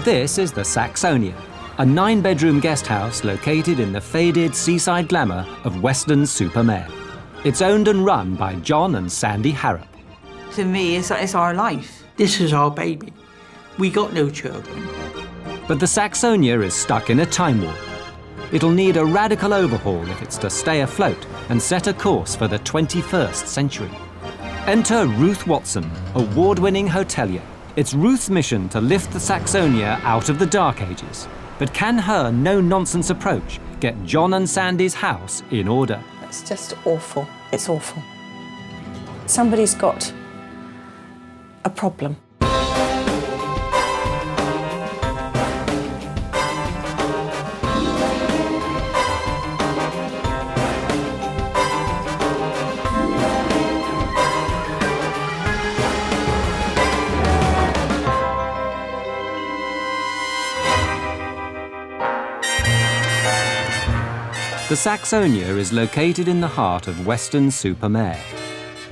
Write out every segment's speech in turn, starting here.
This is the Saxonia, a 9-bedroom guest house located in the faded seaside glamour of Weston-super-Mare. It's owned and run by John and Sandy Harrop. To me, it's our life. This is our baby. We got no children. But the Saxonia is stuck in a time warp. It'll need a radical overhaul if it's to stay afloat and set a course for the 21st century. Enter Ruth Watson, award-winning hotelier. It's Ruth's mission to lift the Saxonia out of the Dark Ages. But can her no-nonsense approach get John and Sandy's house in order? It's just awful. It's awful. Somebody's got a problem. The Saxonia is located in the heart of Weston-super-Mare.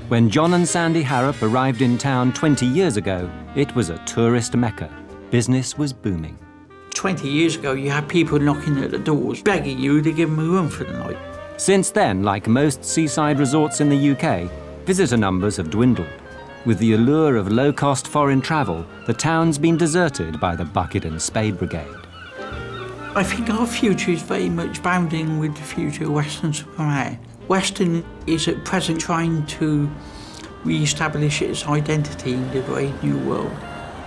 When John and Sandy Harrop arrived in town 20 years ago, it was a tourist mecca. Business was booming. 20 years ago, you had people knocking at the doors, begging you to give them a room for the night. Since then, like most seaside resorts in the UK, visitor numbers have dwindled. With the allure of low-cost foreign travel, the town's been deserted by the bucket and spade brigade. I think our future is very much bounding with the future of Weston-super-Mare. Weston is at present trying to re-establish its identity in the brave new world.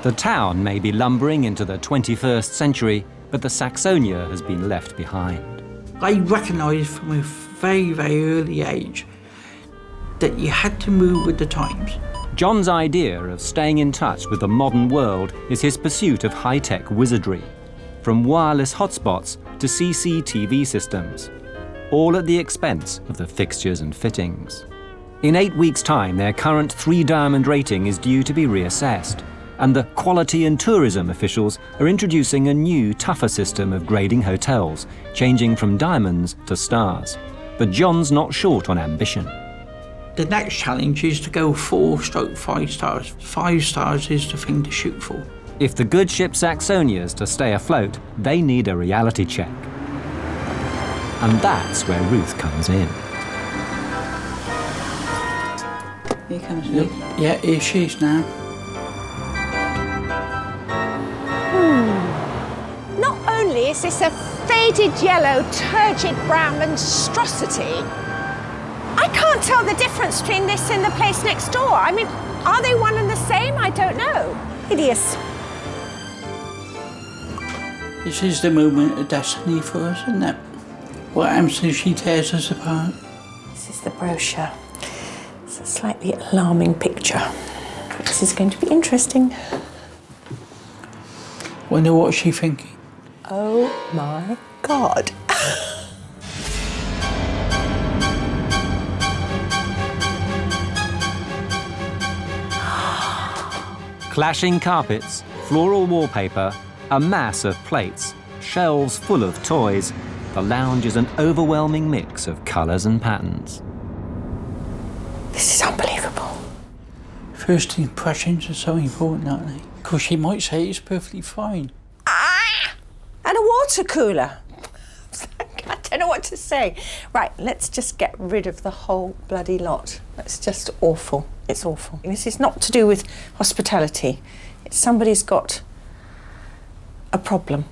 The town may be lumbering into the 21st century, but the Saxonia has been left behind. I recognised from a very, very early age that you had to move with the times. John's idea of staying in touch with the modern world is his pursuit of high-tech wizardry. From wireless hotspots to CCTV systems, all at the expense of the fixtures and fittings. In 8 weeks' time, their current 3-diamond rating is due to be reassessed, and the quality and tourism officials are introducing a new, tougher system of grading hotels, changing from diamonds to stars. But John's not short on ambition. The next challenge is to go 4/5 stars. 5 stars is the thing to shoot for. If the good ship Saxonia's to stay afloat, they need a reality check. And that's where Ruth comes in. Here comes Ruth. Yeah, here she is now. Not only is this a faded yellow, turgid brown monstrosity, I can't tell the difference between this and the place next door. I mean, are they one and the same? I don't know. Hideous. This is the moment of destiny for us, isn't it? What happens if she tears us apart? This is the brochure. It's a slightly alarming picture. This is going to be interesting. Wonder what she's thinking. Oh my God. Clashing carpets, floral wallpaper, a mass of plates, shelves full of toys. The lounge is an overwhelming mix of colours and patterns. This is unbelievable. First impressions are so important, aren't they? Because she might say it's perfectly fine. Ah! And a water cooler. I don't know what to say. Right, let's just get rid of the whole bloody lot. That's just awful. It's awful. This is not to do with hospitality. It's somebody's got a problem.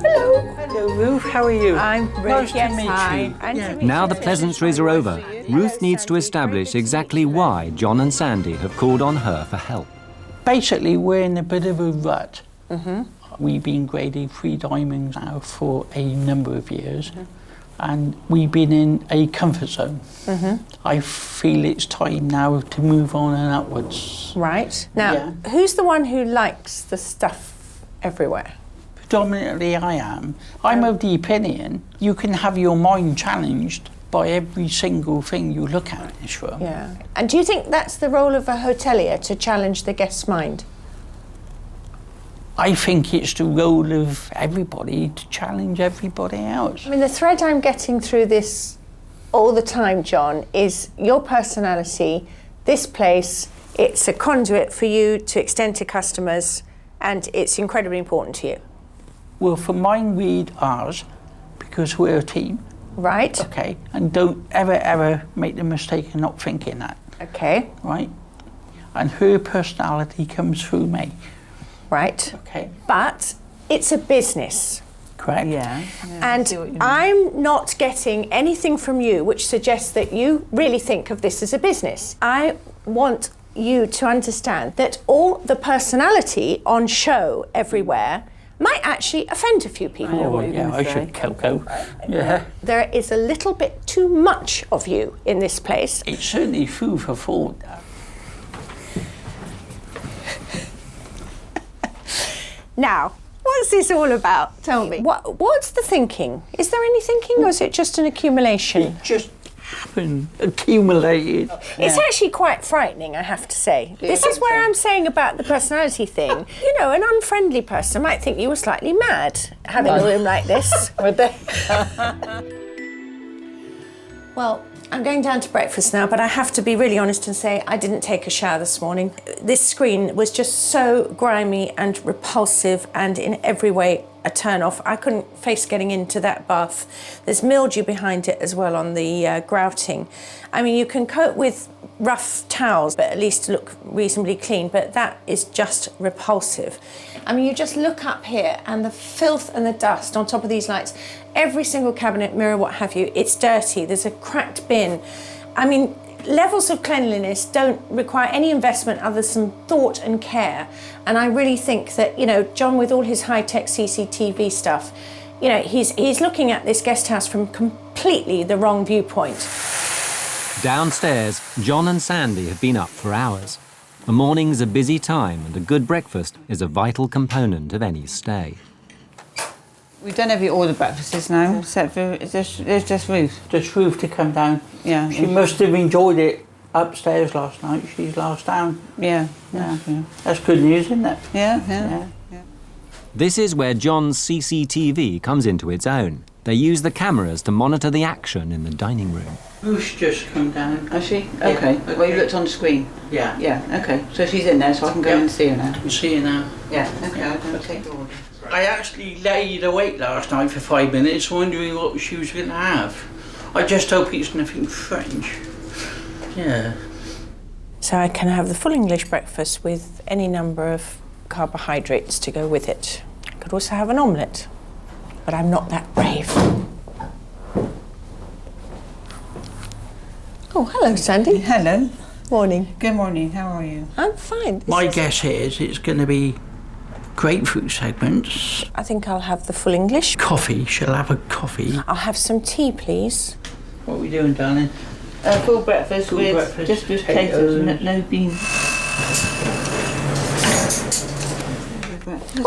Hello. Hello, Ruth. How are you? I'm Nice yes, to meet hi. you. And Yeah. to meet Now you. the pleasantries are over. Ruth needs to establish exactly why John and Sandy have called on her for help. Basically, we're in a bit of a rut. We've been graded 3 diamonds now for a number of years. And we've been in a comfort zone. I feel it's time now to move on and upwards. Right. Now, who's the one who likes the stuff everywhere? Predominantly I am. I'm of the opinion you can have your mind challenged by every single thing you look at in this room. Yeah. And do you think that's the role of a hotelier, to challenge the guest's mind? I think it's the role of everybody to challenge everybody else. I mean, the thread I'm getting through this all the time, John, is your personality, This place, it's a conduit for you to extend to customers, and it's incredibly important to you. Well, for mine, read ours, because we're a team. Right. Okay, and don't ever make the mistake of not thinking that. Okay. Right? And her personality comes through me. Right. Okay. But it's a business. Correct? Yeah. And I'm not getting anything from you which suggests that you really think of this as a business. I want you to understand that all the personality on show everywhere might actually offend a few people. Oh, yeah, I should Coco. Yeah. There is a little bit too much of you in this place. It's certainly food for thought. Now, what's this all about? Tell me. What's the thinking? Is there any thinking, or is it just an accumulation? It just happened, accumulated. It's actually quite frightening, I have to say. This is where I'm saying about the personality thing. You know, an unfriendly person might think you were slightly mad having a room like this. Would they? Well, I'm going down to breakfast now, but I have to be really honest and say I didn't take a shower this morning. This screen was just so grimy and repulsive and in every way a turn-off. I couldn't face getting into that bath. There's mildew behind it as well on the grouting. I mean, you can cope with rough towels, but at least look reasonably clean, but that is just repulsive. I mean, you just look up here and the filth and the dust on top of these lights, every single cabinet, mirror, what have you, it's dirty. There's a cracked bin. I mean, levels of cleanliness don't require any investment other than some thought and care. And I really think that, you know, John, with all his high-tech CCTV stuff, you know, he's looking at this guest house from completely the wrong viewpoint. Downstairs, John and Sandy have been up for hours. The morning's a busy time, and a good breakfast is a vital component of any stay. We've done all the breakfasts now, except for there's just Ruth. Just Ruth to come down. Yeah. She must have enjoyed it upstairs last night. She's last down. Yeah. That's good news, isn't it? Yeah. This is where John's CCTV comes into its own. They use the cameras to monitor the action in the dining room. Ruth's just come down. Has she? Okay. Well, you looked on the screen. Yeah. Yeah. Okay. So she's in there, so I can go and see her now. I can see her now. Yeah. Okay. I'm going to take the order. I actually laid awake last night for 5 minutes wondering what she was going to have. I just hope it's nothing French. Yeah. So I can have the full English breakfast with any number of carbohydrates to go with it. I could also have an omelette, but I'm not that brave. Oh, hello, Sandy. Hello. Morning. Good morning. How are you? I'm fine. My guess is it's going to be grapefruit segments. I think I'll have the full English. Coffee. She'll have a coffee. I'll have some tea, please. What are we doing, darling? Full breakfast Full with breakfast, just potatoes, no beans.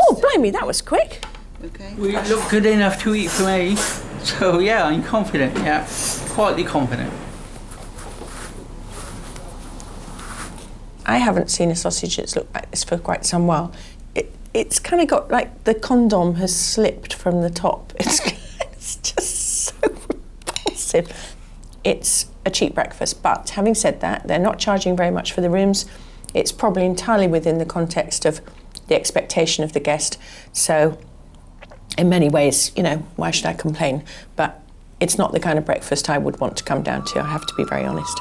Oh, blimey, that was quick. Okay. We look good enough to eat for me. So, yeah, I'm confident, yeah. Quietly confident. I haven't seen a sausage that's looked like this for quite some while. It's kind of got like the condom has slipped from the top. It's just so repulsive. It's a cheap breakfast, but having said that, they're not charging very much for the rooms. It's probably entirely within the context of the expectation of the guest. So in many ways, you know, why should I complain? But it's not the kind of breakfast I would want to come down to, I have to be very honest.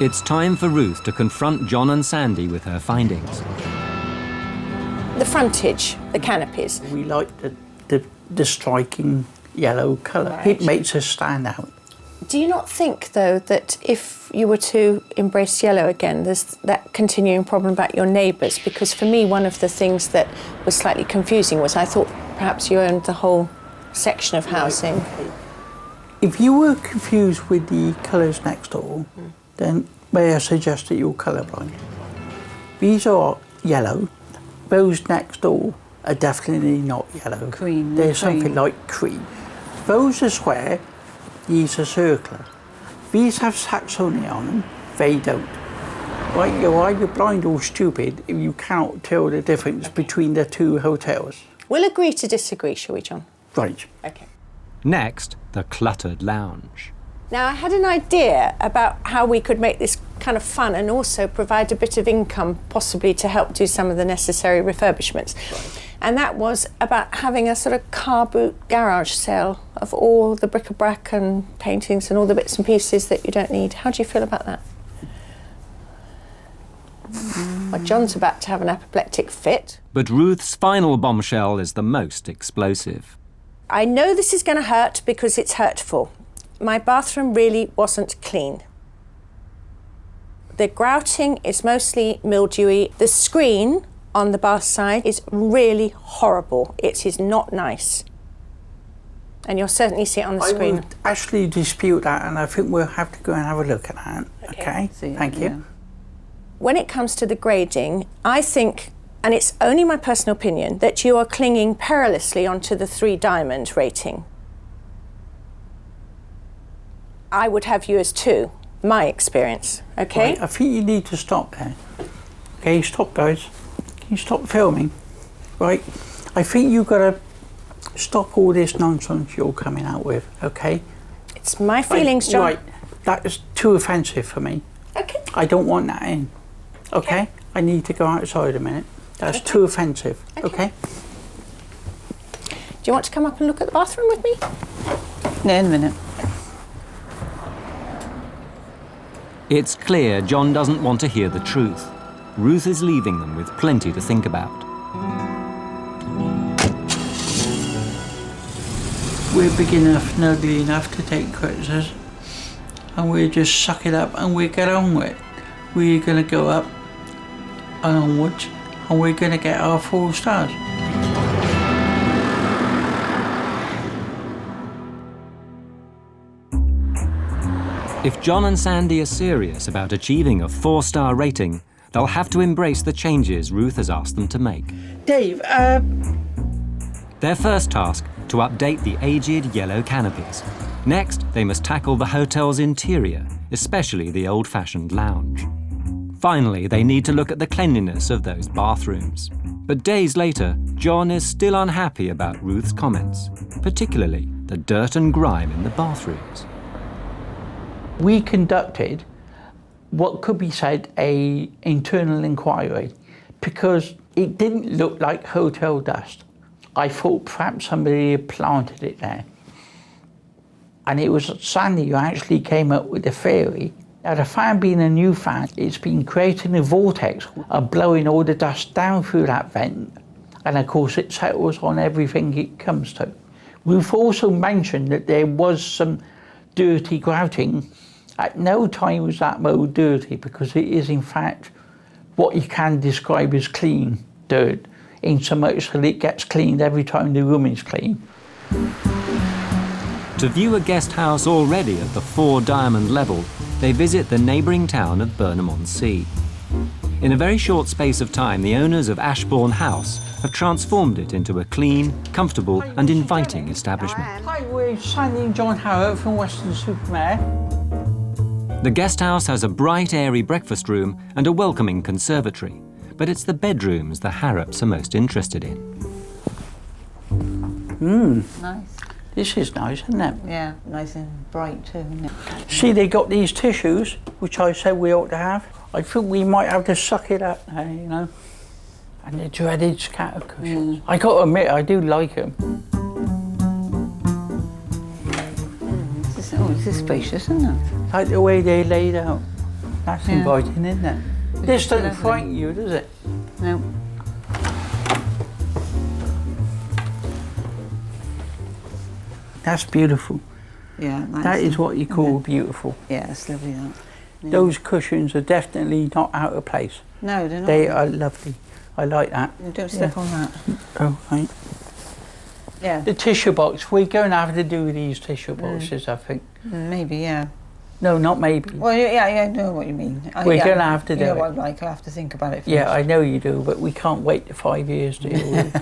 It's time for Ruth to confront John and Sandy with her findings. The frontage, the canopies. We like the striking yellow colour. Right. It makes us stand out. Do you not think, though, that if you were to embrace yellow again, there's that continuing problem about your neighbours? Because for me, one of the things that was slightly confusing was I thought perhaps you owned the whole section of housing. If you were confused with the colours next door, then may I suggest that you're colourblind? These are yellow. Those next door are definitely not yellow. Cream. They're something like cream. Those are square, these are circular. These have Saxonia on them, they don't. Right, you're either blind or stupid if you cannot tell the difference between the two hotels. We'll agree to disagree, shall we, John? Right. Okay. Next, the cluttered lounge. Now, I had an idea about how we could make this kind of fun and also provide a bit of income, possibly to help do some of the necessary refurbishments. And that was about having a sort of car boot garage sale of all the bric-a-brac and paintings and all the bits and pieces that you don't need. How do you feel about that? Well, John's about to have an apoplectic fit. But Ruth's final bombshell is the most explosive. I know this is going to hurt because it's hurtful. My bathroom really wasn't clean. The grouting is mostly mildewy. The screen on the bath side is really horrible. It is not nice. And you'll certainly see it on the screen. I would actually dispute that, and I think we'll have to go and have a look at that. Okay? Thank you. Yeah. When it comes to the grading, I think, and it's only my personal opinion, that you are clinging perilously onto the 3 diamond rating. I would have you as 2, my experience, okay? Right, I think you need to stop there. Okay, stop, guys. Can you stop filming? Right, I think you've got to stop all this nonsense you're coming out with, okay? It's my feelings, John. Right, that is too offensive for me. Okay. I don't want that in, okay? I need to go outside a minute. That's too offensive, okay? Do you want to come up and look at the bathroom with me? No, in a minute. It's clear John doesn't want to hear the truth. Ruth is leaving them with plenty to think about. We're big enough and ugly enough to take criticism, and we'll just suck it up and we'll get on with it. We're going to go up and onwards, and we're going to get our 4 stars. If John and Sandy are serious about achieving a 4-star rating, they'll have to embrace the changes Ruth has asked them to make. Dave, Their first task, to update the aged yellow canopies. Next, they must tackle the hotel's interior, especially the old-fashioned lounge. Finally, they need to look at the cleanliness of those bathrooms. But days later, John is still unhappy about Ruth's comments, particularly the dirt and grime in the bathrooms. we conducted what could be said an internal inquiry because it didn't look like hotel dust. I thought perhaps somebody had planted it there. And it was Sandy who actually came up with the theory that the fan being a new fan, it's been creating a vortex and blowing all the dust down through that vent. And of course it settles on everything it comes to. We've also mentioned that there was some dirty grouting. At no time was that mould dirty because it is in fact what you can describe as clean dirt, in so much that it gets cleaned every time the room is clean. To view a guest house already at the 4 diamond level, they visit the neighbouring town of Burnham-on-Sea. In a very short space of time, the owners of Ashbourne House have transformed it into a clean, comfortable and inviting establishment. Hi, we're Sandy and John Howard from Weston-super-Mare. The guest house has a bright, airy breakfast room and a welcoming conservatory, but it's the bedrooms the Harrops are most interested in. Nice. This is nice, isn't it? Yeah, nice and bright too, isn't it? See, they got these tissues, which I said we ought to have. I think we might have to suck it up now, you know. And the dreaded scatter cushions. I got to admit, I do like them. This is spacious, isn't it? Like the way they laid out. That's Yeah. inviting, isn't it? This doesn't lovely. frighten you, does it? No. That's beautiful. Yeah, nice. That is what you call beautiful. Yeah, it's lovely that. Yeah. Those cushions are definitely not out of place. No, they're not. They are lovely. I like that. You don't step on that. Oh, right. Yeah. The tissue box. We're going to have to do these tissue boxes, I think. Maybe, yeah. No, not maybe. Well, yeah, I know what you mean. We're gonna have to do You know it. what I'm like, I'll have to think about it first. Yeah, I know you do, but we can't wait the 5 years to do it.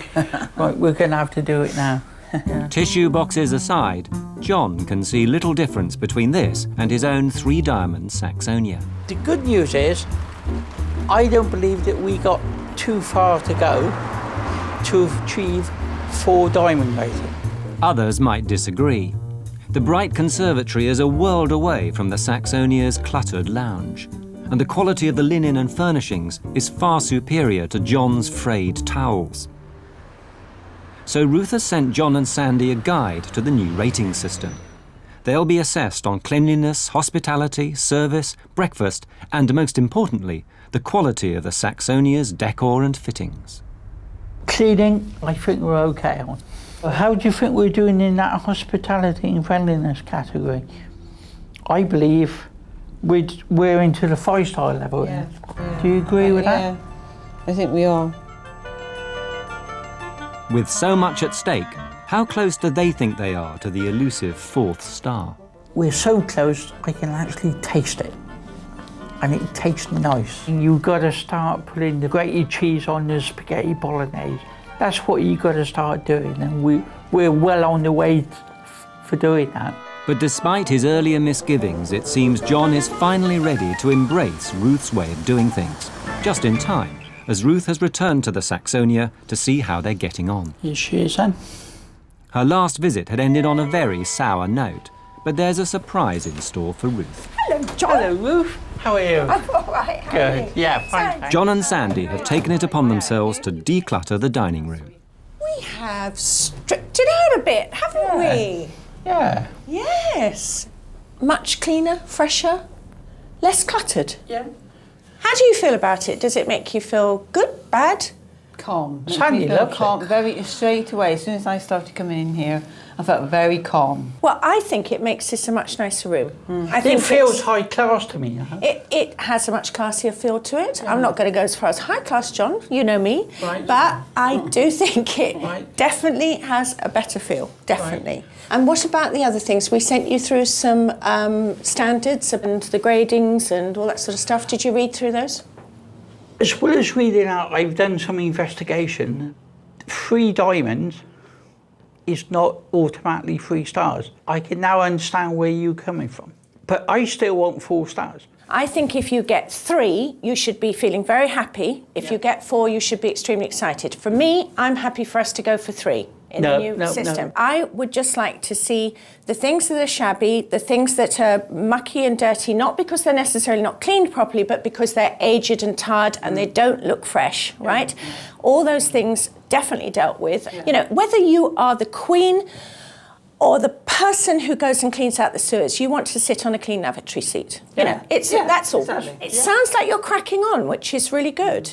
Right, we're going to have to do it now. Yeah. Tissue boxes aside, John can see little difference between this and his own 3 diamond Saxonia. The good news is, I don't believe that we got too far to go to achieve 4 diamond rating. Others might disagree. The bright conservatory is a world away from the Saxonia's cluttered lounge, and the quality of the linen and furnishings is far superior to John's frayed towels. So Ruth has sent John and Sandy a guide to the new rating system. They'll be assessed on cleanliness, hospitality, service, breakfast, and most importantly, the quality of the Saxonia's decor and fittings. Cleaning, I think we're okay on. How do you think we're doing in that hospitality and friendliness category? I believe we're into the 5-star level. Yeah. Do you agree with that? Yeah, I think we are. With so much at stake, how close do they think they are to the elusive 4th star? We're so close, I can actually taste it. And it tastes nice. You've got to start putting the grated cheese on the spaghetti bolognese. That's what you've got to start doing, and we're well on the way for doing that. But despite his earlier misgivings, it seems John is finally ready to embrace Ruth's way of doing things, just in time, as Ruth has returned to the Saxonia to see how they're getting on. Here she is then. Her last visit had ended on a very sour note, but there's a surprise in store for Ruth. Hello, John. Hello, Ruth. How are you? I'm all right. How are you? Good. Yeah, fine. thanks. John and Sandy have taken it upon themselves to declutter the dining room. We have stripped it out a bit, haven't we? Yeah. Yes. Much cleaner, fresher, less cluttered. Yeah. How do you feel about it? Does it make you feel good, bad? Calm. Sandy I feel loves calm. it. Very straight away. As soon as I started coming in here, I felt very calm. Well, I think it makes this a much nicer room. I It think feels it's- high class to me now. It has a much classier feel to it. I'm not going to go as far as high class, John. You know me. Right. But I do think it Right. definitely has a better feel. Definitely. And what about the other things? We sent you through some standards and the gradings and all that sort of stuff. Did you read through those? As well as reading out, I've done some investigation. 3 diamonds is not automatically 3 stars. I can now understand where you're coming from. But I still want 4 stars. I think if you get 3, you should be feeling very happy. If you get 4, you should be extremely excited. For me, I'm happy for us to go for 3 in the new system. I would just like to see the things that are shabby, the things that are mucky and dirty, not because they're necessarily not cleaned properly, but because they're aged and tired and they don't look fresh, right? All those things definitely dealt with. You know, whether you are the queen or the person who goes and cleans out the sewers, you want to sit on a clean lavatory seat. You know, that's all. Exactly. It sounds like you're cracking on, which is really good.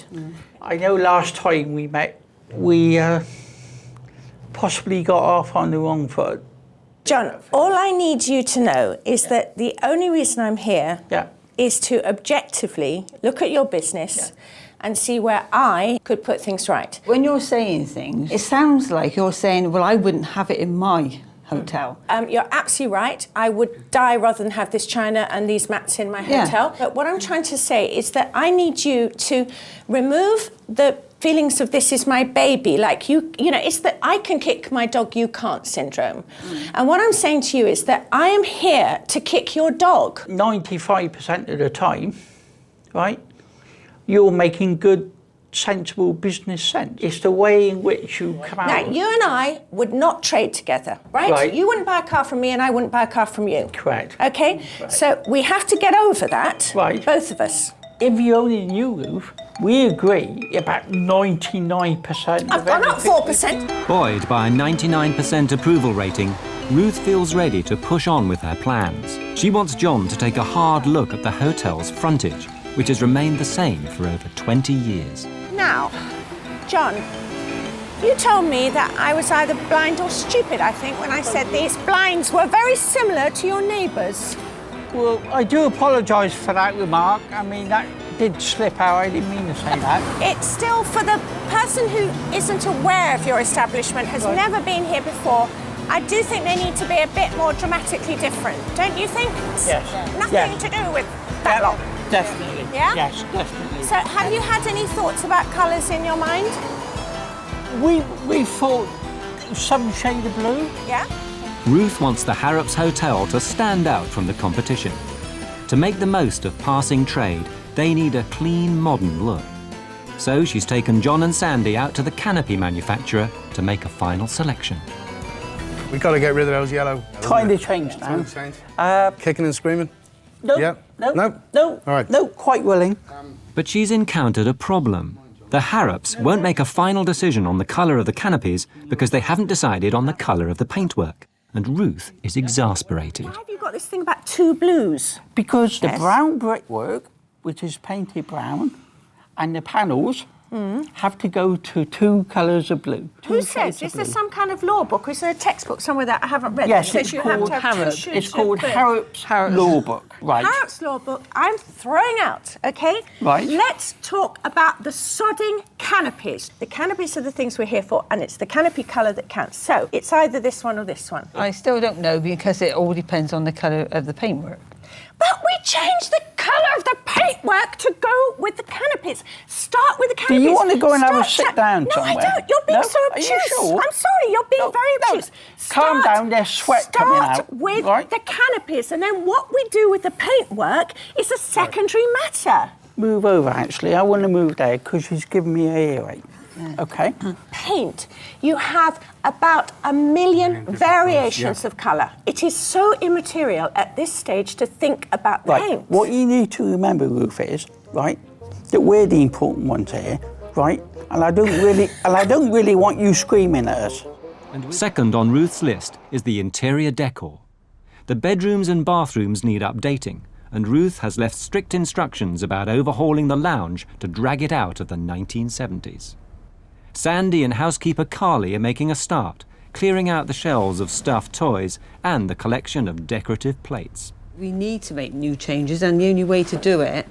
I know last time we met, we possibly got off on the wrong foot. John, all I need you to know is that the only reason I'm here is to objectively look at your business and see where I could put things right. When you're saying things, it sounds like you're saying, well, I wouldn't have it in my hotel. You're absolutely right. I would die rather than have this china and these mats in my hotel. But what I'm trying to say is that I need you to remove the feelings of this is my baby, like you know, it's that I can kick my dog, you can't syndrome. And what I'm saying to you is that I am here to kick your dog. 95% of the time, right, you're making good, sensible business sense. It's the way in which you come out. Now, you and I would not trade together, right? You wouldn't buy a car from me and I wouldn't buy a car from you. Correct. Okay? Right. So we have to get over that, both of us. If you only knew, Ruth, we agree about 99% I've gone up 4%. Buoyed by a 99% approval rating, Ruth feels ready to push on with her plans. She wants John to take a hard look at the hotel's frontage, which has remained the same for over 20 years. Now, John, you told me that I was either blind or stupid, I think, when I said these blinds were very similar to your neighbours. Well, I do apologise for that remark. I mean, that did slip out. I didn't mean to say that. It's still, for the person who isn't aware of your establishment, has never been here before, I do think they need to be a bit more dramatically different, don't you think? Yes. Nothing to do with that lot. Definitely. Yeah? Yes, definitely. So have you had any thoughts about colours in your mind? We thought some shade of blue. Yeah? Ruth wants the Harrops Hotel to stand out from the competition. To make the most of passing trade, they need a clean, modern look. So she's taken John and Sandy out to the canopy manufacturer to make a final selection. We've got to get rid of those yellow. Kind of changed now. Kicking and screaming? No, Yeah. no. All right. No, quite willing. But she's encountered a problem. The Harrops won't make a final decision on the colour of the canopies because they haven't decided on the colour of the paintwork. And Ruth is exasperated. Why have you got this thing about two blues? Because the brown brickwork, which is painted brown, and the panels have to go to two colours of blue. Who says? Is there some kind of law book or is there a textbook somewhere that I haven't read? Yes, that it's says you called have to have two Harrops. shoots It's of called blue? Harrops Law Book. Right. Harrops Law Book, I'm throwing out, OK? Right. Let's talk about the sodding canopies. The canopies are the things we're here for, and it's the canopy colour that counts. So it's either this one or this one. I still don't know because it all depends on the colour of the paintwork. But we changed the colour of the paintwork to go with the canopies. Start with the canopies. Do you want to go and have a Start sit down No, somewhere? I don't. You're being No? so Are you obtuse. sure? I'm sorry, you're being very obtuse. Calm down, there's sweat coming out. Start with right? the canopies, and then what we do with the paintwork is a secondary matter. Move over, actually. I want to move there because she's giving me a earache. OK? Paint, you have about 1 million variations of colour. It is so immaterial at this stage to think about Right. paint. What you need to remember, Ruth, is, right, that we're the important ones here, right? And I don't really want you screaming at us. Second on Ruth's list is the interior decor. The bedrooms and bathrooms need updating, and Ruth has left strict instructions about overhauling the lounge to drag it out of the 1970s. Sandy and housekeeper Carly are making a start, clearing out the shelves of stuffed toys and the collection of decorative plates. We need to make new changes, and the only way to do it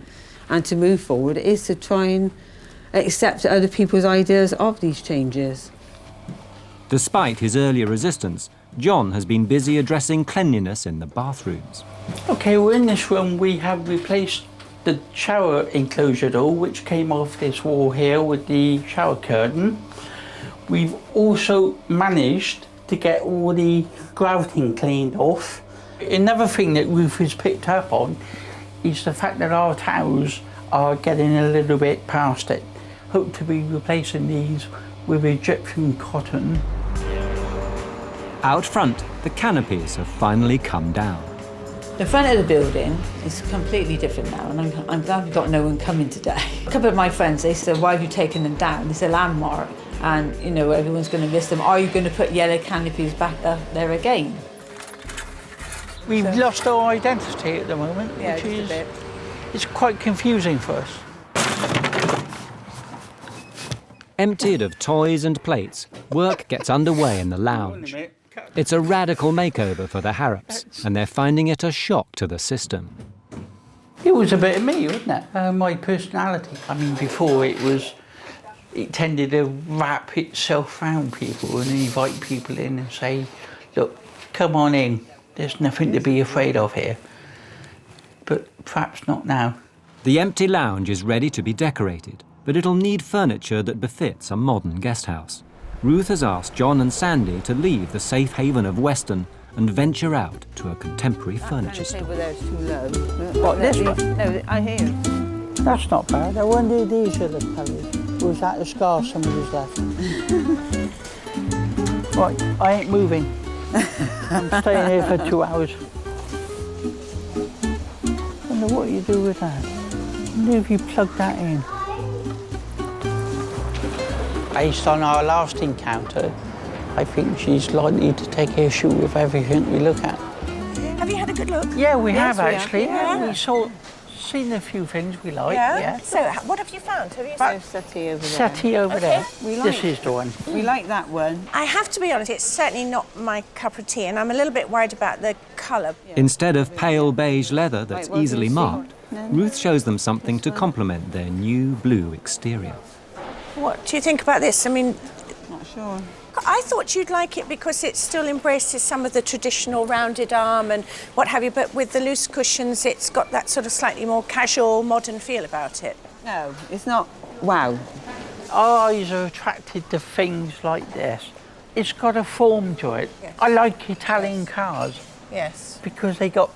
and to move forward is to try and accept other people's ideas of these changes. Despite his earlier resistance, John has been busy addressing cleanliness in the bathrooms. OK, well, in this room we have replaced the shower enclosure door, which came off this wall here with the shower curtain. We've also managed to get all the grouting cleaned off. Another thing that Ruth has picked up on is the fact that our towels are getting a little bit past it. Hope to be replacing these with Egyptian cotton. Out front, the canopies have finally come down. The front of the building is completely different now, and I'm glad we've got no one coming today. A couple of my friends, they said, why have you taken them down? It's a landmark, and, you know, everyone's going to miss them. Are you going to put yellow canopies back up there again? We've lost our identity at the moment, Yeah, which just a is bit. it's quite confusing for us. Emptied of toys and plates, work gets underway in the lounge. It's a radical makeover for the Harrops, and they're finding it a shock to the system. It was a bit of me, wasn't it? My personality. I mean, before it tended to wrap itself around people and invite people in and say, look, come on in, there's nothing to be afraid of here. But perhaps not now. The empty lounge is ready to be decorated, but it'll need furniture that befits a modern guest house. Ruth has asked John and Sandy to leave the safe haven of Weston and venture out to a contemporary furniture store. Table there is too low. What, this one? No, I hear you. That's not bad. I wonder if these are the colours. Was that the scar somebody's left? Right, I ain't moving. I'm staying here for 2 hours. I wonder what you do with that. I wonder if you plug that in. Based on our last encounter, I think she's likely to take issue with everything we look at. Have you had a good look? Yeah, we Yes, have we actually. have. Yeah. Seen a few things we like. Yeah? Yeah. So, what have you found? Have you There's a settee over there. Settee over there. We This like- is the one. We like that one. I have to be honest, it's certainly not my cup of tea, and I'm a little bit worried about the colour. Instead of pale beige leather that's Right, well, easily we'll see. marked, Ruth shows them something to complement their new blue exterior. What do you think about this? I mean, Not sure. I thought you'd like it because it still embraces some of the traditional rounded arm and what have you, but with the loose cushions, it's got that sort of slightly more casual, modern feel about it. No, it's not. Wow. Our eyes are attracted to things like this. It's got a form to it. Yes. I like Italian cars Yes. because they got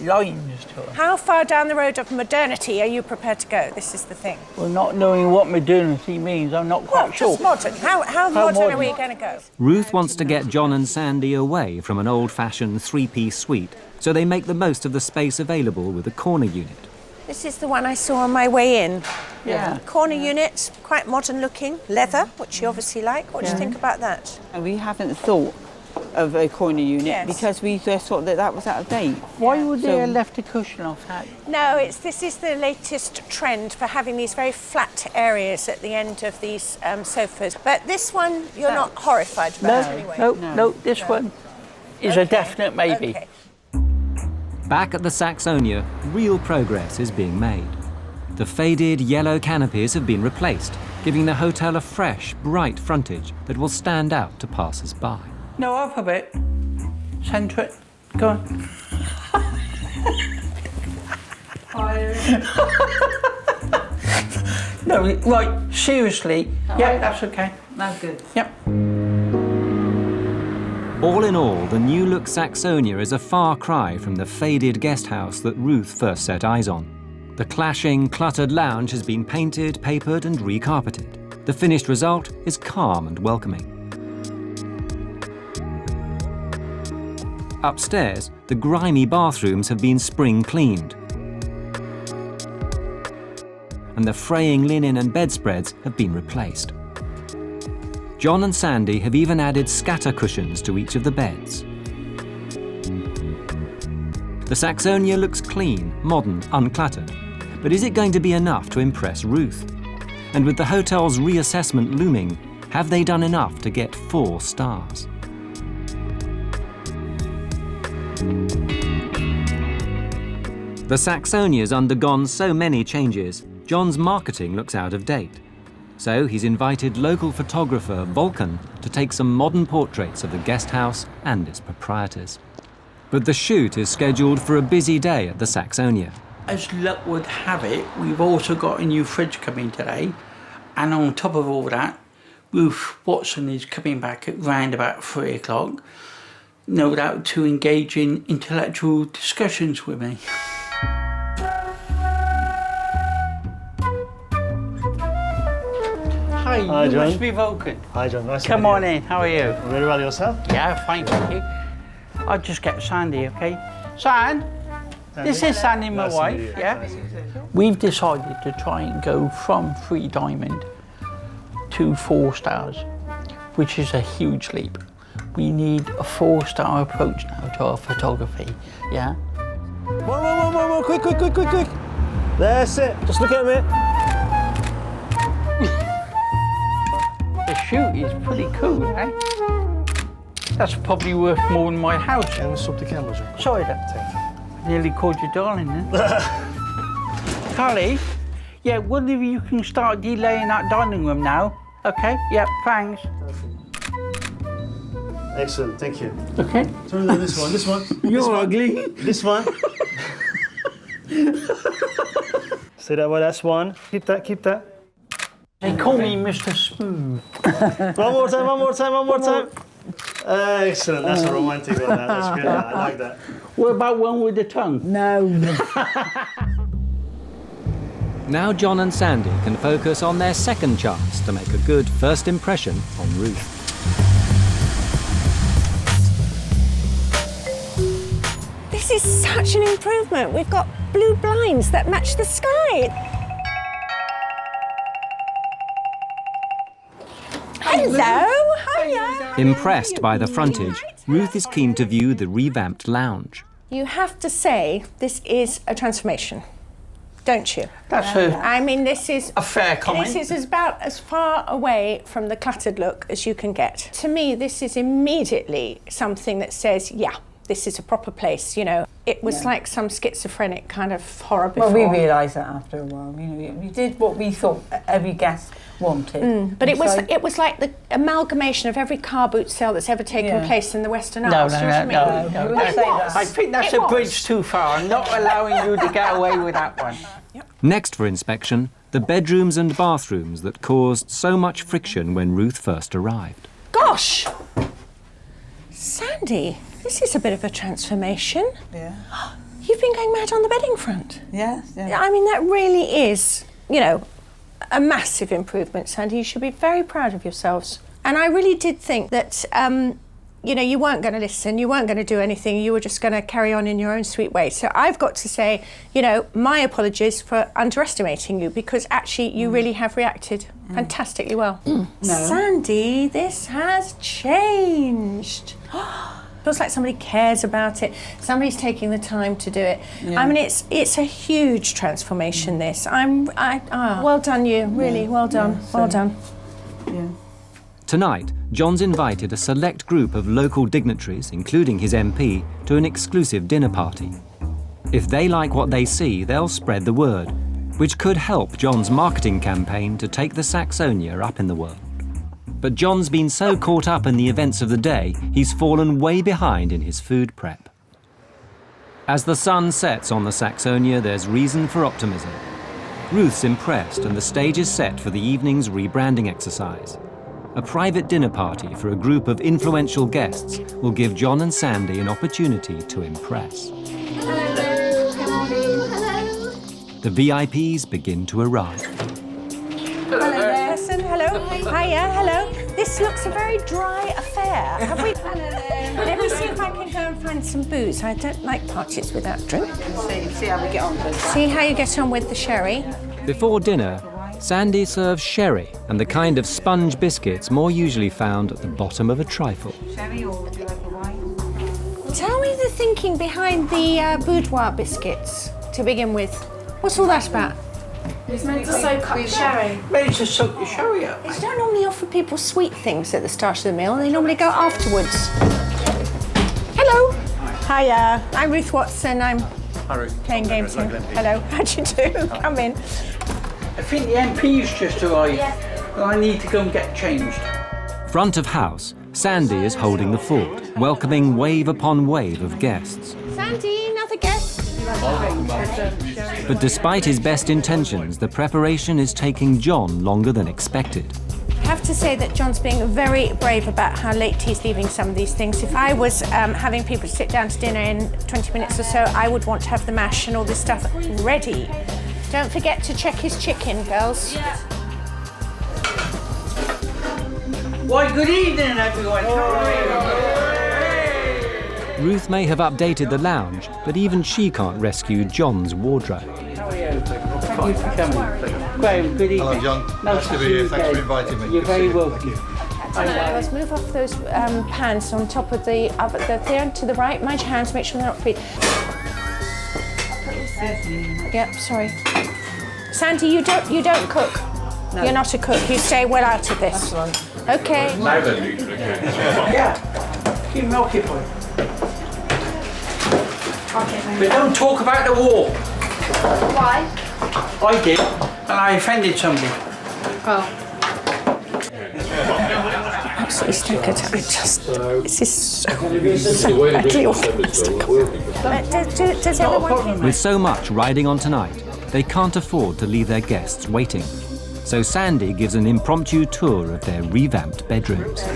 lines to them. How far down the road of modernity are you prepared to go? This is the thing. Well, not knowing what modernity means, I'm not quite sure. Just modern. How modern are we going to go? Ruth wants to get John and Sandy away from an old-fashioned three-piece suite, so they make the most of the space available with a corner unit. This is the one I saw on my way in. Yeah. Corner unit, quite modern looking, leather, which you obviously like. What do you think about that? And we haven't thought of a corner unit Yes. because we just thought that was out of date. Why would they have left a cushion off that? No, this is the latest trend for having these very flat areas at the end of these sofas. But this one, you're not horrified about anyway. No, this one is a definite maybe. Okay. Back at the Saxonia, real progress is being made. The faded yellow canopies have been replaced, giving the hotel a fresh, bright frontage that will stand out to passers-by. No, up a bit. Centre it. Go on. No, right, seriously. Yeah, that's okay. That's good. Yep. All in all, the new-look Saxonia is a far cry from the faded guesthouse that Ruth first set eyes on. The clashing, cluttered lounge has been painted, papered and recarpeted. The finished result is calm and welcoming. Upstairs, the grimy bathrooms have been spring-cleaned, and the fraying linen and bedspreads have been replaced. John and Sandy have even added scatter cushions to each of the beds. The Saxonia looks clean, modern, uncluttered. But is it going to be enough to impress Ruth? And with the hotel's reassessment looming, have they done enough to get 4 stars? The Saxonia's undergone so many changes, John's marketing looks out of date. So he's invited local photographer Vulcan to take some modern portraits of the guest house and its proprietors. But the shoot is scheduled for a busy day at the Saxonia. As luck would have it, we've also got a new fridge coming today. And on top of all that, Ruth Watson is coming back at round about 3 o'clock, no doubt to engage in intellectual discussions with me. Hi, you John. must be Vulcan. Hi, John. Nice Come to meet on in, how are you? you. Very well yourself? Yeah, fine, thank you. I'll just get Sandy, okay? San, this is Sandy, my Nice to wife, meet you. yeah? Nice to meet you. We've decided to try and go from 3 diamond to 4 stars, which is a huge leap. We need a 4-star approach now to our photography, yeah? Whoa, quick. That's it. Just look at me. The shoot is pretty cool, eh? That's probably worth more than my house. En stop de camera zo. Sorry, I nearly called you darling then. Carly, yeah, one of you can start delaying that dining room now, okay? Yeah, thanks. Excellent, thank you. Okay. Turn to this one. You're ugly. This one. Stay that way, that's one. Keep that. They call me Mr. Smooth. One more time. Excellent, that's a romantic one. That's good, I like that. What about one with the tongue? No. Now John and Sandy can focus on their second chance to make a good first impression on Ruth. This is such an improvement. We've got blue blinds that match the sky. Hello. Hiya. Impressed by the frontage, Ruth is keen to view the revamped lounge. You have to say this is a transformation, don't you? That's I mean, this is a fair comment. This is about as far away from the cluttered look as you can get. To me, this is immediately something that says, yeah, this is a proper place, you know. It was like some schizophrenic kind of horror before. Well, we realised that after a while. You know, we did what we thought every guest wanted. But it So- was like the amalgamation of every car boot sale that's ever taken place in the Western No, Isles. no, Do you know what I mean? no. We wouldn't say that. I think that's It a was. bridge too far. I'm not allowing you to get away with that one. Next for inspection, the bedrooms and bathrooms that caused so much friction when Ruth first arrived. Gosh! Sandy, this is a bit of a transformation. Yeah. You've been going mad on the bedding front. Yeah. I mean, that really is, you know, a massive improvement, Sandy. You should be very proud of yourselves. And I really did think that, you know, you weren't going to listen, you weren't going to do anything, you were just going to carry on in your own sweet way. So I've got to say, you know, my apologies for underestimating you, because actually you really have reacted fantastically well. No. Sandy, this has changed. Feels like somebody cares about it. Somebody's taking the time to do it. Yeah. I mean, it's a huge transformation. This. Well done, you. Really, well done. Well done. Yeah. Tonight, John's invited a select group of local dignitaries, including his MP, to an exclusive dinner party. If they like what they see, they'll spread the word, which could help John's marketing campaign to take the Saxonia up in the world. But John's been so caught up in the events of the day, he's fallen way behind in his food prep. As the sun sets on the Saxonia, there's reason for optimism. Ruth's impressed and the stage is set for the evening's rebranding exercise. A private dinner party for a group of influential guests will give John and Sandy an opportunity to impress. The VIPs begin to arrive. Hello there. Listen, hello. Hiya, hello. This looks a very dry affair. Have we? Let me see if I can go and find some booze. I don't like parties without drink. See how we get on. See how you get on with the sherry. Before dinner, Sandy serves sherry and the kind of sponge biscuits more usually found at the bottom of a trifle. Sherry, or would you like a wine? Tell me the thinking behind the boudoir biscuits to begin with. What's all that about? It's meant to soak up the sherry. Ready to soak your sherry up. They don't normally offer people sweet things at the start of the meal. They normally go afterwards. Hello. Hiya. I'm Ruth Watson. I'm playing games here. Hello. How'd you do? Come in. I think the MP's just arrived. Well, I need to go and get changed. Front of house, Sandy is holding the fort, welcoming wave upon wave of guests. Sandy, another guest. But despite his best intentions, the preparation is taking John longer than expected. I have to say that John's being very brave about how late he's leaving some of these things. If I was having people sit down to dinner in 20 minutes or so, I would want to have the mash and all this stuff ready. Don't forget to check his chicken, girls. Why, good evening, everyone. Ruth may have updated the lounge, but even she can't rescue John's wardrobe. How are you? Thank you for coming. Graham, good evening. Hello, John. Nice to be here. Thanks for inviting me. You're very welcome. Let's move off those pans on top of the oven. There to the right. Mind your hands. Make sure they're not free. Yep. Sorry. Sandy, you don't cook. No. You're not a cook. You stay well out of this. That's right. Okay. Yeah. Keep milky boy. But don't talk about the war. Why? I did, and I offended somebody. Oh. Absolutely stupid. This is so badly awful. Does everyone... With so much riding on tonight, they can't afford to leave their guests waiting. So Sandy gives an impromptu tour of their revamped bedrooms. I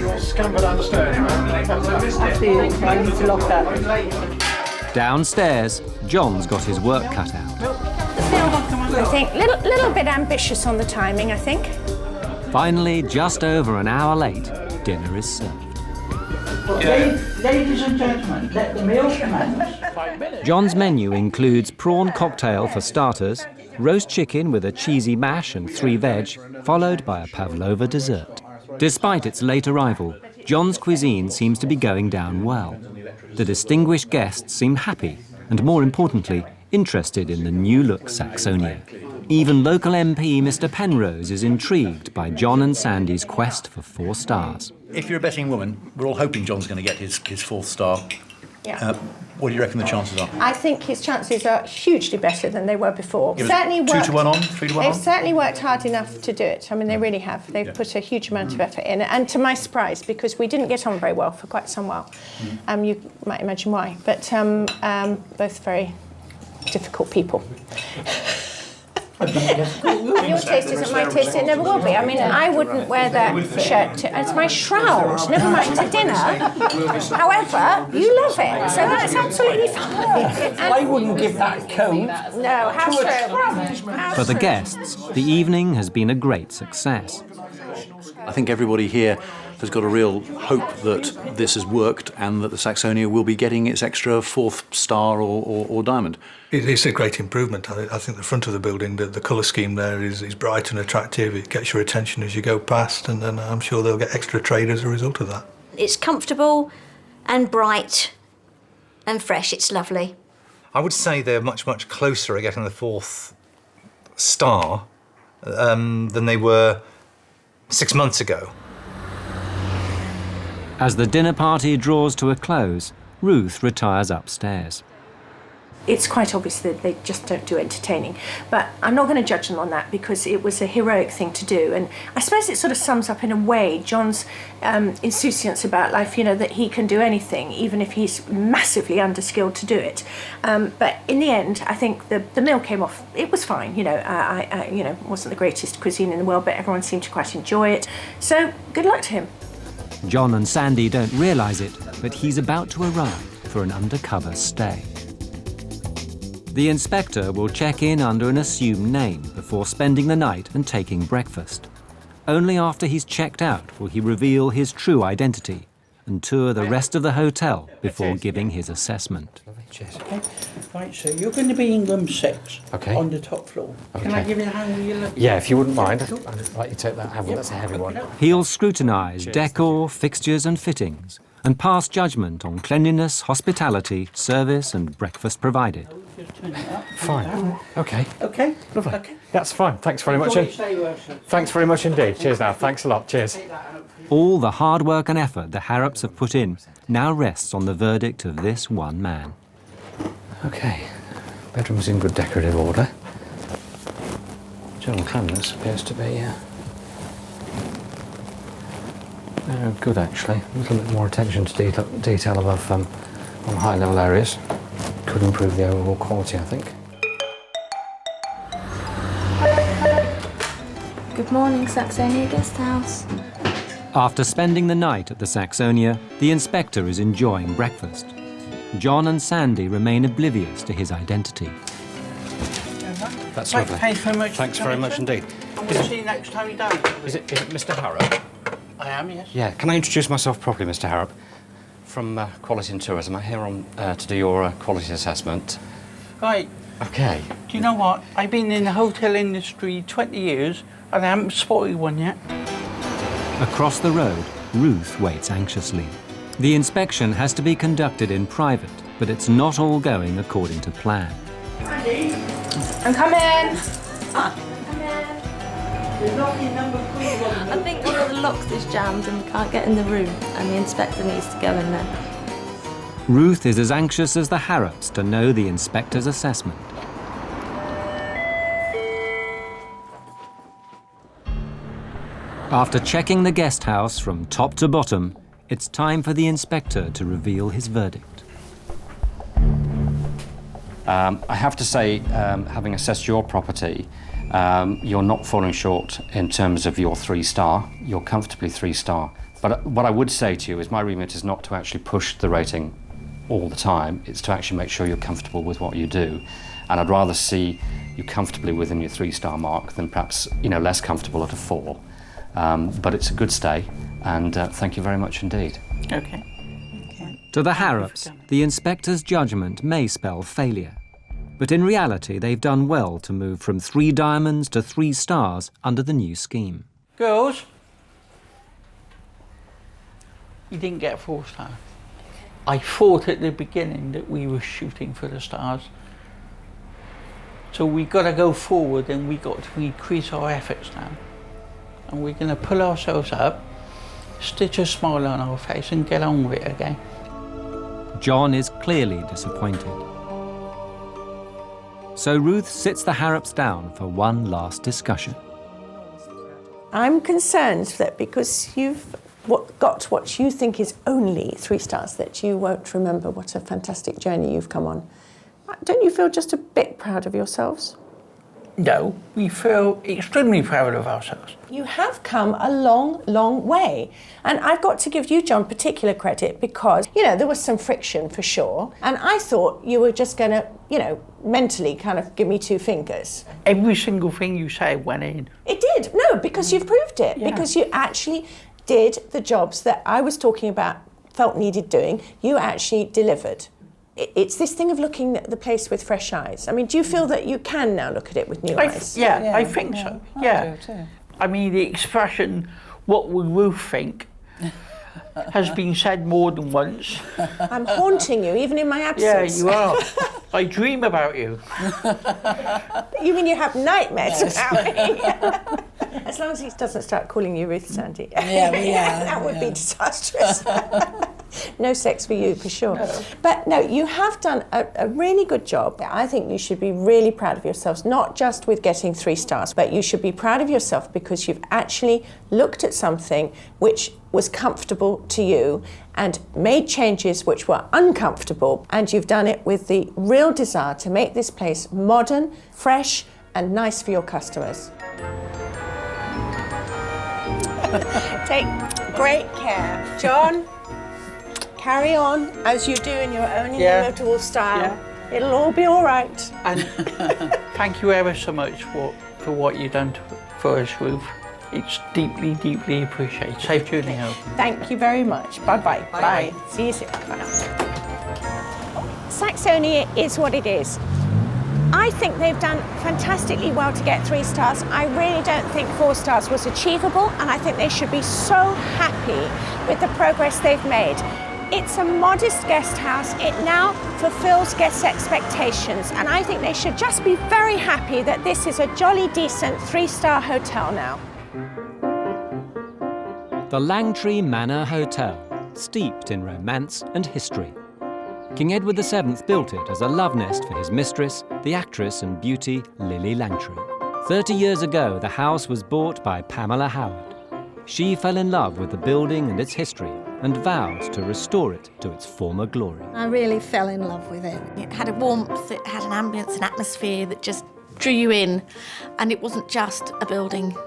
need to lock that. Downstairs, John's got his work cut out. I think little bit ambitious on the timing, I think. Finally, just over an hour late, dinner is served. Ladies and gentlemen, let the meal commence. John's menu includes prawn cocktail for starters, roast chicken with a cheesy mash and 3 veg, followed by a pavlova dessert. Despite its late arrival, John's cuisine seems to be going down well. The distinguished guests seem happy and, more importantly, interested in the new-look Saxonia. Even local MP Mr Penrose is intrigued by John and Sandy's quest for 4 stars. If you're a betting woman, we're all hoping John's going to get his 4th star. Yeah. What do you reckon the chances are? I think his chances are hugely better than they were before. Give Certainly it 2 to 1 on, 3 to 1 They've on? certainly worked hard enough to do it. I mean, they really have. They've put a huge amount of effort in. And to my surprise, because we didn't get on very well for quite some while. You might imagine why. But both very difficult people. Your taste isn't my taste, it never will be. I mean, I wouldn't wear that shirt as my shroud, never mind to dinner. However, you love it, so that's absolutely fine. I wouldn't give that coat. No, how true. For the guests, the evening has been a great success. I think everybody here has got a real hope that this has worked and that the Saxonia will be getting its extra 4th star or diamond. It's a great improvement. I think the front of the building, the colour scheme there is bright and attractive. It gets your attention as you go past, and then I'm sure they'll get extra trade as a result of that. It's comfortable and bright and fresh. It's lovely. I would say they're much, much closer at getting the 4th star than they were 6 months ago. As the dinner party draws to a close, Ruth retires upstairs. It's quite obvious that they just don't do entertaining, but I'm not going to judge them on that because it was a heroic thing to do, and I suppose it sort of sums up in a way John's insouciance about life, you know, that he can do anything, even if he's massively underskilled to do it. But in the end, I think the meal came off. It was fine, you know. It wasn't the greatest cuisine in the world, but everyone seemed to quite enjoy it. So good luck to him. John and Sandy don't realise it, but he's about to arrive for an undercover stay. The inspector will check in under an assumed name before spending the night and taking breakfast. Only after he's checked out will he reveal his true identity and tour the rest of the hotel before giving his assessment. Cheers. Okay. Right, so you're going to be in room 6 on the top floor. Okay. Can I give you a hand with your look? Yeah, if you wouldn't mind. I'd like you to take that hand. That's a heavy one. He'll scrutinise decor, fixtures and fittings and pass judgment on cleanliness, hospitality, service and breakfast provided. Fine. Okay. Okay. Lovely. Okay. That's fine. Thanks very much. Thanks very much indeed. Cheers now. Thanks a lot. Cheers. All the hard work and effort the Harrops have put in now rests on the verdict of this one man. Okay. Bedroom's in good decorative order. General cleanliness appears to be good actually. A little bit more attention to detail above on high level areas. Could improve the overall quality, I think. Good morning, Saxonia Guesthouse. After spending the night at the Saxonia, the inspector is enjoying breakfast. John and Sandy remain oblivious to his identity. That's Right, lovely. thanks very much. Thanks very much indeed. We'll see you next time you're down. Is it Mr. Harrop? I am, yes. Yeah. Can I introduce myself properly, Mr. Harrop? From Quality and Tourism. I'm here on to do your quality assessment. Right. Okay. Do you know what? I've been in the hotel industry 20 years and I haven't spotted one yet. Across the road, Ruth waits anxiously. The inspection has to be conducted in private, but it's not all going according to plan. I'm coming. I think one of the locks is jammed and we can't get in the room, and the inspector needs to go in there. Ruth is as anxious as the Harrops to know the inspector's assessment. After checking the guest house from top to bottom, it's time for the inspector to reveal his verdict. I have to say, having assessed your property, you're not falling short in terms of your 3-star. You're comfortably 3-star. But what I would say to you is my remit is not to actually push the rating all the time. It's to actually make sure you're comfortable with what you do. And I'd rather see you comfortably within your 3-star mark than perhaps, less comfortable at a 4. But it's a good stay, and thank you very much indeed. Okay. To the Harrops, the inspector's judgment may spell failure. But in reality, they've done well to move from 3 diamonds to 3 stars under the new scheme. Girls, you didn't get 4 stars. I thought at the beginning that we were shooting for the stars. So we got to go forward and we got to increase our efforts now. And we're going to pull ourselves up, stitch a smile on our face and get on with it again. John is clearly disappointed. So Ruth sits the Harrops down for one last discussion. I'm concerned that because you've got what you think is only 3 stars, that you won't remember what a fantastic journey you've come on. Don't you feel just a bit proud of yourselves? No, we feel extremely proud of ourselves. You have come a long, long way. And I've got to give you, John, particular credit because, you know, there was some friction for sure. And I thought you were just going to, you know, mentally kind of give me two fingers. Every single thing you say went in. It did. No, because you've proved it. Yeah. Because you actually did the jobs that I was talking about, felt needed doing. You actually delivered. It's this thing of looking at the place with fresh eyes. I mean, do you feel that you can now look at it with new eyes? I think so. Yeah. I mean, the expression, what will Ruth think, has been said more than once. I'm haunting you, even in my absence. Yeah, you are. I dream about you. You mean you have nightmares about me? As long as he doesn't start calling you Ruth, Sandy. That would be disastrous. No sex for you, for sure. No. But no, you have done a really good job. I think you should be really proud of yourselves, not just with getting 3 stars, but you should be proud of yourself because you've actually looked at something which was comfortable to you and made changes which were uncomfortable, and you've done it with the real desire to make this place modern, fresh, and nice for your customers. Take great care. John, carry on as you do in your own inimitable style. Yeah. It'll all be all right. And thank you ever so much for what you've done for us, Ruth. It's deeply, deeply appreciated. Safe journey home. Thank you very much. Bye-bye. Bye. See you soon. Bye. Saxonia is what it is. I think they've done fantastically well to get 3 stars. I really don't think 4 stars was achievable, and I think they should be so happy with the progress they've made. It's a modest guest house. It now fulfills guests' expectations, and I think they should just be very happy that this is a jolly decent 3-star hotel now. The Langtree Manor Hotel, steeped in romance and history. King Edward VII built it as a love nest for his mistress, the actress and beauty Lily Langtree. 30 years ago, the house was bought by Pamela Howard. She fell in love with the building and its history and vowed to restore it to its former glory. I really fell in love with it. It had a warmth, it had an ambience, an atmosphere that just drew you in, and it wasn't just a building.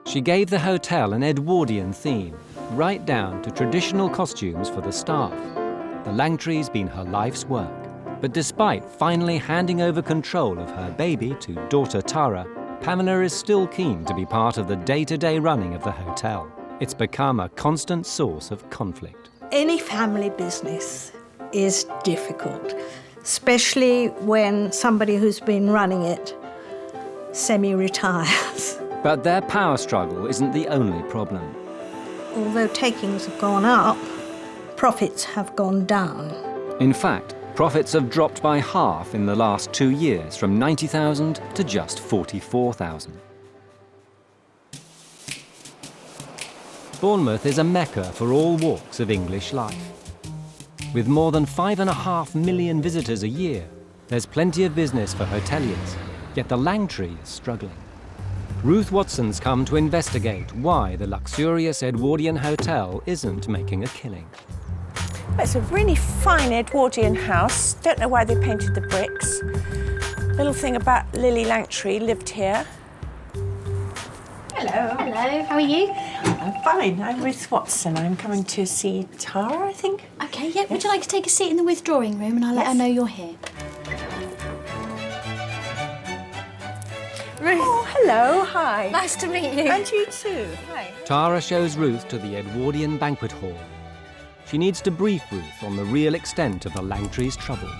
She gave the hotel an Edwardian theme, right down to traditional costumes for the staff. The Langtree's been her life's work, but despite finally handing over control of her baby to daughter Tara, Pamela is still keen to be part of the day-to-day running of the hotel. It's become a constant source of conflict. Any family business is difficult, especially when somebody who's been running it semi-retires. But their power struggle isn't the only problem. Although takings have gone up, profits have gone down. In fact, profits have dropped by half in the last 2 years, from 90,000 to just 44,000. Bournemouth is a mecca for all walks of English life. With more than 5.5 million visitors a year, there's plenty of business for hoteliers, yet the Langtree is struggling. Ruth Watson's come to investigate why the luxurious Edwardian hotel isn't making a killing. It's a really fine Edwardian house. Don't know why they painted the bricks. Little thing about Lily Langtree lived here. Hello. Hello, how are you? I'm fine. I'm Ruth Watson. I'm coming to see Tara, I think. Okay, yeah. Would you like to take a seat in the withdrawing room and I'll let her know you're here? Ruth. Oh, hello. Hi. Nice to meet you. And you too. Hi. Tara shows Ruth to the Edwardian banquet hall. She needs to brief Ruth on the real extent of the Langtree's troubles.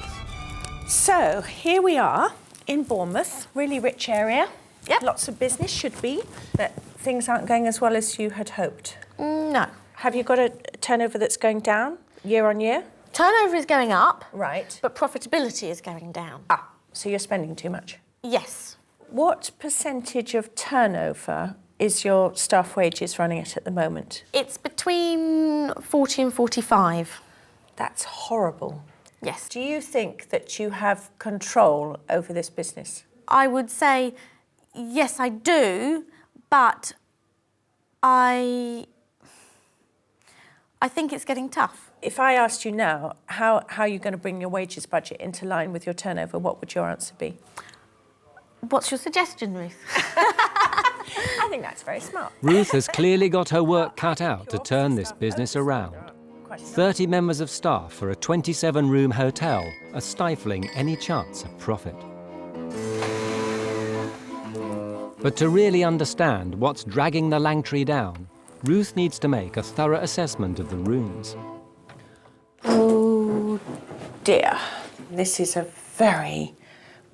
So, here we are in Bournemouth, really rich area. Yep. Lots of business, should be, but things aren't going as well as you had hoped. No. Have you got a turnover that's going down year on year? Turnover is going up. Right. But profitability is going down. Ah, so you're spending too much? Yes. What percentage of turnover is your staff wages running at the moment? It's between 40 and 45. That's horrible. Yes. Do you think that you have control over this business? I would say, yes, I do, but I think it's getting tough. If I asked you now, how are you going to bring your wages budget into line with your turnover, what would your answer be? What's your suggestion, Ruth? I think that's very smart. Ruth has clearly got her work cut out to turn this business around. 30 members of staff for a 27-room hotel are stifling any chance of profit. But to really understand what's dragging the Langtree down, Ruth needs to make a thorough assessment of the rooms. Oh dear, this is a very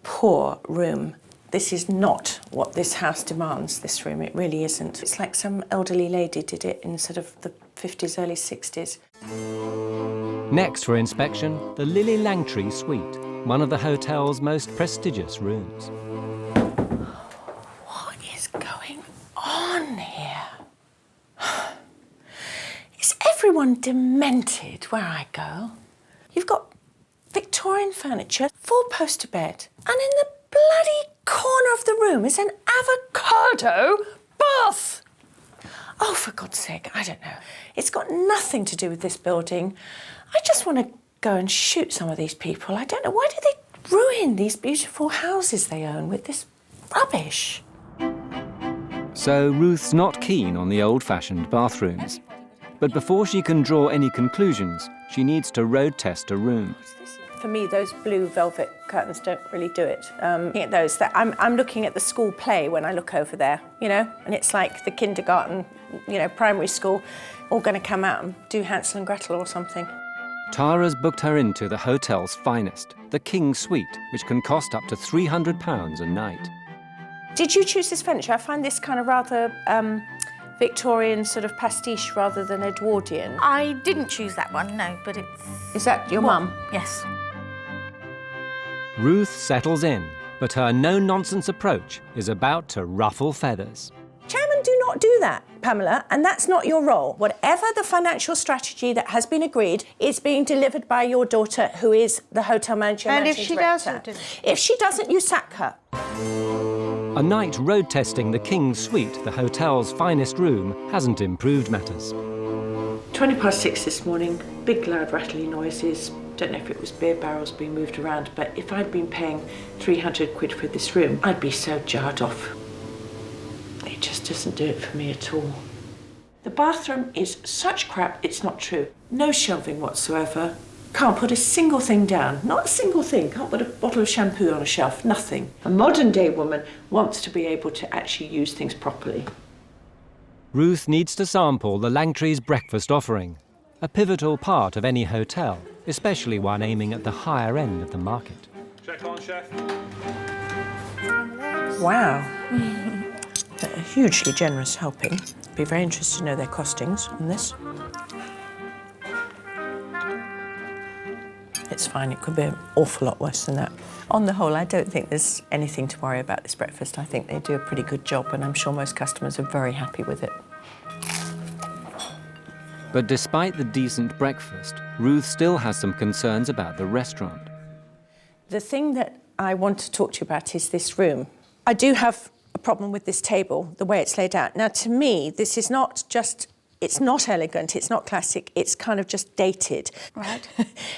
poor room. This is not what this house demands, this room. It really isn't. It's like some elderly lady did it in sort of the 50s, early 60s. Next for inspection, the Lily Langtree Suite, one of the hotel's most prestigious rooms. What is going on here? Is everyone demented where I go? You've got Victorian furniture, 4-poster bed, and in the bloody corner of the room is an avocado bath. Oh, for God's sake, I don't know. It's got nothing to do with this building. I just want to go and shoot some of these people. I don't know, why do they ruin these beautiful houses they own with this rubbish? So Ruth's not keen on the old-fashioned bathrooms. But before she can draw any conclusions, she needs to road test a room. For me, those blue velvet curtains don't really do it. I'm looking at the school play when I look over there, you know, and it's like the kindergarten, you know, primary school, all going to come out and do Hansel and Gretel or something. Tara's booked her into the hotel's finest, the King Suite, which can cost up to £300 a night. Did you choose this furniture? I find this kind of rather Victorian sort of pastiche rather than Edwardian. I didn't choose that one, no, but it's... Is that your mum? Yes. Ruth settles in, but her no-nonsense approach is about to ruffle feathers. Chairman, do not do that, Pamela, and that's not your role. Whatever the financial strategy that has been agreed is being delivered by your daughter, who is the hotel manager. And if she doesn't? If she doesn't, you sack her. A night road testing the King's Suite, the hotel's finest room, hasn't improved matters. 6:20 this morning, big loud rattly noises. Don't know if it was beer barrels being moved around, but if I'd been paying 300 quid for this room, I'd be so jarred off. It just doesn't do it for me at all. The bathroom is such crap, it's not true. No shelving whatsoever. Can't put a single thing down, not a single thing. Can't put a bottle of shampoo on a shelf, nothing. A modern day woman wants to be able to actually use things properly. Ruth needs to sample the Langtree's breakfast offering, a pivotal part of any hotel, especially one aiming at the higher end of the market. Check on, chef. Wow. A hugely generous helping. Be very interested to know their costings on this. It's fine, it could be an awful lot worse than that. On the whole, I don't think there's anything to worry about this breakfast. I think they do a pretty good job, and I'm sure most customers are very happy with it. But despite the decent breakfast, Ruth still has some concerns about the restaurant. The thing that I want to talk to you about is this room. I do have a problem with this table, the way it's laid out. Now, to me, this is not just... It's not elegant, it's not classic, it's kind of just dated. Right.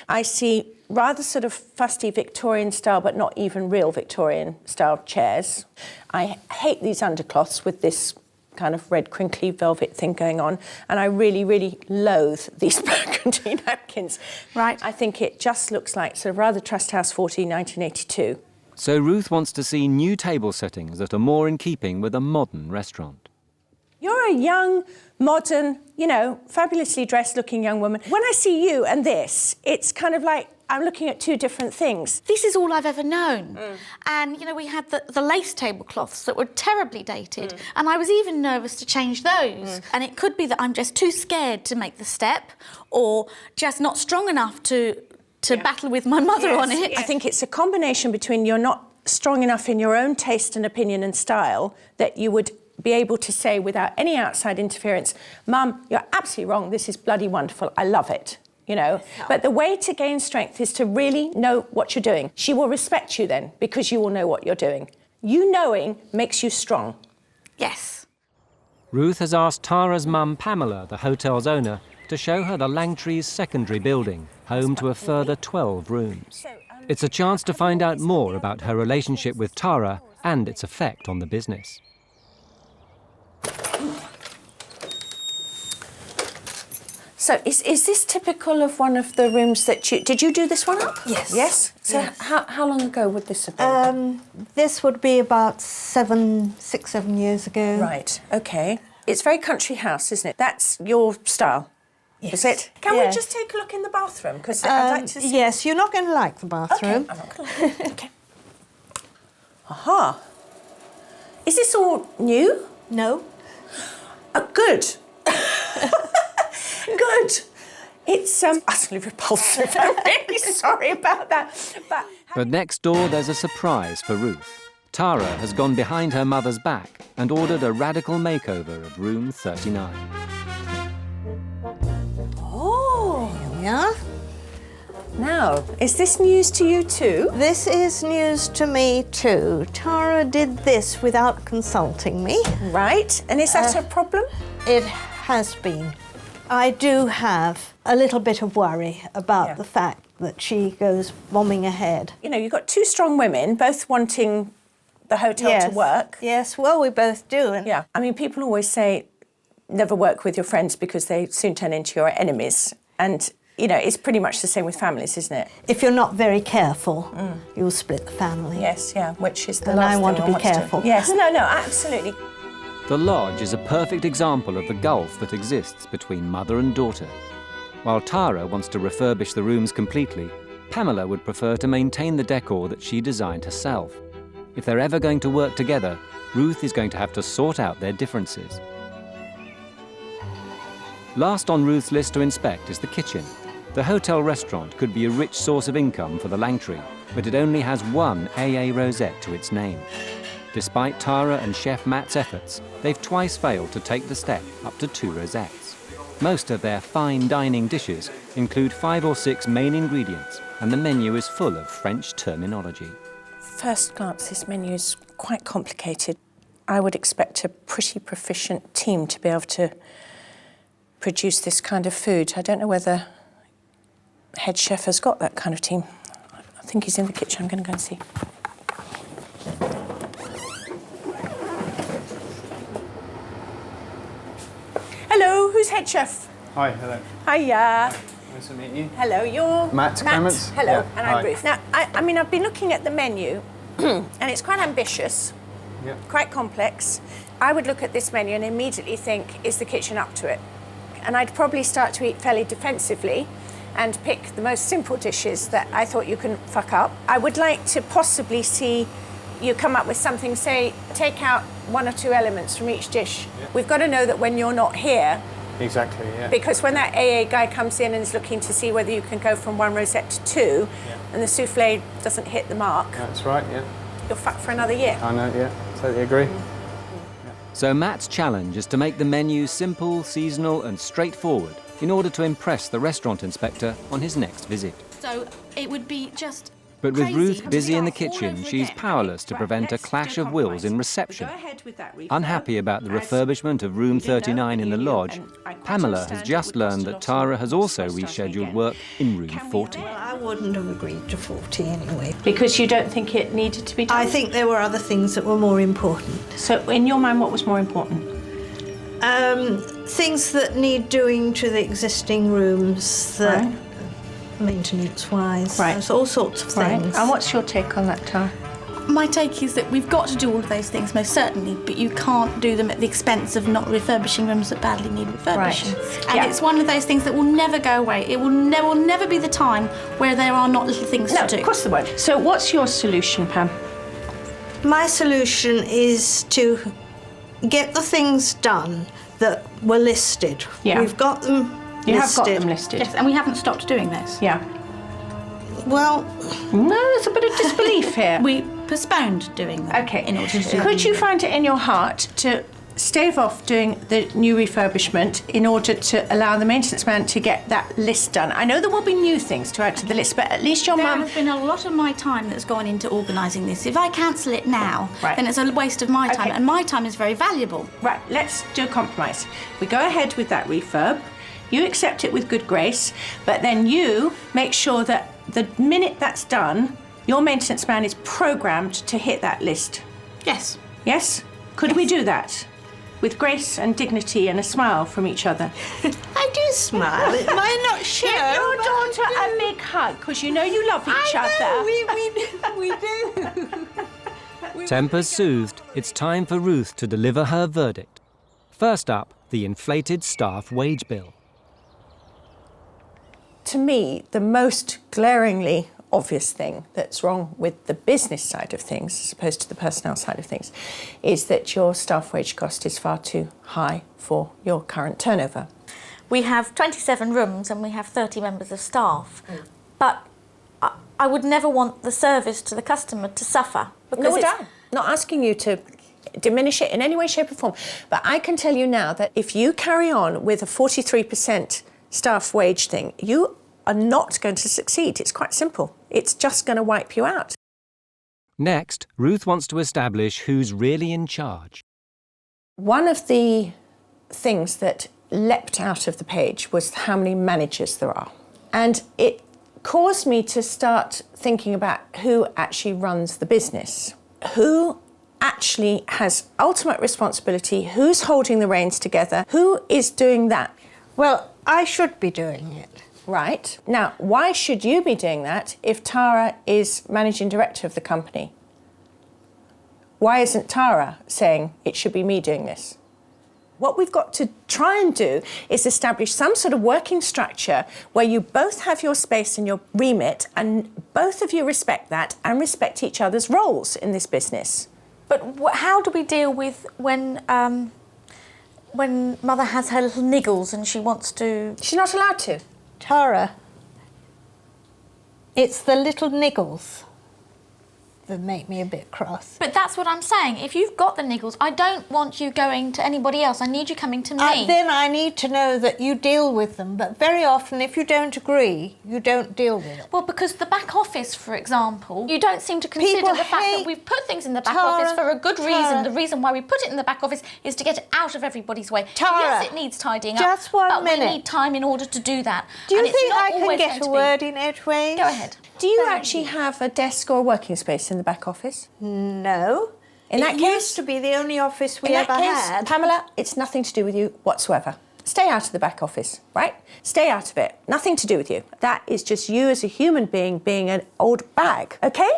I see rather sort of fusty Victorian style, but not even real Victorian style chairs. I hate these undercloths with this kind of red crinkly velvet thing going on, and I really, really loathe these burgundy napkins. Right. I think it just looks like sort of rather Trust House 40, 1982. So Ruth wants to see new table settings that are more in keeping with a modern restaurant. You're a young, modern, you know, fabulously dressed-looking young woman. When I see you and this, it's kind of like I'm looking at two different things. This is all I've ever known. And, you know, we had the lace tablecloths that were terribly dated, and I was even nervous to change those. And it could be that I'm just too scared to make the step, or just not strong enough to battle with my mother on it. I think it's a combination between you're not strong enough in your own taste and opinion and style that you would be able to say without any outside interference, Mum, you're absolutely wrong, this is bloody wonderful, I love it, you know. But the way to gain strength is to really know what you're doing. She will respect you then, because you will know what you're doing. You knowing makes you strong. Yes. Ruth has asked Tara's mum, Pamela, the hotel's owner, to show her the Langtree's secondary building, home to a further 12 rooms. It's a chance to find out more about her relationship with Tara and its effect on the business. So is this typical of one of the rooms that you... Did you do this one up? Yes. Yes? So Yes. how long ago would this have been? This would be about 6, 7 years ago. Right, OK. It's very country house, isn't it? That's your style, is it? Can we just take a look in the bathroom? Because I'd like to see... Yes, you're not going to like the bathroom. OK, I'm not going to... OK. Aha. Is this all new? No. Oh, good. Good. It's utterly repulsive. I'm really sorry about that. But next door, there's a surprise for Ruth. Tara has gone behind her mother's back and ordered a radical makeover of room 39. Oh. Here we are. Now, is this news to you too? This is news to me too. Tara did this without consulting me. Right. And is that a problem? It has been. I do have a little bit of worry about the fact that she goes bombing ahead. You know, you've got two strong women, both wanting the hotel to work. Yes, well, we both do. And yeah, I mean, people always say never work with your friends because they soon turn into your enemies. And, you know, it's pretty much the same with families, isn't it? if you're not very careful, you'll split the family. Yes, yeah, which is the And last I want thing to be one wants careful. Yes, no, absolutely. The lodge is a perfect example of the gulf that exists between mother and daughter. While Tara wants to refurbish the rooms completely, Pamela would prefer to maintain the decor that she designed herself. If they're ever going to work together, Ruth is going to have to sort out their differences. Last on Ruth's list to inspect is the kitchen. The hotel restaurant could be a rich source of income for the Langtree, but it only has one AA rosette to its name. Despite Tara and Chef Matt's efforts, they've twice failed to take the step up to 2 rosettes. Most of their fine dining dishes include 5 or 6 main ingredients, and the menu is full of French terminology. First glance, this menu is quite complicated. I would expect a pretty proficient team to be able to produce this kind of food. I don't know whether head chef has got that kind of team. I think he's in the kitchen. I'm going to go and see. Hello, who's head chef? Hi, hello. Hiya. Nice to meet you. Hello, you're... Matt Clements. Hello, Yeah, and I'm hi. Ruth. Now, I mean, I've been looking at the menu, and it's quite ambitious, Yeah. quite complex. I would look at this menu and immediately think, is the kitchen up to it? And I'd probably start to eat fairly defensively and pick the most simple dishes that I thought you couldn't fuck up. I would like to possibly see you come up with something, say, take out 1 or 2 elements from each dish. Yeah. We've got to know that when you're not here, Exactly, yeah. because when that AA guy comes in and is looking to see whether you can go from 1 rosette to 2, and the souffle doesn't hit the mark, That's right, yeah. you're fucked for another year. I know, yeah. Totally agree. So Matt's challenge is to make the menu simple, seasonal and straightforward in order to impress the restaurant inspector on his next visit. So it would be just But with crazy Ruth to busy in the start all kitchen, over she's again. powerless to prevent a clash of wills in reception. Go ahead with that refurb. Unhappy about the refurbishment of room 39 in the lodge, Pamela has just learned that Tara has also rescheduled work in room 40. Well, I wouldn't have agreed to 40 anyway. Because you don't think it needed to be done? I think there were other things that were more important. So in your mind, what was more important? Things that need doing to the existing rooms, that maintenance-wise. Right. There's all sorts of things. And what's your take on that, Tara? My take is that we've got to do all of those things, most certainly, but you can't do them at the expense of not refurbishing rooms that badly need refurbishing. Right. And Yeah. it's one of those things that will never go away. It will never be the time where there are not little things No, to do. of course there won't. So what's your solution, Pam? My solution is to get the things done that were listed. Yeah. We've got them listed. You have got them listed. Yes, and we haven't stopped doing this. Yeah. Well, no, there's a bit of disbelief here. We postponed doing them. Okay. In order to do Could them. you find it in your heart to stave off doing the new refurbishment in order to allow the maintenance man to get that list done? I know there will be new things to add to the list, but at least your There mum... has been a lot of my time that's gone into organising this. If I cancel it now, Right. then it's a waste of my time, Okay. and my time is very valuable. Right, let's do a compromise. We go ahead with that refurb, you accept it with good grace, but then you make sure that the minute that's done, your maintenance man is programmed to hit that list. Yes. Yes? Could we do that? With grace and dignity and a smile from each other. I do smile. It might not show. Give your daughter a big hug, because you know you love each other. We do. Tempers soothed, it's time for Ruth to deliver her verdict. First up, the inflated staff wage bill. To me, the most glaringly obvious thing that's wrong with the business side of things, as opposed to the personnel side of things, is that your staff wage cost is far too high for your current turnover. We have 27 rooms and we have 30 members of staff. But I would never want the service to the customer to suffer. No, I'm not asking you to diminish it in any way, shape or form. But I can tell you now that if you carry on with a 43% staff wage thing, you are not going to succeed. It's quite simple. It's just going to wipe you out. Next, Ruth wants to establish who's really in charge. One of the things that leapt out of the page was how many managers there are. And it caused me to start thinking about who actually runs the business. Who actually has ultimate responsibility? Who's holding the reins together? Who is doing that? Well, I should be doing it. Right. Now, why should you be doing that if Tara is managing director of the company? Why isn't Tara saying it should be me doing this? What we've got to try and do is establish some sort of working structure where you both have your space and your remit and both of you respect that and respect each other's roles in this business. But how do we deal with when Mother has her little niggles and she wants to... She's not allowed to. Tara, it's the little niggles that make me a bit cross. But that's what I'm saying. If you've got the niggles, I don't want you going to anybody else. I need you coming to me. Then I need to know that you deal with them. But very often, if you don't agree, you don't deal with it. Well, because the back office, for example, you don't seem to consider the fact that we've put things in the back office for a good reason. The reason why we put it in the back office is to get it out of everybody's way. Tara, yes, it needs tidying up. just one minute. But we need time in order to do that. Do you and think it's not I can always get a word in edgeways? Go ahead. Do you actually have a desk or a working space in the back office? No. In that it case, used to be the only office we in ever that case, had. Pamela, it's nothing to do with you whatsoever. Stay out of the back office, right? Stay out of it. Nothing to do with you. That is just you as a human being an old bag, okay?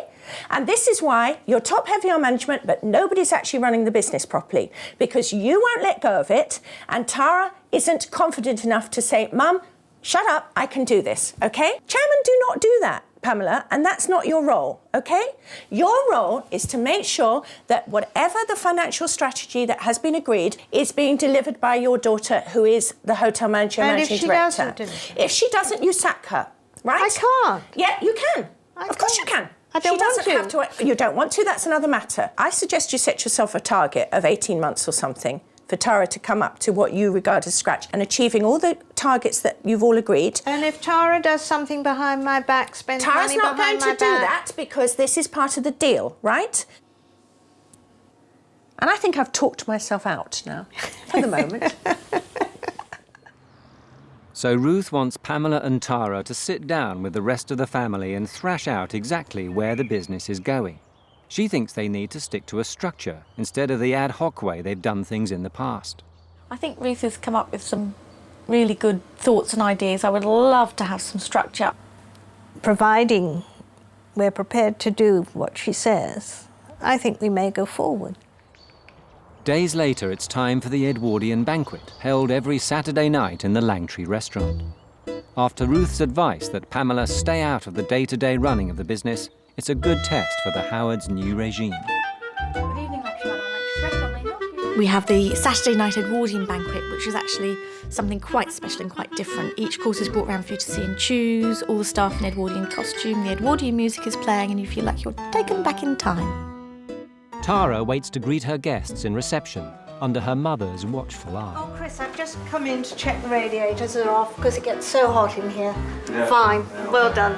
And this is why you're top heavy on management, but nobody's actually running the business properly because you won't let go of it, and Tara isn't confident enough to say, Mum, shut up, I can do this, okay? Chairmen do not do that, Pamela, and that's not your role, okay? Your role is to make sure that whatever the financial strategy that has been agreed is being delivered by your daughter, who is the hotel manager and managing director. If she doesn't, you sack her, right? I can't. Yeah, you can. Of course you can. I don't want to. Have to. You don't want to, that's another matter. I suggest you set yourself a target of 18 months or something for Tara to come up to what you regard as scratch and achieving all the targets that you've all agreed. And if Tara does something behind my back, spends Tara's money not behind going to my do back. that because this is part of the deal, right? And I think I've talked myself out now, for the moment. So Ruth wants Pamela and Tara to sit down with the rest of the family and thrash out exactly where the business is going. She thinks they need to stick to a structure instead of the ad hoc way they've done things in the past. I think Ruth has come up with some really good thoughts and ideas. I would love to have some structure. Providing we're prepared to do what she says, I think we may go forward. Days later, it's time for the Edwardian banquet, held every Saturday night in the Langtree restaurant. After Ruth's advice that Pamela stay out of the day-to-day running of the business, it's a good test for the Howard's new regime. Good evening, we have the Saturday night Edwardian banquet, which is actually something quite special and quite different. Each course is brought around for you to see and choose, all the staff in Edwardian costume, the Edwardian music is playing, and you feel like you're taken back in time. Tara waits to greet her guests in reception, under her mother's watchful eye. Oh, Chris, I've just come in to check the radiators are off because it gets so hot in here. Yeah. Fine, well done.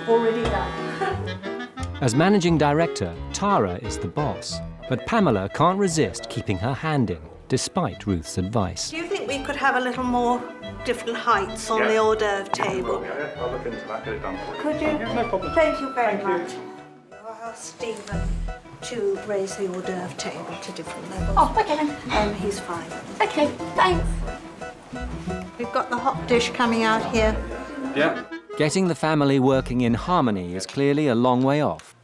Already done. As managing director, Tara is the boss, but Pamela can't resist keeping her hand in, despite Ruth's advice. Do you think we could have a little more different heights on the hors d'oeuvre table? Yeah, I'll look into that, get it done. Could you? Yeah, no problem. Thank you very much. Oh, Stephen. to raise the hors d'oeuvre table to different levels. Oh, okay then. He's fine. Okay, thanks. We've got the hot dish coming out here. Yeah. Getting the family working in harmony is clearly a long way off.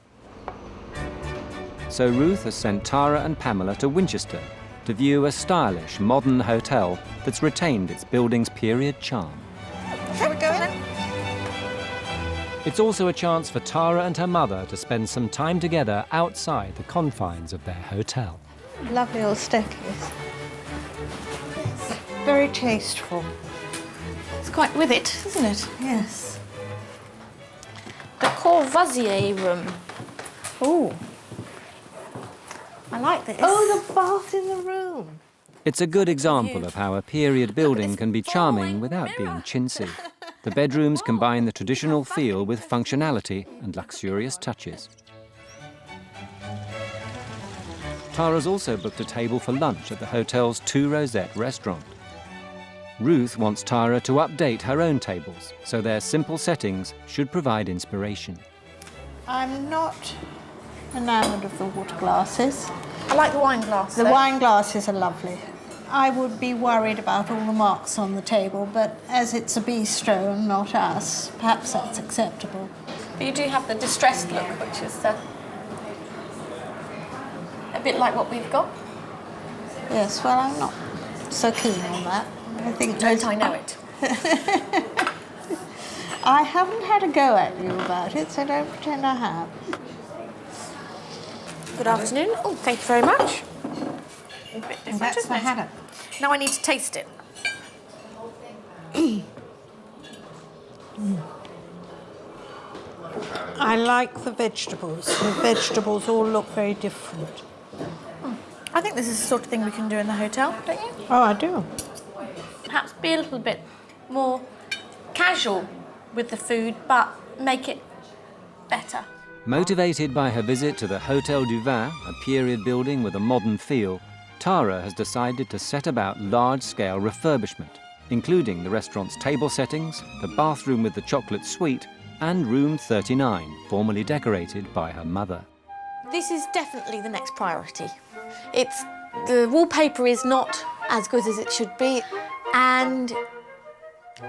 So Ruth has sent Tara and Pamela to Winchester to view a stylish, modern hotel that's retained its building's period charm. Shall we go in? It's also a chance for Tara and her mother to spend some time together outside the confines of their hotel. Lovely old staircase. Very tasteful. It's quite with it, isn't it? Yes. The Courvoisier room. Oh. I like this. Oh, the bath in the room. It's a good example of how a period building can be charming without being chintzy. The bedrooms combine the traditional feel with functionality and luxurious touches. Tara's also booked a table for lunch at the hotel's Two Rosette restaurant. Ruth wants Tara to update her own tables, so their simple settings should provide inspiration. I'm not enamoured of the water glasses. I like the wine glass. The wine glasses are lovely. I would be worried about all the marks on the table, but as it's a bistro and not us, perhaps that's acceptable. But you do have the distressed look, which is a bit like what we've got. Yes, well, I'm not so keen on that. I think Don't I know it? I haven't had a go at you about it, so don't pretend I have. Good afternoon. Oh, thank you very much. A bit different, That's isn't the it? haddock. Now I need to taste it. I like the vegetables. The vegetables all look very different. I think this is the sort of thing we can do in the hotel, don't you? Oh, I do. Perhaps be a little bit more casual with the food, but make it better. Motivated by her visit to the Hotel du Vin, a period building with a modern feel, Tara has decided to set about large-scale refurbishment, including the restaurant's table settings, the bathroom with the chocolate suite, and room 39, formerly decorated by her mother. This is definitely the next priority. The wallpaper is not as good as it should be, and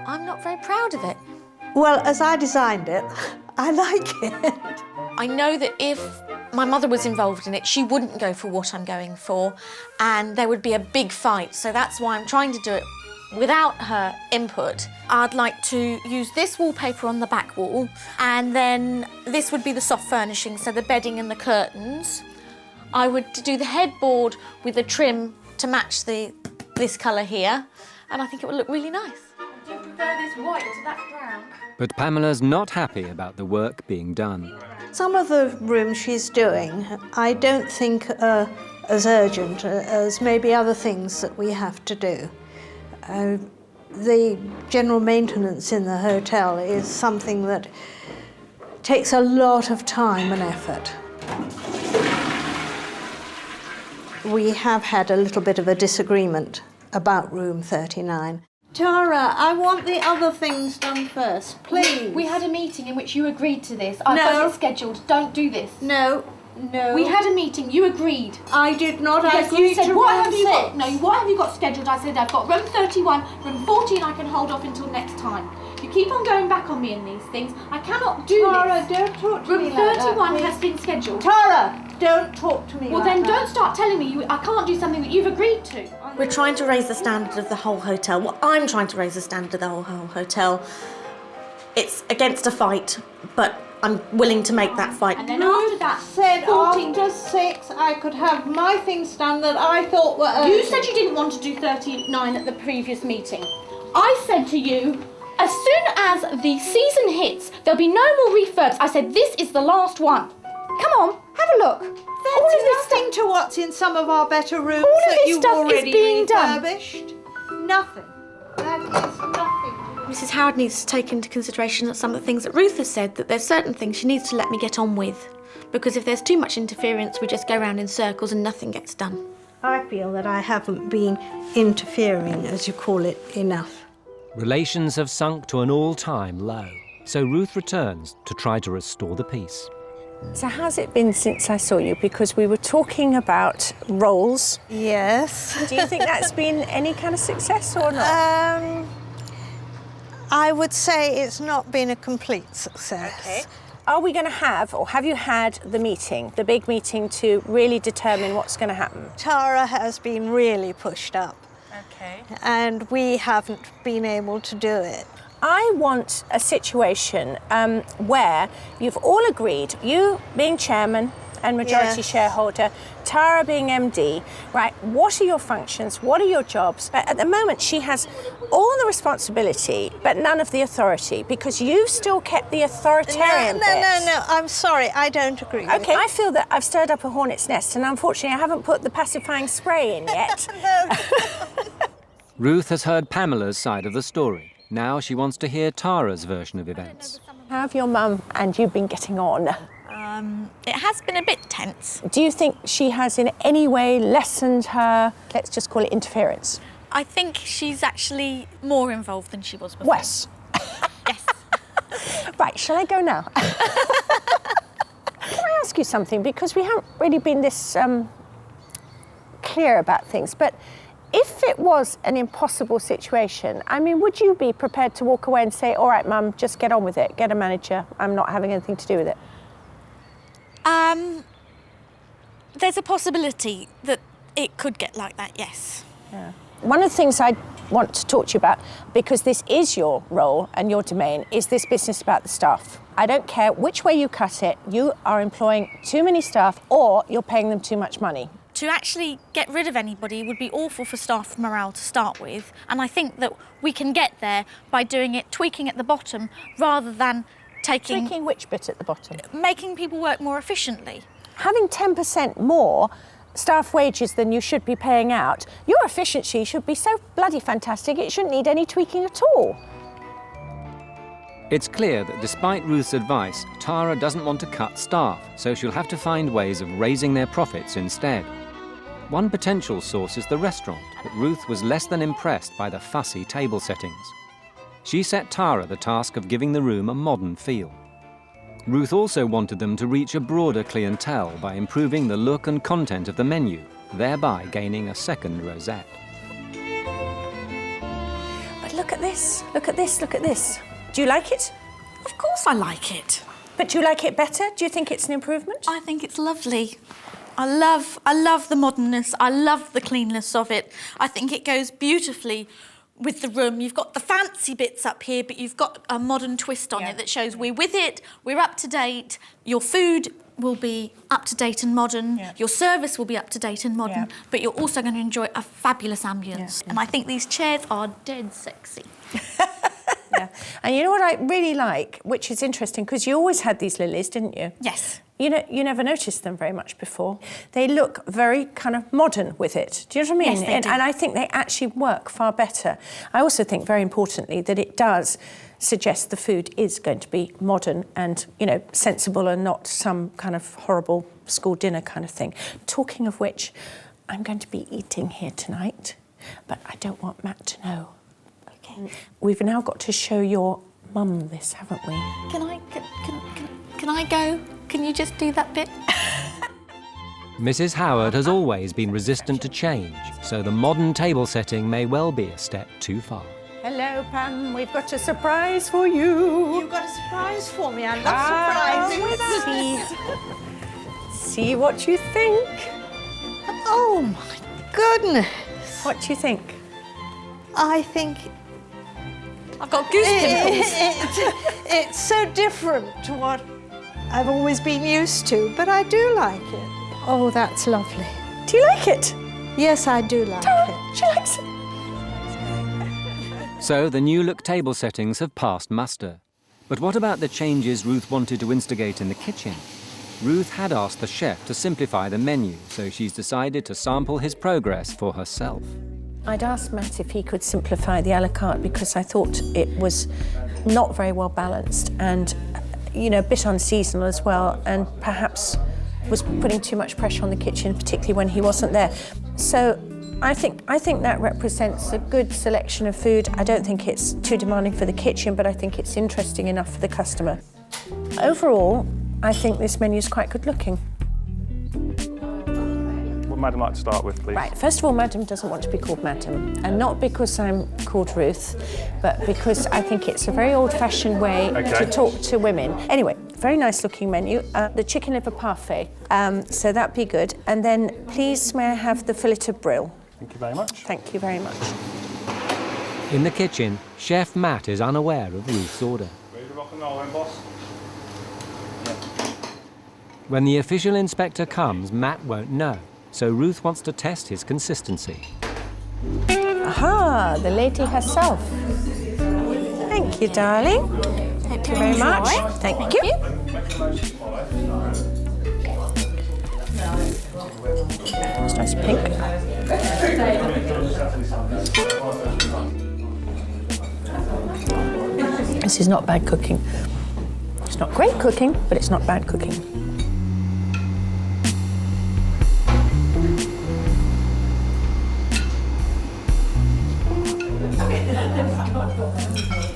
I'm not very proud of it. Well, as I designed it, I like it. I know that if my mother was involved in it, she wouldn't go for what I'm going for, and there would be a big fight. So that's why I'm trying to do it without her input. I'd like to use this wallpaper on the back wall, and then this would be the soft furnishing, so the bedding and the curtains. I would do the headboard with the trim to match this colour here, and I think it would look really nice. Do you prefer this white to that brown? But Pamela's not happy about the work being done. Some of the rooms she's doing, I don't think are as urgent as maybe other things that we have to do. The general maintenance in the hotel is something that takes a lot of time and effort. We have had a little bit of a disagreement about room 39. Tara, I want the other things done first, please. We had a meeting in which you agreed to this. I've got it scheduled. Don't do this. No. We had a meeting. You agreed. I did not. Yes, agree you said, to what room have you got? 6. No, what have you got scheduled? I said, I've got room 31, room 14 I can hold off until next time. You keep on going back on me in these things. I cannot do Tara, this. don't talk to me Room like that, 31 please. has been scheduled. Tara, don't talk to me Well, like then that. don't start telling me I can't do something that you've agreed to. We're trying to raise the standard of the whole hotel. Well, I'm trying to raise the standard of the whole hotel. It's against a fight, but I'm willing to make that fight. And then after that, said 14. after 6 I could have my things done that I thought were urgent. You said you didn't want to do 39 at the previous meeting. I said to you, as soon as the season hits, there'll be no more refurbs. I said, this is the last one. Come on, have a look. There's nothing to what's in some of our better rooms All of that this you've stuff is already being done. refurbished. Nothing. That is nothing. Mrs. Howard needs to take into consideration that some of the things that Ruth has said, that there's certain things she needs to let me get on with. Because if there's too much interference, we just go round in circles and nothing gets done. I feel that I haven't been interfering, as you call it, enough. Relations have sunk to an all-time low, so Ruth returns to try to restore the peace. So how's it been since I saw you? Because we were talking about roles. Yes. Do you think that's been any kind of success or not? I would say it's not been a complete success. Okay. Are we going to have, or have you had the meeting, the big meeting to really determine what's going to happen? Tara has been really pushed up. Okay. And we haven't been able to do it. I want a situation where you've all agreed, you being chairman and majority shareholder, Tara being MD, right, what are your functions, what are your jobs? But at the moment, she has all the responsibility, but none of the authority, because you've still kept the authoritarian bit. No, I'm sorry, I don't agree with Okay, you. I feel that I've stirred up a hornet's nest, and unfortunately I haven't put the pacifying spray in yet. Ruth has heard Pamela's side of the story. Now she wants to hear Tara's version of events. How have your mum and you been getting on? It has been a bit tense. Do you think she has in any way lessened her, let's just call it interference? I think she's actually more involved than she was before. Wes. Yes. Right, shall I go now? Can I ask you something? Because we haven't really been this clear about things, but if it was an impossible situation, I mean, would you be prepared to walk away and say, all right, Mum, just get on with it, get a manager, I'm not having anything to do with it? There's a possibility that it could get like that, yes. Yeah. One of the things I want to talk to you about, because this is your role and your domain, is this business about the staff. I don't care which way you cut it, you are employing too many staff or you're paying them too much money. To actually get rid of anybody would be awful for staff morale to start with, and I think that we can get there by doing it, tweaking at the bottom, rather than Tweaking which bit at the bottom? Making people work more efficiently. Having 10% more staff wages than you should be paying out, your efficiency should be so bloody fantastic it shouldn't need any tweaking at all. It's clear that despite Ruth's advice, Tara doesn't want to cut staff, so she'll have to find ways of raising their profits instead. One potential source is the restaurant, but Ruth was less than impressed by the fussy table settings. She set Tara the task of giving the room a modern feel. Ruth also wanted them to reach a broader clientele by improving the look and content of the menu, thereby gaining a second rosette. But look at this, look at this, look at this. Do you like it? Of course I like it. But do you like it better? Do you think it's an improvement? I think it's lovely. I love the modernness, I love the cleanness of it. I think it goes beautifully with the room. You've got the fancy bits up here, but you've got a modern twist on it that shows we're with it, we're up to date, your food will be up to date and modern, your service will be up to date and modern, but you're also going to enjoy a fabulous ambience. And I think these chairs are dead sexy. Yeah. And you know what I really like, which is interesting, because you always had these lilies, didn't you? Yes. You know, you never noticed them very much before. They look very kind of modern with it. Do you know what I mean? Yes, they do. And I think they actually work far better. I also think, very importantly, that it does suggest the food is going to be modern and, you know, sensible and not some kind of horrible school dinner kind of thing. Talking of which, I'm going to be eating here tonight, but I don't want Matt to know. Okay. We've now got to show your mum this, haven't we? Can I go? Can you just do that bit? Mrs. Howard has always been resistant to change, so the modern table setting may well be a step too far. Hello, Pam. We've got a surprise for you. You've got a surprise for me. I love surprises. See what you think. Oh, my goodness. What do you think? I think I've got goose pimples. It's so different to what I've always been used to, but I do like it. Oh, that's lovely. Do you like it? Yes, I do like it. She likes it. So the new look table settings have passed muster. But what about the changes Ruth wanted to instigate in the kitchen? Ruth had asked the chef to simplify the menu, so she's decided to sample his progress for herself. I'd asked Matt if he could simplify the a la carte because I thought it was not very well balanced and, you know, a bit unseasonal as well, and perhaps was putting too much pressure on the kitchen, particularly when he wasn't there. So I think that represents a good selection of food. I don't think it's too demanding for the kitchen, but I think it's interesting enough for the customer. Overall, I think this menu is quite good looking. Would Madam like to start with, please? Right, first of all, Madam doesn't want to be called Madam, and not because I'm called Ruth, but because I think it's a very old-fashioned way to talk to women. Anyway, very nice-looking menu. The chicken liver parfait, so that'd be good. And then, please, may I have the fillet of brill? Thank you very much. Thank you very much. In the kitchen, Chef Matt is unaware of Ruth's order. Ready to rock and roll then, boss? When the official inspector comes, Matt won't know, so Ruth wants to test his consistency. Aha, the lady herself. Thank you, darling. Thank you very much. Thank you. It's nice pink. This is not bad cooking. It's not great cooking, but it's not bad cooking.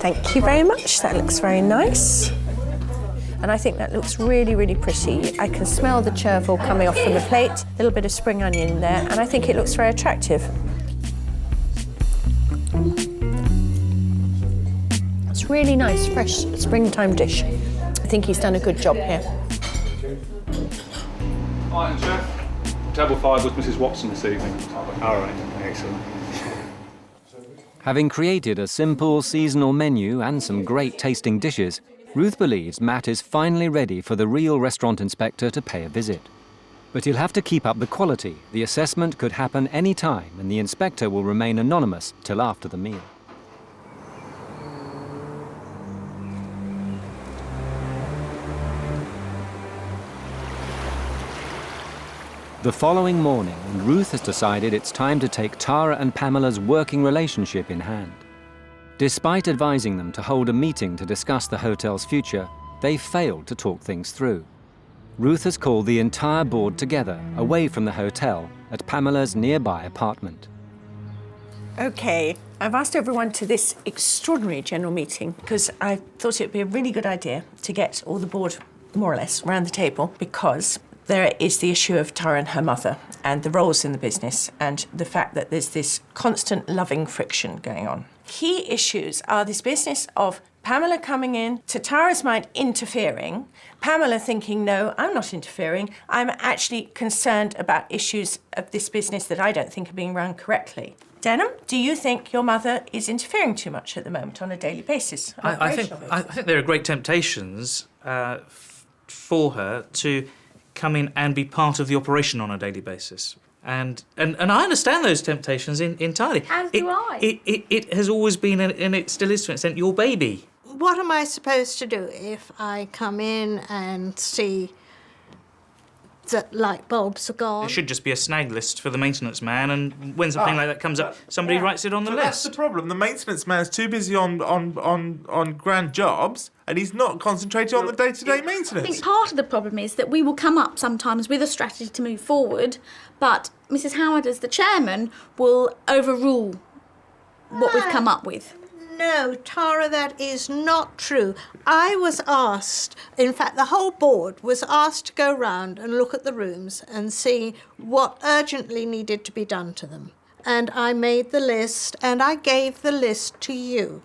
Thank you very much. That looks very nice. And I think that looks really, really pretty. I can smell the chervil coming off from the plate, a little bit of spring onion in there, and I think it looks very attractive. It's really nice, fresh springtime dish. I think he's done a good job here. Item, Chef. Table 5 was Mrs. Watson this evening. All right, excellent. Having created a simple seasonal menu and some great tasting dishes, Ruth believes Matt is finally ready for the real restaurant inspector to pay a visit. But he'll have to keep up the quality. The assessment could happen any time, and the inspector will remain anonymous till after the meal. The following morning, and Ruth has decided it's time to take Tara and Pamela's working relationship in hand. Despite advising them to hold a meeting to discuss the hotel's future, they failed to talk things through. Ruth has called the entire board together, away from the hotel, at Pamela's nearby apartment. Okay, I've asked everyone to this extraordinary general meeting because I thought it'd be a really good idea to get all the board, more or less, around the table, because there is the issue of Tara and her mother and the roles in the business and the fact that there's this constant loving friction going on. Key issues are this business of Pamela coming in, to Tara's mind, interfering, Pamela thinking, no, I'm not interfering, I'm actually concerned about issues of this business that I don't think are being run correctly. Denham, do you think your mother is interfering too much at the moment on a daily basis? I think there are great temptations for her to come in and be part of the operation on a daily basis. And I understand those temptations entirely. As do I. It has always been, and it still is to an extent, your baby. What am I supposed to do if I come in and see that light bulbs are gone? There should just be a snag list for the maintenance man, and when something like that comes up, somebody writes it on the list. That's the problem. The maintenance man's too busy on grand jobs, and he's not concentrating on the day-to-day maintenance. I think part of the problem is that we will come up sometimes with a strategy to move forward, but Mrs. Howard, as the chairman, will overrule what we've come up with. No, Tara, that is not true. I was asked, in fact, the whole board was asked to go round and look at the rooms and see what urgently needed to be done to them. And I made the list, and I gave the list to you.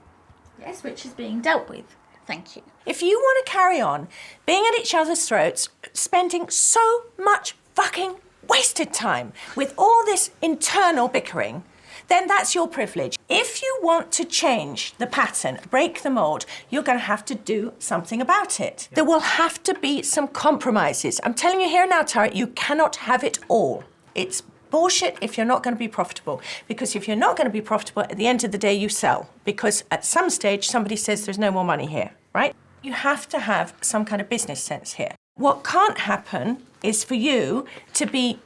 Yes, which is being dealt with. Thank you. If you want to carry on being at each other's throats, spending so much fucking wasted time with all this internal bickering, then that's your privilege. If you want to change the pattern, break the mould, you're going to have to do something about it. There will have to be some compromises. I'm telling you here now, Tara, you cannot have it all. It's bullshit if you're not going to be profitable. Because if you're not going to be profitable, at the end of the day, you sell. Because at some stage, somebody says there's no more money here, right? You have to have some kind of business sense here. What can't happen is for you to be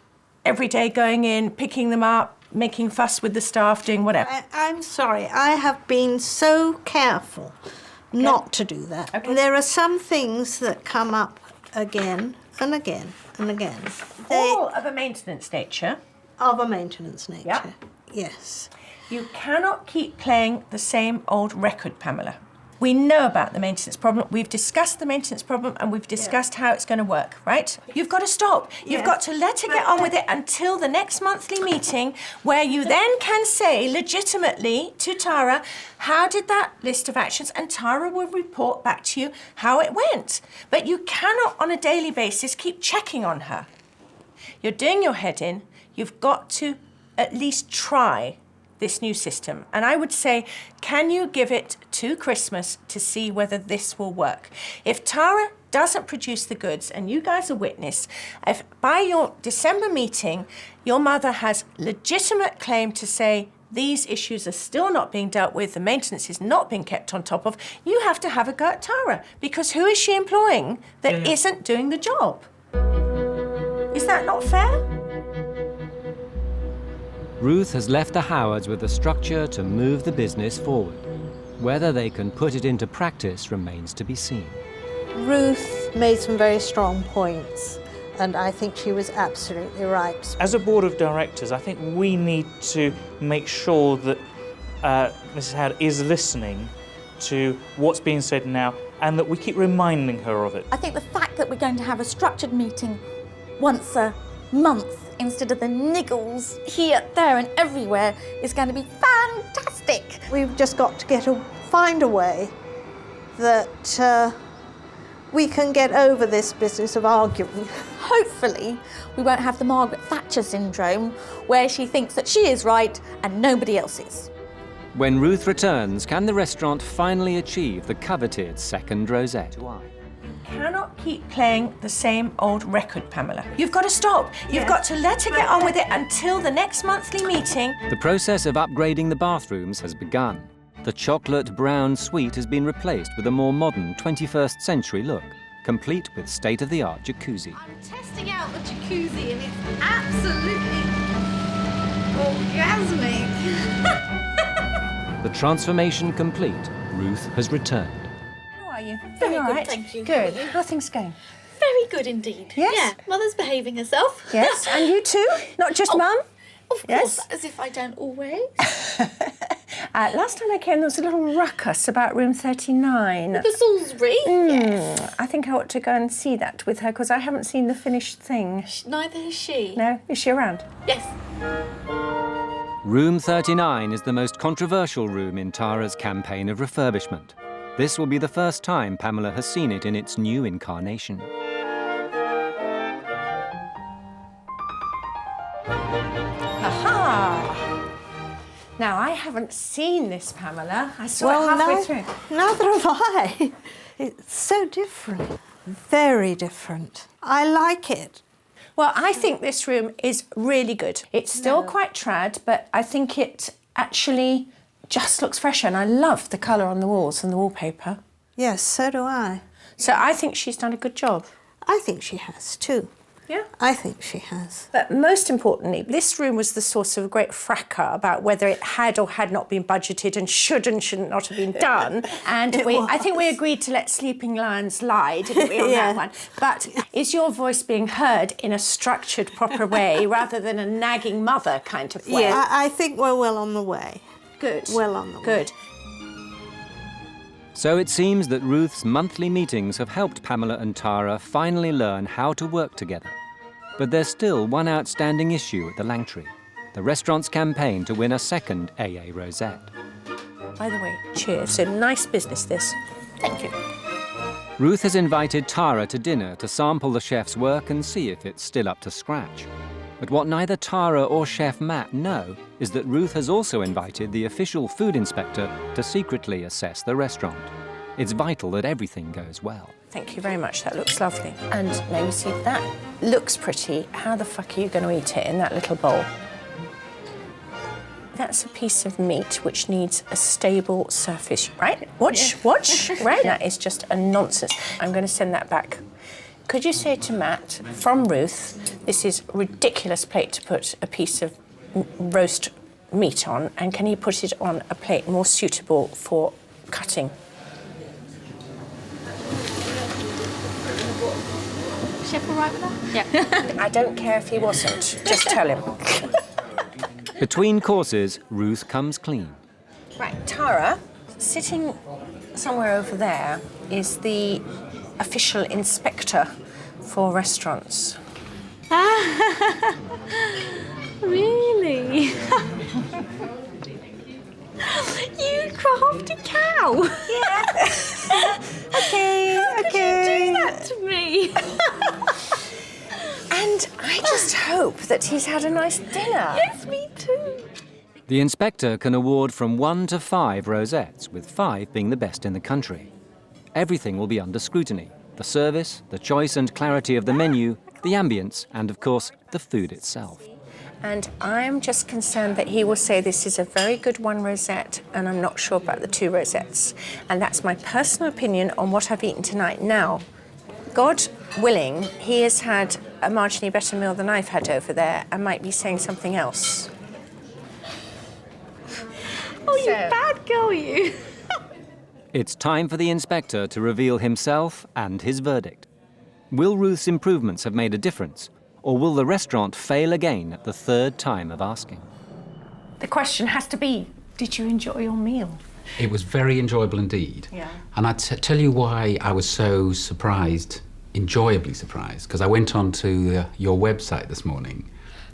every day going in, picking them up, making fuss with the staff, doing whatever. I'm sorry, I have been so careful not to do that. Okay. There are some things that come up again and again and again. All of a maintenance nature. Of a maintenance nature, yeah. Yes. You cannot keep playing the same old record, Pamela. We know about the maintenance problem. We've discussed the maintenance problem and we've discussed how it's going to work, right? You've got to stop. You've got to let her get on with it until the next monthly meeting, where you then can say legitimately to Tara, how did that list of actions? And Tara will report back to you how it went. But you cannot on a daily basis keep checking on her. You're doing your head in. You've got to at least try this new system. And I would say, can you give it to Christmas to see whether this will work? If Tara doesn't produce the goods, and you guys are witness, if by your December meeting, your mother has legitimate claim to say, these issues are still not being dealt with, the maintenance is not being kept on top of, you have to have a go at Tara, because who is she employing that isn't doing the job? Is that not fair? Ruth has left the Howards with a structure to move the business forward. Whether they can put it into practice remains to be seen. Ruth made some very strong points, and I think she was absolutely right. As a board of directors, I think we need to make sure that Mrs. Howard is listening to what's being said now, and that we keep reminding her of it. I think the fact that we're going to have a structured meeting once a month instead of the niggles here, there and everywhere is going to be fantastic. We've just got to find a way that we can get over this business of arguing. Hopefully we won't have the Margaret Thatcher syndrome where she thinks that she is right and nobody else is. When Ruth returns, can the restaurant finally achieve the coveted second rosette? Cannot keep playing the same old record, Pamela. You've got to stop. You've got to let her get on with it until the next monthly meeting. The process of upgrading the bathrooms has begun. The chocolate brown suite has been replaced with a more modern 21st century look, complete with state-of-the-art jacuzzi. I'm testing out the jacuzzi and it's absolutely orgasmic. The transformation complete, Ruth has returned. How are you? Very all good, right? thank you. Good. How are you? How are things going? Very good indeed. Yes? Yeah, Mother's behaving herself. Yes, and you too? Not just Mum? Of course, as if I don't always. Last time I came, there was a little ruckus about room 39. The Salisbury? Yes. I think I ought to go and see that with her, because I haven't seen the finished thing. Neither has she. No? Is she around? Yes. Room 39 is the most controversial room in Tara's campaign of refurbishment. This will be the first time Pamela has seen it in its new incarnation. Aha! Now, I haven't seen this, Pamela. I saw it halfway through. Neither have I. It's so different. Very different. I like it. Well, I think this room is really good. It's still quite trad, but I think it actually just looks fresher, and I love the colour on the walls and the wallpaper. Yes, so do I. So I think she's done a good job. I think she has too. Yeah? I think she has. But most importantly, this room was the source of a great fracas about whether it had or had not been budgeted and should and shouldn't not have been done. And I think we agreed to let sleeping lions lie, didn't we, on that one? But is your voice being heard in a structured, proper way rather than a nagging mother kind of way? Yeah, I think we're well on the way. Good. Well on the way. Good. So it seems that Ruth's monthly meetings have helped Pamela and Tara finally learn how to work together. But there's still one outstanding issue at the Langtree, the restaurant's campaign to win a second AA Rosette. By the way, cheers. So nice business, this. Thank you. Ruth has invited Tara to dinner to sample the chef's work and see if it's still up to scratch. But what neither Tara or Chef Matt know is that Ruth has also invited the official food inspector to secretly assess the restaurant. It's vital that everything goes well. Thank you very much. That looks lovely. And let me see, that looks pretty. How the fuck are you going to eat it in that little bowl? That's a piece of meat which needs a stable surface, right? Watch. Right? That is just a nonsense. I'm going to send that back. Could you say to Matt, from Ruth, this is a ridiculous plate to put a piece of roast meat on, and can he put it on a plate more suitable for cutting? Chef all right with that? Yeah. I don't care if he wasn't. Just tell him. Between courses, Ruth comes clean. Right, Tara, sitting somewhere over there is the official inspector for restaurants. Really? You crafty cow! Yeah. Okay. How could you do that to me? And I just hope that he's had a nice dinner. Yes, me too. The inspector can award from 1 to 5 rosettes, with 5 being the best in the country. Everything will be under scrutiny. The service, the choice and clarity of the menu, the ambience, and of course, the food itself. And I'm just concerned that he will say this is a very good 1 rosette, and I'm not sure about the 2 rosettes. And that's my personal opinion on what I've eaten tonight. Now, God willing, he has had a marginally better meal than I've had over there and might be saying something else. Oh, you bad girl, you. It's time for the inspector to reveal himself and his verdict. Will Ruth's improvements have made a difference, or will the restaurant fail again at the 3rd time of asking? The question has to be, did you enjoy your meal? It was very enjoyable indeed. Yeah. And I'd tell you why I was so surprised, enjoyably surprised, because I went on to your website this morning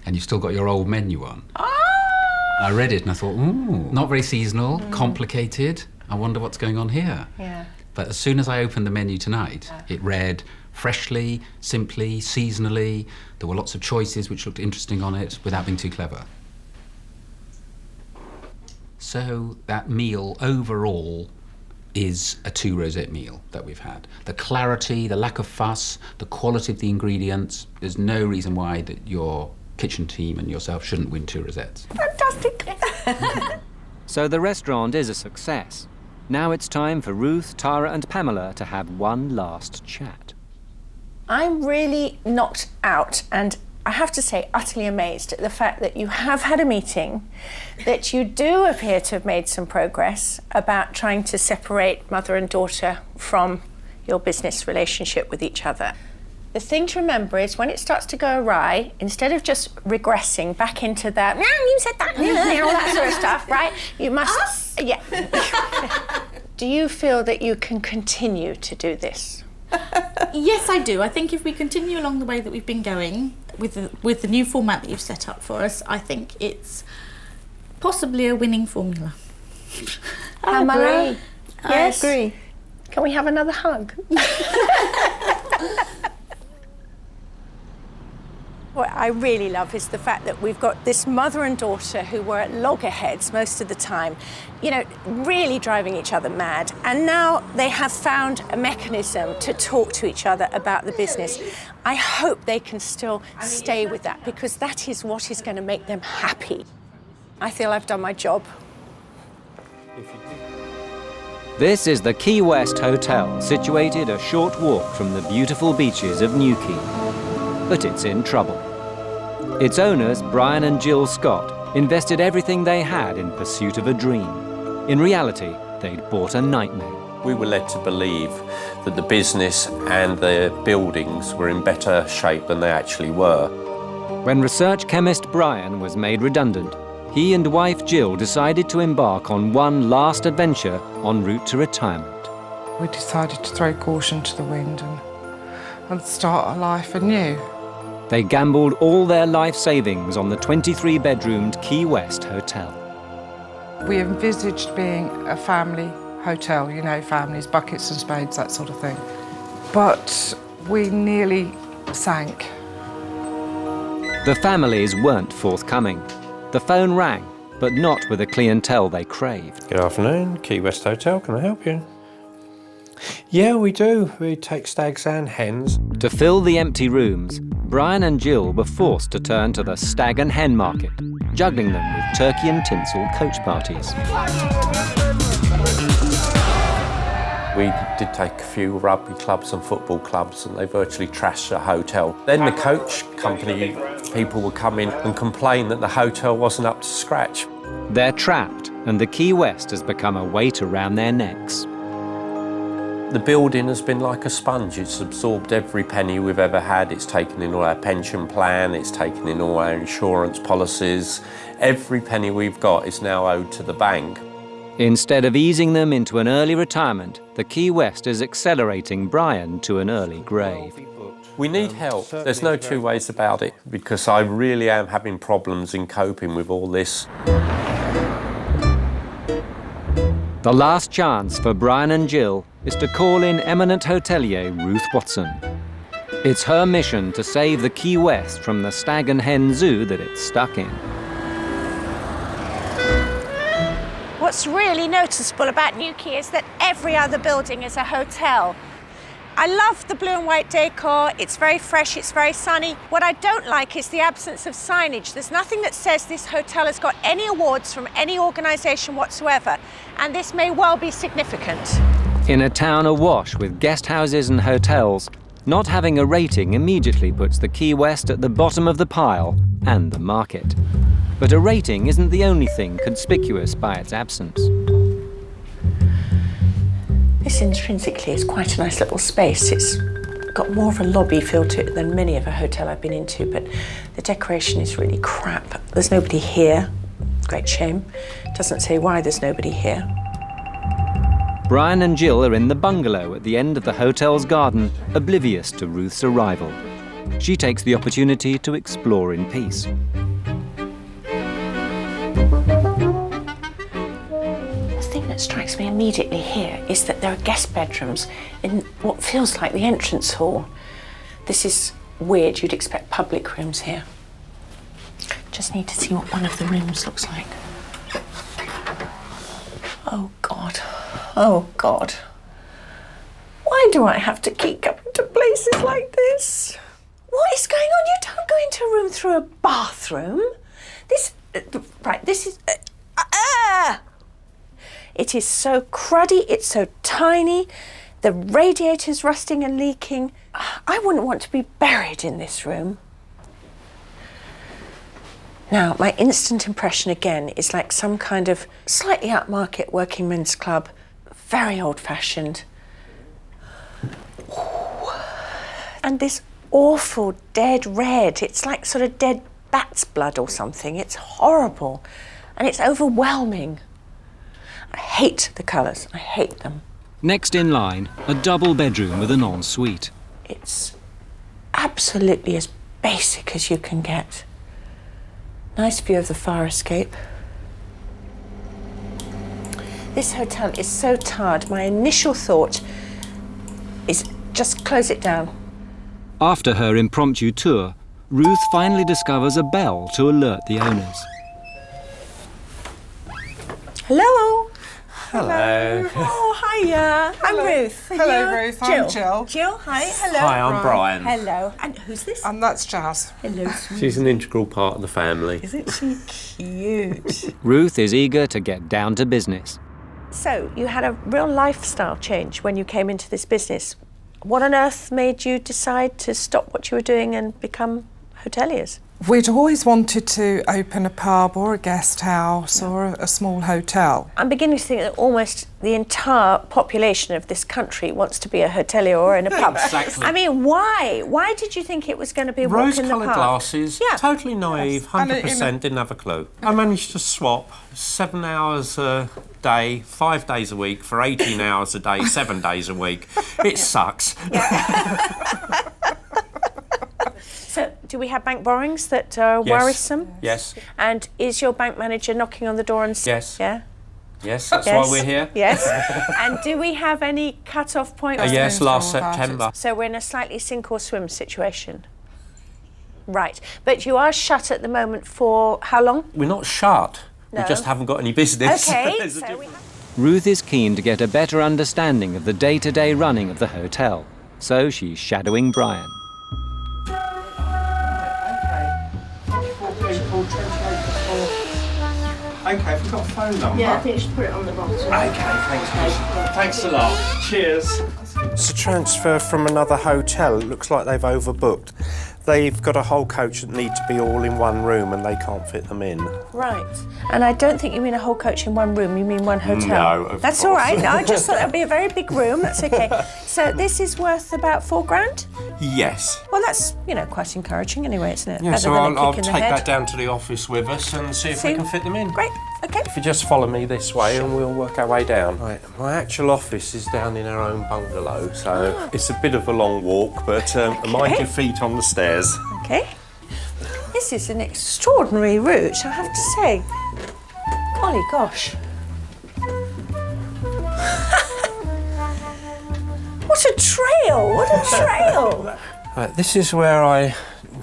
and you've still got your old menu on. I read it and I thought, ooh, not very seasonal, complicated. I wonder what's going on here. Yeah. But as soon as I opened the menu tonight, it read freshly, simply, seasonally. There were lots of choices which looked interesting on it without being too clever. So that meal overall is a 2 rosette meal that we've had. The clarity, the lack of fuss, the quality of the ingredients, there's no reason why that your kitchen team and yourself shouldn't win 2 rosettes. Fantastic. So the restaurant is a success. Now it's time for Ruth, Tara and Pamela to have one last chat. I'm really knocked out, and I have to say utterly amazed at the fact that you have had a meeting, that you do appear to have made some progress about trying to separate mother and daughter from your business relationship with each other. The thing to remember is when it starts to go awry, instead of just regressing back into that, you said that, all that sort of stuff, right? You must... Us? Yeah. Do you feel that you can continue to do this? Yes, I do. I think if we continue along the way that we've been going with the new format that you've set up for us, I think it's possibly a winning formula. I agree. Yes. I agree. Can we have another hug? What I really love is the fact that we've got this mother and daughter who were at loggerheads most of the time, you know, really driving each other mad. And now they have found a mechanism to talk to each other about the business. I hope they can still stay with that, because that is what is going to make them happy. I feel I've done my job. This is the Key West Hotel, situated a short walk from the beautiful beaches of Newquay. But it's in trouble. Its owners, Brian and Jill Scott, invested everything they had in pursuit of a dream. In reality, they'd bought a nightmare. We were led to believe that the business and the buildings were in better shape than they actually were. When research chemist Brian was made redundant, he and wife Jill decided to embark on one last adventure en route to retirement. We decided to throw caution to the wind and start a life anew. They gambled all their life savings on the 23-bedroomed Key West Hotel. We envisaged being a family hotel, you know, families, buckets and spades, that sort of thing. But we nearly sank. The families weren't forthcoming. The phone rang, but not with the clientele they craved. Good afternoon, Key West Hotel, can I help you? Yeah, we do. We take stags and hens. To fill the empty rooms, Brian and Jill were forced to turn to the stag and hen market, juggling them with turkey and tinsel coach parties. We did take a few rugby clubs and football clubs, and they virtually trashed the hotel. Then the coach company people would come in and complain that the hotel wasn't up to scratch. They're trapped, and the Key West has become a weight around their necks. The building has been like a sponge. It's absorbed every penny we've ever had. It's taken in all our pension plan, it's taken in all our insurance policies. Every penny we've got is now owed to the bank. Instead of easing them into an early retirement, the Key West is accelerating Brian to an early grave. We need help. There's no two ways about it, because I really am having problems in coping with all this. The last chance for Brian and Jill is to call in eminent hotelier Ruth Watson. It's her mission to save the Key West from the stag and hen zoo that it's stuck in. What's really noticeable about Newquay is that every other building is a hotel. I love the blue and white decor. It's very fresh, it's very sunny. What I don't like is the absence of signage. There's nothing that says this hotel has got any awards from any organisation whatsoever, and this may well be significant. In a town awash with guest houses and hotels, not having a rating immediately puts the Key West at the bottom of the pile and the market. But a rating isn't the only thing conspicuous by its absence. This intrinsically is quite a nice little space. It's got more of a lobby feel to it than many of a hotel I've been into, but the decoration is really crap. There's nobody here. Great shame. Doesn't say why there's nobody here. Brian and Jill are in the bungalow at the end of the hotel's garden, oblivious to Ruth's arrival. She takes the opportunity to explore in peace. The thing that strikes me immediately here is that there are guest bedrooms in what feels like the entrance hall. This is weird. You'd expect public rooms here. Just need to see what one of the rooms looks like. Oh, God. Oh, God. Why do I have to keep coming to places like this? What is going on? You don't go into a room through a bathroom. This is... It is so cruddy, it's so tiny, the radiator's rusting and leaking. I wouldn't want to be buried in this room. Now, my instant impression again is like some kind of slightly upmarket working men's club, very old-fashioned. And this awful dead red, it's like sort of dead bat's blood or something. It's horrible and it's overwhelming. I hate the colours, I hate them. Next in line, a double bedroom with an ensuite. It's absolutely as basic as you can get. Nice view of the fire escape. This hotel is so tarred, my initial thought is just close it down. After her impromptu tour, Ruth finally discovers a bell to alert the owners. Hello. Hello. Oh, hiya. I'm Ruth. Hello, You? Ruth. I'm Jill. Jill, hi. Hello. Hi, I'm Brian. Hello. And who's this? And that's Jazz. Hello. She's an integral part of the family. Isn't she cute? Ruth is eager to get down to business. So, you had a real lifestyle change when you came into this business. What on earth made you decide to stop what you were doing and become hoteliers? We'd always wanted to open a pub or a guest house or a small hotel. I'm beginning to think that almost the entire population of this country wants to be a hotelier or in a pub. Exactly. I mean, why? Why did you think it was going to be a walk in the park? Rose-coloured glasses, totally naive, 100%, didn't have a clue. I managed to swap 7 hours a day, 5 days a week for 18 hours a day, 7 days a week. It sucks. So, do we have bank borrowings that are worrisome? Yes. And is your bank manager knocking on the door and... Yes. Yeah? Yes, that's why we're here. Yes. And do we have any cut-off point? Yes, last September. So we're in a slightly sink or swim situation. Right. But you are shut at the moment for how long? We're not shut. No. We just haven't got any business. Okay. Ruth is keen to get a better understanding of the day-to-day running of the hotel, so she's shadowing Brian. Okay, have you got a phone number? Yeah, I think you should put it on the bottom. Okay, thanks a lot. Cheers. It's a transfer from another hotel. It looks like they've overbooked. They've got a whole coach that need to be all in one room and they can't fit them in. Right. And I don't think you mean a whole coach in one room, you mean one hotel. No, of That's course. all right. No, I just thought that would be a very big room. That's okay. So this is worth about £4,000? Yes. Well, that's, you know, quite encouraging anyway, isn't it? Yeah, Better so than a I'll kick in take the head. that down to the office with us and see if we can fit them in. Great. Okay. If you just follow me this way and we'll work our way down. Right, my actual office is down in our own bungalow, so it's a bit of a long walk, but mind your feet on the stairs. Okay. This is an extraordinary route, I have to say. Golly gosh. What a trail! What a trail! Right, this is where I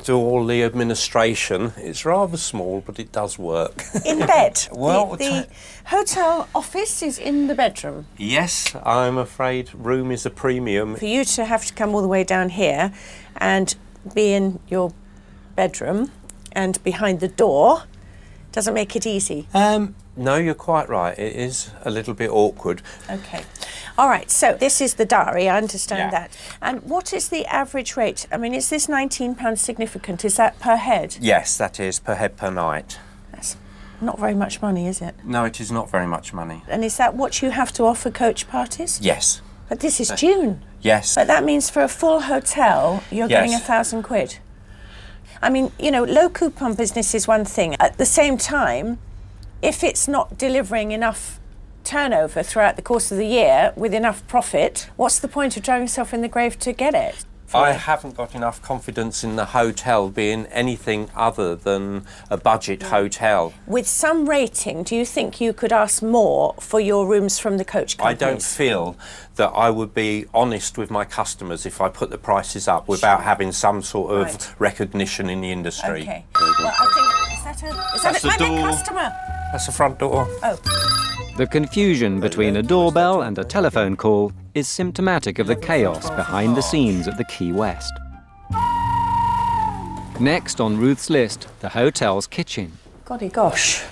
do all the administration. It's rather small, but it does work. In bed? Well, the hotel office is in the bedroom. Yes, I'm afraid room is a premium. For you to have to come all the way down here and be in your bedroom and behind the door doesn't make it easy. No, you're quite right. It is a little bit awkward. Okay. All right, so this is the diary, I understand that. And what is the average rate? I mean, is this £19 significant? Is that per head? Yes, that is per head per night. That's not very much money, is it? No, it is not very much money. And is that what you have to offer coach parties? Yes. But this is June. Yes. But that means for a full hotel, you're getting £1,000. I mean, you know, low coupon business is one thing. At the same time, if it's not delivering enough turnover throughout the course of the year with enough profit, what's the point of driving yourself in the grave to get it? I haven't got enough confidence in the hotel being anything other than a budget hotel. With some rating, do you think you could ask more for your rooms from the coach companies? I don't feel that I would be honest with my customers if I put the prices up without having some sort of recognition in the industry. Okay. Well, I think, is that a big customer? That's the front door. Oh. The confusion between a doorbell and a telephone call is symptomatic of the chaos behind the scenes at the Key West. Next on Ruth's list, the hotel's kitchen. Golly gosh.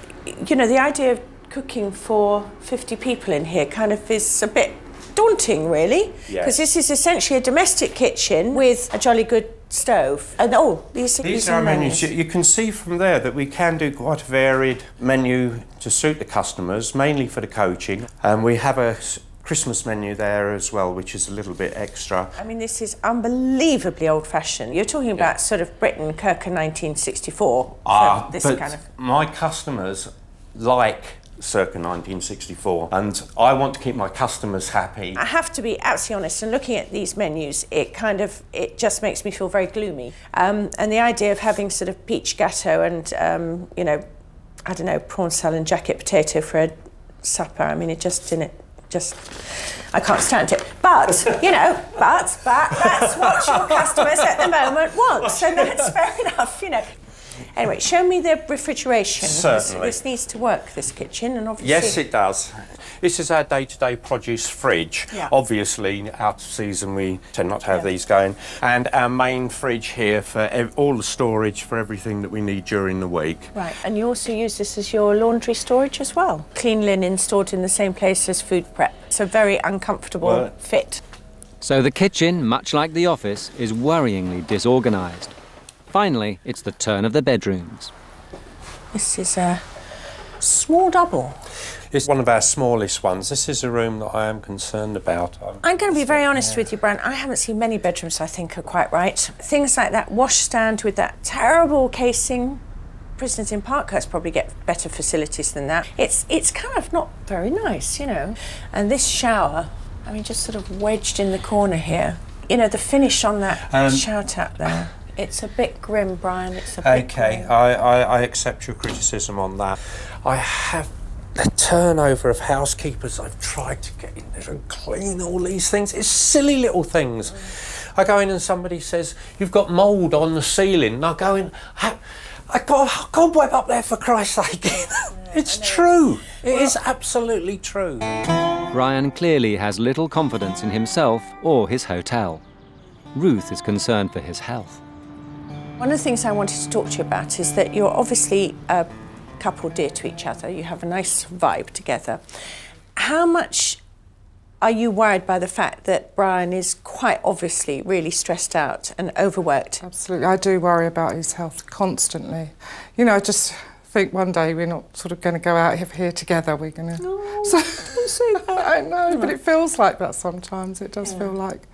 You know, the idea of cooking for 50 people in here kind of is a bit daunting, really. Because this is essentially a domestic kitchen with a jolly good stove. And these are our menus. You can see from there that we can do quite a varied menu to suit the customers, mainly for the coaching. And we have a Christmas menu there as well, which is a little bit extra. I mean, this is unbelievably old-fashioned. You're talking about sort of Britain, Kirker 1964. This but kind of... my customers like circa 1964, and I want to keep my customers happy. I have to be absolutely honest, and looking at these menus, it just makes me feel very gloomy. And the idea of having sort of peach gatto and, you know, I don't know, prawn salad and jacket potato for a supper, I mean, it just didn't... I can't stand it. But, you know, but that's what your customers at the moment want, so that's fair enough, you know. Anyway, show me the refrigeration. Certainly. This needs to work, this kitchen, and obviously... Yes, it does. This is our day-to-day produce fridge. Yeah. Obviously, out of season, we tend not to have these going. And our main fridge here for all the storage for everything that we need during the week. Right, and you also use this as your laundry storage as well. Clean linen stored in the same place as food prep. It's a very uncomfortable fit. So the kitchen, much like the office, is worryingly disorganised. Finally, it's the turn of the bedrooms. This is a small double. It's one of our smallest ones. This is a room that I am concerned about. I'm going to be very honest with you, Brian. I haven't seen many bedrooms I think are quite right. Things like that washstand with that terrible casing. Prisoners in Parkhurst probably get better facilities than that. It's kind of not very nice, you know. And this shower, I mean, just sort of wedged in the corner here. You know, the finish on that shower tap there. It's a bit grim, Brian. It's a bit grim. I accept your criticism on that. I have the turnover of housekeepers I've tried to get in there and clean all these things. It's silly little things. I go in and somebody says, "You've got mould on the ceiling." And I go in, I got a web up there, for Christ's sake. It's true. It is absolutely true. Brian clearly has little confidence in himself or his hotel. Ruth is concerned for his health. One of the things I wanted to talk to you about is that you're obviously a couple dear to each other. You have a nice vibe together. How much are you worried by the fact that Brian is quite obviously really stressed out and overworked? Absolutely. I do worry about his health constantly. You know, I just think one day we're not sort of going to go out here together. We're going to... I know, but it feels like that sometimes. It does feel like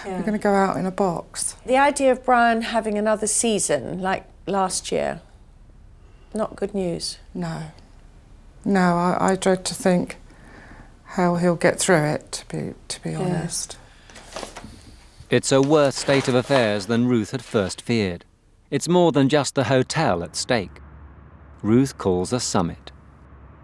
we're going to go out in a box. The idea of Brian having another season like last year, not good news. No. No, I dread to think how he'll get through it, to be honest. It's a worse state of affairs than Ruth had first feared. It's more than just the hotel at stake. Ruth calls a summit.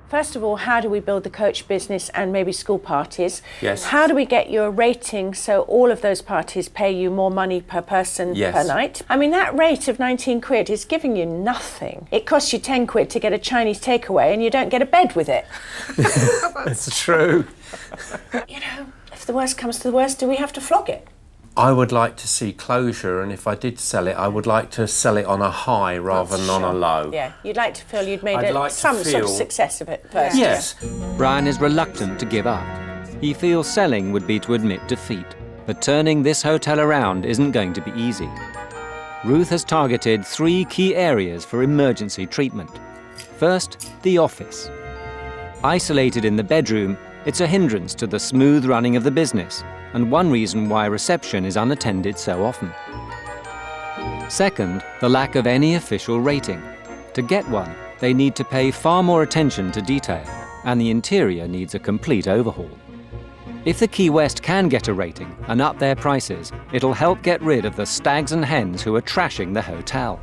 First of all, how do we build the coach business and maybe school parties? Yes. How do we get you a rating so all of those parties pay you more money per person per night? I mean, that rate of 19 quid is giving you nothing. It costs you 10 quid to get a Chinese takeaway and you don't get a bed with it. It's true. You know, if the worst comes to the worst, do we have to flog it? I would like to see closure, and if I did sell it, I would like to sell it on a high rather than on a low. Yeah, you'd like to feel you'd made I'd like to some sort of feel- success of it first. Yes. Brian is reluctant to give up. He feels selling would be to admit defeat, but turning this hotel around isn't going to be easy. Ruth has targeted 3 key areas for emergency treatment. First, the office. Isolated in the bedroom, it's a hindrance to the smooth running of the business, and one reason why reception is unattended so often. Second, the lack of any official rating. To get one, they need to pay far more attention to detail, and the interior needs a complete overhaul. If the Key West can get a rating and up their prices, it'll help get rid of the stags and hens who are trashing the hotel.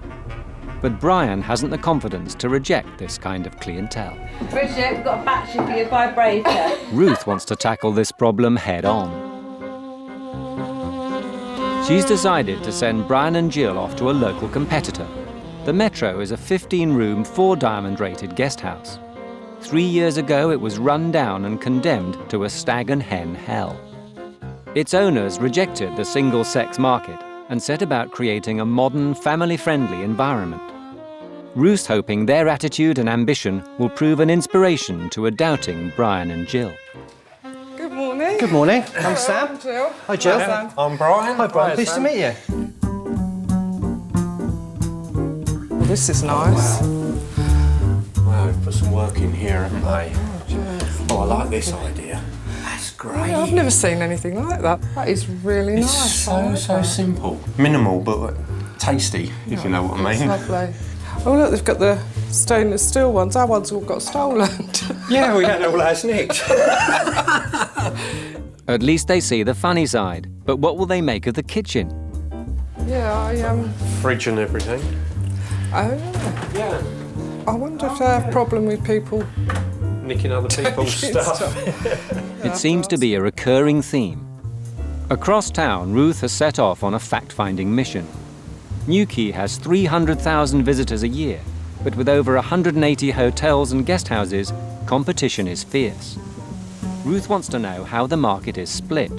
But Brian hasn't the confidence to reject this kind of clientele. Bridget, we've got a battery for your vibrator. Ruth wants to tackle this problem head on. She's decided to send Brian and Jill off to a local competitor. The Metro is a 15-room, 4-diamond-rated guest house. 3 years ago, it was run down and condemned to a stag and hen hell. Its owners rejected the single-sex market and set about creating a modern, family-friendly environment. Ruth's hoping their attitude and ambition will prove an inspiration to a doubting Brian and Jill. Good morning. Good morning. I'm Sam. I'm Jill. Hi, Jill. Hi, Sam. I'm Brian. Hi, Brian. Pleased to meet you. Well, this is nice. Wow, we've put some work in here, haven't they? Oh, I like this idea. That's great. I've never seen anything like that. That is really It's nice. I like so that. simple. Minimal, but tasty, if you know what I It's mean. lovely. Oh, look, they've got the stainless steel ones. Our ones all got stolen. Yeah, we had all ours nicked. At least they see the funny side. But what will they make of the kitchen? Yeah, Fridge and everything. Oh, Yeah. I wonder if they have a problem with people Nicking other people's taking stuff. It seems to be a recurring theme. Across town, Ruth has set off on a fact-finding mission. Newquay has 300,000 visitors a year, but with over 180 hotels and guest houses, competition is fierce. Ruth wants to know how the market is split.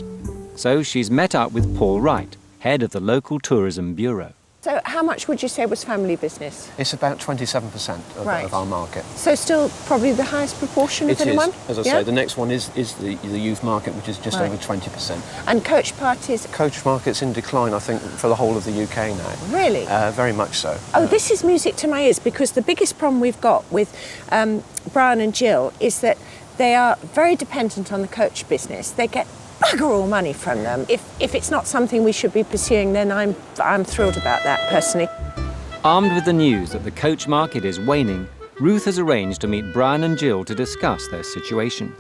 So she's met up with Paul Wright, head of the local tourism bureau. So how much would you say was family business? It's about 27% of our market. So still probably the highest proportion of anyone? As I say, the next one is the youth market, which is just over 20%. And coach parties? Coach market's in decline, I think, for the whole of the UK now. Really? Very much so. Oh, this is music to my ears, because the biggest problem we've got with Brian and Jill is that they are very dependent on the coach business. They get bugger all money from them. If it's not something we should be pursuing, then I'm thrilled about that, personally. Armed with the news that the coach market is waning, Ruth has arranged to meet Brian and Jill to discuss their situation.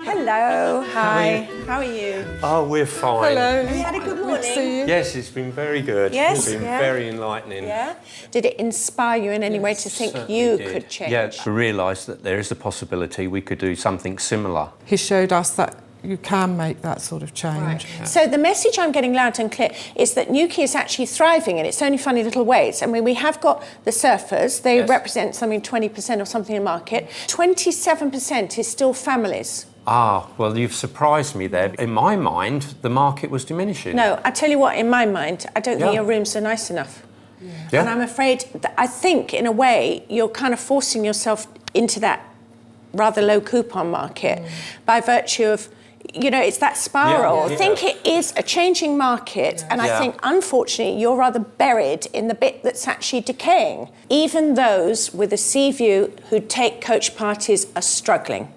Hello, hi. How are you? Oh, we're fine. Hello. Have you had a good morning? to see you. Yes, it's been very good. Yes, It's been yeah. very enlightening. Yeah? Did it inspire you in any way to think you could change? Yeah, we realised that there is a possibility we could do something similar. He showed us that you can make that sort of change. So the message I'm getting loud and clear is that Newquay is actually thriving in its own funny little ways. I mean, we have got the surfers. They represent something 20% or something in the market. 27% is still families. Ah, well, you've surprised me there. In my mind, the market was diminishing. No, I tell you what, in my mind, I don't think Yeah. your rooms are nice enough. Yeah. And I'm afraid, I think, in a way, you're kind of forcing yourself into that rather low coupon market by virtue of, you know, it's that spiral. Yeah. I think it is a changing market, and I Yeah. think, unfortunately, you're rather buried in the bit that's actually decaying. Even those with a sea view who take coach parties are struggling.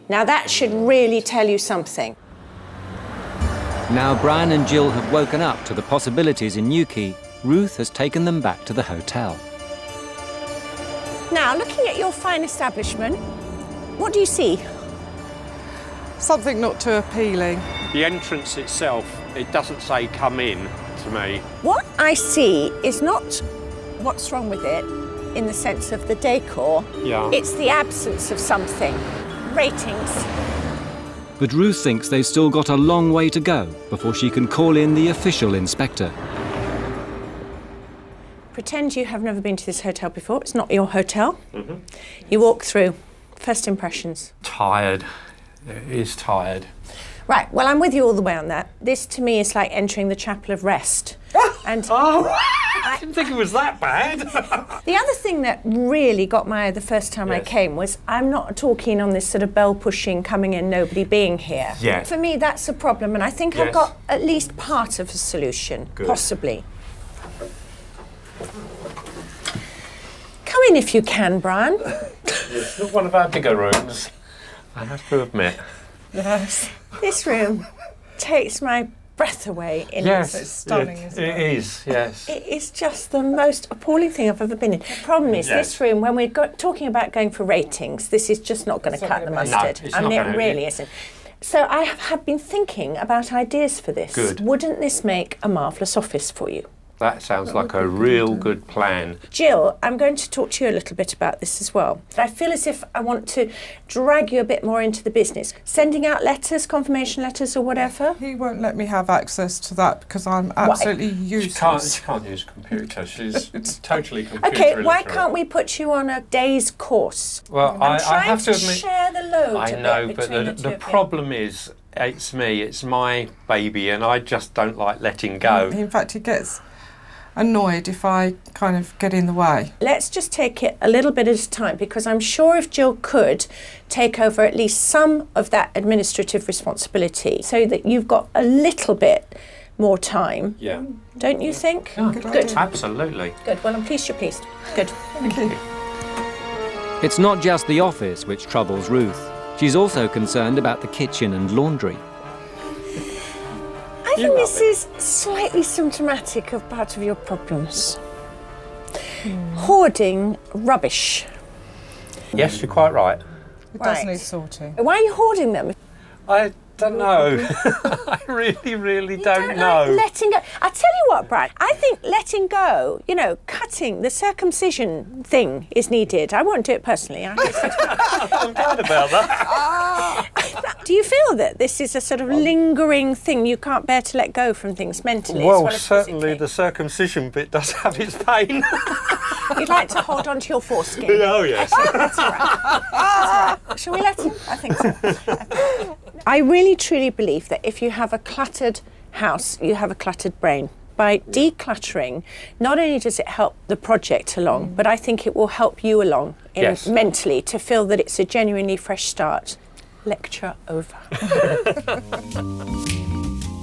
Now, that should really tell you something. Now Brian and Jill have woken up to the possibilities in Newquay, Ruth has taken them back to the hotel. Now, looking at your fine establishment, What do you see? Something not too appealing. The entrance itself, it doesn't say come in to me. What I see is not what's wrong with it in the sense of the decor. Yeah. It's the absence of something. Ratings. But Ruth thinks they've still got a long way to go before she can call in the official inspector. Pretend you have never been to this hotel before. It's not your hotel. You walk through. First impressions. Tired. It is tired. Right, well, I'm with you all the way on that. This, to me, is like entering the chapel of rest. And I didn't think it was that bad. the other thing that really got my eye the first time I came was I'm not at all keen on this sort of bell pushing, coming in, nobody being here. Yeah. For me, that's a problem, and I think I've got at least part of a solution, possibly. Come in if you can, Brian. It's not one of our bigger rooms, I have to admit. Yes. This room takes my breath away. It's stunning, isn't it? It is, yes. It is just the most appalling thing I've ever been in. The problem is this room, when we're talking about going for ratings, this is just not going to cut the mustard. No, it's I mean, not it really isn't. So I have been thinking about ideas for this. Good. Wouldn't this make a marvellous office for you? That sounds like a real good plan. Jill, I'm going to talk to you a little bit about this as well. I feel as if I want to drag you a bit more into the business. Sending out letters, confirmation letters or whatever. He won't let me have access to that because I'm absolutely useless. She can't use a computer. She's totally computer Okay, why illiterate. can't we put you on a day's course? Well, I'm I trying have to to admit... share the load I a bit know, but between the two the of you. problem is, it's me, it's my baby, and I just don't like letting go. In fact, he gets annoyed if I kind of get in the way. Let's just take it a little bit at a time, because I'm sure if Jill could take over at least some of that administrative responsibility so that you've got a little bit more time. Yeah. Don't you think? Oh, Good. Absolutely. Good. Well, I'm pleased you're pleased. Good. Thank you. It's not just the office which troubles Ruth. She's also concerned about the kitchen and laundry. I think this is slightly symptomatic of part of your problems. Hoarding rubbish. Yes, you're quite right. It does need sorting. Why are you hoarding them? I don't know. I really don't know. Letting go. I tell you what, Brad, I think letting go, you know, cutting the circumcision thing is needed. I won't do it personally. I'm glad about that. Do you feel that this is a sort of lingering thing you can't bear to let go from things mentally? Well, as certainly the circumcision bit does have its pain. You'd like to hold on to your foreskin. Oh, yes. That's all right. That's all right. Shall we let him? I think so. I really truly believe that if you have a cluttered house, you have a cluttered brain. By decluttering, not only does it help the project along, but I think it will help you along mentally to feel that it's a genuinely fresh start. Lecture over.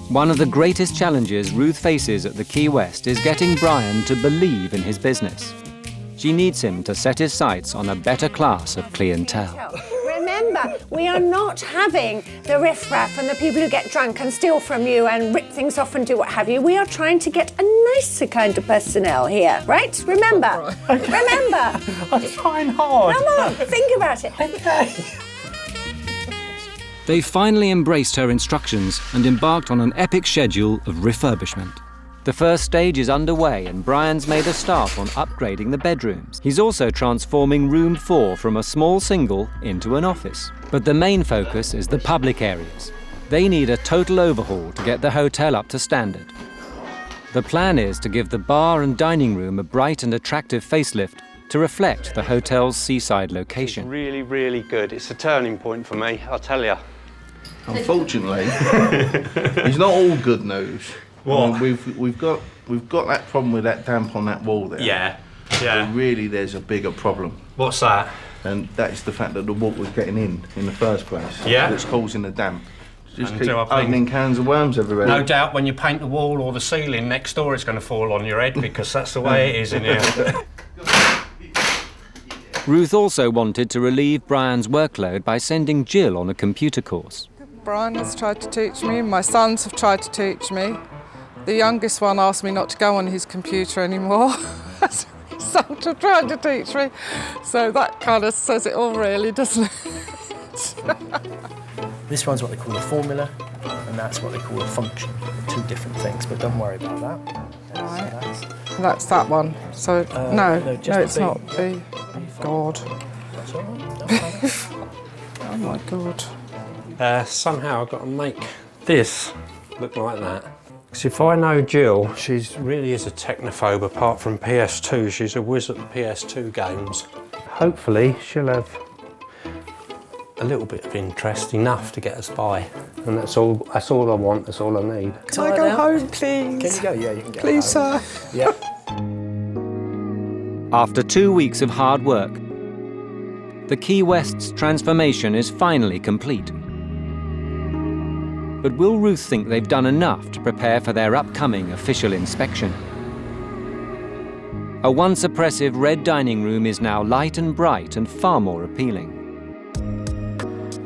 One of the greatest challenges Ruth faces at the Key West is getting Brian to believe in his business. She needs him to set his sights on a better class of clientele. Remember, we are not having the riffraff and the people who get drunk and steal from you and rip things off and do what have you. We are trying to get a nicer kind of personnel here, right? Remember. Remember. I'm trying hard. Come on, think about it. Okay. They finally embraced her instructions and embarked on an epic schedule of refurbishment. The first stage is underway and Brian's made a start on upgrading the bedrooms. He's also transforming room 4 from a small single into an office. But the main focus is the public areas. They need a total overhaul to get the hotel up to standard. The plan is to give the bar and dining room a bright and attractive facelift to reflect the hotel's seaside location. It's really good. It's a turning point for me, I'll tell you. Unfortunately, it's not all good news. What? We've got that problem with that damp on that wall there. Yeah. But really, there's a bigger problem. What's that? And that's the fact that the water was getting in the first place. Yeah. That's causing the damp. Just And keep do I think- opening cans of worms everywhere. No doubt when you paint the wall or the ceiling next door, it's going to fall on your head because that's the way it is in here. Ruth also wanted to relieve Brian's workload by sending Jill on a computer course. Brian has tried to teach me, my sons have tried to teach me. The youngest one asked me not to go on his computer anymore as a result of trying to teach me. So that kind of says it all really, doesn't it? This one's what they call a formula, and that's what they call a function. Two different things, but don't worry about that. Right. That's that one. So, no, it's not the... God. That's all right. Oh my God. Somehow I've got to make this look like that. Because if I know Jill, she really is a technophobe apart from PS2. She's a whiz at the PS2 games. Hopefully she'll have a little bit of interest, enough to get us by. And that's all I want, that's all I need. Can I go home, please? Can you go? Yeah, you can go. Please, home. sir. Yeah. After 2 weeks of hard work, the Key West's transformation is finally complete. But will Ruth think they've done enough to prepare for their upcoming official inspection? A once oppressive red dining room is now light and bright and far more appealing.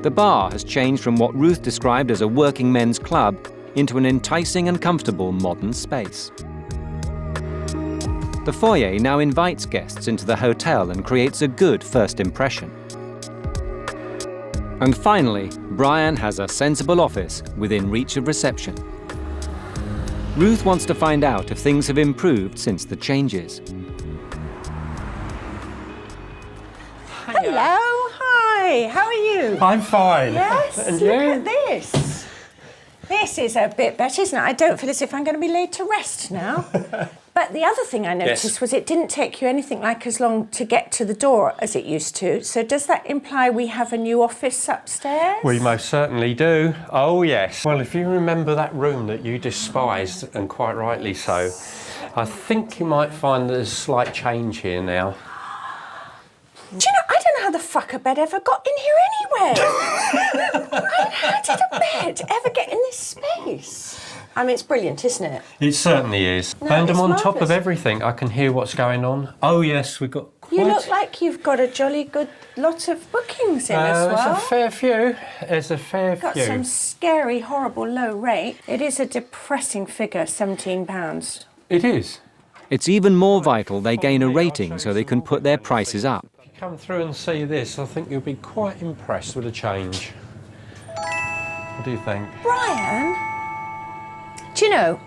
The bar has changed from what Ruth described as a working men's club into an enticing and comfortable modern space. The foyer now invites guests into the hotel and creates a good first impression. And finally, Brian has a sensible office within reach of reception. Ruth wants to find out if things have improved since the changes. Hello, hi, how are you? I'm fine. Yes, And look you? at this. This is a bit better, isn't it? I don't feel as if I'm going to be laid to rest now. But the other thing I noticed was it didn't take you anything like as long to get to the door as it used to. So does that imply we have a new office upstairs? We most certainly do. Oh, yes. Well, if you remember that room that you despised, and quite rightly so, I think you might find there's a slight change here now. Do you know, I don't know how the fuck a bed ever got in here anyway. I mean, how did a bed ever get in this space? I mean, it's brilliant, isn't it? It certainly is. No, and I'm it's on top of marvellous. everything. I can hear what's going on. Oh, yes, we've got quite... You look like you've got a jolly good lot of bookings in as well. There's a fair few. There's a fair Got few. some scary, horrible low rate. It is a depressing figure, £17. It is. It's even more vital they gain a rating so they can put their prices up. If you come through and see this, I think you'll be quite impressed with the change. What do you think? Brian, do you know,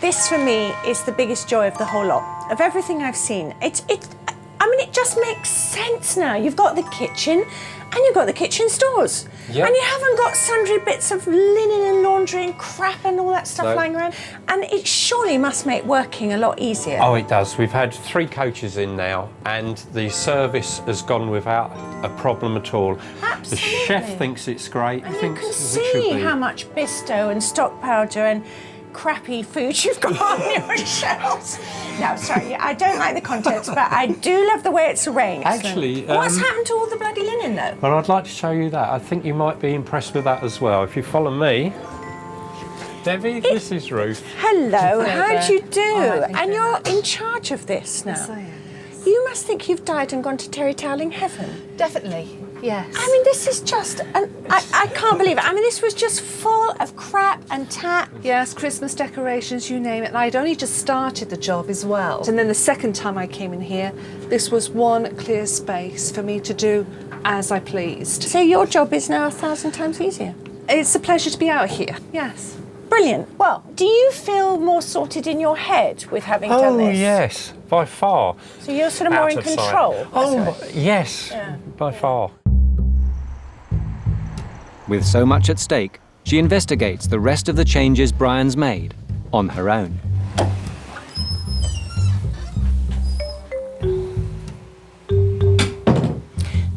this for me is the biggest joy of the whole lot. Of everything I've seen, I mean, it just makes sense now. You've got the kitchen and you've got the kitchen stores. Yep. And you haven't got sundry bits of linen and laundry and crap and all that stuff lying around. And it surely must make working a lot easier. Oh, it does. We've had 3 coaches in now, and the service has gone without a problem at all. Absolutely. The chef thinks it's great. And He you thinks can it should see be. how much Bisto and stock powder and crappy food you've got on your shelves. No, sorry, I don't like the contents, but I do love the way it's arranged. Actually, what's happened to all the bloody linen, though? Well, I'd like to show you that. I think you might be impressed with that as well. If you follow me. Debbie, this is Ruth. Hello, how do you do? All right, And you're in charge of this now. Yes, I am. You must think you've died and gone to terry toweling heaven. Definitely, yes. I mean, this is just, I can't believe it. I mean, this was just full of crap and tat. Yes, Christmas decorations, you name it. And I'd only just started the job as well. And then the second time I came in here, this was one clear space for me to do as I pleased. So your job is now 1,000 times easier. It's a pleasure to be out here, yes. Brilliant. Well, do you feel more sorted in your head with having done this? Oh, yes, by far. So you're sort of more in Out of sight. control? Oh, yes, Yeah. by far. With so much at stake, she investigates the rest of the changes Brian's made on her own.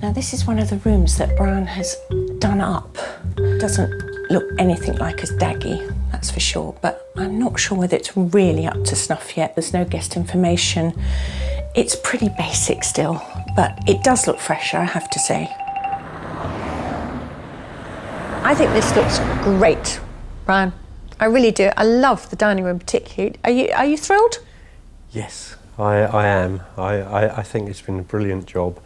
Now, this is one of the rooms that Brian has done up. Doesn't look anything like as daggy, that's for sure, but I'm not sure whether it's really up to snuff yet. There's no guest information. It's pretty basic still, but it does look fresher, I have to say. I think this looks great, Brian. I really do. I love the dining room particularly. Are you thrilled? Yes, I am. I think it's been a brilliant job.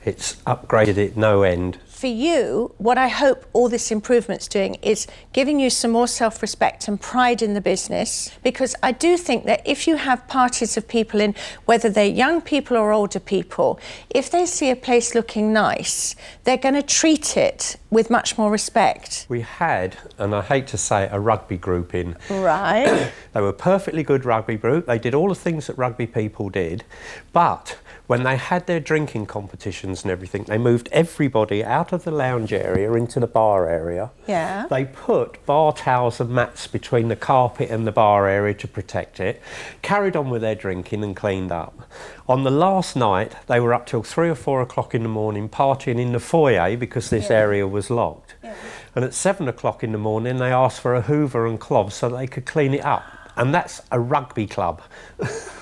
It's upgraded it no end. for you, what I hope all this improvement's doing is giving you some more self-respect and pride in the business, because I do think that if you have parties of people in, whether they're young people or older people, if they see a place looking nice, they're going to treat it with much more respect. We had, and I hate to say it, a rugby group in. Right. They were a perfectly good rugby group. They did all the things that rugby people did, but when they had their drinking competitions and everything, they moved everybody out of the lounge area into the bar area. Yeah. They put bar towels and mats between the carpet and the bar area to protect it, carried on with their drinking and cleaned up. On the last night, they were up till 3 or 4 o'clock in the morning partying in the foyer because this area was locked. Yeah. And at 7 o'clock in the morning, they asked for a hoover and cloths so they could clean it up. And that's a rugby club.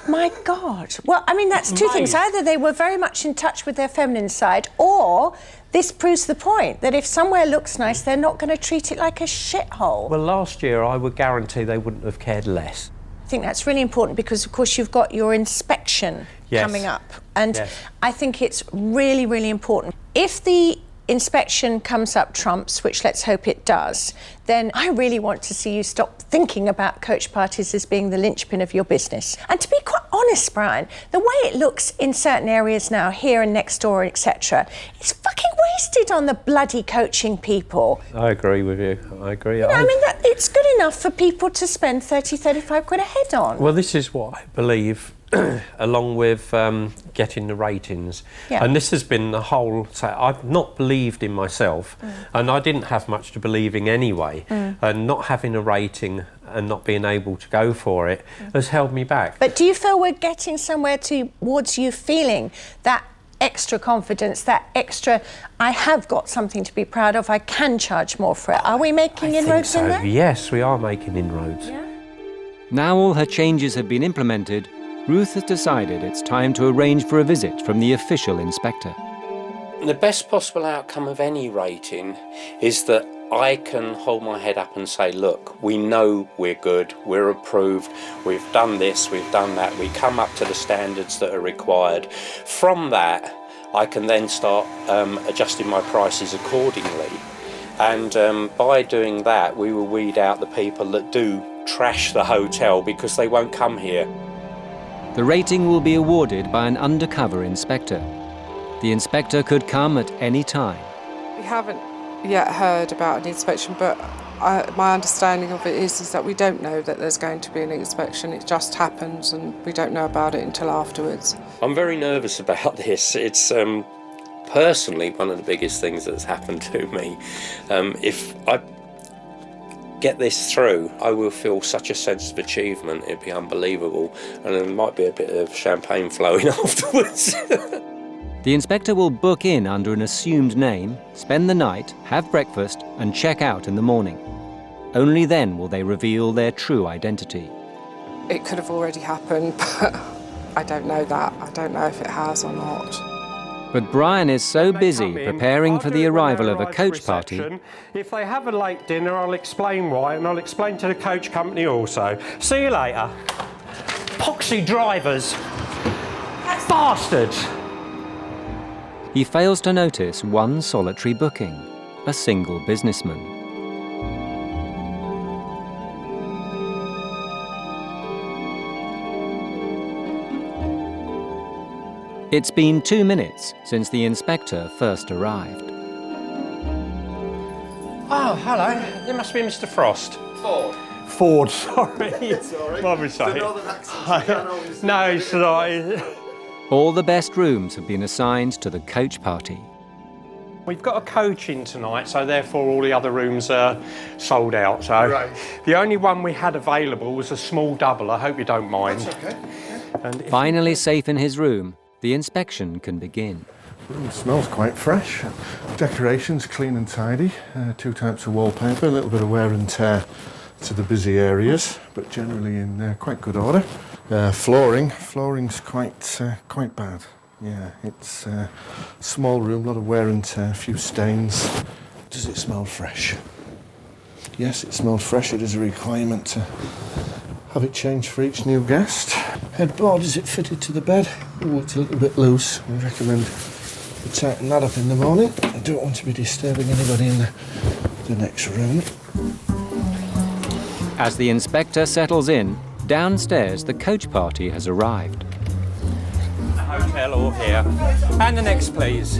My God. Well, I mean, that's two things. Either they were very much in touch with their feminine side, or this proves the point that if somewhere looks nice, they're not going to treat it like a shithole. Well, last year, I would guarantee they wouldn't have cared less. I think that's really important because, of course, you've got your inspection coming up. And I think it's really, really important. If the inspection comes up trumps, which let's hope it does, then I really want to see you stop thinking about coach parties as being the linchpin of your business. And to be quite honest, Brian, the way it looks in certain areas now, here and next door, etc., it's fucking wasted on the bloody coaching people. I agree with you. I agree. You know, I mean, it's good enough for people to spend 30, 35 quid a head on. Well, this is what I believe, along with getting the ratings. Yeah. And this has been the whole... So I've not believed in myself, and I didn't have much to believe in anyway. And not having a rating and not being able to go for it has held me back. But do you feel we're getting somewhere towards you feeling that extra confidence, that extra, I have got something to be proud of, I can charge more for it? Are we making inroads in there? Yes, we are making inroads. Yeah. Now all her changes have been implemented, Ruth has decided it's time to arrange for a visit from the official inspector. The best possible outcome of any rating is that I can hold my head up and say, look, we know we're good, we're approved, we've done this, we've done that, we come up to the standards that are required. From that, I can then start adjusting my prices accordingly. And by doing that, we will weed out the people that do trash the hotel because they won't come here. The rating will be awarded by an undercover inspector. The inspector could come at any time. We haven't yet heard about an inspection, but my understanding of it is that we don't know that there's going to be an inspection. It just happens and we don't know about it until afterwards. I'm very nervous about this. It's personally one of the biggest things that's happened to me. If I get this through, I will feel such a sense of achievement. It'd be unbelievable, and there might be a bit of champagne flowing afterwards. The inspector will book in under an assumed name, spend the night, have breakfast, and check out in the morning. Only then will they reveal their true identity. It could have already happened, but I don't know that. I don't know if it has or not. But Brian is so busy preparing for the arrival of a coach party. If they have a late dinner, I'll explain why, and I'll explain to the coach company also. See you later. Poxy drivers. Bastards. He fails to notice one solitary booking, a single businessman. It's been 2 minutes since the inspector first arrived. Oh, hello. You must be Mr. Frost. Ford, sorry. Sorry. My mistake. No, sorry. All the best rooms have been assigned to the coach party. We've got a coach in tonight, so therefore all the other rooms are sold out. So the only one we had available was a small double. I hope you don't mind. That's okay. And Finally safe in his room, the inspection can begin. It smells quite fresh. Decorations clean and tidy. 2 types of wallpaper, a little bit of wear and tear to the busy areas, but generally in quite good order. Flooring's quite bad. Yeah, it's a small room, a lot of wear and tear, a few stains. Does it smell fresh? Yes, it smells fresh. It is a requirement to have it changed for each new guest. Headboard, is it fitted to the bed? Oh, it's a little bit loose. We recommend you tighten that up in the morning. don't want to be disturbing anybody in the next room. As the inspector settles in, downstairs the coach party has arrived. The hotel all here. And the next, please.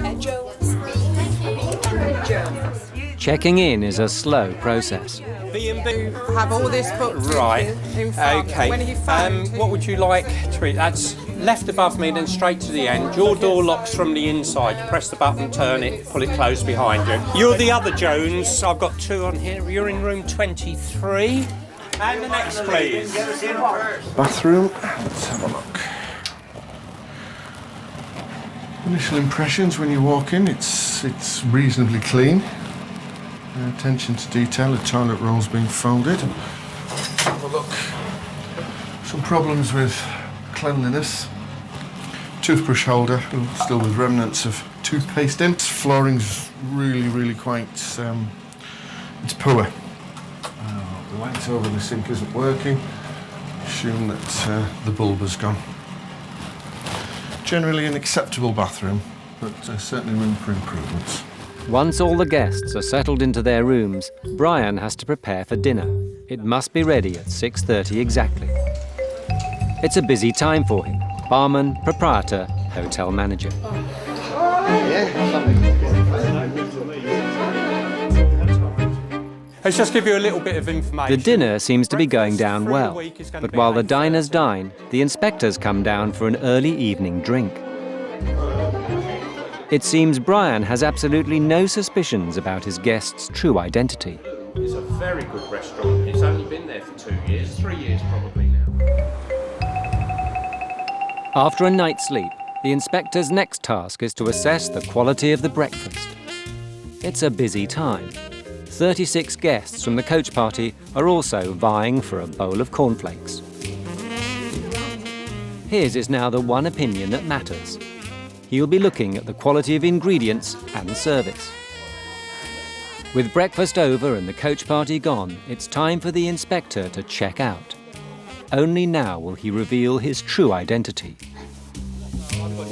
Checking in is a slow process. B&B. Have all this booked Right. in front. Okay. When are you phoned? What would you like to eat? That's left above me, then straight to the end. Your door locks from the inside. Press the button, turn it, pull it closed behind you. You're the other Jones. I've got 2 on here. You're in room 23. And the next, please. Bathroom. Let's have a look. Initial impressions when you walk in, it's reasonably clean. Attention to detail, the toilet roll's been folded. Let's have a look. Some problems with cleanliness. Toothbrush holder, still with remnants of toothpaste in. Flooring's really quite, it's poor. The light over the sink isn't working. Assume that the bulb has gone. Generally an acceptable bathroom, but certainly room for improvements. Once all the guests are settled into their rooms, Brian has to prepare for dinner. It must be ready at 6:30 exactly. It's a busy time for him. Barman, proprietor, hotel manager. Let's just give you a little bit of information. The dinner seems to be going down well, but while the diners dine, the inspectors come down for an early evening drink. It seems Brian has absolutely no suspicions about his guest's true identity. It's a very good restaurant. It's only been there for 2 years, 3 years probably now. After a night's sleep, the inspector's next task is to assess the quality of the breakfast. It's a busy time. 36 guests from the coach party are also vying for a bowl of cornflakes. His is now the one opinion that matters. He'll be looking at the quality of ingredients and service. With breakfast over and the coach party gone, it's time for the inspector to check out. Only now will he reveal his true identity. I would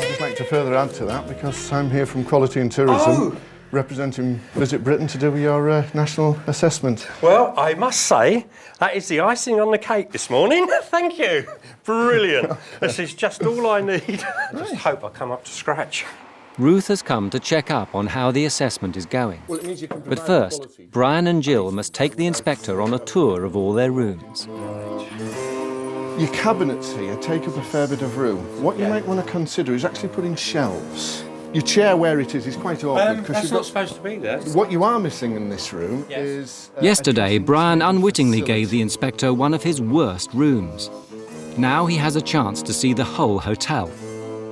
just like to further add to that because I'm here from Quality and Tourism, representing Visit Britain to do your national assessment. Well, I must say, that is the icing on the cake this morning. Thank you. Brilliant. This is just all I need. I just hope I come up to scratch. Ruth has come to check up on how the assessment is going. Well, it means you can But first, Brian and Jill must take the inspector on a tour of all their rooms. Your cabinets here take up a fair bit of room. What you might want to consider is actually putting shelves. Your chair where it is quite awkward because that's not supposed to be there. What you are missing in this room is... Yesterday, Brian unwittingly gave the inspector one of his worst rooms. Now he has a chance to see the whole hotel.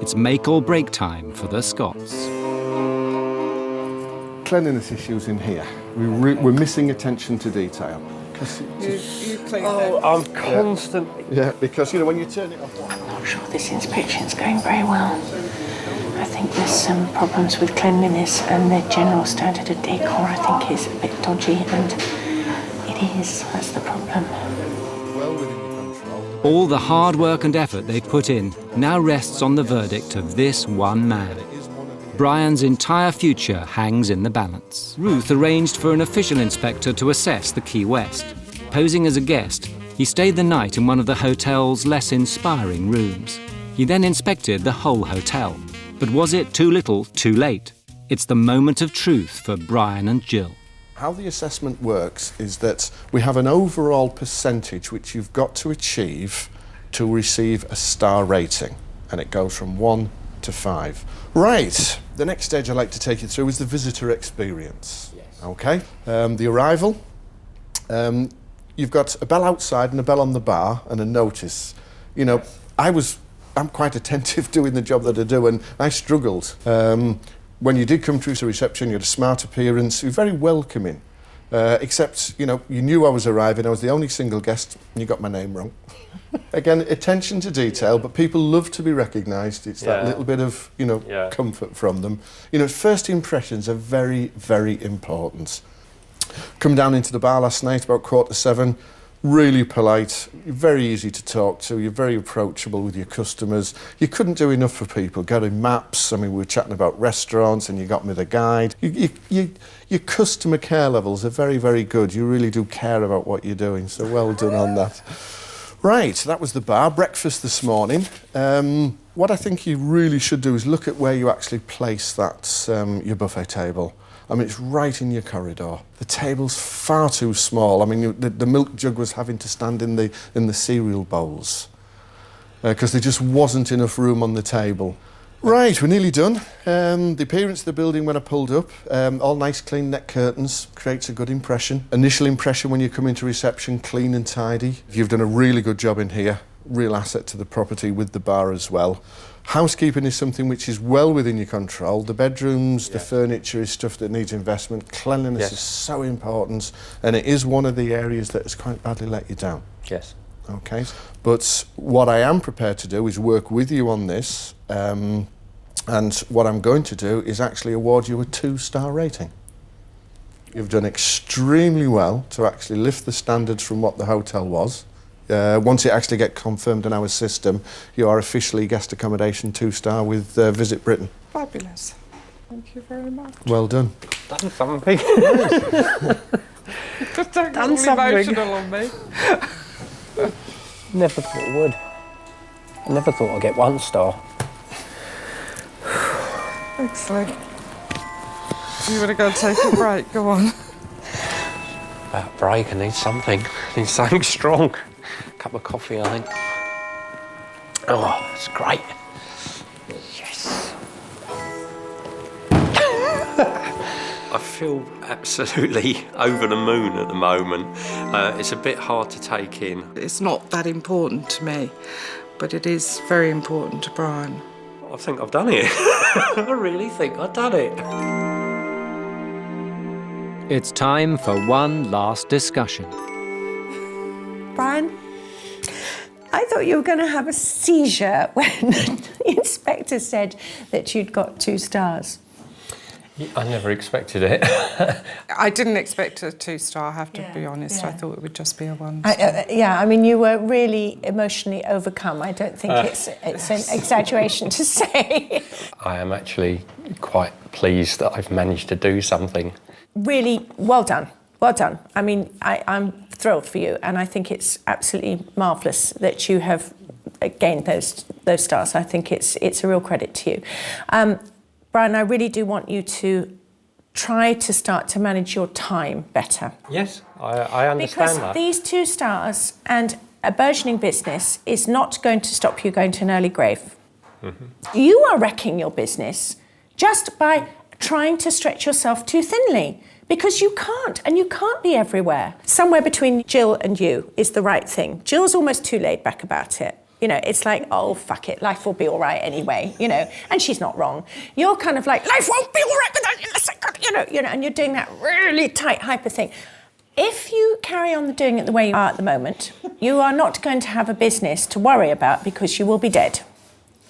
It's make or break time for the Scots. Cleanliness issues in here. We're missing attention to detail. You clean I'm constantly... Yeah, because, you know, when you turn it off... I'm not sure this inspection's going very well. I think there's some problems with cleanliness and the general standard of decor I think is a bit dodgy, and it is, that's the problem. Well within your control. All the hard work and effort they've put in now rests on the verdict of this one man. Brian's entire future hangs in the balance. Ruth arranged for an official inspector to assess the Key West. Posing as a guest, he stayed the night in one of the hotel's less inspiring rooms. He then inspected the whole hotel. But was it too little, too late? It's the moment of truth for Brian and Jill. How the assessment works is that we have an overall percentage which you've got to achieve to receive a star rating, and it goes from 1 to 5. Right, the next stage I'd like to take you through is the visitor experience. Yes. Okay, the arrival. You've got a bell outside and a bell on the bar and a notice. You know, I'm quite attentive doing the job that I do, and I struggled. When you did come through to reception, you had a smart appearance, you were very welcoming. Except, you know, you knew I was arriving, I was the only single guest, and you got my name wrong. Again, attention to detail, but people love to be recognised. It's that little bit of, you know, comfort from them. You know, first impressions are very, very important. Come down into the bar last night, about 6:45. Really polite, very easy to talk to, you're very approachable with your customers. You couldn't do enough for people, getting maps, I mean, we were chatting about restaurants and you got me the guide. Your customer care levels are very, very good. You really do care about what you're doing, so well done on that. Right, that was the bar. Breakfast this morning. What I think you really should do is look at where you actually place that, your buffet table. I mean, it's right in your corridor. The table's far too small. I mean, the milk jug was having to stand in the cereal bowls because there just wasn't enough room on the table. Right, we're nearly done. The appearance of the building when I pulled up, all nice clean net curtains, creates a good impression. Initial impression when you come into reception, clean and tidy. You've done a really good job in here. Real asset to the property with the bar as well. Housekeeping is something which is well within your control. The bedrooms, the furniture is stuff that needs investment. Cleanliness is so important, and it is one of the areas that has quite badly let you down. Yes. Okay. But what I am prepared to do is work with you on this, and what I'm going to do is actually award you a 2-star rating. You've done extremely well to actually lift the standards from what the hotel was. Once it actually gets confirmed in our system, you are officially guest accommodation 2-star with Visit Britain. Fabulous. Thank you very much. Well done. Done something. Just don't get all emotional on me. Never thought I would. I never thought I'd get 1 star. Excellent. Do you want to go and take a break? Go on. About a break, I need something. I need something strong. Cup of coffee, I think. Oh, it's great. Yes. I feel absolutely over the moon at the moment. It's a bit hard to take in. It's not that important to me, but it is very important to Brian. I think I've done it. I really think I've done it. It's time for one last discussion. Brian, I thought you were going to have a seizure when the inspector said that you'd got 2 stars. I never expected it. I didn't expect a 2-star, I have to be honest. I thought it would just be a 1. I mean, you were really emotionally overcome. I don't think it's an exaggeration to say. I am actually quite pleased that I've managed to do something. Really, well done. Well done. I mean, I'm thrilled for you, and I think it's absolutely marvellous that you have gained those stars. I think it's a real credit to you. Brian, I really do want you to try to start to manage your time better. Yes, I understand that. Because these 2 stars and a burgeoning business is not going to stop you going to an early grave. Mm-hmm. You are wrecking your business just by trying to stretch yourself too thinly. Because you can't, and you can't be everywhere. Somewhere between Jill and you is the right thing. Jill's almost too laid back about it. You know, it's like, oh, fuck it, life will be all right anyway, you know, and she's not wrong. You're kind of like, life won't be all right without you, you know, and you're doing that really tight, hyper thing. If you carry on doing it the way you are at the moment, you are not going to have a business to worry about because you will be dead,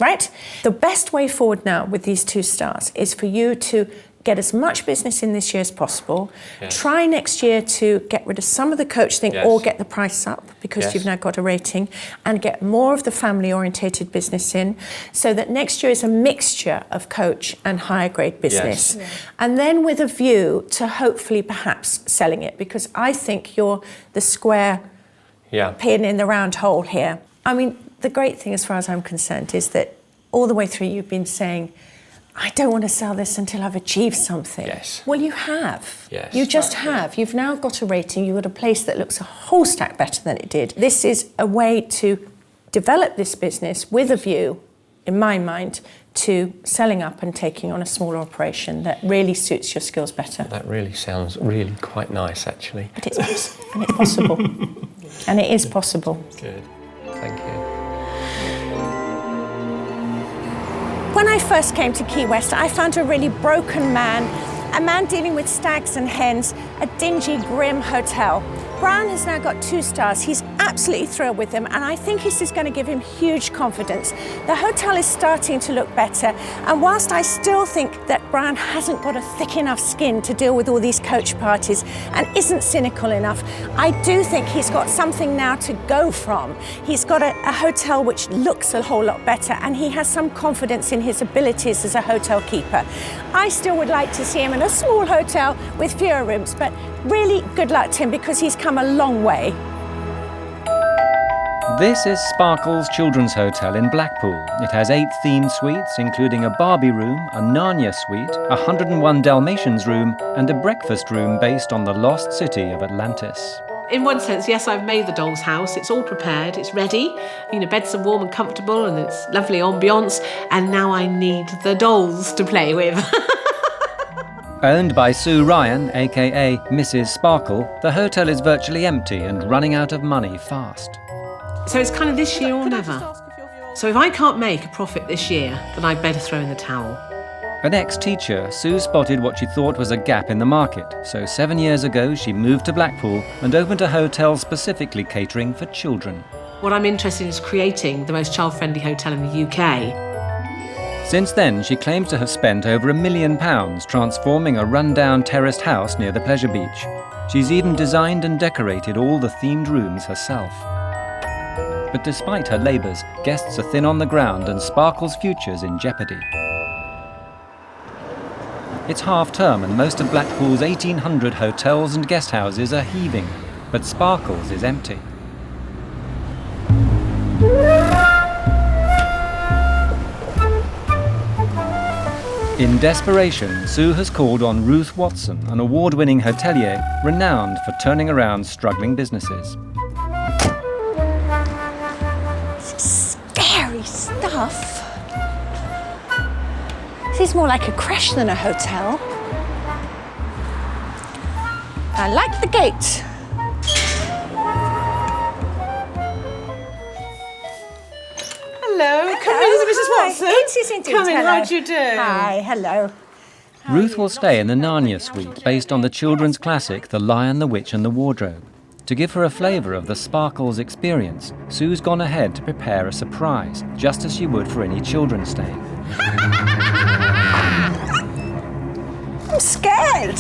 right? The best way forward now with these 2 stars is for you to get as much business in this year as possible. Yes. Try next year to get rid of some of the coach thing or get the price up because you've now got a rating, and get more of the family-orientated business in so that next year is a mixture of coach and higher grade business. Yes. Yeah. And then with a view to hopefully perhaps selling it, because I think you're the square pin in the round hole here. I mean, the great thing as far as I'm concerned is that all the way through you've been saying, I don't want to sell this until I've achieved something. Yes. Well, you have. Yes. You just have. You've now got a rating. You've got a place that looks a whole stack better than it did. This is a way to develop this business with a view, in my mind, to selling up and taking on a smaller operation that really suits your skills better. That really sounds really quite nice, actually. But it's possible. And it is possible. Good. Thank you. When I first came to Key West, I found a really broken man, a man dealing with stags and hens, a dingy, grim hotel. Brian has now got 2 stars. He's absolutely thrilled with them, and I think this is going to give him huge confidence. The hotel is starting to look better, and whilst I still think that Brian hasn't got a thick enough skin to deal with all these coach parties and isn't cynical enough, I do think he's got something now to go from. He's got a hotel which looks a whole lot better, and he has some confidence in his abilities as a hotel keeper. I still would like to see him in a small hotel with fewer rooms, but really good luck to him because he's come a long way. This is Sparkle's Children's Hotel in Blackpool. It has 8 themed suites, including a Barbie room, a Narnia suite, a 101 Dalmatians room, and a breakfast room based on the lost city of Atlantis. In one sense, yes, I've made the doll's house. It's all prepared, it's ready. You know, beds are warm and comfortable and it's lovely ambience. And now I need the dolls to play with. Owned by Sue Ryan, aka Mrs. Sparkle, the hotel is virtually empty and running out of money fast. So it's kind of this year or never. So if I can't make a profit this year, then I'd better throw in the towel. An ex-teacher, Sue spotted what she thought was a gap in the market, so 7 years ago she moved to Blackpool and opened a hotel specifically catering for children. What I'm interested in is creating the most child-friendly hotel in the UK. Since then, she claims to have spent over £1 million transforming a run-down terraced house near the pleasure beach. She's even designed and decorated all the themed rooms herself. But despite her labours, guests are thin on the ground and Sparkle's future's in jeopardy. It's half-term and most of Blackpool's 1,800 hotels and guest houses are heaving, but Sparkle's is empty. In desperation, Sue has called on Ruth Watson, an award-winning hotelier renowned for turning around struggling businesses. Scary stuff. This is more like a creche than a hotel. I like the gate. Hello, come in, Mrs. Watson. It is indeed. Come in, Hello. how do you do? Hi, hello. Ruth will stay in the Narnia suite based on the children's classic The Lion, the Witch and the Wardrobe. To give her a flavour of the Sparkle's experience, Sue's gone ahead to prepare a surprise, just as she would for any children staying. I'm scared.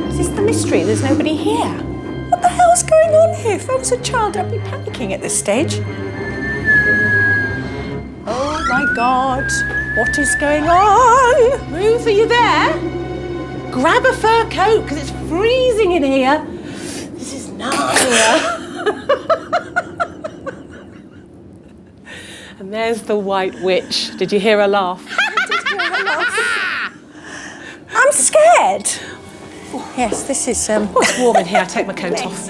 Is this the mystery? There's nobody here. What the hell's going on here? If I was a child, I'd be panicking at this stage. Oh my God, what is going on? Ruth, are you there? Grab a fur coat, because it's freezing in here. This is Narnia. And there's the White Witch. Did you hear her laugh? I did hear her laugh. I'm scared. Yes, this is... Oh, it's warm in here. I'll take my coat off.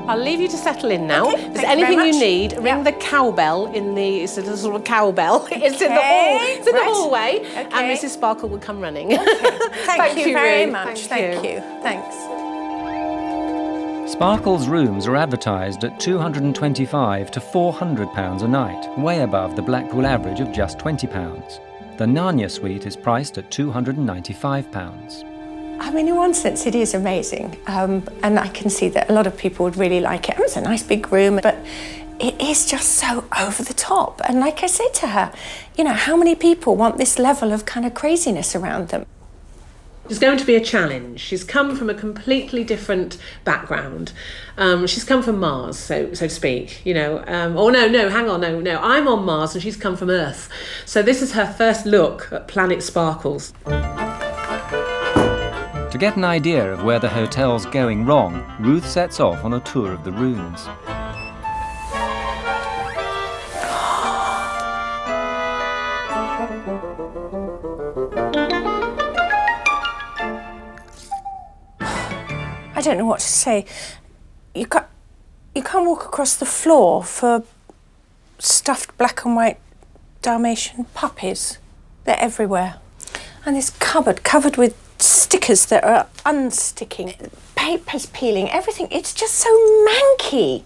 I'll leave you to settle in now. Okay, if there's anything you need, ring the cowbell in the... It's a little sort of cowbell. It's in the hall. It's in the hallway. Okay. And Mrs. Sparkle will come running. Okay. Thank you very Ruth. much. Thank you. Thanks. Sparkle's rooms are advertised at £225 to £400 a night, way above the Blackpool average of just £20. The Narnia suite is priced at £295. I mean, in one sense, it is amazing. And I can see that a lot of people would really like it. It's a nice big room, but it is just so over the top. And like I said to her, you know, how many people want this level of kind of craziness around them? It's going to be a challenge. She's come from a completely different background. She's come from Mars, so to speak, you know. Hang on, no. I'm on Mars and she's come from Earth. So this is her first look at Planet Sparkles. To get an idea of where the hotel's going wrong, Ruth sets off on a tour of the rooms. I don't know what to say. You can't walk across the floor for stuffed black and white Dalmatian puppies. They're everywhere. And this cupboard covered with stickers that are unsticking, papers peeling, everything. It's just so manky.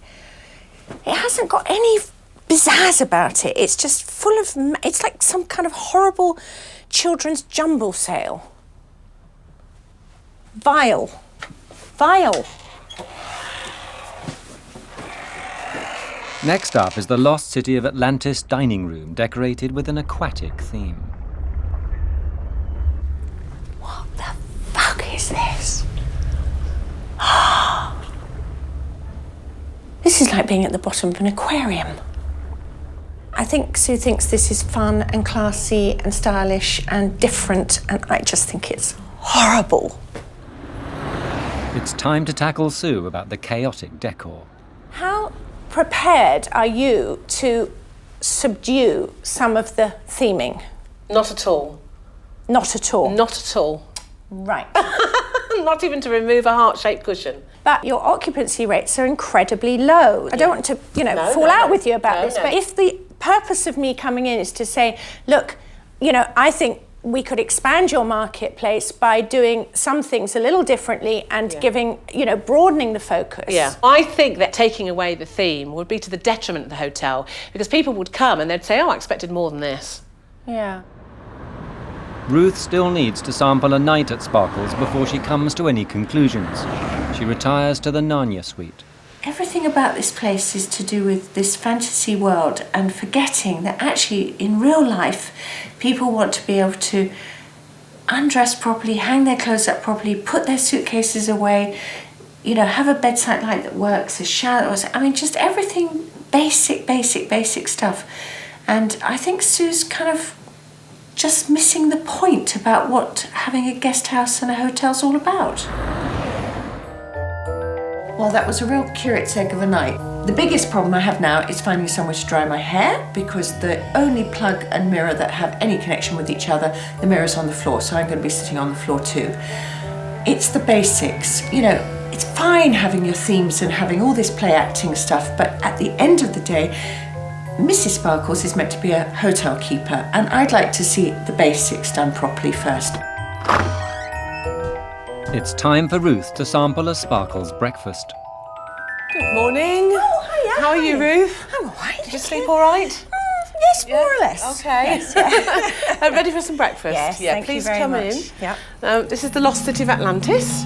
It hasn't got any pizzazz about it. It's just full of... It's like some kind of horrible children's jumble sale. Vile. vile. Next up is the lost city of Atlantis dining room, decorated with an aquatic theme. What the fuck is this? This is like being at the bottom of an aquarium. I think Sue thinks this is fun and classy and stylish and different, and I just think it's horrible. It's time to tackle Sue about the chaotic decor. How prepared are you to subdue some of the theming? Not at all. Not at all? Not at all. Right. Not even to remove a heart-shaped cushion. But your occupancy rates are incredibly low. I don't want to, fall out with you about this, but if the purpose of me coming in is to say, look, I think we could expand your marketplace by doing some things a little differently and giving, broadening the focus. Yeah. I think that taking away the theme would be to the detriment of the hotel, because people would come and they'd say, oh, I expected more than this. Yeah. Ruth still needs to sample a night at Sparkles before she comes to any conclusions. She retires to the Narnia suite. Everything about this place is to do with this fantasy world and forgetting that actually in real life people want to be able to undress properly, hang their clothes up properly, put their suitcases away, have a bedside light that works, a shower, just everything basic stuff. And I think Sue's kind of just missing the point about what having a guest house and a hotel's all about. Well, that was a real curate's egg of a night. The biggest problem I have now is finding somewhere to dry my hair, because the only plug and mirror that have any connection with each other, the mirror's on the floor, so I'm going to be sitting on the floor too. It's the basics. It's fine having your themes and having all this play acting stuff, but at the end of the day, Mrs. Sparkles is meant to be a hotel keeper, and I'd like to see the basics done properly first. It's time for Ruth to sample a Sparkles breakfast. Good morning. Oh, hiya. How are you, Ruth? I'm all right. Did you sleep all right? Yes, more or less. Okay. Yes, Ready for some breakfast? Yes, thank you please very come much. in. Yep. This is the lost city of Atlantis.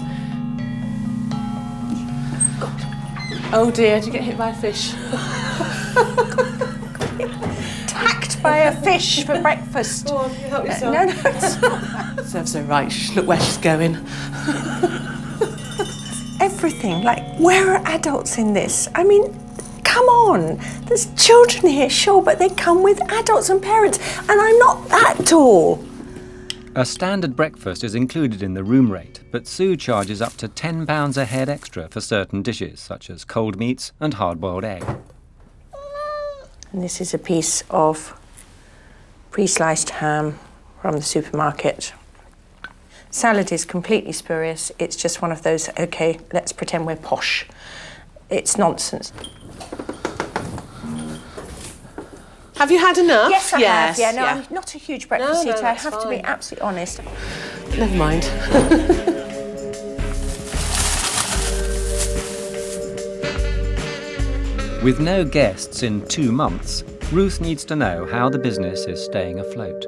God. Oh dear, did you get hit by a fish? Attacked by a fish for breakfast. Go on, you help yourself. No, it's not. Serves her right. Look where she's going. Everything. Where are adults in this? Come on. There's children here, sure, but they come with adults and parents, and I'm not that tall. A standard breakfast is included in the room rate, but Sue charges up to £10 a head extra for certain dishes, such as cold meats and hard-boiled egg. And this is a piece of pre-sliced ham from the supermarket. Salad is completely spurious. It's just one of those, okay, let's pretend we're posh. It's nonsense. Have you had enough? Yes, I have. Yeah, no, yeah. I'm not a huge breakfast eater. I that's have to be fine. absolutely honest. Never mind. With no guests in 2 months, Ruth needs to know how the business is staying afloat.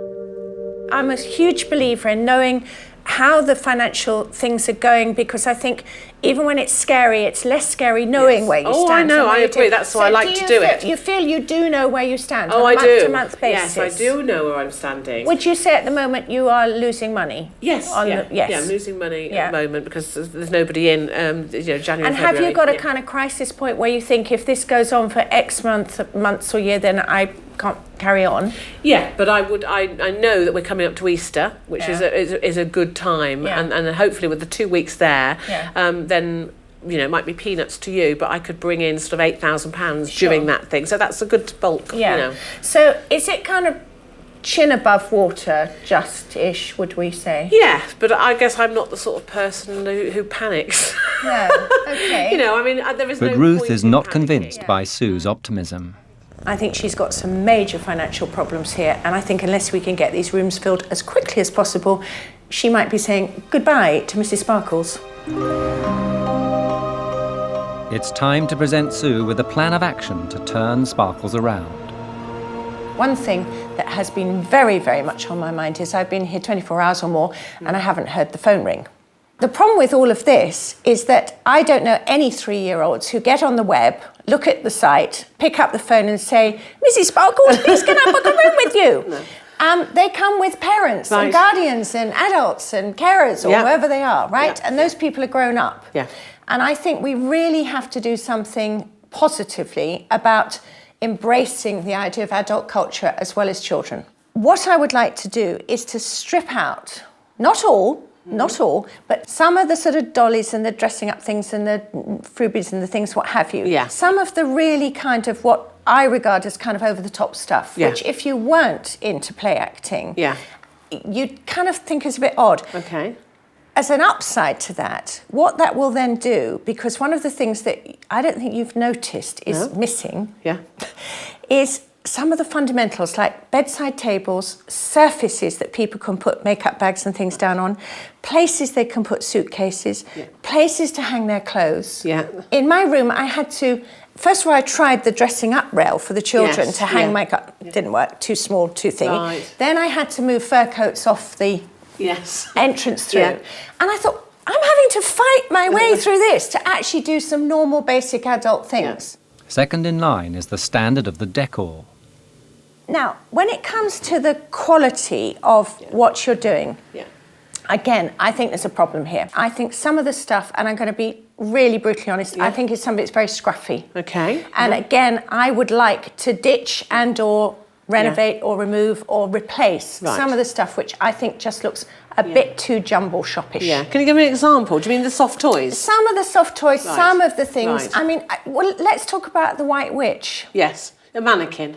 I'm a huge believer in knowing how the financial things are going, because I think even when it's scary, it's less scary knowing where you stand. Oh, I know, and where I you agree. do. That's why I like to do it. You feel you do know where you stand Oh, on I a do. month-to-month basis? Yes, I do know where I'm standing. Would you say at the moment you are losing money? Yes, Yes. yeah, I'm losing money at the moment because there's nobody in, January, And have February. you got a kind of crisis point where you think if this goes on for X months or year, then I can't carry on? Yeah, but I know that we're coming up to Easter, which is a good time, and hopefully with the 2 weeks there, then it might be peanuts to you, but I could bring in sort of £8,000 during that thing, so that's a good bulk. So is it kind of chin above water, just-ish, would we say? Yeah, but I guess I'm not the sort of person who panics. No, okay. There is But no Ruth point is not convinced by Sue's optimism. I think she's got some major financial problems here, and I think unless we can get these rooms filled as quickly as possible, she might be saying goodbye to Mrs. Sparkles. It's time to present Sue with a plan of action to turn Sparkles around. One thing that has been very, very much on my mind is I've been here 24 hours or more and I haven't heard the phone ring. The problem with all of this is that I don't know any 3-year-olds who get on the web, look at the site, pick up the phone and say, Mrs. Sparkles, please can I book a room with you? No. They come with parents and guardians and adults and carers or wherever they are, right? And those people are grown up. Yeah. And I think we really have to do something positively about embracing the idea of adult culture as well as children. What I would like to do is to strip out, not all, but some of the sort of dollies and the dressing up things and the freebies and the things, what have you. Yeah. Some of the really kind of what I regard as kind of over-the-top stuff, which if you weren't into play acting, you'd kind of think is a bit odd. Okay. As an upside to that, what that will then do, because one of the things that I don't think you've noticed is missing, is some of the fundamentals like bedside tables, surfaces that people can put makeup bags and things down on, places they can put suitcases, places to hang their clothes. In my room, I had to, first of all, I tried the dressing up rail for the children to hang makeup. It didn't work, too small, too thingy. Right. Then I had to move fur coats off the entrance through. And I thought, I'm having to fight my way through this to actually do some normal, basic adult things. Second in line is the standard of the decor. Now, when it comes to the quality of what you're doing, again, I think there's a problem here. I think some of the stuff, and I'm going to be really brutally honest, I think some of it's very scruffy. Okay. And again, I would like to ditch and or renovate or remove or replace some of the stuff which I think just looks a bit too jumble shoppish. Yeah. Can you give me an example? Do you mean the soft toys? Some of the soft toys, some of the things. I mean, well, let's talk about the White Witch. Yes, a mannequin.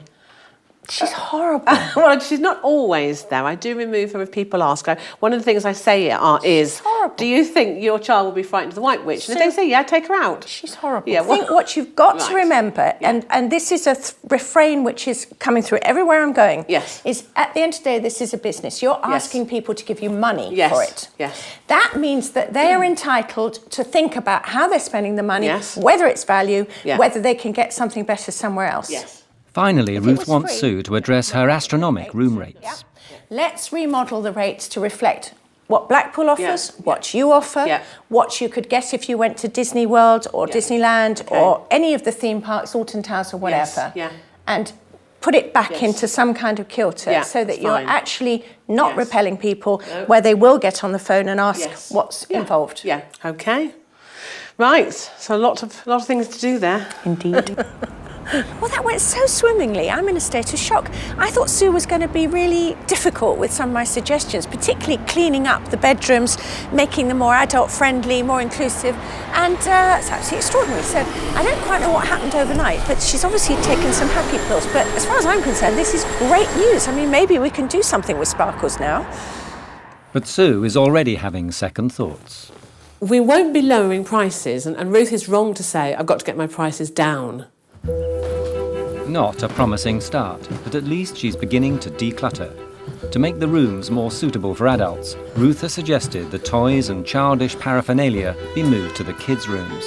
She's horrible. Well, she's not always, though. I do remove her if people ask. One of the things I say is, do you think your child will be frightened of the White Witch? And if they say, yeah, take her out. She's horrible. Yeah, I think what you've got to remember, and this is a refrain which is coming through everywhere I'm going, is at the end of the day, this is a business. You're asking people to give you money for it. Yes. That means that they are entitled to think about how they're spending the money, whether it's value, whether they can get something better somewhere else. Yes. Finally, Ruth wants Sue to address her astronomic room rates. Let's remodel the rates to reflect what Blackpool offers, what you offer, what you could get if you went to Disney World or Disneyland or any of the theme parks, Alton Towers or whatever, and put it back into some kind of kilter so that you're actually not repelling people where they will get on the phone and ask what's involved. Yeah, okay. Right, so a lot of things to do there. Indeed. Well, that went so swimmingly. I'm in a state of shock. I thought Sue was going to be really difficult with some of my suggestions, particularly cleaning up the bedrooms, making them more adult-friendly, more inclusive, and it's absolutely extraordinary. So I don't quite know what happened overnight, but she's obviously taken some happy pills. But as far as I'm concerned, this is great news. I mean, maybe we can do something with Sparkles now. But Sue is already having second thoughts. We won't be lowering prices, and Ruth is wrong to say, I've got to get my prices down. Not a promising start, but at least she's beginning to declutter. To make the rooms more suitable for adults, Ruth has suggested the toys and childish paraphernalia be moved to the kids' rooms.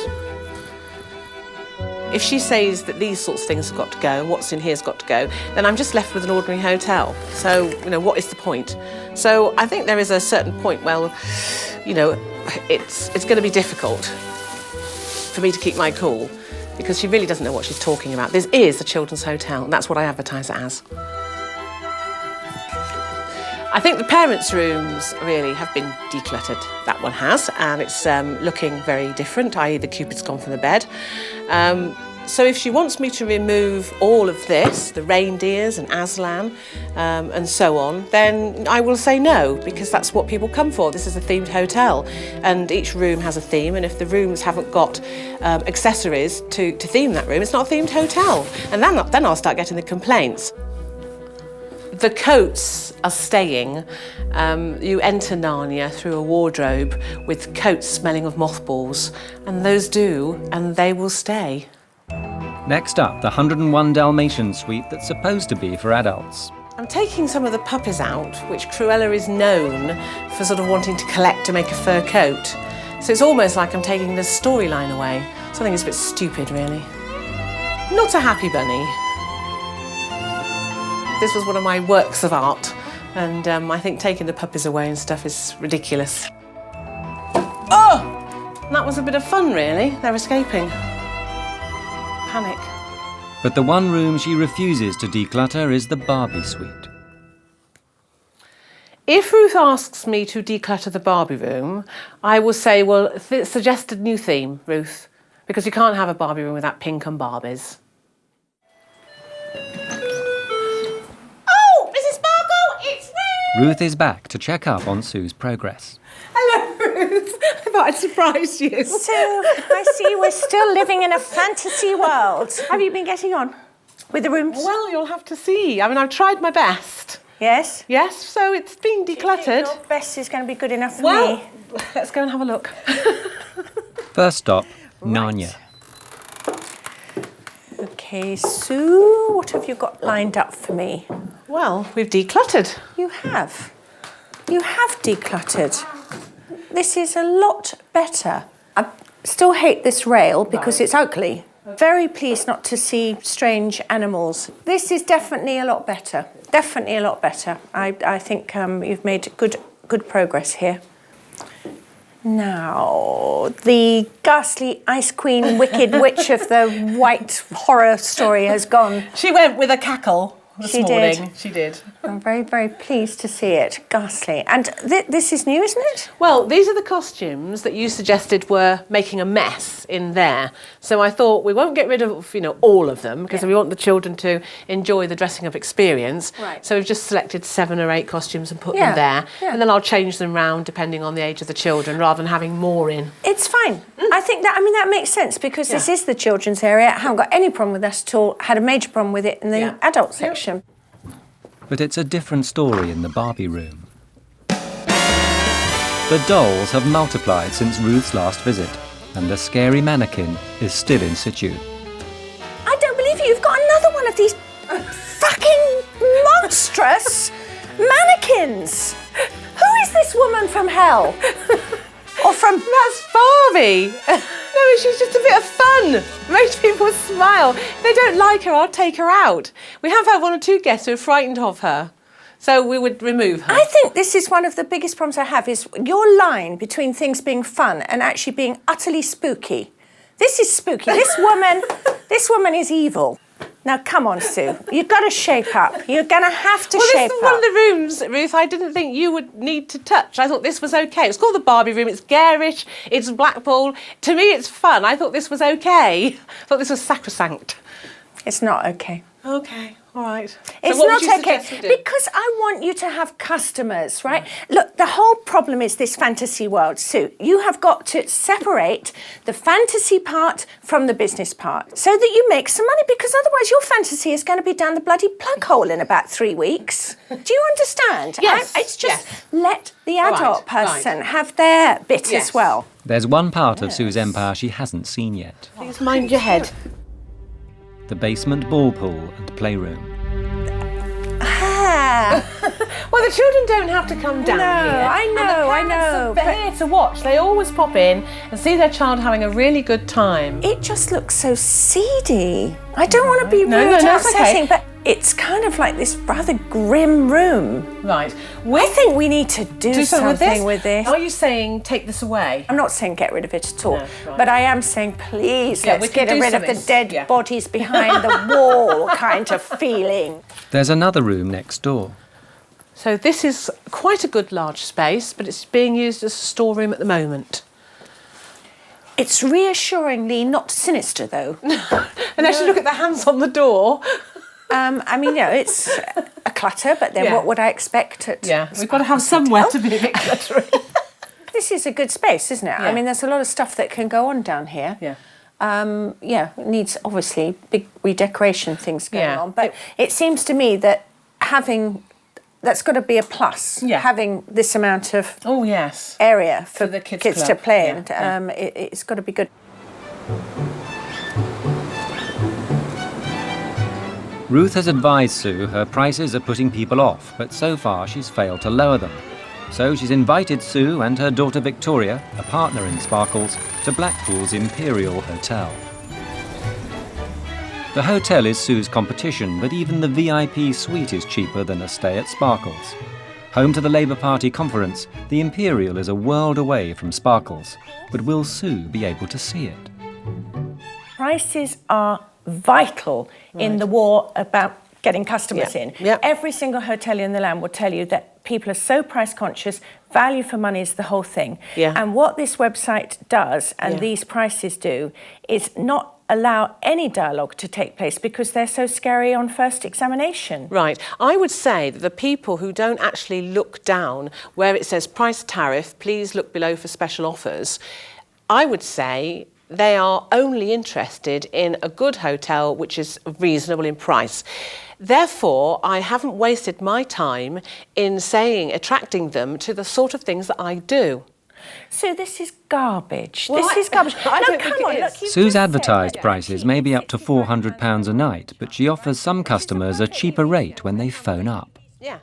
If she says that these sorts of things have got to go, what's in here's got to go, then I'm just left with an ordinary hotel. So, what is the point? So I think there is a certain point, it's going to be difficult for me to keep my cool, because she really doesn't know what she's talking about. This is a children's hotel, and that's what I advertise it as. I think the parents' rooms really have been decluttered. That one has, and it's looking very different, i.e. the Cupid's gone from the bed. So if she wants me to remove all of this, the reindeers and Aslan and so on, then I will say no, because that's what people come for. This is a themed hotel, and each room has a theme, and if the rooms haven't got accessories to theme that room, it's not a themed hotel. And then I'll start getting the complaints. The coats are staying. You enter Narnia through a wardrobe with coats smelling of mothballs, and those do, and they will stay. Next up, the 101 Dalmatian suite that's supposed to be for adults. I'm taking some of the puppies out, which Cruella is known for sort of wanting to collect to make a fur coat. So it's almost like I'm taking the storyline away. So I think it's a bit stupid, really. Not a happy bunny. This was one of my works of art, and I think taking the puppies away and stuff is ridiculous. Oh! That was a bit of fun, really. They're escaping. Panic. But the one room she refuses to declutter is the Barbie suite. If Ruth asks me to declutter the Barbie room, I will say, well, suggest a new theme, Ruth, because you can't have a Barbie room without pink and Barbies. Oh, Mrs. Sparkle, it's Ruth! Ruth is back to check up on Sue's progress. Hello, Ruth. I thought I'd surprise you. So, I see we're still living in a fantasy world. Have you been getting on with the rooms? Well, you'll have to see. I mean, I've tried my best. Yes? Yes, so it's been decluttered. Your best is going to be good enough for well, me. Let's go and have a look. First stop, Narnia. OK, Sue, what have you got lined up for me? Well, we've decluttered. You have. You have decluttered. This is a lot better. I still hate this rail because it's ugly. Very pleased not to see strange animals. This is definitely a lot better. Definitely a lot better. I think you've made good progress here. Now, the ghastly Ice Queen Wicked Witch of the White Horror story has gone. She went with a cackle this morning. She did. I'm very, very pleased to see it. Ghastly. And this is new, isn't it? Well, these are the costumes that you suggested were making a mess in there. So I thought we won't get rid of, all of them because we want the children to enjoy the dressing up experience. Right. So we've just selected 7 or 8 costumes and put them there. Yeah. And then I'll change them round depending on the age of the children rather than having more in. It's fine. I think that makes sense because this is the children's area. I haven't got any problem with that at all. Had a major problem with it in the adult section. But it's a different story in the Barbie room. The dolls have multiplied since Ruth's last visit, and the scary mannequin is still in situ. I don't believe you. You've got another one of these fucking monstrous mannequins. Who is this woman from hell? Or from... That's Barbie. No, she's just a bit of fun. Most people smile. If they don't like her, I'll take her out. We have had 1 or 2 guests who are frightened of her. So we would remove her. I think this is one of the biggest problems I have is your line between things being fun and actually being utterly spooky. This is spooky. This woman is evil. Now, come on, Sue. You've got to shape up. You're going to have to shape up. Well, this is one of the rooms, Ruth, I didn't think you would need to touch. I thought this was OK. It's called the Barbie room. It's garish. It's Blackpool. To me, it's fun. I thought this was OK. I thought this was sacrosanct. It's not OK. OK. All right. It's not okay because I want you to have customers, right? Look, the whole problem is this fantasy world, Sue. You have got to separate the fantasy part from the business part so that you make some money because otherwise your fantasy is going to be down the bloody plug hole in about 3 weeks. Do you understand? Yes. It's just let the adult person have their bit as well. There's one part of Sue's empire she hasn't seen yet. Please mind your head. The basement ball pool and playroom. Well, the children don't have to come down here. I know. They're here to watch. They always pop in and see their child having a really good time. It just looks so seedy. I don't want to be rude no, upsetting, but it's kind of like this rather grim room. Right. I think we need to do something with this. Are you saying take this away? I'm not saying get rid of it at all, No, right. but I am saying please let's get rid of the dead Yeah. bodies behind the wall kind of feeling. There's another room next door. So this is quite a good large space, but it's being used as a storeroom at the moment. It's reassuringly not sinister, though. Unless you look at the hands on the door. I mean, it's a clutter, but then what would I expect at... Yeah, we've got to have somewhere to be a bit cluttery. This is a good space, isn't it? Yeah. I mean, there's a lot of stuff that can go on down here. Yeah. It needs, obviously, big redecoration things going on. But it seems to me that that's got to be a plus, having this amount of area for the kids to play in. It's got to be good. Ruth has advised Sue her prices are putting people off, but so far she's failed to lower them. So she's invited Sue and her daughter Victoria, a partner in Sparkles, to Blackpool's Imperial Hotel. The hotel is Sue's competition, but even the VIP suite is cheaper than a stay at Sparkles. Home to the Labour Party conference, the Imperial is a world away from Sparkles. But will Sue be able to see it? Prices are vital in the war about getting customers in. Every single hotelier in the land will tell you that people are so price conscious, value for money is the whole thing. And what this website does, and these prices do, is not allow any dialogue to take place because they're so scary on first examination. Right. I would say that the people who don't actually look down where it says price tariff, please look below for special offers, I would say they are only interested in a good hotel which is reasonable in price. Therefore, I haven't wasted my time in attracting them to the sort of things that I do. So this is garbage. Well, this is garbage. I don't think it is. Look, Sue's advertised prices may be up to £400 a night, but she offers some customers a cheaper rate when they phone up. Yeah.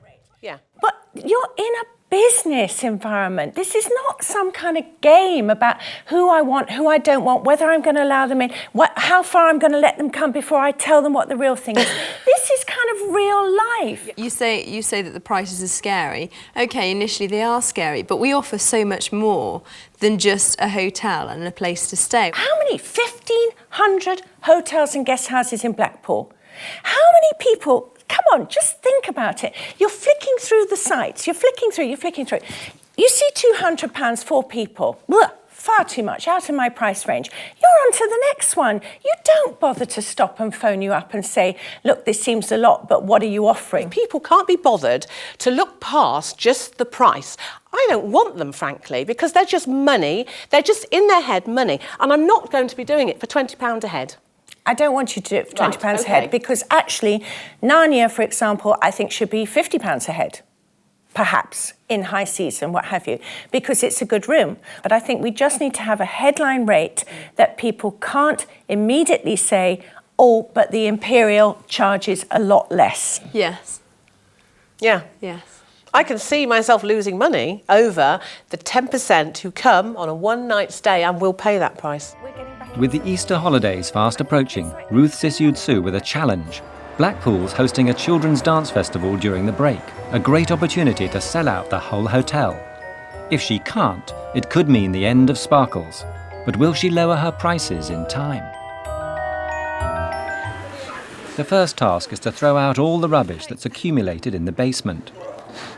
But you're in a business environment. This is not some kind of game about who I want, who I don't want, whether I'm going to allow them in, how far I'm going to let them come before I tell them what the real thing is. This is kind of real life. You say that the prices are scary. Okay, initially they are scary, but we offer so much more than just a hotel and a place to stay. How many? 1,500 hotels and guest houses in Blackpool. How many people... Come on, just think about it. You're flicking through the sites. You're flicking through. You see £200 for people. Blah, far too much, out of my price range. You're on to the next one. You don't bother to stop and phone you up and say, look, this seems a lot, but what are you offering? People can't be bothered to look past just the price. I don't want them, frankly, because they're just money. They're just in their head money. And I'm not going to be doing it for £20 a head. I don't want you to do it for £20 a head because actually Narnia, for example, I think should be £50 a head, perhaps, in high season, what have you, because it's a good room. But I think we just need to have a headline rate that people can't immediately say, oh, but the Imperial charges a lot less. Yes. Yeah. Yes. I can see myself losing money over the 10% who come on a one-night stay and will pay that price. With the Easter holidays fast approaching, Ruth's issued Sue with a challenge. Blackpool's hosting a children's dance festival during the break, a great opportunity to sell out the whole hotel. If she can't, it could mean the end of Sparkles. But will she lower her prices in time? The first task is to throw out all the rubbish that's accumulated in the basement.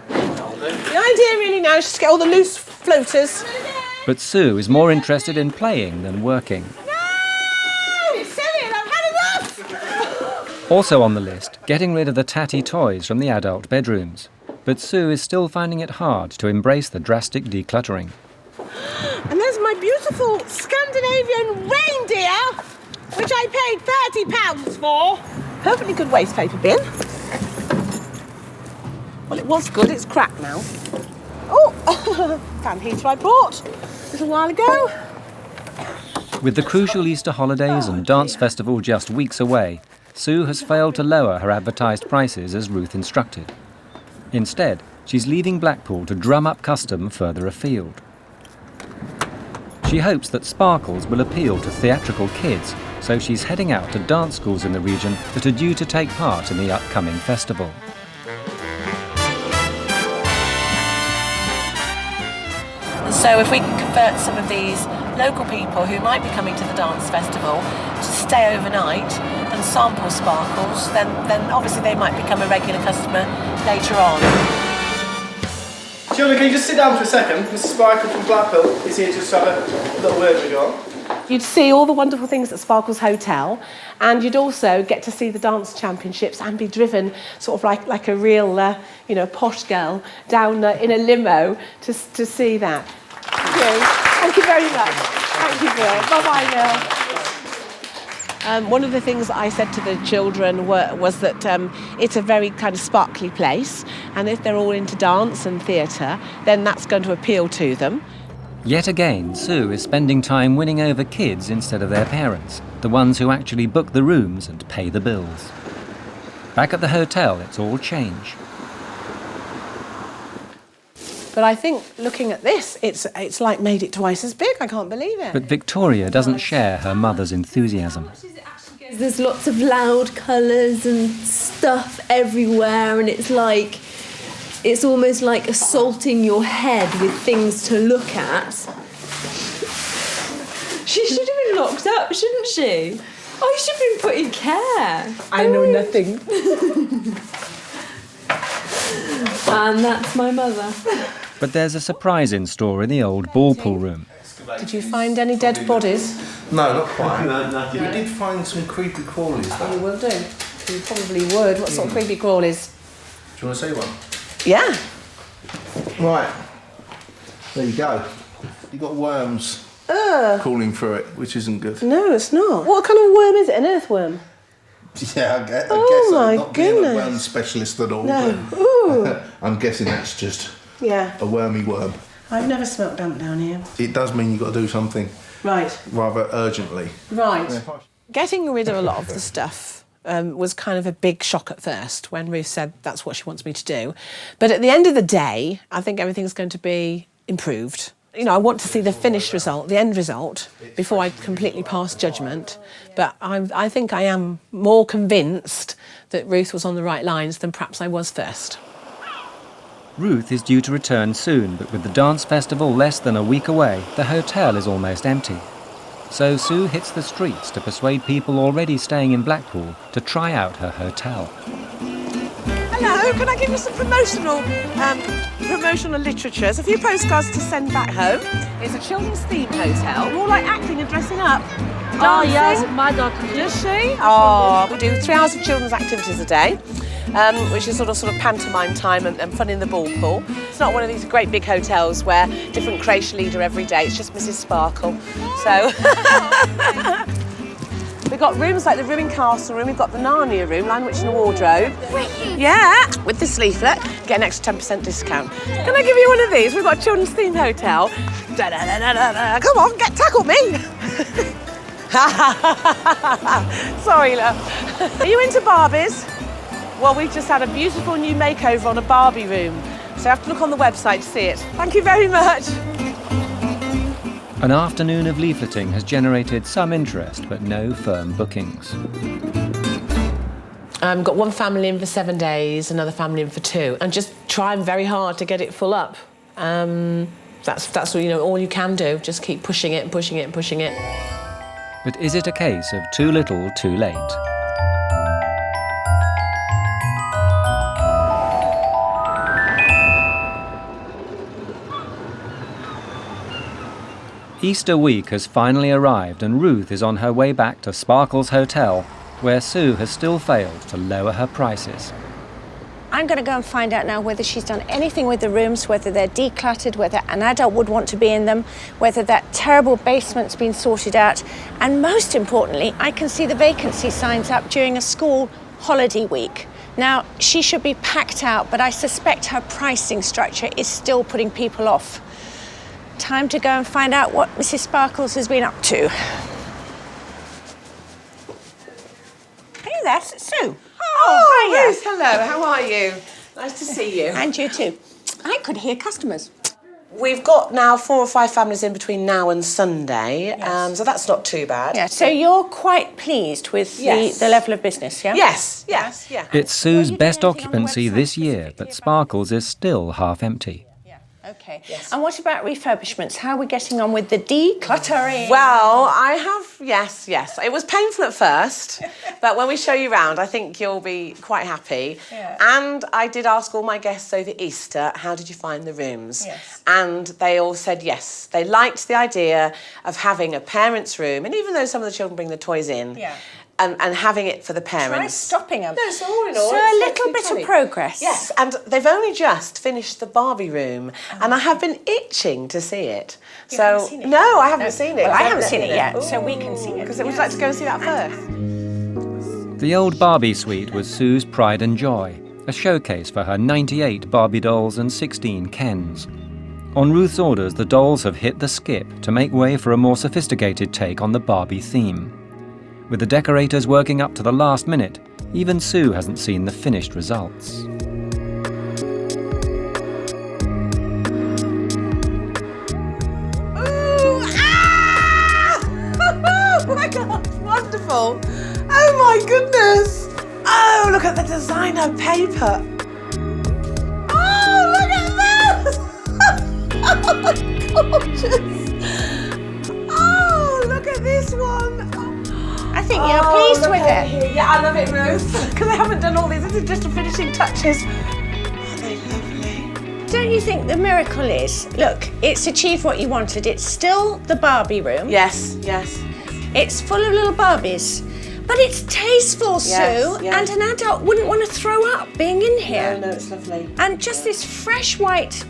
The idea really now is just to get all the loose floaters. But Sue is more interested in playing than working. Also on the list, getting rid of the tatty toys from the adult bedrooms. But Sue is still finding it hard to embrace the drastic decluttering. And there's my beautiful Scandinavian reindeer, which I paid £30 for. Perfectly good waste paper bin. Well, it was good, it's cracked now. Oh, fan heater I bought a little while ago. With the crucial Easter holidays and dance festival just weeks away, Sue has failed to lower her advertised prices as Ruth instructed. Instead, she's leaving Blackpool to drum up custom further afield. She hopes that Sparkles will appeal to theatrical kids, so she's heading out to dance schools in the region that are due to take part in the upcoming festival. So if we can convert some of these local people who might be coming to the dance festival to stay overnight and sample Sparkles, then obviously they might become a regular customer later on. Fiona, can you just sit down for a second? Mr. Sparkle from Blackpool is here just to have a little word with you all. You'd see all the wonderful things at Sparkles Hotel, and you'd also get to see the dance championships and be driven sort of like a real, posh girl down in a limo to see that. Thank you. Thank you very much. Thank you, Bill. Bye-bye now. One of the things that I said to the children was that it's a very kind of sparkly place, and if they're all into dance and theatre, then that's going to appeal to them. Yet again, Sue is spending time winning over kids instead of their parents, the ones who actually book the rooms and pay the bills. Back at the hotel, it's all change. But I think looking at this, it's like made it twice as big. I can't believe it. But Victoria doesn't share her mother's enthusiasm. There's lots of loud colours and stuff everywhere, and it's like it's almost like assaulting your head with things to look at. She should have been locked up, shouldn't she? Oh, she should have been put in care. I know nothing. And that's my mother. But there's a surprise in store in the old ball pool room. Did you find any dead bodies? No, not quite. We did find some creepy crawlies though. You will do. You probably would. What sort of creepy crawlies? Do you want to see one? Yeah. Right. There you go. You got worms crawling through it, which isn't good. No, it's not. What kind of worm is it? An earthworm? Yeah, I guess. My I'm not being a goodness. worm specialist at all. No. but Ooh. I'm guessing that's just Yeah. a wormy worm. I've never smelt damp down here. It does mean you've got to do something Right. rather urgently. Right. Yeah. Getting rid of a lot of the stuff was kind of a big shock at first when Ruth said that's what she wants me to do. But at the end of the day, I think everything's going to be improved. You know, I want to see the finished result, the end result, before I completely pass judgment. But I think I am more convinced that Ruth was on the right lines than perhaps I was first. Ruth is due to return soon, but with the dance festival less than a week away, the hotel is almost empty. So Sue hits the streets to persuade people already staying in Blackpool to try out her hotel. Hello, can I give you some promotional literature? There's a few postcards to send back home. It's a children's theme hotel, more like acting and dressing up. Oh yes, my daughter. Does she? Oh, we do 3 hours of children's activities a day, which is sort of pantomime time and fun in the ball pool. It's not one of these great big hotels where different creche leader every day. It's just Mrs. Sparkle. So we've got rooms like the room in Castle Room. We've got the Narnia room, Lion, Witch and the Wardrobe. Yeah, with this leaflet, get an extra 10% discount. Can I give you one of these? We've got a children's theme hotel. Da-da-da-da-da-da. Come on, tackle me. Sorry, love. Are you into Barbies? Well, we've just had a beautiful new makeover on a Barbie room, so you have to look on the website to see it. Thank you very much. An afternoon of leafleting has generated some interest, but no firm bookings. Got one family in for 7 days, another family in for 2, and just trying very hard to get it full up. That's all you can do. Just keep pushing it and pushing it and pushing it. But is it a case of too little, too late? Easter week has finally arrived and Ruth is on her way back to Sparkle's hotel, where Sue has still failed to lower her prices. I'm going to go and find out now whether she's done anything with the rooms, whether they're decluttered, whether an adult would want to be in them, whether that terrible basement's been sorted out, and most importantly, I can see the vacancy signs up during a school holiday week. Now, she should be packed out, but I suspect her pricing structure is still putting people off. Time to go and find out what Mrs. Sparkles has been up to. Hey there, Sue. Oh, hiya. Ruth, hello, how are you? Nice to see you. And you too. I could hear customers. We've got now 4 or 5 families in between now and Sunday, so that's not too bad. Yeah, so you're quite pleased with the level of business, yeah? Yes. It's Sue's best occupancy this year, but Sparkle's is still half empty. Okay. Yes. And what about refurbishments? How are we getting on with the decluttering? Well, I have, yes. It was painful at first, but when we show you around, I think you'll be quite happy. Yeah. And I did ask all my guests over Easter, how did you find the rooms? Yes. And they all said yes. They liked the idea of having a parents' room, and even though some of the children bring the toys in, and having it for the parents. Try stopping them. No, so all in all, so it's a little bit funny. of progress. Yes, and they've only just finished the Barbie room, and I have been itching to see it. You haven't seen it? No, I haven't seen it. Well, I haven't seen it yet, so we can see it. Because would you like to go and see that first? The old Barbie suite was Sue's pride and joy, a showcase for her 98 Barbie dolls and 16 Kens. On Ruth's orders, the dolls have hit the skip to make way for a more sophisticated take on the Barbie theme. With the decorators working up to the last minute, even Sue hasn't seen the finished results. Ooh, oh my God, wonderful. Oh my goodness. Oh, look at the designer paper. Oh, it, Ruth? Because I haven't done all these. This is just the finishing touches. Don't you think the miracle is, look, it's achieved what you wanted. It's still the Barbie room. Yes, yes. It's full of little Barbies. But it's tasteful, Yes, Sue, yes. and an adult wouldn't want to throw up being in here. No, it's lovely. And just this fresh white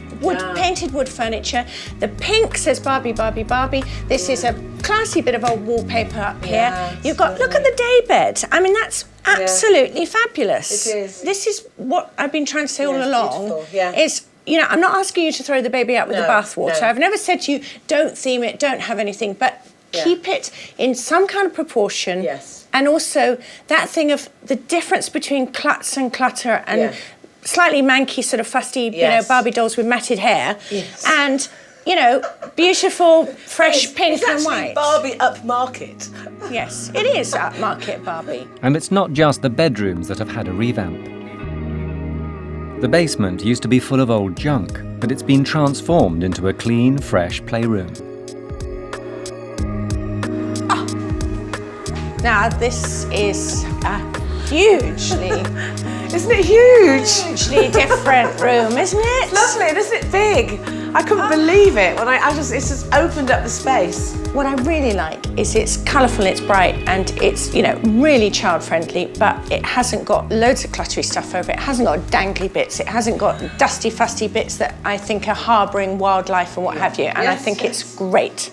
painted wood furniture. The pink says Barbie, Barbie, Barbie. This is a classy bit of old wallpaper up here. You've got, look at the day bed. I mean, that's absolutely fabulous. It is. This is what I've been trying to say all it's along. beautiful, yeah. Is, you know, I'm not asking you to throw the baby out with the bathwater. no. I've never said to you, don't theme it, don't have anything, but keep it in some kind of proportion. Yes. And also that thing of the difference between klutz and clutter and slightly manky, sort of fusty, you know, Barbie dolls with matted hair. Yes. And, you know, beautiful, fresh pink it's and actually white. Barbie upmarket. Yes, it is upmarket Barbie. And it's not just the bedrooms that have had a revamp. The basement used to be full of old junk, but it's been transformed into a clean, fresh playroom. Now, this is a hugely... Isn't it huge? Hugely different room, isn't it? It's lovely, and isn't it big? I couldn't believe it when it's just opened up the space. What I really like is it's colourful, it's bright, and it's, you know, really child-friendly, but it hasn't got loads of cluttery stuff over it. It hasn't got dangly bits. It hasn't got dusty, fusty bits that I think are harbouring wildlife and what have you, and I think it's great.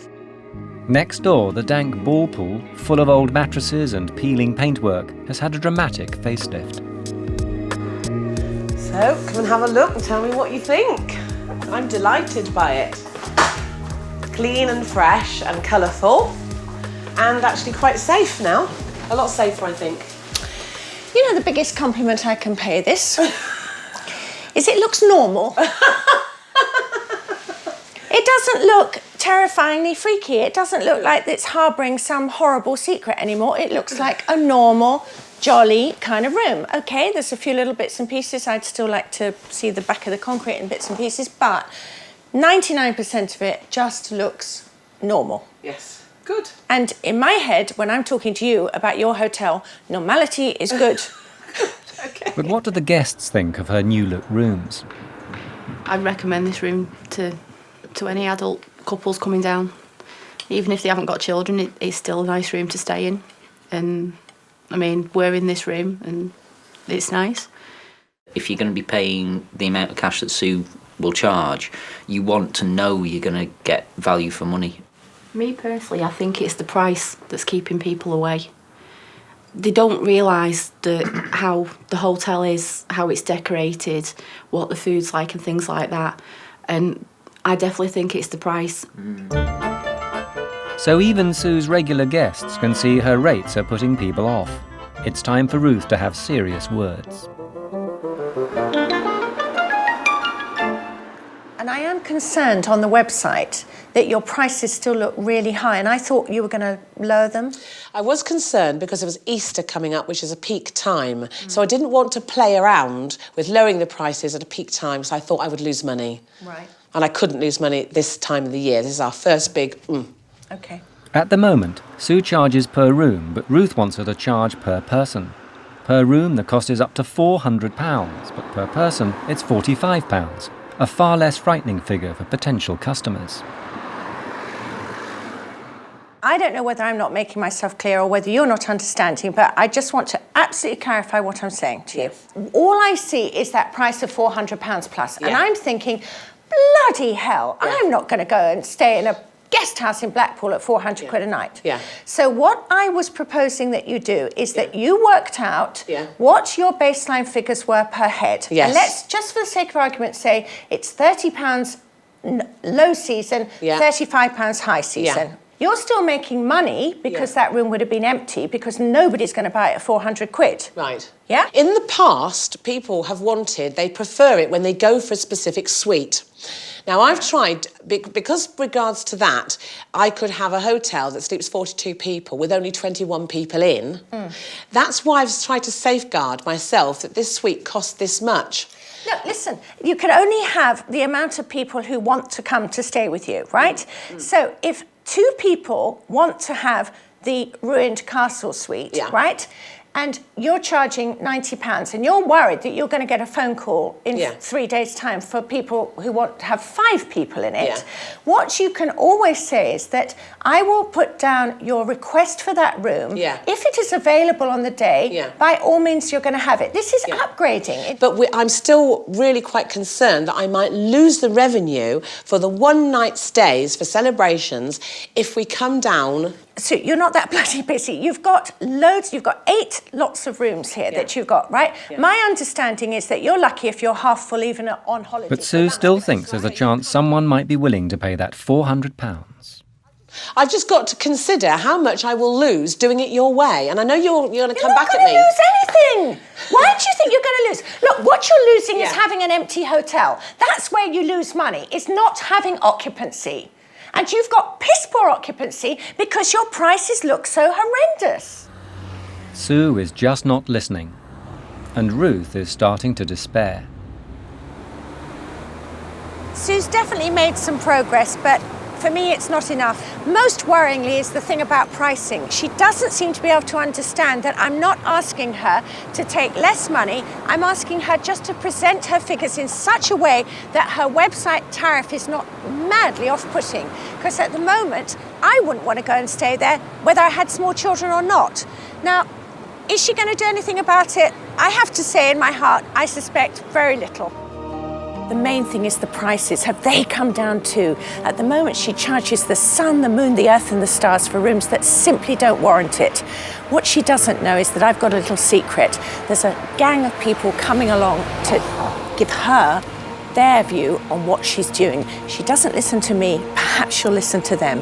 Next door, the dank ball pool, full of old mattresses and peeling paintwork, has had a dramatic facelift. So, come and have a look and tell me what you think. I'm delighted by it. Clean and fresh and colourful, and actually quite safe now. A lot safer, I think. You know, the biggest compliment I can pay this is it looks normal. It doesn't look terrifyingly freaky. It doesn't look like it's harbouring some horrible secret anymore. It looks like a normal, jolly kind of room. Okay, there's a few little bits and pieces. I'd still like to see the back of the concrete in bits and pieces, but 99% of it just looks normal. Yes, good. And in my head, when I'm talking to you about your hotel, normality is good. Okay. But what do the guests think of her new-look rooms? I'd recommend this room to any adult couples coming down. Even if they haven't got children, it's still a nice room to stay in. And, I mean, we're in this room and it's nice. If you're going to be paying the amount of cash that Sue will charge, you want to know you're going to get value for money. Me personally, I think it's the price that's keeping people away. They don't realise how the hotel is, how it's decorated, what the food's like and things like that. And I definitely think it's the price. So even Sue's regular guests can see her rates are putting people off. It's time for Ruth to have serious words. And I am concerned on the website that your prices still look really high, and I thought you were going to lower them. I was concerned because there was Easter coming up, which is a peak time. So I didn't want to play around with lowering the prices at a peak time, so I thought I would lose money. Right. And I couldn't lose money this time of the year. This is our first big Okay. At the moment, Sue charges per room, but Ruth wants her to charge per person. Per room, the cost is up to £400, but per person, it's £45, a far less frightening figure for potential customers. I don't know whether I'm not making myself clear or whether you're not understanding, but I just want to absolutely clarify what I'm saying to you. All I see is that price of £400 plus, and I'm thinking, bloody hell, I'm not going to go and stay in a guest house in Blackpool at 400 quid a night. Yeah. So what I was proposing that you do is that you worked out what your baseline figures were per head. Yes. And let's, just for the sake of argument, say it's £30 low season, £35 high season. You're still making money because that room would have been empty because nobody's going to buy it at 400 quid. Right. Yeah? In the past, people have they prefer it when they go for a specific suite. Now, I've tried, because regards to that, I could have a hotel that sleeps 42 people with only 21 people in. That's why I've tried to safeguard myself that this suite costs this much. No, listen, you can only have the amount of people who want to come to stay with you, right? So if 2 people want to have the ruined castle suite, right? and you're charging £90 and you're worried that you're going to get a phone call in 3 days' time for people who want to have 5 people in it, what you can always say is that I will put down your request for that room. If it is available on the day, by all means you're going to have it. This is upgrading. But I'm still really quite concerned that I might lose the revenue for the one-night stays for celebrations if we come down. So you're not that bloody busy. You've got loads, you've got 8 lots of rooms here that you've got, right? My understanding is that you're lucky if you're half full even on holiday. But Sue still thinks there's a chance someone might be willing to pay that £400. I've just got to consider how much I will lose doing it your way. And I know you're going to come back at me. You're not going to lose anything. Why do you think you're going to lose? Look, what you're losing is having an empty hotel. That's where you lose money. It's not having occupancy. And you've got piss poor occupancy because your prices look so horrendous. Sue is just not listening, and Ruth is starting to despair. Sue's definitely made some progress, but for me it's not enough. Most worryingly is the thing about pricing. She doesn't seem to be able to understand that I'm not asking her to take less money. I'm asking her just to present her figures in such a way that her website tariff is not madly off-putting. Because at the moment, I wouldn't want to go and stay there whether I had small children or not. Now, is she going to do anything about it? I have to say in my heart, I suspect very little. The main thing is the prices. Have they come down too? At the moment, she charges the sun, the moon, the earth and the stars for rooms that simply don't warrant it. What she doesn't know is that I've got a little secret. There's a gang of people coming along to give her their view on what she's doing. She doesn't listen to me. Perhaps she'll listen to them.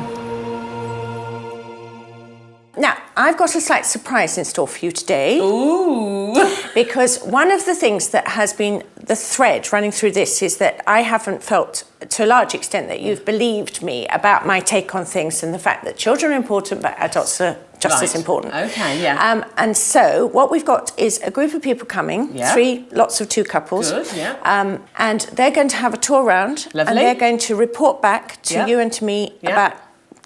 Now, I've got a slight surprise in store for you today. Ooh! Because one of the things that has been the thread running through this is that I haven't felt, to a large extent, that you've believed me about my take on things and the fact that children are important, but adults are just as important. Okay, yeah. And so what we've got is a group of people coming, 3 lots of 2 couples. Good, yeah. And they're going to have a tour round. Lovely. And they're going to report back to you and to me about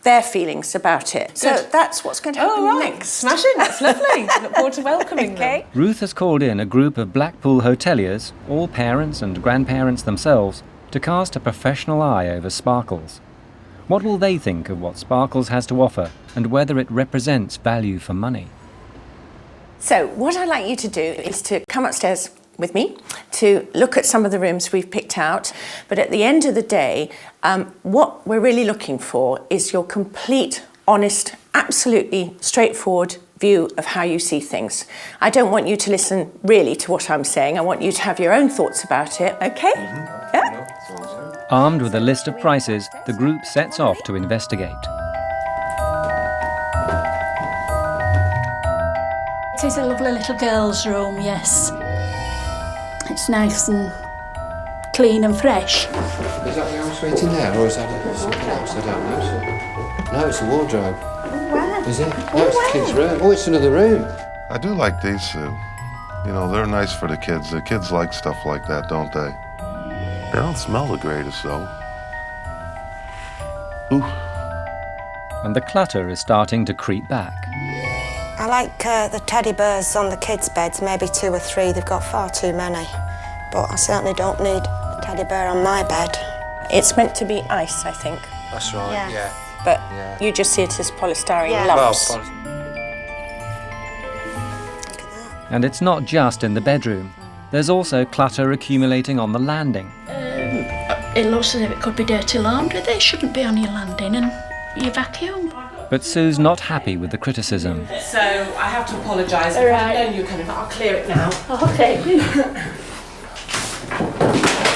their feelings about it. So that's what's going to happen next. Smashing, that's lovely. Look forward to welcoming them. Ruth has called in a group of Blackpool hoteliers, all parents and grandparents themselves, to cast a professional eye over Sparkles. What will they think of what Sparkles has to offer and whether it represents value for money? So what I'd like you to do is to come upstairs with me to look at some of the rooms we've picked out. But at the end of the day, what we're really looking for is your complete, honest, absolutely straightforward view of how you see things. I don't want you to listen really to what I'm saying. I want you to have your own thoughts about it, okay? Yeah? Armed with a list of prices, the group sets off to investigate. It is a lovely little girl's room, yes. It's nice and clean and fresh. Is that the house waiting there, or is that something else? I don't know. No, it's a wardrobe. Oh, wow. Is it? No, it's the kids' room. Oh, it's another room. I do like these, Sue. You know, they're nice for the kids. The kids like stuff like that, don't they? They don't smell the greatest, though. Ooh. And the clutter is starting to creep back. I like the teddy bears on the kids' beds, maybe 2 or 3. They've got far too many. But I certainly don't need a teddy bear on my bed. It's meant to be ice, I think. That's right, yeah. But you just see it as polystyrene lumps. And it's not just in the bedroom. There's also clutter accumulating on the landing. It looks as if it could be dirty laundry. They shouldn't be on your landing and your vacuum. But Sue's not happy with the criticism. So I have to apologise. All right. I know you're coming, but I'll clear it now. Okay.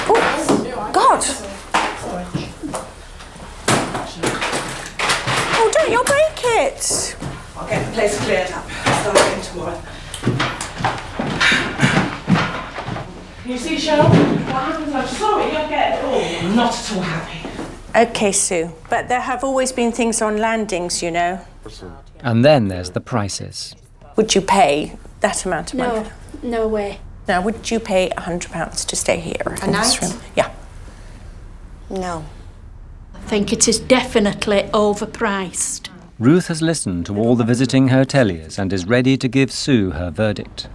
Oh, God! Oh, don't you break it! I'll get the place cleared up. I'll start again tomorrow. You see, Cheryl, what happens? I'm sorry, I get it all. I'm not at all happy. Okay, Sue, but there have always been things on landings, you know. And then there's the prices. Would you pay that amount of money? No way. Now, would you pay £100 to stay here A in this night? room? Yeah. No. I think it is definitely overpriced. Ruth has listened to all the visiting hoteliers and is ready to give Sue her verdict.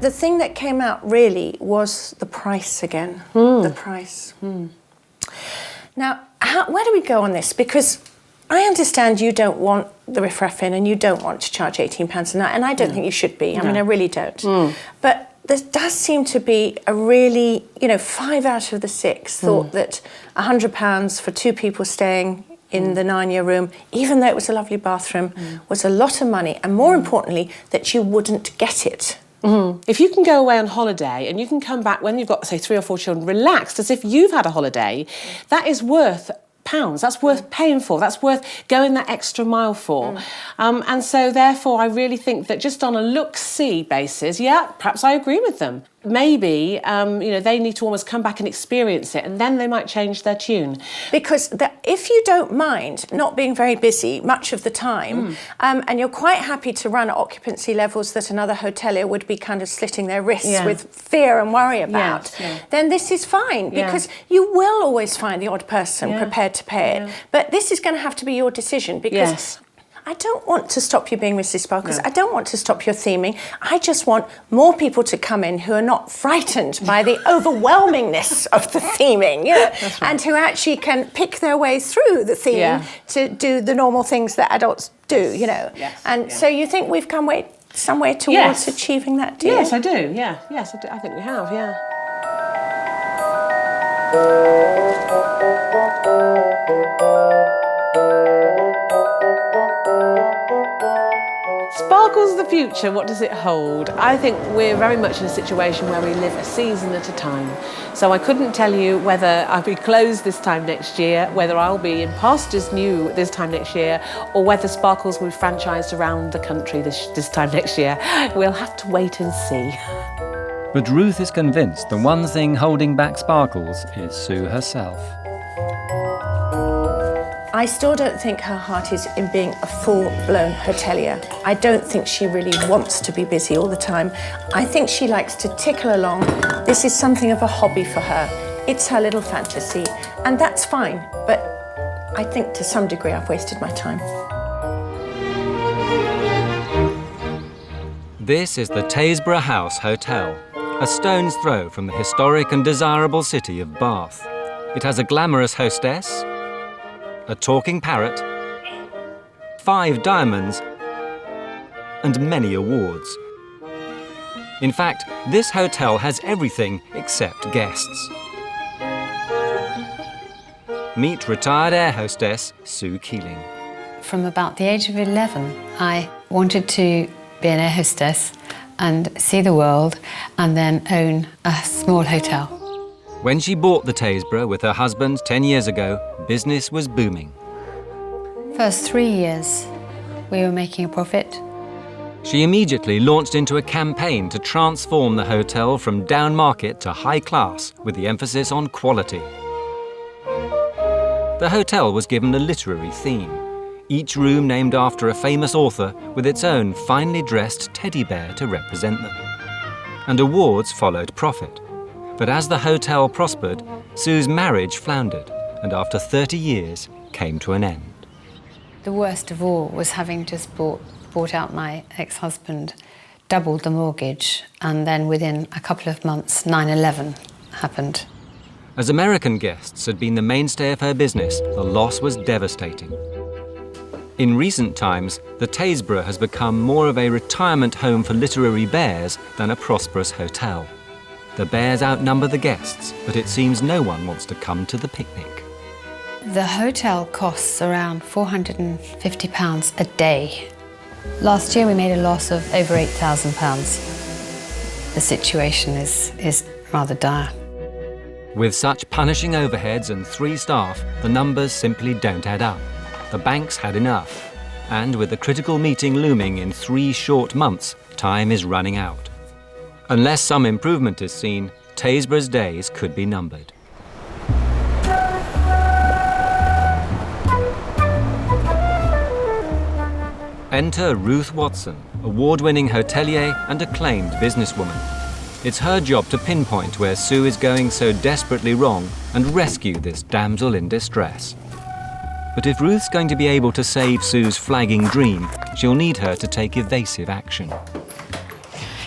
The thing that came out really was the price again. The price. Now, where do we go on this? Because I understand you don't want the riff-raff in and you don't want to charge £18 a night, and I don't think you should be. I mean, I really don't. But there does seem to be a really, 5 out of the 6 thought that £100 for 2 people staying in the 9-year room, even though it was a lovely bathroom, was a lot of money, and more importantly, that you wouldn't get it. If you can go away on holiday and you can come back when you've got, say, 3 or 4 children, relaxed as if you've had a holiday, that is worth pounds. That's worth paying for. That's worth going that extra mile for. And so, therefore, I really think that just on a look-see basis, perhaps I agree with them. Maybe, they need to almost come back and experience it, and then they might change their tune. Because if you don't mind not being very busy much of the time, and you're quite happy to run at occupancy levels that another hotelier would be kind of slitting their wrists with fear and worry about, then this is fine, because you will always find the odd person prepared to pay it. But this is going to have to be your decision, because I don't want to stop you being Mrs. Sparkles. I don't want to stop your theming. I just want more people to come in who are not frightened by the overwhelmingness of the theming, and who actually can pick their way through the theme to do the normal things that adults do, So you think we've come some way towards achieving that, do you? Yes, I do, Yes, I do. I think we have, Sparkles the future, what does it hold? I think we're very much in a situation where we live a season at a time. So I couldn't tell you whether I'll be closed this time next year, whether I'll be in Pastures New this time next year, or whether Sparkles will be franchised around the country this time next year. We'll have to wait and see. But Ruth is convinced the one thing holding back Sparkles is Sue herself. I still don't think her heart is in being a full-blown hotelier. I don't think she really wants to be busy all the time. I think she likes to tickle along. This is something of a hobby for her. It's her little fantasy, and that's fine. But I think to some degree I've wasted my time. This is the Taysborough House Hotel, a stone's throw from the historic and desirable city of Bath. It has a glamorous hostess, a talking parrot, 5 diamonds, and many awards. In fact, this hotel has everything except guests. Meet retired air hostess Sue Keeling. From about the age of 11, I wanted to be an air hostess and see the world and then own a small hotel. When she bought the Taysborough with her husband 10 years ago, business was booming. First 3 years, we were making a profit. She immediately launched into a campaign to transform the hotel from down market to high class, with the emphasis on quality. The hotel was given a literary theme, each room named after a famous author with its own finely dressed teddy bear to represent them. And awards followed profit. But as the hotel prospered, Sue's marriage floundered, and after 30 years came to an end. The worst of all was having just bought out my ex-husband, doubled the mortgage, and then within a couple of months, 9/11 happened. As American guests had been the mainstay of her business, the loss was devastating. In recent times, the Taysborough has become more of a retirement home for literary bears than a prosperous hotel. The bears outnumber the guests, but it seems no one wants to come to the picnic. The hotel costs around £450 a day. Last year we made a loss of over £8,000. The situation is rather dire. With such punishing overheads and 3 staff, the numbers simply don't add up. The banks had enough, and with the critical meeting looming in 3 short months, time is running out. Unless some improvement is seen, Taysborough's days could be numbered. Enter Ruth Watson, award-winning hotelier and acclaimed businesswoman. It's her job to pinpoint where Sue is going so desperately wrong and rescue this damsel in distress. But if Ruth's going to be able to save Sue's flagging dream, she'll need her to take evasive action.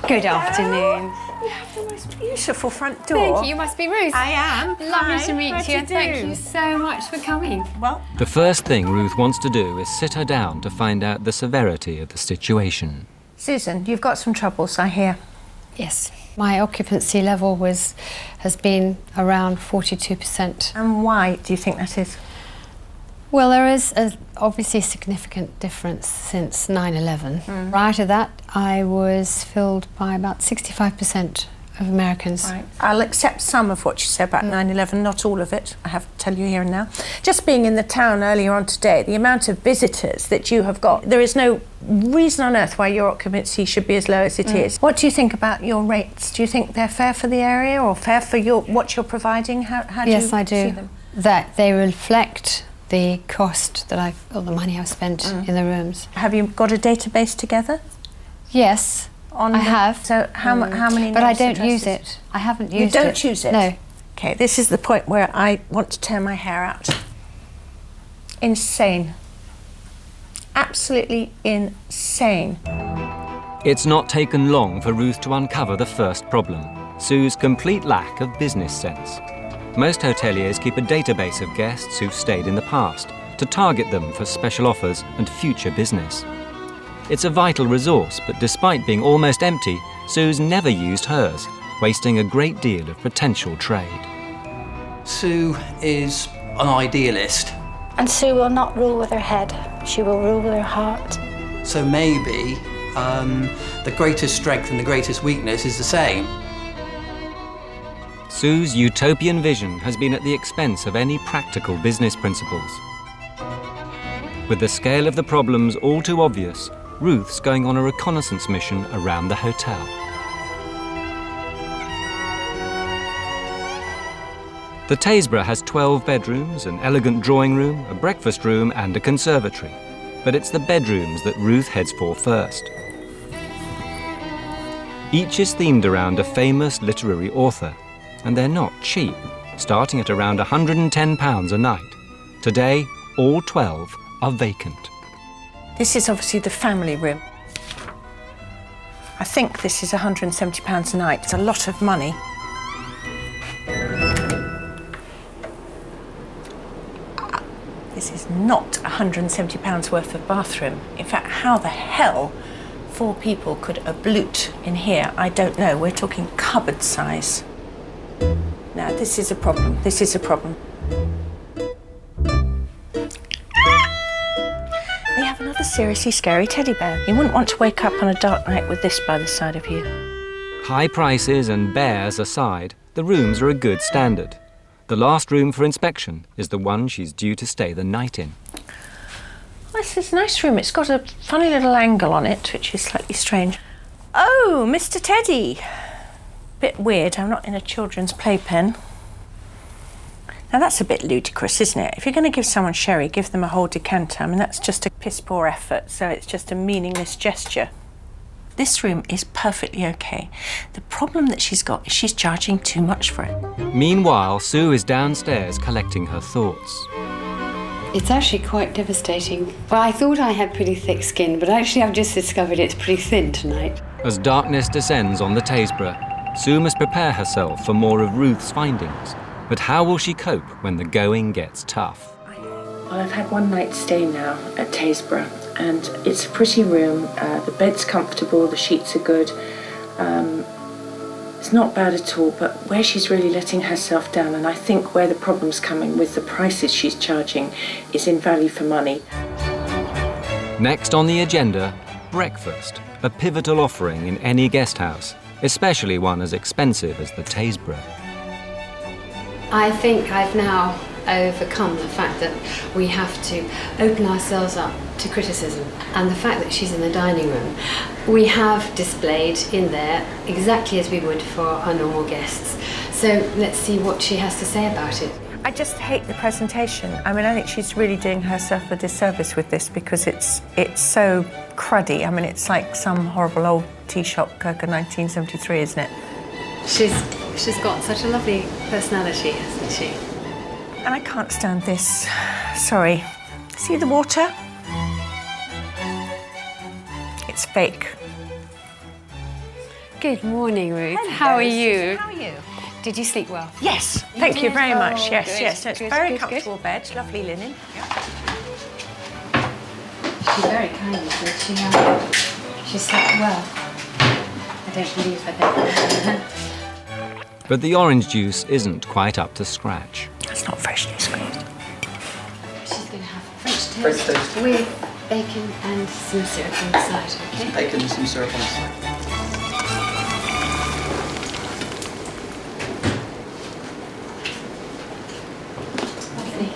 Good afternoon. You have the most beautiful front door. Thank you. You must be Ruth. I am. Lovely Hi. to meet What do you. you Thank do? you so much for coming. Well, The first thing Ruth wants to do is sit her down to find out the severity of the situation. Susan, you've got some troubles, I hear. Yes. My occupancy level has been around 42%. And why do you think that is? Well, there is obviously a significant difference since 9/11. Prior to that, I was filled by about 65% of Americans. Right. I'll accept some of what you said about 9/11, not all of it, I have to tell you here and now. Just being in the town earlier on today, the amount of visitors that you have got, there is no reason on earth why your occupancy should be as low as it is. What do you think about your rates? Do you think they're fair for the area or fair for what you're providing? How do Yes, you I do. see them? That they reflect the cost that or the money I've spent in the rooms. Have you got a database together? Yes, I have. So how many? But I names, don't addresses? use it. I haven't used You it. don't use it? No. Okay, this is the point where I want to tear my hair out. Insane. Absolutely insane. It's not taken long for Ruth to uncover the first problem, Sue's complete lack of business sense. Most hoteliers keep a database of guests who've stayed in the past to target them for special offers and future business. It's a vital resource, but despite being almost empty, Sue's never used hers, wasting a great deal of potential trade. Sue is an idealist. And Sue will not rule with her head, she will rule with her heart. So maybe the greatest strength and the greatest weakness is the same. Sue's utopian vision has been at the expense of any practical business principles. With the scale of the problems all too obvious, Ruth's going on a reconnaissance mission around the hotel. The Taysborough has 12 bedrooms, an elegant drawing room, a breakfast room and a conservatory. But it's the bedrooms that Ruth heads for first. Each is themed around a famous literary author, and they're not cheap, starting at around £110 a night. Today, all 12 are vacant. This is obviously the family room. I think this is £170 a night. It's a lot of money. This is not £170 worth of bathroom. In fact, how the hell 4 people could abloot in here, I don't know. We're talking cupboard size. Now, this is a problem. This is a problem. We have another seriously scary teddy bear. You wouldn't want to wake up on a dark night with this by the side of you. High prices and bears aside, the rooms are a good standard. The last room for inspection is the one she's due to stay the night in. Well, this is a nice room. It's got a funny little angle on it, which is slightly strange. Oh, Mr. Teddy. Bit weird, I'm not in a children's playpen. Now that's a bit ludicrous, isn't it? If you're going to give someone sherry, give them a whole decanter. I mean, that's just a piss-poor effort, so it's just a meaningless gesture. This room is perfectly okay. The problem that she's got is she's charging too much for it. Meanwhile, Sue is downstairs collecting her thoughts. It's actually quite devastating. Well, I thought I had pretty thick skin, but actually I've just discovered it's pretty thin tonight. As darkness descends on the Taysborough, Sue must prepare herself for more of Ruth's findings. But how will she cope when the going gets tough? Well, I've had one night stay now at Taysborough, and it's a pretty room. The bed's comfortable, the sheets are good. It's not bad at all, but where she's really letting herself down, and I think where the problem's coming with the prices she's charging, is in value for money. Next on the agenda, breakfast, a pivotal offering in any guest house, especially one as expensive as the Taysborough. I think I've now overcome the fact that we have to open ourselves up to criticism, and the fact that she's in the dining room. We have displayed in there exactly as we would for our normal guests. So let's see what she has to say about it. I just hate the presentation. I mean, I think she's really doing herself a disservice with this because it's so cruddy. I mean, it's like some horrible old tea shop Kirker 1973, isn't it? She's got such a lovely personality, hasn't she? And I can't stand this. Sorry. See the water? It's fake. Good morning, Ruth. Hello, How are you? Susan, how are you? Did you sleep well? Yes, thank you very much. Oh, Yes, good, yes. So it's good, very good, comfortable bed, lovely linen. She's very kind, isn't she? She slept well. I don't believe her. But the orange juice isn't quite up to scratch. It's not freshly squeezed. She's going to have French toast with bacon and some syrup on the side, okay? Bacon and some syrup on the side. Lovely.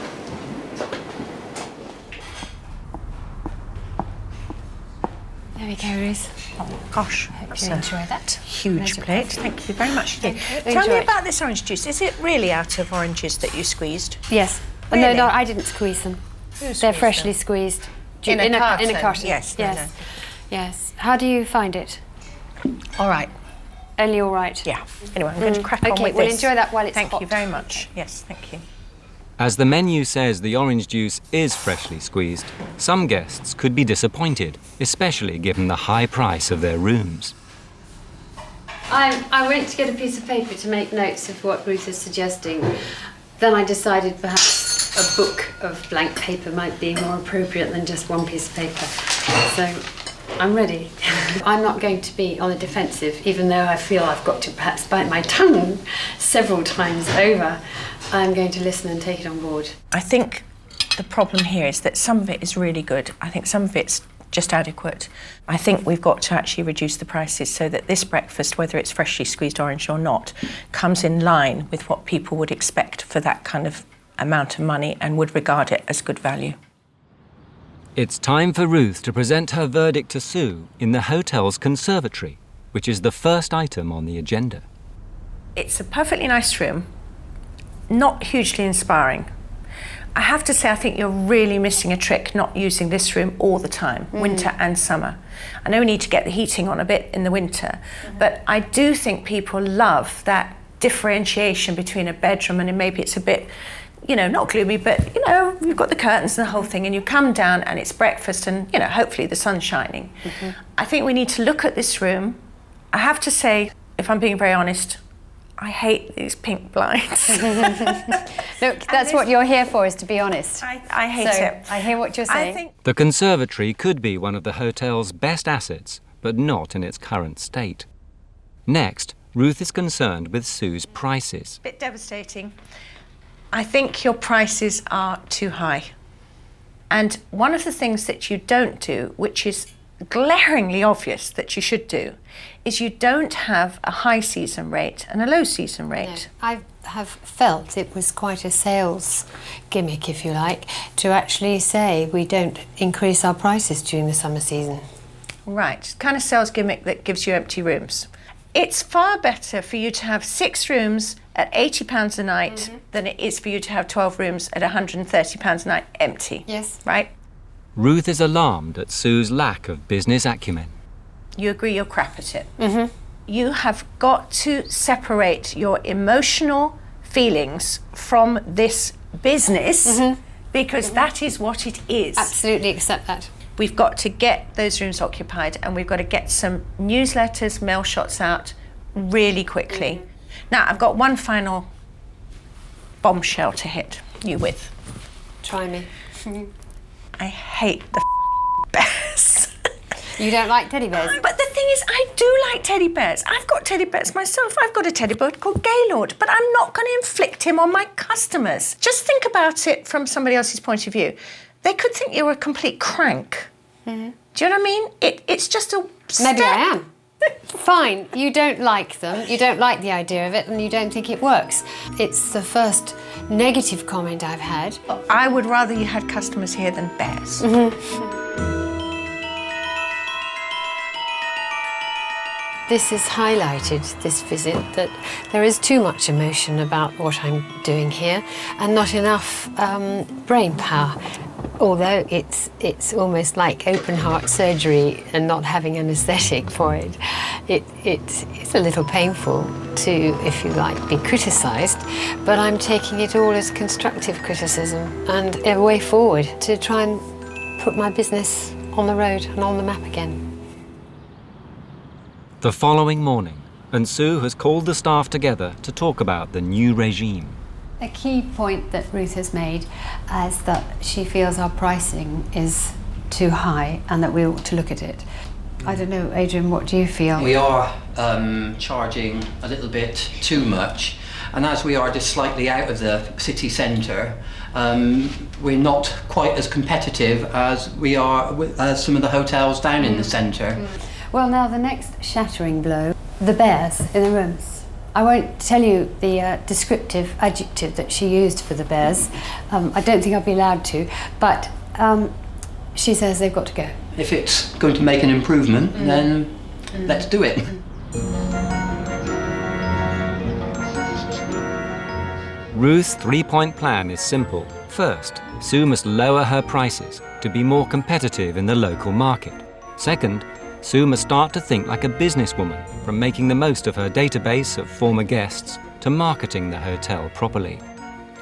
There we go, Ruth. Oh, gosh. Hope you enjoy that. Huge plate. Thank you very much indeed. Tell Enjoy me it. about this orange juice. Is it really out of oranges that you squeezed? Yes. Really? No, I didn't squeeze them. They're freshly squeezed. In a carton? In a carton. Yes. Yes. Yes. How do you find it? All right. Only all right? Yeah. Anyway, I'm going to crack on with Okay, we'll this. enjoy that while it's hot. Thank you very much. Yes, thank you. As the menu says the orange juice is freshly squeezed, some guests could be disappointed, especially given the high price of their rooms. I went to get a piece of paper to make notes of what Ruth is suggesting. Then I decided perhaps a book of blank paper might be more appropriate than just one piece of paper. So I'm ready. I'm not going to be on the defensive, even though I feel I've got to perhaps bite my tongue several times over. I'm going to listen and take it on board. I think the problem here is that some of it is really good. I think some of it's just adequate. I think we've got to actually reduce the prices so that this breakfast, whether it's freshly squeezed orange or not, comes in line with what people would expect for that kind of amount of money and would regard it as good value. It's time for Ruth to present her verdict to Sue in the hotel's conservatory, which is the first item on the agenda. It's a perfectly nice room, not hugely inspiring. I have to say, I think you're really missing a trick not using this room all the time, winter and summer. I know we need to get the heating on a bit in the winter, but I do think people love that differentiation between a bedroom and maybe it's a bit, you know, not gloomy, but, you know, you've got the curtains and the whole thing and you come down and it's breakfast and, you know, hopefully the sun's shining. I think we need to look at this room. I have to say, if I'm being very honest, I hate these pink blinds. Look, that's what you're here for, is to be honest. I hate it. I hear what you're saying. The conservatory could be one of the hotel's best assets, but not in its current state. Next, Ruth is concerned with Sue's prices. Bit devastating. I think your prices are too high. And one of the things that you don't do, which is glaringly obvious that you should do, is you don't have a high season rate and a low season rate. No, I have felt it was quite a sales gimmick, if you like, to actually say we don't increase our prices during the summer season. Right, kind of sales gimmick that gives you empty rooms. It's far better for you to have 6 rooms at £80 a night than it is for you to have 12 rooms at £130 a night empty. Yes. Right? Ruth is alarmed at Sue's lack of business acumen. You agree you're crap at it. You have got to separate your emotional feelings from this business because that is what it is. Absolutely accept that. We've got to get those rooms occupied and we've got to get some newsletters, mail shots out really quickly. Now, I've got one final bombshell to hit you with. Try me. I hate the bears. You don't like teddy bears? But the thing is, I do like teddy bears. I've got teddy bears myself. I've got a teddy bear called Gaylord, but I'm not going to inflict him on my customers. Just think about it from somebody else's point of view. They could think you're a complete crank. Do you know what I mean? It's just a step. Maybe I am. Fine, you don't like them, you don't like the idea of it, and you don't think it works. It's the first negative comment I've had. I would rather you had customers here than bears. This has highlighted, this visit, that there is too much emotion about what I'm doing here and not enough brain power. Although it's almost like open heart surgery and not having anaesthetic for it. It's a little painful to, if you like, be criticised, but I'm taking it all as constructive criticism and a way forward to try and put my business on the road and on the map again. The following morning, and Sue has called the staff together to talk about the new regime. A key point that Ruth has made is that she feels our pricing is too high and that we ought to look at it. I don't know, Adrian, what do you feel? We are charging a little bit too much, and as we are just slightly out of the city centre, we're not quite as competitive as we are with some of the hotels down in the centre. Well, now the next shattering blow, the bears in the rooms. I won't tell you the descriptive adjective that she used for the bears. I don't think I'll be allowed to, but she says they've got to go. If it's going to make an improvement, then let's do it. Ruth's three-point plan is simple. First, Sue must lower her prices to be more competitive in the local market. Second, Sue must start to think like a businesswoman, from making the most of her database of former guests to marketing the hotel properly.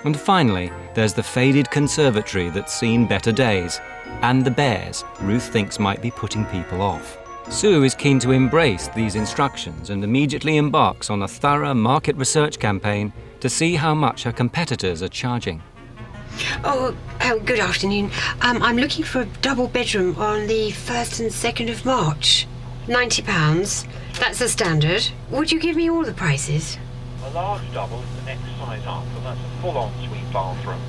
And finally, there's the faded conservatory that's seen better days, and the bears Ruth thinks might be putting people off. Sue is keen to embrace these instructions and immediately embarks on a thorough market research campaign to see how much her competitors are charging. Oh, good afternoon. I'm looking for a double bedroom on the 1st and 2nd of March. £90. That's the standard. Would you give me all the prices? A large double is the next size up, and that's a full ensuite bathroom.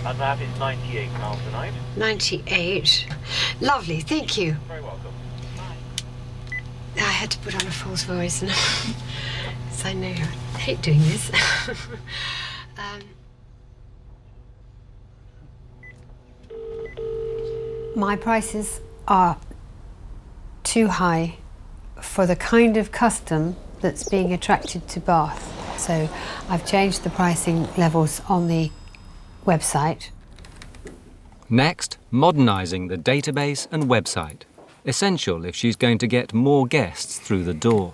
And that is £98 a night. 98. Lovely, thank you. Very welcome. I had to put on a false voice, and I know I hate doing this. My prices are too high for the kind of custom that's being attracted to Bath. So I've changed the pricing levels on the website. Next, modernising the database and website. Essential if she's going to get more guests through the door.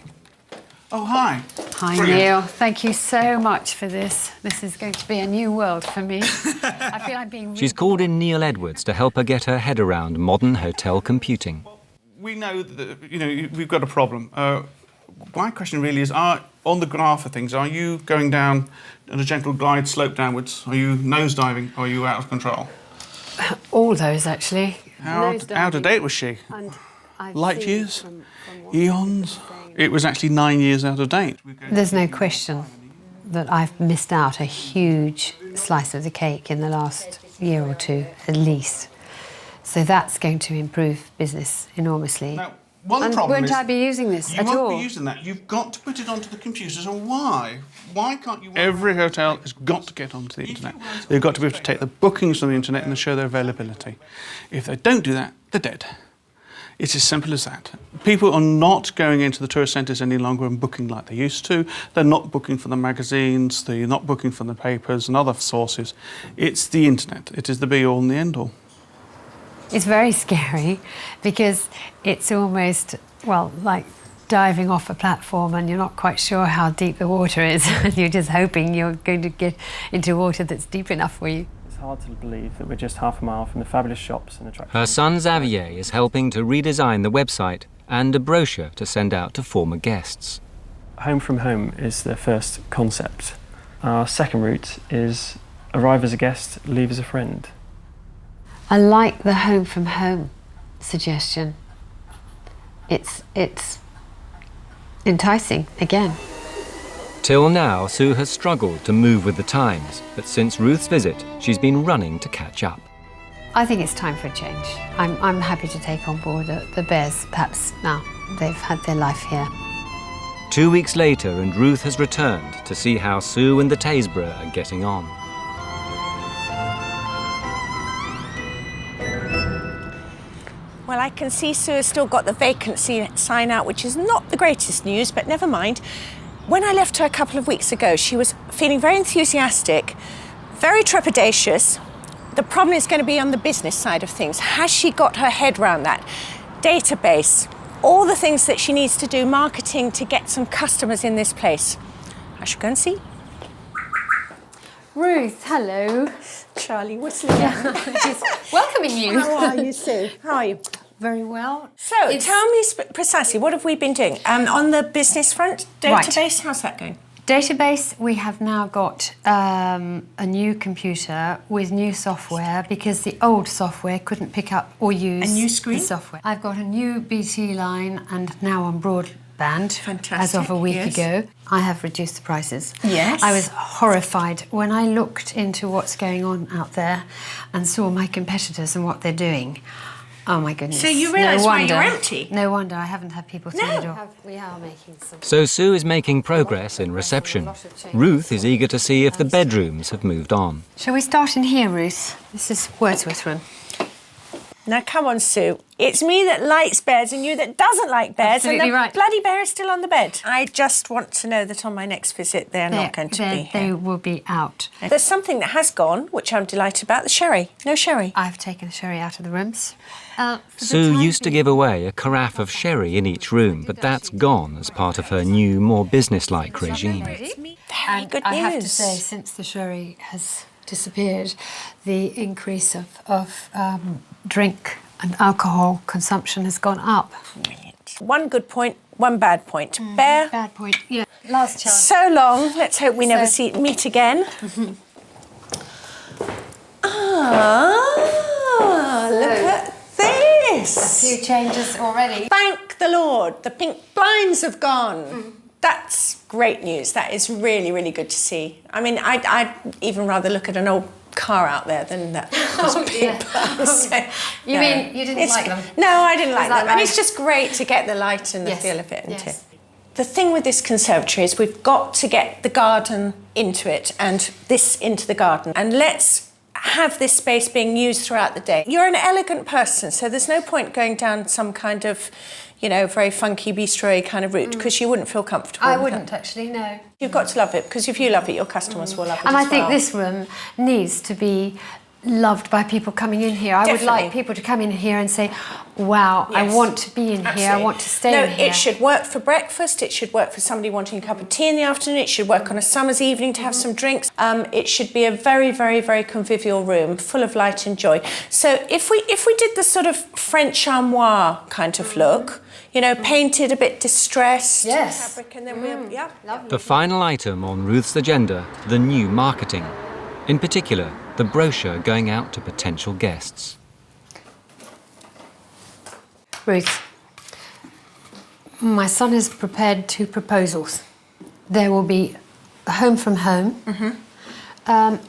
Oh, hi. Hi, Brilliant. Neil. Thank you so much for this. This is going to be a new world for me. I feel I'm being... She's called in Neil Edwards to help her get her head around modern hotel computing. We know that, we've got a problem. My question really is, on the graph of things, are you going down on a gentle glide slope downwards? Are you nosediving? Or are you out of control? All those, actually. How out of date was she? Light years? Eons? It was actually 9 years out of date. There's no question that I've missed out a huge slice of the cake in the last year or two, at least. So that's going to improve business enormously. Now, one and problem won't is I be using this you at all? won't be using that. You've got to put it onto the computers. And why? Why can't you... Every hotel has got to get onto the internet. They've got to be able to take the bookings from the internet and show their availability. If they don't do that, they're dead. It's as simple as that. People are not going into the tourist centres any longer and booking like they used to. They're not booking from the magazines, they're not booking from the papers and other sources. It's the internet. It is the be-all and the end-all. It's very scary because it's almost, well, like diving off a platform and you're not quite sure how deep the water is and you're just hoping you're going to get into water that's deep enough for you. It's hard to believe that we're just half a mile from the fabulous shops and attractions. Her son Xavier is helping to redesign the website and a brochure to send out to former guests. Home from home is the first concept. Our second route is arrive as a guest, leave as a friend. I like the home from home suggestion. It's enticing again. Till now, Sue has struggled to move with the times, but since Ruth's visit, she's been running to catch up. I think it's time for a change. I'm happy to take on board the bears, perhaps now. They've had their life here. 2 weeks later, and Ruth has returned to see how Sue and the Taysborough are getting on. Well, I can see Sue has still got the vacancy sign out, which is not the greatest news, but never mind. When I left her a couple of weeks ago, she was feeling very enthusiastic, very trepidatious. The problem is going to be on the business side of things. Has she got her head around that? Database, all the things that she needs to do, marketing, to get some customers in this place. I shall go and see. Ruth, hello. Charlie whistling. She's welcoming you. How are you, Sue? How are you? Very well. So, tell me precisely, what have we been doing? On the business front, database, Right. how's that going? Database, we have now got a new computer with new software because the old software couldn't pick up or use A new screen? the software. I've got a new BT line and now on broadband. Fantastic, as of a week yes. ago. I have reduced the prices. Yes. I was horrified when I looked into what's going on out there and saw my competitors and what they're doing. Oh my goodness. So you realise no why wonder, you're empty? No wonder I haven't had people through the door. We are making some. So Sue is making progress in reception. Ruth is eager to see if the bedrooms have moved on. Shall we start in here, Ruth? This is Wordsworth room. Now, come on, Sue. It's me that likes beds and you that doesn't like beds. Absolutely and the right. bloody bear is still on the bed. I just want to know that on my next visit they're not going to be They here. will be out. There's something that has gone, which I'm delighted about, the sherry. No sherry. I've taken the sherry out of the rooms. Sue used to give away a carafe of sherry in each room, but that's gone as part of her new, more businesslike regime. And good I have to news. say, since the sherry has disappeared, the increase of drink and alcohol consumption has gone up. Brilliant. One good point, one bad point. Bear. Bad point, yeah. Last chance. So long. Let's hope we never meet again. Look at this. A few changes already. Thank the Lord. The pink blinds have gone. That's great news. That is really, really good to see. I mean, I'd even rather look at an old car out there than that. You mean you didn't like them? No, I didn't like that them. And right? it's just great to get the light and the feel of it, isn't yes. it? The thing with this conservatory is we've got to get the garden into it and this into the garden. And let's have this space being used throughout the day. You're an elegant person, so there's no point going down some kind of, you know, very funky bistro kind of route because you wouldn't feel comfortable. I with wouldn't that. actually, no. You've got to love it because if you love it, your customers will love it And as I think well. this room needs to be loved by people coming in here. I would like people to come in here and say, wow, I want to be in here, I want to stay in here. It should work for breakfast, it should work for somebody wanting a cup of tea in the afternoon, it should work on a summer's evening to have some drinks. It should be a very, very, very convivial room, full of light and joy. So if we did the sort of French armoire kind of look, you know, painted a bit distressed. Yes. Fabric, and then The final item on Ruth's agenda, the new marketing. In particular, the brochure going out to potential guests. Ruth, my son has prepared 2 proposals. There will be a home from home,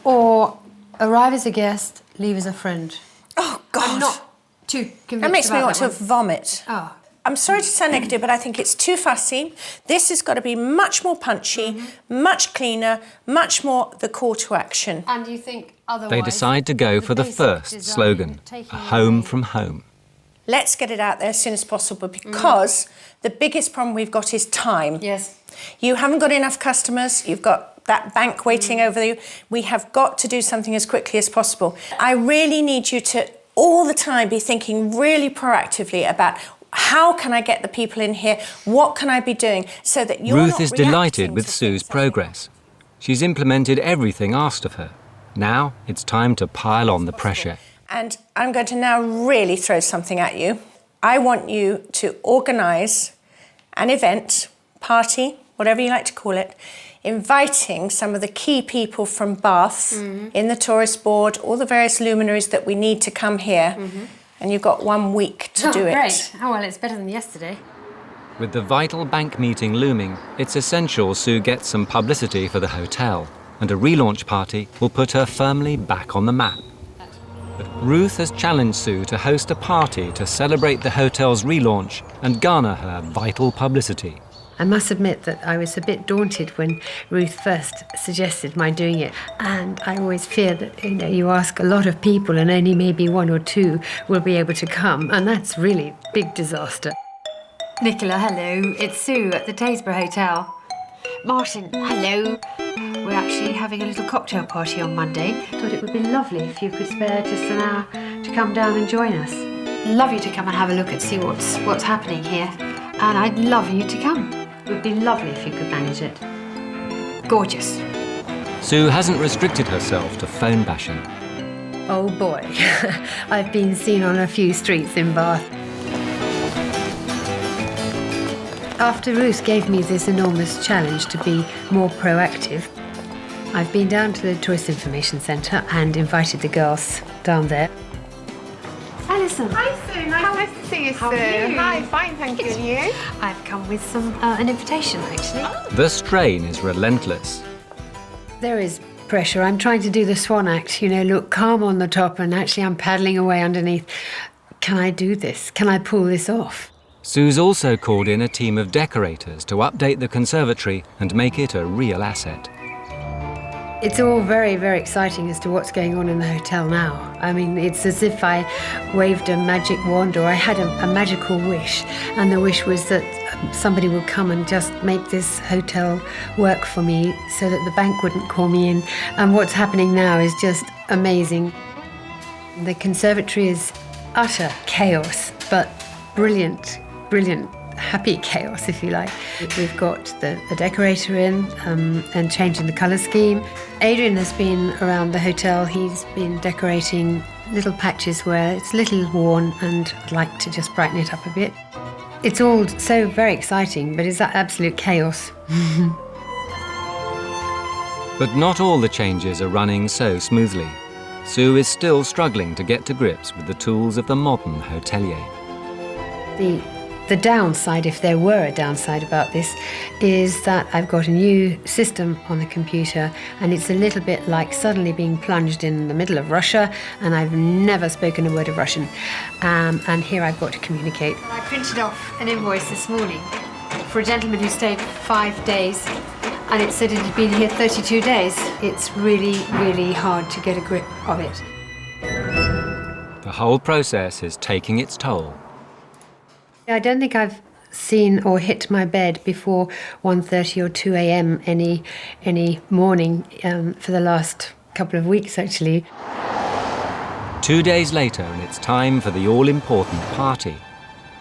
or arrive as a guest, leave as a friend. Oh, God. I'm not too convinced That makes me about want to that one. vomit. Oh. I'm sorry to sound negative, but I think it's too fussy. This has got to be much more punchy, much cleaner, much more the call to action. And you think otherwise? They decide to go for the first slogan, a home from home. Let's get it out there as soon as possible because the biggest problem we've got is time. Yes. You haven't got enough customers. You've got that bank waiting over you. We have got to do something as quickly as possible. I really need you to all the time be thinking really proactively about how can I get the people in here? What can I be doing so that you're Ruth not is reacting delighted with to Sue's progress. She's implemented everything asked of her. Now it's time to pile on the pressure. And I'm going to now really throw something at you. I want you to organise an event, party, whatever you like to call it, inviting some of the key people from Bath in the tourist board, all the various luminaries that we need to come here. And you've got 1 week to do it. Great. Oh, well, it's better than yesterday. With the vital bank meeting looming, it's essential Sue gets some publicity for the hotel, and a relaunch party will put her firmly back on the map. But Ruth has challenged Sue to host a party to celebrate the hotel's relaunch and garner her vital publicity. I must admit that I was a bit daunted when Ruth first suggested my doing it. And I always fear that, you know, you ask a lot of people and only maybe 1 or 2 will be able to come. And that's really a big disaster. Nicola, hello. It's Sue at the Taysborough Hotel. Martin, hello. We're actually having a little cocktail party on Monday. Thought it would be lovely if you could spare just an hour to come down and join us. Love you to come and have a look and see what's happening here. And I'd love you to come. It would be lovely if you could manage it. Gorgeous. Sue hasn't restricted herself to phone bashing. Oh boy, I've been seen on a few streets in Bath. After Ruth gave me this enormous challenge to be more proactive, I've been down to the Tourist Information Centre and invited the girls down there. Alison. Hi, Sue. Nice to see you, Sue. Hi, fine, thank you. And you? I've come with an invitation, actually. The strain is relentless. There is pressure. I'm trying to do the swan act, you know, look calm on the top, and actually I'm paddling away underneath. Can I do this? Can I pull this off? Sue's also called in a team of decorators to update the conservatory and make it a real asset. It's all very, very exciting as to what's going on in the hotel now. I mean, it's as if I waved a magic wand, or I had a magical wish, and the wish was that somebody would come and just make this hotel work for me so that the bank wouldn't call me in. And what's happening now is just amazing. The conservatory is utter chaos, but brilliant, happy chaos, if you like. We've got the decorator in and changing the colour scheme. Adrian has been around the hotel. He's been decorating little patches where it's a little worn, and I'd like to just brighten it up a bit. It's all so very exciting, but it's absolute chaos. But not all the changes are running so smoothly. Sue is still struggling to get to grips with the tools of the modern hotelier. The downside, if there were a downside about this, is that I've got a new system on the computer, and it's a little bit like suddenly being plunged in the middle of Russia, and I've never spoken a word of Russian. And here I've got to communicate. I printed off an invoice this morning for a gentleman who stayed 5 days, and it said it had been here 32 days. It's really, really hard to get a grip of it. The whole process is taking its toll. I don't think I've seen or hit my bed before 1:30 or 2 a.m. any morning for the last couple of weeks, actually. 2 days later, and it's time for the all-important party.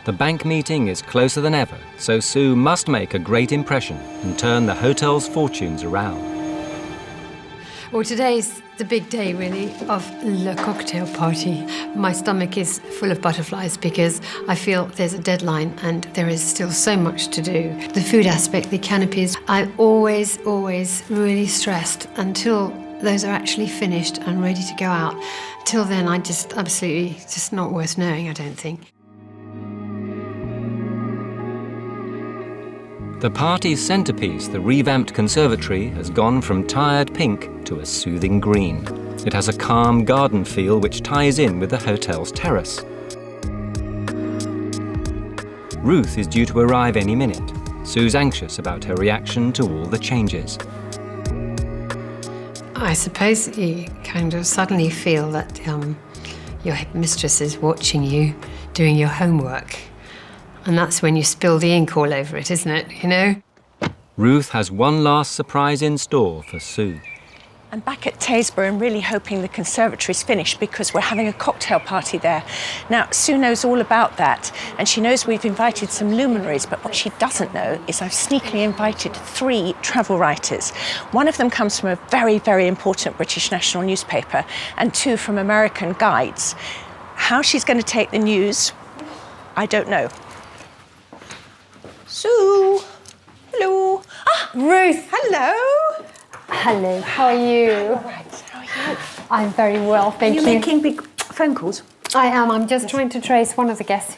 The bank meeting is closer than ever, so Sue must make a great impression and turn the hotel's fortunes around. Well, today's the big day, really, of the cocktail party. My stomach is full of butterflies because I feel there's a deadline and there is still so much to do. The food aspect, the canopies, I'm always really stressed until those are actually finished and ready to go out. Till then, I just absolutely, just not worth knowing, I don't think. The party's centrepiece, the revamped conservatory, has gone from tired pink to a soothing green. It has a calm garden feel which ties in with the hotel's terrace. Ruth is due to arrive any minute. Sue's anxious about her reaction to all the changes. I suppose you kind of suddenly feel that your mistress is watching you doing your homework. And that's when you spill the ink all over it, isn't it, you know? Ruth has one last surprise in store for Sue. I'm back at Taysborough and really hoping the conservatory's finished because we're having a cocktail party there. Now, Sue knows all about that, and she knows we've invited some luminaries, but what she doesn't know is I've sneakily invited 3 travel writers. One of them comes from a very, very important British national newspaper, and 2 from American guides. How she's going to take the news, I don't know. Sue! Hello! Ah, Ruth! Hello! Hello, how are you? All right, how are you? I'm very well, thank you. Are you making big phone calls? I am. I'm just trying to trace one of the guests.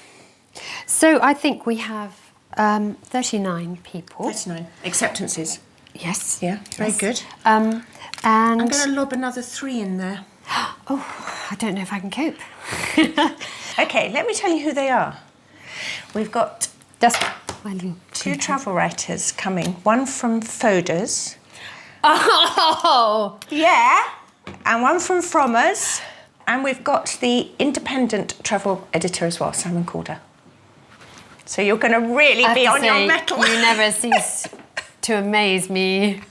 So I think we have 39 people. 39 acceptances. Yes. Yeah, very good. And I'm going to lob another 3 in there. Oh, I don't know if I can cope. OK, let me tell you who they are. We've got just 2 travel writers coming. One from Photos. Oh! Yeah. And one from us. And we've got the independent travel editor as well, Simon Calder. So you're going to really be on your mettle. You never cease to amaze me.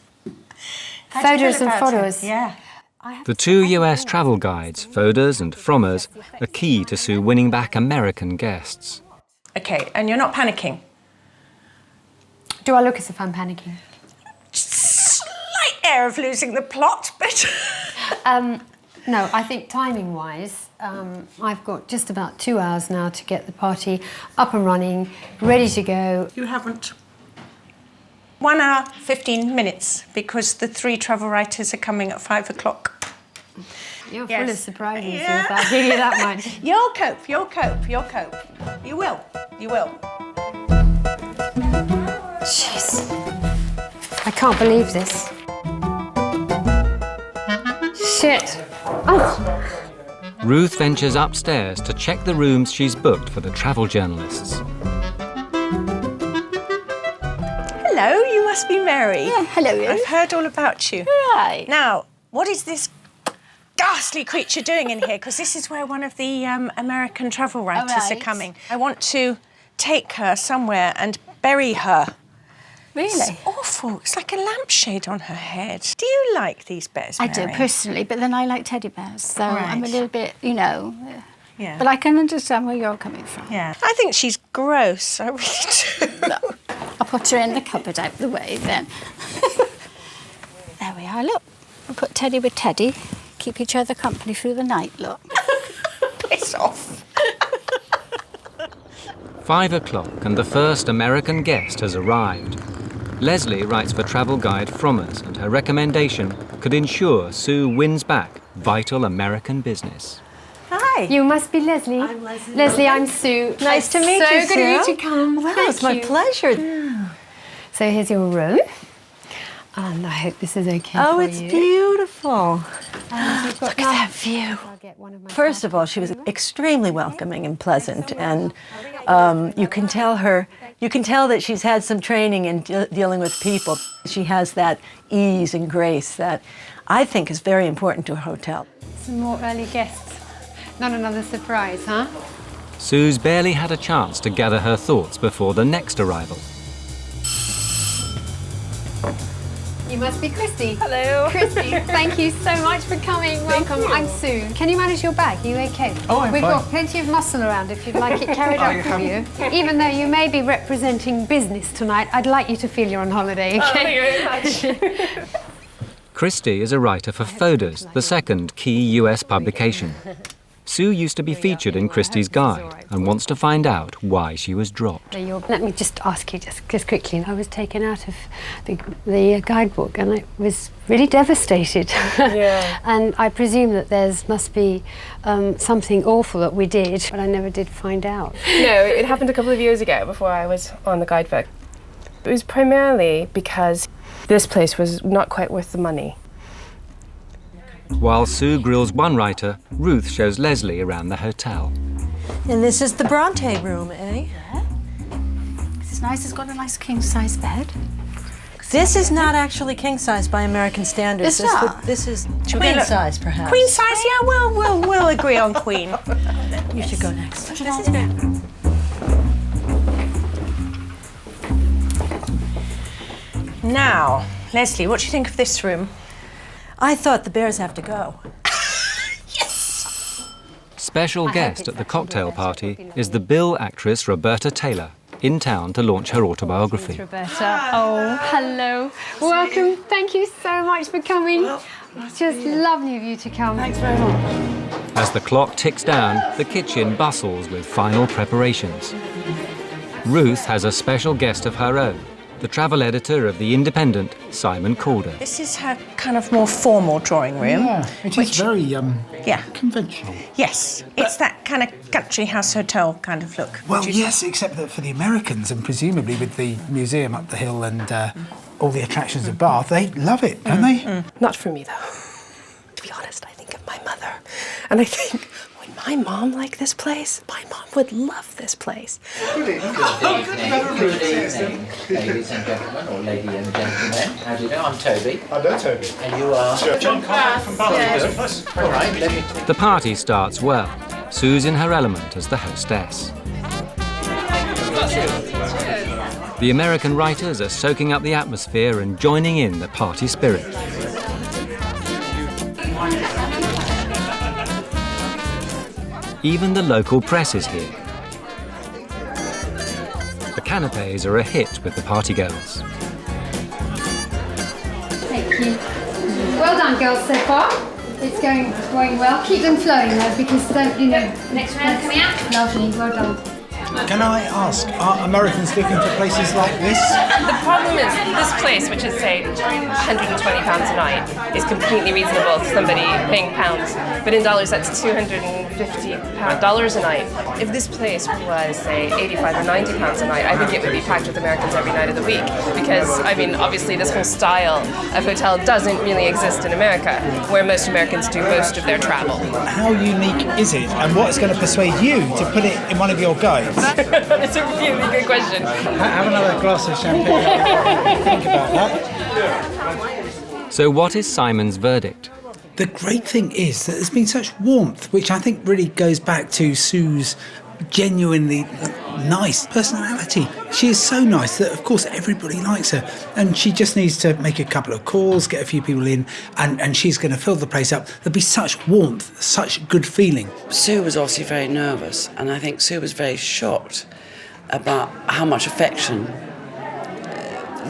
Photos and photos. Yeah. The 2 US travel guides, Foders and Frommers, are key to Sue winning back American guests. OK, and you're not panicking? Do I look as if I'm panicking? Slight air of losing the plot, but... No, I think timing-wise, I've got just about 2 hours now to get the party up and running, ready to go. You haven't. 1 hour, 15 minutes, because the 3 travel writers are coming at 5 o'clock. You're full of surprises, Ruth, I'll give you that much. You'll cope, you'll cope, you'll cope. You will, you will. Jeez. I can't believe this. Shit. Oh. Ruth ventures upstairs to check the rooms she's booked for the travel journalists. Hello, you must be Mary. Yeah, hello, Ruth. I've heard all about you. Right. Now, what is this ghastly creature doing in here? Because this is where one of the American travel writers are coming. I want to take her somewhere and bury her. Really? It's awful. It's like a lampshade on her head. Do you like these bears, I Mary? do, personally, but then I like teddy bears, so I'm a Right. little bit, you know... Yeah. But I can understand where you're coming from. Yeah. I think she's gross. I really do. No. I'll put her in the cupboard out the way, then. There we are, look. We'll put Teddy with Teddy. Keep each other company through the night, look. Piss off. 5 o'clock and the first American guest has arrived. Leslie writes for Travel Guide from us, and her recommendation could ensure Sue wins back vital American business. Hi. You must be Leslie. I'm Leslie. Leslie, I'm Sue. Nice to meet you, So good of Sue. you to come. Well, Thank it's my you. pleasure. Yeah. So here's your room. And I hope this is okay Oh, for it's you. beautiful. Look at that view. First of all, she was extremely welcoming and pleasant, and you can tell that she's had some training in dealing with people. She has that ease and grace that I think is very important to a hotel. Some more early guests. Not another surprise, huh? Sue's barely had a chance to gather her thoughts before the next arrival. You must be Christy. Hello. Christy, thank you so much for coming. Welcome. I'm Sue. Can you manage your bag? Are you okay? Oh, I'm We've fine. got plenty of muscle around if you'd like it carried up with you. Even though you may be representing business tonight, I'd like you to feel you're on holiday, okay? Oh, thank you very much. Christy is a writer for Photos, the second key US publication. Sue used to be featured in Christie's guide and wants to find out why she was dropped. Let me just ask you just quickly. I was taken out of the guidebook and I was really devastated. Yeah. And I presume that must be something awful that we did, but I never did find out. No, it happened a couple of years ago before I was on the guidebook. It was primarily because this place was not quite worth the money. While Sue grills one writer, Ruth shows Leslie around the hotel. And this is the Bronte room, eh? Yeah. It's nice. It's got a nice king-size bed. This is not actually king size by American standards. It's not. This is queen size, perhaps. Queen size, yeah, we'll agree on queen. You should go next. This is good. Now, Leslie, what do you think of this room? I thought the bears have to go. Special guest at the cocktail party is the Bill actress Roberta Taylor, in town to launch her autobiography. Roberta. Oh, hello. Welcome. Thank you so much for coming. It's just lovely of you to come. Thanks very much. As the clock ticks down, the kitchen bustles with final preparations. Ruth has a special guest of her own, the travel editor of The Independent, Simon Calder. This is her kind of more formal drawing room. Yeah, it is very conventional. Yes, it's that kind of country house hotel kind of look. Well, yes, except that for the Americans and presumably with the museum up the hill and all the attractions of Bath, they love it, don't they? Not for me, though. To be honest, I think of my mother. And I think, would my mom like this place? My mom would love this place. Good evening, ladies and gentlemen, or lady and gentlemen. How do you know? I'm Toby. I know Toby. And you are? John Carter from Bath. Yes. All right, let me... The party starts well. Sue's in her element as the hostess. The American writers are soaking up the atmosphere and joining in the party spirit. Even the local press is here. The canapes are a hit with the partygoers. Thank you. Well done, girls, so far. It's going well. Keep them flowing, though, because next round coming out. Lovely, well done. Can I ask, are Americans looking for places like this? The problem is this place, which is, say, £120 a night, is completely reasonable to somebody paying pounds. But in dollars, that's $250 a night. If this place was, say, £85 or £90 a night, I think it would be packed with Americans every night of the week. Because, I mean, obviously this whole style of hotel doesn't really exist in America, where most Americans do most of their travel. How unique is it, and what's going to persuade you to put it in one of your guides? It's a really good question. Have another glass of champagne. Think about that. So what is Simon's verdict? The great thing is that there's been such warmth, which I think really goes back to Sue's genuinely nice personality. She is so nice that, of course, everybody likes her. And she just needs to make a couple of calls, get a few people in, and she's going to fill the place up. There'll be such warmth, such good feeling. Sue was obviously very nervous, and I think Sue was very shocked about how much affection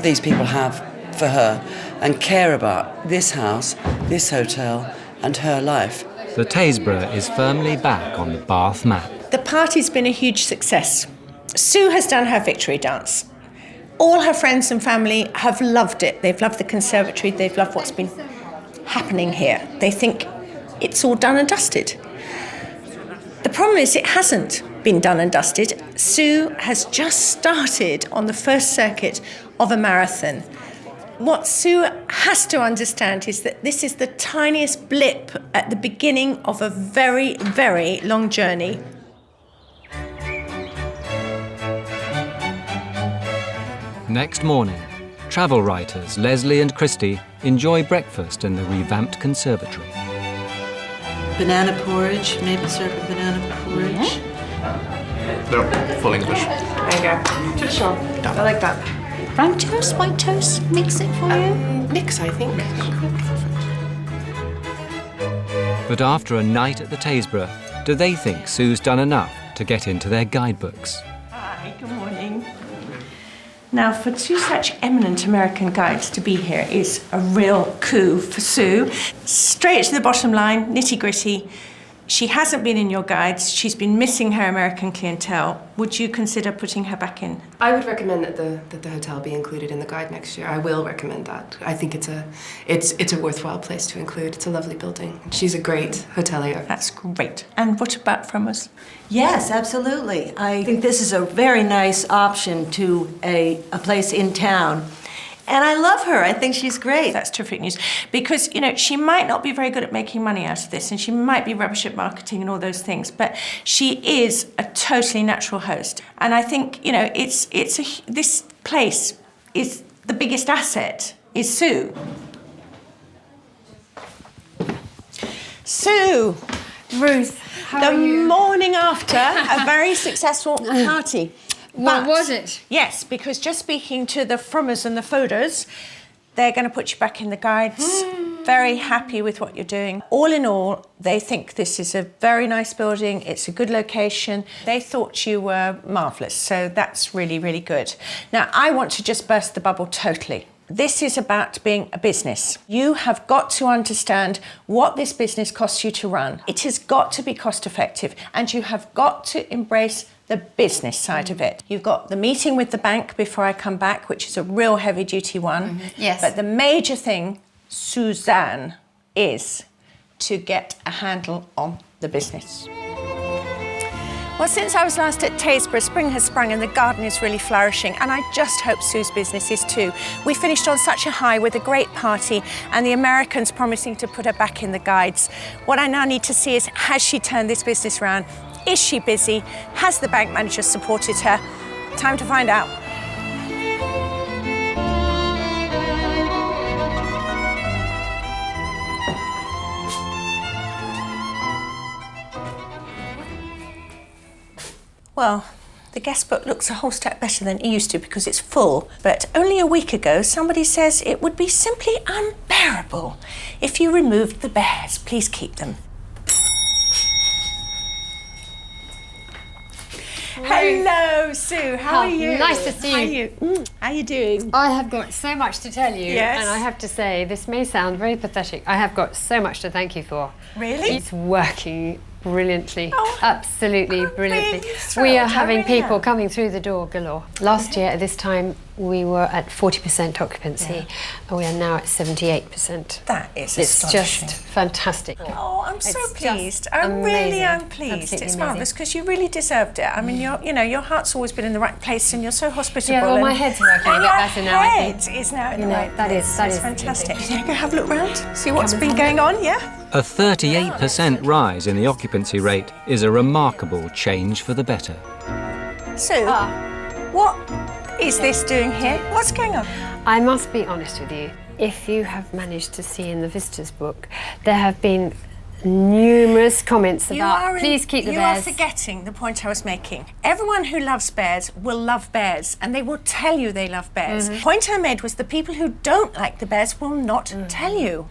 these people have for her and care about this house, this hotel, and her life. The Taysborough is firmly back on the Bath map. The party's been a huge success. Sue has done her victory dance. All her friends and family have loved it. They've loved the conservatory. They've loved what's been happening here. They think it's all done and dusted. The problem is it hasn't been done and dusted. Sue has just started on the first circuit of a marathon. What Sue has to understand is that this is the tiniest blip at the beginning of a very, very long journey. Next morning, travel writers Leslie and Christy enjoy breakfast in the revamped conservatory. Banana porridge, maple syrup and banana porridge. No, full English. There you go. Traditional. I like that. Brown toast, white toast, mix it for you? Mix, I think. But after a night at the Taysborough, do they think Sue's done enough to get into their guidebooks? Hi, good morning. Now, for two such eminent American guides to be here is a real coup for Sue. Straight to the bottom line, nitty-gritty. She hasn't been in your guides. She's been missing her American clientele. Would you consider putting her back in? I would recommend that the hotel be included in the guide next year. I will recommend that. I think it's a worthwhile place to include. It's a lovely building. She's a great hotelier. That's great. And what about from us? Yes, absolutely. I think this is a very nice option to a place in town. And I love her. I think she's great. That's terrific news. Because, she might not be very good at making money out of this, and she might be rubbish at marketing and all those things, but she is a totally natural host. And I think, this place is the biggest asset, is Sue. Sue! Ruth, how are you? The morning after a very successful party. What was it? Yes, because just speaking to the frummers and the fooders, they're going to put you back in the guides. Very happy with what you're doing. All in all, they think this is a very nice building. It's a good location. They thought you were marvellous, so that's really, really good. Now, I want to just burst the bubble totally. This is about being a business. You have got to understand what this business costs you to run. It has got to be cost effective, and you have got to embrace the business side of it. You've got the meeting with the bank before I come back, which is a real heavy-duty one. Yes. But the major thing, Suzanne, is to get a handle on the business. Well, since I was last at Taysborough, spring has sprung and the garden is really flourishing, and I just hope Sue's business is too. We finished on such a high with a great party and the Americans promising to put her back in the guides. What I now need to see is, has she turned this business around? Is she busy? Has the bank manager supported her? Time to find out. Well, the guest book looks a whole step better than it used to because it's full. But only a week ago, somebody says it would be simply unbearable if you removed the bears. Please keep them. Hello, Sue. How are you? Nice to see you. How are you doing? I have got so much to tell you. Yes. And I have to say, this may sound very pathetic. I have got so much to thank you for. Really? It's working brilliantly. Absolutely brilliantly. really thrilled. We are I having really people am. coming through the door galore. Last year at this time, we were at 40% occupancy, and we are now at 78%. That is It's astonishing. just fantastic. Oh, I'm so It's pleased. just I really amazing. am pleased. Absolutely It's amazing. marvellous because you really deserved it. I mean, your heart's always been in the right place, and you're so hospitable. Yeah, well, and my head's working a and bit your better now, I think. head is now in You the know, right that place. is That's fantastic. Can you go have a look round? See what's been going on? Yeah. A 38% rise in the occupancy rate is a remarkable change for the better. Sue, what is this doing here? What's going on? I must be honest with you. If you have managed to see in the visitors book, there have been numerous comments about please keep the You bears. are forgetting the point I was making. Everyone who loves bears will love bears, and they will tell you they love bears. The point I made was the people who don't like the bears will not tell you.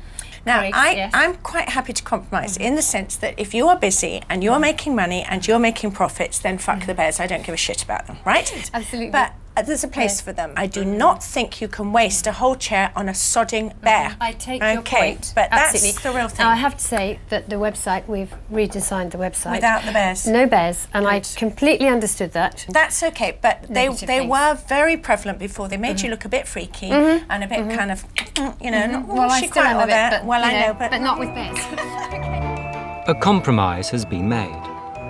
Now, Right, I'm quite happy to compromise in the sense that if you are busy and you're making money and you're making profits, then fuck the bears. I don't give a shit about them, right? Absolutely. But there's a place for them. I do not think you can waste a whole chair on a sodding bear. I take your Okay, point. but Absolutely. that's the real thing. Now, I have to say that the website, we've redesigned the website. Without the bears. No bears, and I completely understood that. That's okay, but they Negative they things. were very prevalent before. They made you look a bit freaky and a bit kind of, you know, not Well, I she still quite am a all bit, that. but, Well, you I know, but not with bears. A compromise has been made.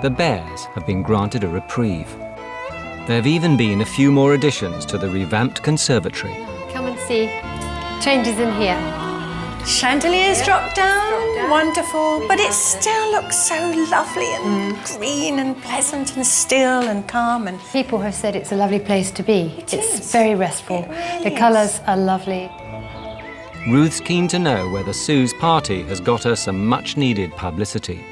The bears have been granted a reprieve. There have even been a few more additions to the revamped conservatory. Come and see. Changes in here. Chandeliers drop down, wonderful, but it still looks so lovely and green and pleasant and still and calm. And People have said it's a lovely place to be. It's very restful. really The colours are lovely. Ruth's keen to know whether Sue's party has got her some much-needed publicity.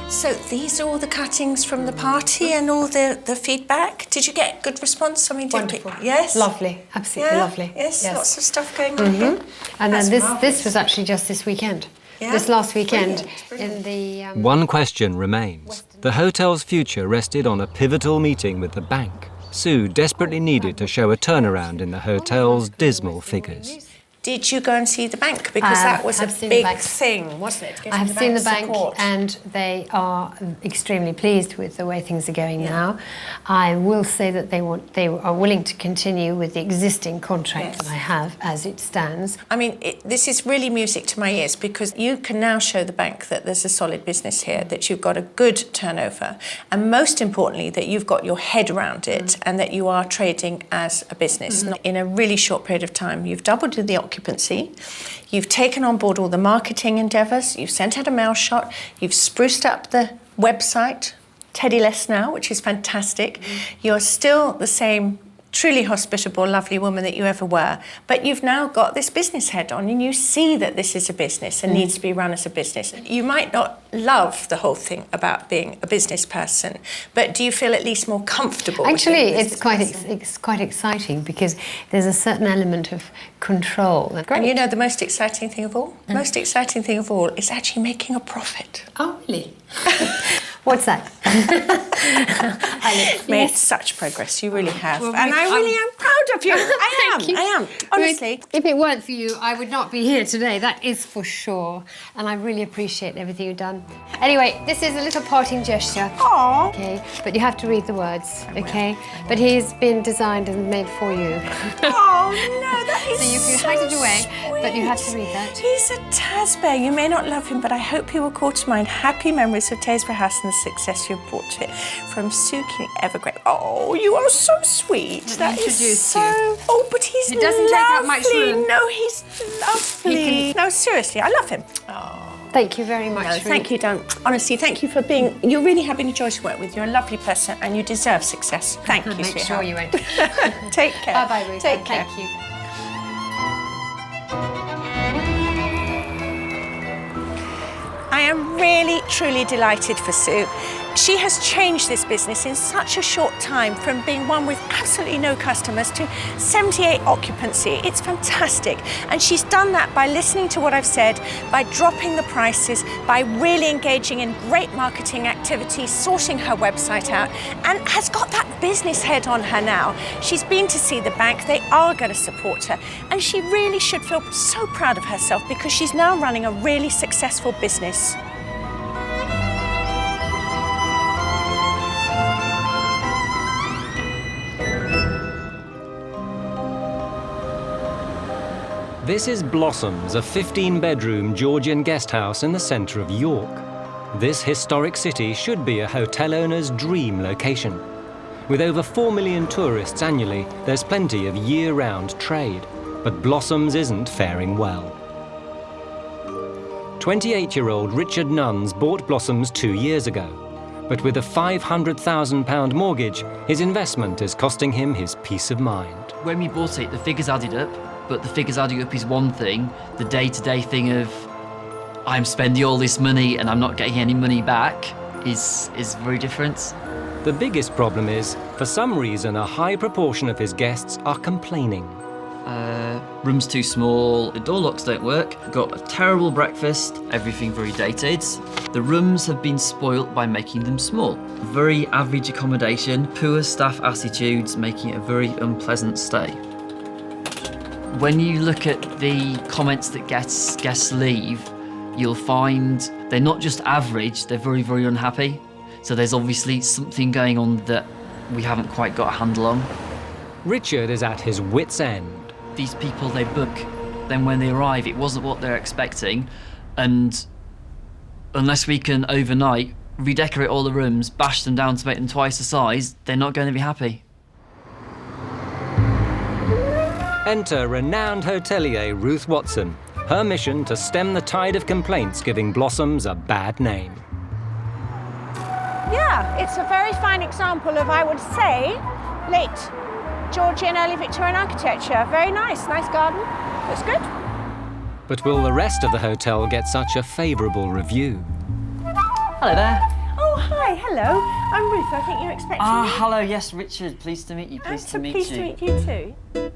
so these are all the cuttings from the party and all the feedback. Did you get good response? I mean, Wonderful. Yes. Lovely. Absolutely Yeah? lovely. Yes, lots of stuff going on here. And That's then marvellous. this was actually just this weekend. Yeah? This last weekend Brilliant, in the... One question remains. The hotel's future rested on a pivotal meeting with the bank. Sue desperately needed to show a turnaround in the hotel's dismal figures. Did you go and see the bank? Because that was a big thing, wasn't it? I have seen the bank, support. and they are extremely pleased with the way things are going now. I will say that they are willing to continue with the existing contract that I have as it stands. I mean, this is really music to my ears because you can now show the bank that there's a solid business here, that you've got a good turnover, and most importantly, that you've got your head around it and that you are trading as a business. In a really short period of time, you've doubled the occupancy, you've taken on board all the marketing endeavours, you've sent out a mail shot, you've spruced up the website, Teddy-less now, which is fantastic. You're still the same truly hospitable, lovely woman that you ever were, but you've now got this business head on and you see that this is a business and needs to be run as a business. You might not love the whole thing about being a business person, but do you feel at least more comfortable? Actually, with being a it's quite exciting because there's a certain element of control. And you know the most exciting thing of all? Most exciting thing of all is actually making a profit. Oh, really? What's that? You've made such progress, you really have. Well, and I really am proud of you. Thank you. I am, honestly. If it weren't for you, I would not be here today, that is for sure. And I really appreciate everything you've done. Anyway, this is a little parting gesture. Aww. Okay, but you have to read the words, okay? But he's been designed and made for you. Oh, no, that is so you can so hide it away, but you have to sweet. read that. He's a Tasbear. You may not love him, but I hope he will call to mind happy memories of Tasbear House and the success you've brought to it. From Sue King Evergrey. Oh, you are so sweet. That is so... Oh, but he's He doesn't take up much lovely. room. No, he's lovely. No, seriously, I love him. Oh. Thank you very much. No, thank you, Dan. Honestly, thank you for being... You really have been a joy to work with. You're a lovely person and you deserve success. Thank you, Make sweetheart. sure you won't. Take care. Bye-bye, Ruth. Take care. Thank you. I am really, truly delighted for Sue. She has changed this business in such a short time from being one with absolutely no customers to 78 occupancy. It's fantastic. And she's done that by listening to what I've said, by dropping the prices, by really engaging in great marketing activities, sorting her website out, and has got that business head on her now. She's been to see the bank. They are going to support her. And she really should feel so proud of herself because she's now running a really successful business. This is Blossoms, a 15-bedroom Georgian guest house in the centre of York. This historic city should be a hotel owner's dream location. With over 4 million tourists annually, there's plenty of year-round trade. But Blossoms isn't faring well. 28-year-old Richard Nunns bought Blossoms 2 years ago. But with a £500,000 mortgage, his investment is costing him his peace of mind. When we bought it, the figures added up. But the figures adding up is one thing. The day-to-day thing of I'm spending all this money and I'm not getting any money back is very different. The biggest problem is, for some reason, a high proportion of his guests are complaining. Room's too small, the door locks don't work, got a terrible breakfast, everything very dated. The rooms have been spoilt by making them small. Very average accommodation, poor staff attitudes, making it a very unpleasant stay. When you look at the comments that guests leave, you'll find they're not just average, they're very, very unhappy. So there's obviously something going on that we haven't quite got a handle on. Richard is at his wit's end. These people, they book, then when they arrive, it wasn't what they're expecting. And unless we can overnight redecorate all the rooms, bash them down to make them twice the size, they're not going to be happy. Enter renowned hotelier Ruth Watson. Her mission to stem the tide of complaints giving Blossoms a bad name. Yeah, it's a very fine example of, I would say, late Georgian, early Victorian architecture. Very nice, nice garden. Looks good. But will the rest of the hotel get such a favourable review? Hello there. Oh, hi, hello. I'm Ruth. I think you're expecting me. Hello, yes, Richard. Pleased to meet you. Pleased to meet you. Pleased to meet you too.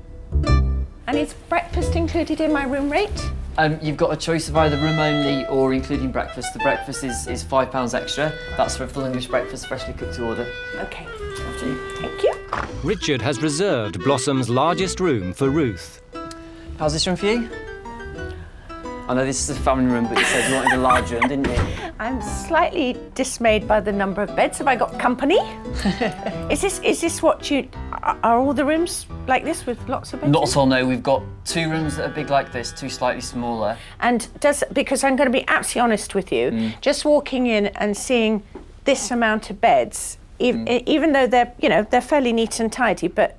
And is breakfast included in my room rate? You've got a choice of either room only or including breakfast. The breakfast is £5 extra. That's for a full English breakfast, freshly cooked to order. Okay. After you. Thank you. Richard has reserved Blossom's largest room for Ruth. How's this room for you? I know this is a family room, but you said you wanted a large room, didn't you? I'm slightly dismayed by the number of beds. Have I got company? Is this what you... Are all the rooms like this with lots of beds? Not at all, no. We've got 2 rooms that are big like this, 2 slightly smaller. And because I'm going to be absolutely honest with you, just walking in and seeing this amount of beds, even though they're fairly neat and tidy, but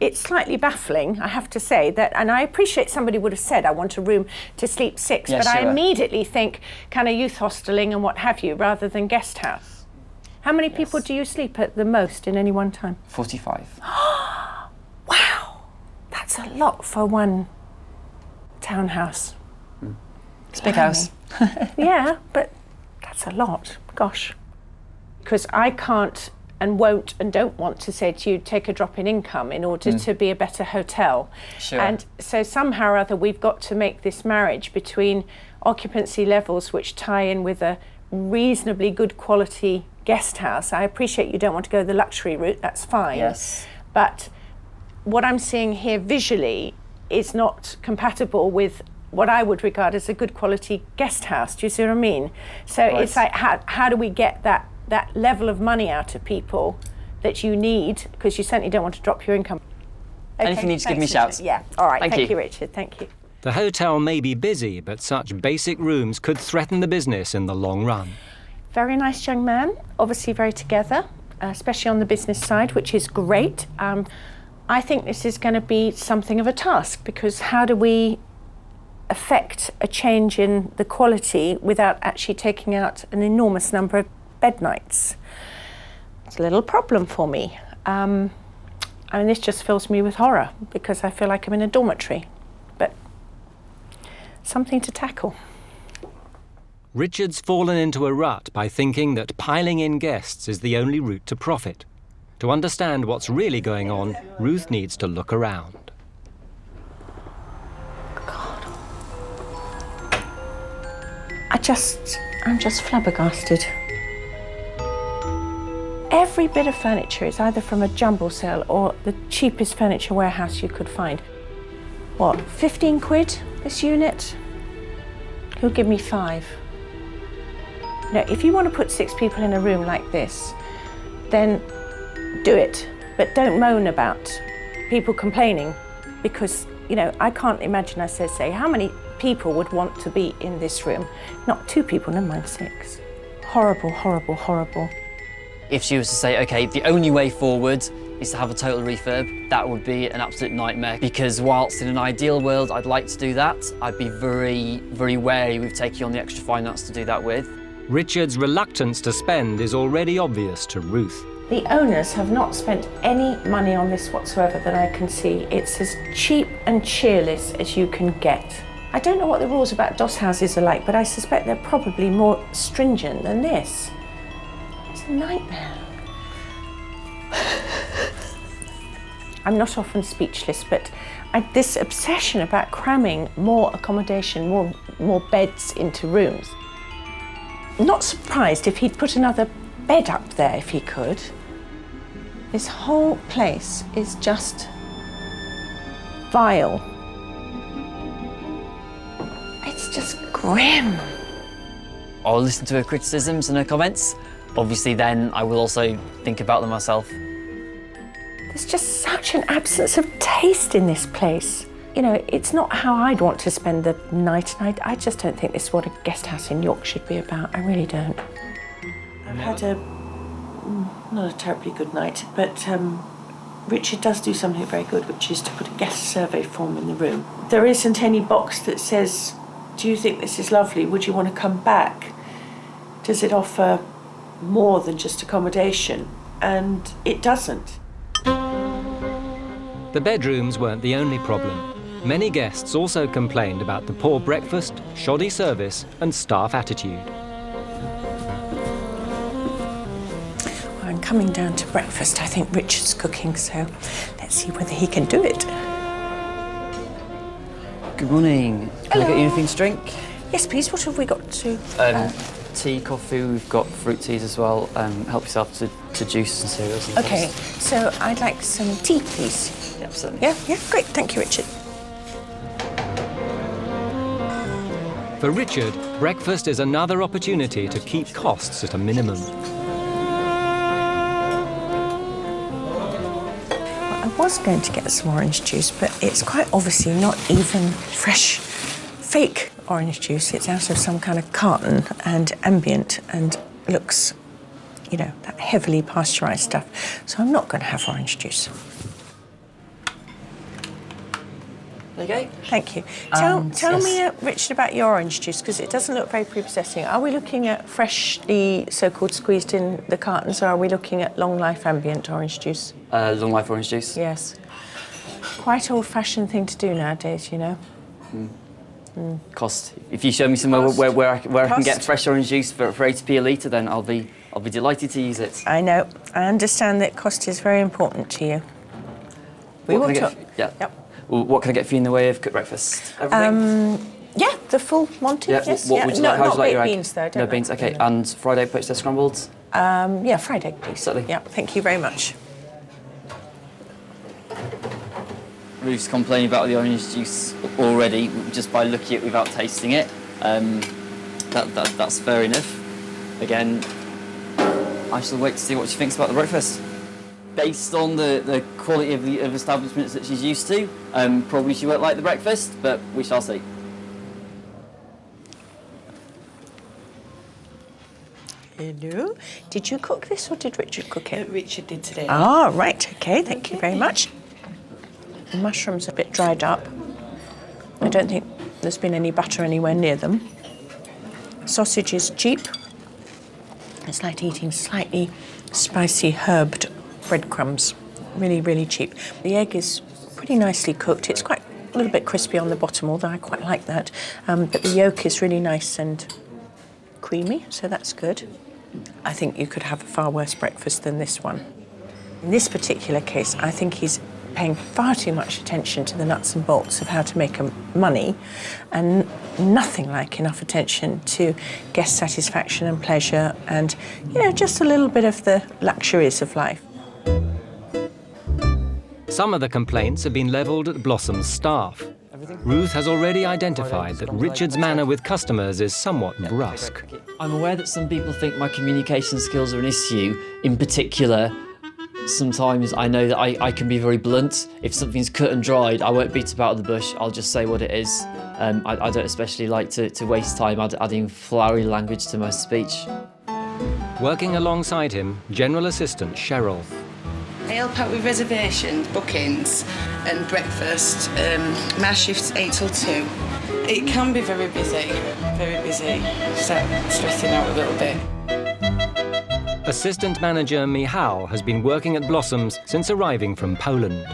it's slightly baffling, I have to say, that, and I appreciate somebody would have said, I want a room to sleep 6, yes, but sure. I immediately think kind of youth hosteling and what have you, rather than guest house. How many people do you sleep at the most in any one time? 45. Wow, that's a lot for one townhouse. It's a big house. Yeah, but that's a lot, gosh. Because I can't and won't and don't want to say to you, take a drop in income in order to be a better hotel. Sure. And so somehow or other we've got to make this marriage between occupancy levels which tie in with a reasonably good quality guest house. I appreciate you don't want to go the luxury route, that's fine. Yes. But what I'm seeing here visually is not compatible with what I would regard as a good quality guest house. Do you see what I mean? So Right. it's like, how do we get that level of money out of people that you need, because you certainly don't want to drop your income. Okay, Anything you need to give me thanks, shouts. Richard. Yeah, all right, Thank thank you. you, Richard, thank you. The hotel may be busy, but such basic rooms could threaten the business in the long run. Very nice young man, obviously very together, especially on the business side, which is great. I think this is going to be something of a task, because how do we affect a change in the quality without actually taking out an enormous number of bed nights? It's a little problem for me. I mean, this just fills me with horror, because I feel like I'm in a dormitory, but something to tackle. Richard's fallen into a rut by thinking that piling in guests is the only route to profit. To understand what's really going on, Ruth needs to look around. I'm just flabbergasted. Every bit of furniture is either from a jumble sale or the cheapest furniture warehouse you could find. What, 15 quid this unit? He'll give me 5. Now, if you want to put 6 people in a room like this, then do it. But don't moan about people complaining, because, you know, I can't imagine, I say, how many people would want to be in this room? Not 2 people, never mind 6. Horrible, horrible, horrible. If she was to say, okay, the only way forward is to have a total refurb, that would be an absolute nightmare, because whilst in an ideal world I'd like to do that, I'd be very, very wary with taking on the extra finance to do that with. Richard's reluctance to spend is already obvious to Ruth. The owners have not spent any money on this whatsoever that I can see. It's as cheap and cheerless as you can get. I don't know what the rules about doss houses are like, but I suspect they're probably more stringent than this. It's a nightmare. I'm not often speechless, but this obsession about cramming more accommodation, more beds into rooms. Not surprised if he'd put another bed up there if he could. This whole place is just vile. It's just grim. I'll listen to her criticisms and her comments. Obviously, then I will also think about them myself. There's just such an absence of taste in this place. You know, it's not how I'd want to spend the night, and I just don't think this is what a guest house in York should be about. I really don't. I've had not a terribly good night, but Richard does do something very good, which is to put a guest survey form in the room. There isn't any box that says, do you think this is lovely? Would you want to come back? Does it offer more than just accommodation? And it doesn't. The bedrooms weren't the only problem. Many guests also complained about the poor breakfast, shoddy service, and staff attitude. I'm coming down to breakfast. I think Richard's cooking, so let's see whether he can do it. Good morning. Can I get you anything to drink? Yes, please. What have we got to? Tea, coffee, we've got fruit teas as well. Help yourself to juice and cereals and Okay, things. so I'd like some tea, please. Yep, certainly. Yeah, great. Thank you, Richard. For Richard, breakfast is another opportunity to keep costs at a minimum. I was going to get some orange juice, but it's quite obviously not even fresh, fake orange juice. It's out of some kind of carton and ambient and looks, you know, that heavily pasteurised stuff. So I'm not going to have orange juice. Okay. Thank you. Tell yes. me, Richard, about your orange juice, because it doesn't look very prepossessing. Are we looking at freshly so-called squeezed in the cartons, or are we looking at long life ambient orange juice? Long life orange juice. Yes. Quite old-fashioned thing to do nowadays, you know. Cost. If you show me somewhere where I can get fresh orange juice for 80p a litre, then I'll be delighted to use it. I know. I understand that cost is very important to you. We will talk. Yeah. Yep. Well, what can I get for you in the way of cooked breakfast? Everything? Yeah, the full Monty. Yeah. Yes. What would you like? How would you like your egg? Beans, though. No beans. Okay. And fried egg poached or scrambled? Yeah, fried egg, please. Certainly. Yeah. Thank you very much. Ruth's complaining about the orange juice already, just by looking at it without tasting it. That's fair enough. Again, I shall wait to see what she thinks about the breakfast. Based on the quality of establishments that she's used to, probably she won't like the breakfast, but we shall see. Hello. Did you cook this, or did Richard cook it? Richard did today. Ah, right. Okay. Thank you very much. The mushrooms are a bit dried up. I don't think there's been any butter anywhere near them. Sausage is cheap. It's like eating slightly spicy herbed breadcrumbs. Really, really cheap. The egg is pretty nicely cooked. It's quite a little bit crispy on the bottom, although I quite like that. But the yolk is really nice and creamy, so that's good. I think you could have a far worse breakfast than this one. In this particular case, I think he's paying far too much attention to the nuts and bolts of how to make money and nothing like enough attention to guest satisfaction and pleasure and, just a little bit of the luxuries of life. Some of the complaints have been levelled at Blossom's staff. Ruth has already identified that Richard's manner with customers is somewhat brusque. I'm aware that some people think my communication skills are an issue. In particular, sometimes I know that I can be very blunt. If something's cut and dried, I won't beat about the bush. I'll just say what it is. I don't especially like to waste time adding flowery language to my speech. Working alongside him, General Assistant Cheryl. I help out with reservations, bookings and breakfast. My shift's 8 till 2. It can be very busy, start stressing out a little bit. Assistant Manager Michal has been working at Blossom's since arriving from Poland.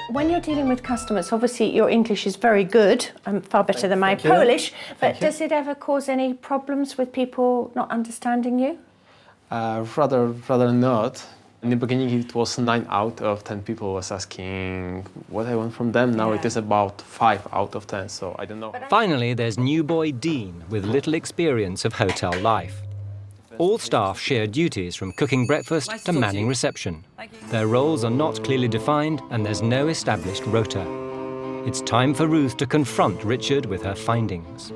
When you're dealing with customers, obviously your English is very good, far better than my Polish, but does it ever cause any problems with people not understanding you? Rather not. In the beginning, it was 9 out of 10 people was asking what I want from them. Now it is about 5 out of 10, so I don't know. Finally, there's new boy Dean with little experience of hotel life. All staff share duties from cooking breakfast to manning reception. Their roles are not clearly defined and there's no established rota. It's time for Ruth to confront Richard with her findings.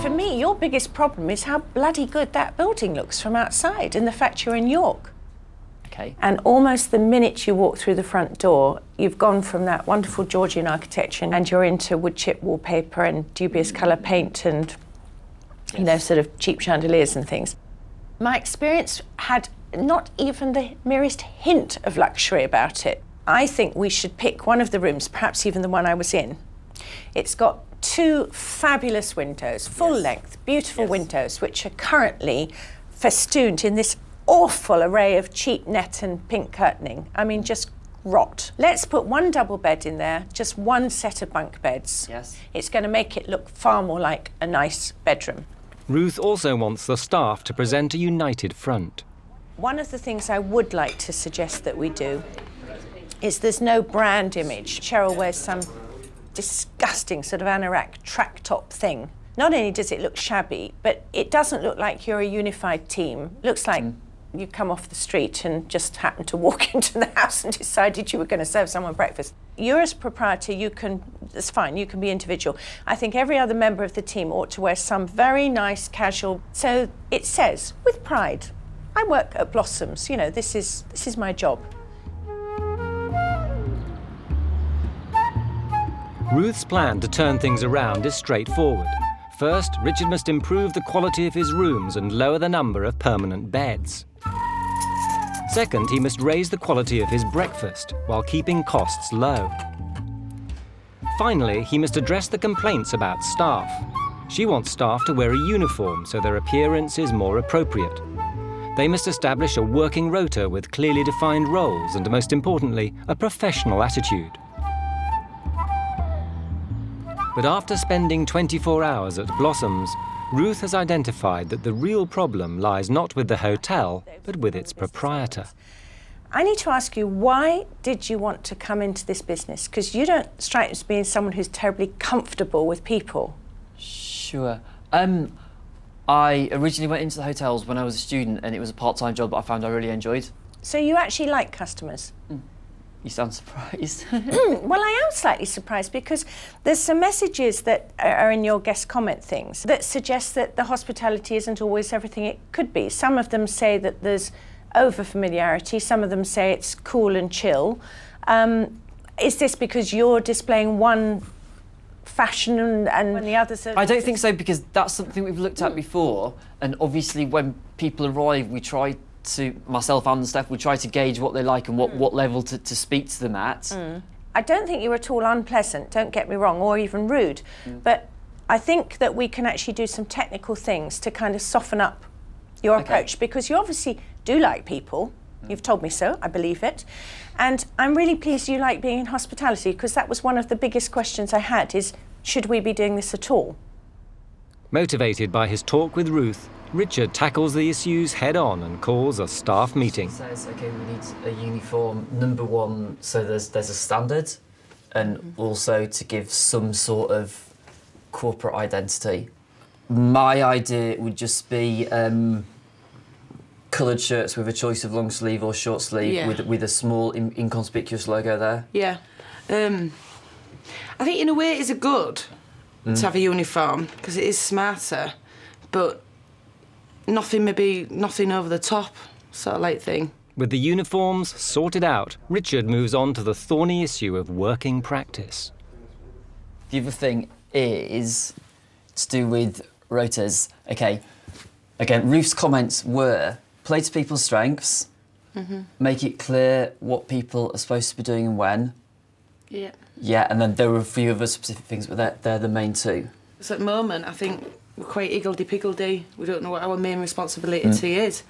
For me, your biggest problem is how bloody good that building looks from outside and the fact you're in York. Okay. And almost the minute you walk through the front door, you've gone from that wonderful Georgian architecture and you're into wood chip wallpaper and dubious colour paint and, sort of cheap chandeliers and things. My experience had not even the merest hint of luxury about it. I think we should pick one of the rooms, perhaps even the one I was in. It's got 2 fabulous windows, full-length, beautiful windows, which are currently festooned in this awful array of cheap net and pink curtaining. I mean, just rot. Let's put 1 double bed in there, just 1 set of bunk beds. Yes. It's going to make it look far more like a nice bedroom. Ruth also wants the staff to present a united front. One of the things I would like to suggest that we do is there's no brand image. Cheryl wears some disgusting sort of anorak track top thing. Not only does it look shabby, but it doesn't look like you're a unified team. Looks like you come off the street and just happened to walk into the house and decided you were going to serve someone breakfast. You're as proprietor, it's fine, you can be individual. I think every other member of the team ought to wear some very nice casual, so it says, with pride, I work at Blossom's, this is my job. Ruth's plan to turn things around is straightforward. First, Richard must improve the quality of his rooms and lower the number of permanent beds. Second, he must raise the quality of his breakfast while keeping costs low. Finally, he must address the complaints about staff. She wants staff to wear a uniform so their appearance is more appropriate. They must establish a working rota with clearly defined roles and, most importantly, a professional attitude. But after spending 24 hours at Blossom's, Ruth has identified that the real problem lies not with the hotel, but with its proprietor. I need to ask you, why did you want to come into this business? Because you don't strike me as being someone who's terribly comfortable with people. Sure. I originally went into the hotels when I was a student and it was a part-time job that I found I really enjoyed. So you actually like customers? You sound surprised. Well, I am slightly surprised because there's some messages that are in your guest comment things that suggest that the hospitality isn't always everything it could be. Some of them say that there's over-familiarity, some of them say it's cool and chill. Is this because you're displaying one fashion and the others are... I don't think so, because that's something we've looked at before, and obviously when people arrive we try to, myself and the staff, we try to gauge what they like and what level to speak to them at. I don't think you're at all unpleasant, don't get me wrong, or even rude, but I think that we can actually do some technical things to kind of soften up your approach, because you obviously do like people. You've told me so, I believe it. And I'm really pleased you like being in hospitality, because that was one of the biggest questions I had, is Should we be doing this at all? Motivated by his talk with Ruth, Richard tackles the issues head-on and calls a staff meeting. He says, OK, we need a uniform, number one, so there's a standard, and also to give some sort of corporate identity. My idea would just be coloured shirts with a choice of long sleeve or short sleeve with a small inconspicuous logo there. Yeah. I think in a way it is good to have a uniform because it is smarter, but nothing over the top sort of like thing. With the uniforms sorted out, Richard moves on to the thorny issue of working practice. The other thing is to do with rotas. OK, again, Ruth's comments were play to people's strengths, make it clear what people are supposed to be doing and when. Yeah. Yeah, and then there were a few other specific things, but they're the main two. So at the moment, I think we're quite higgledy-piggledy. We don't know what our main responsibility is.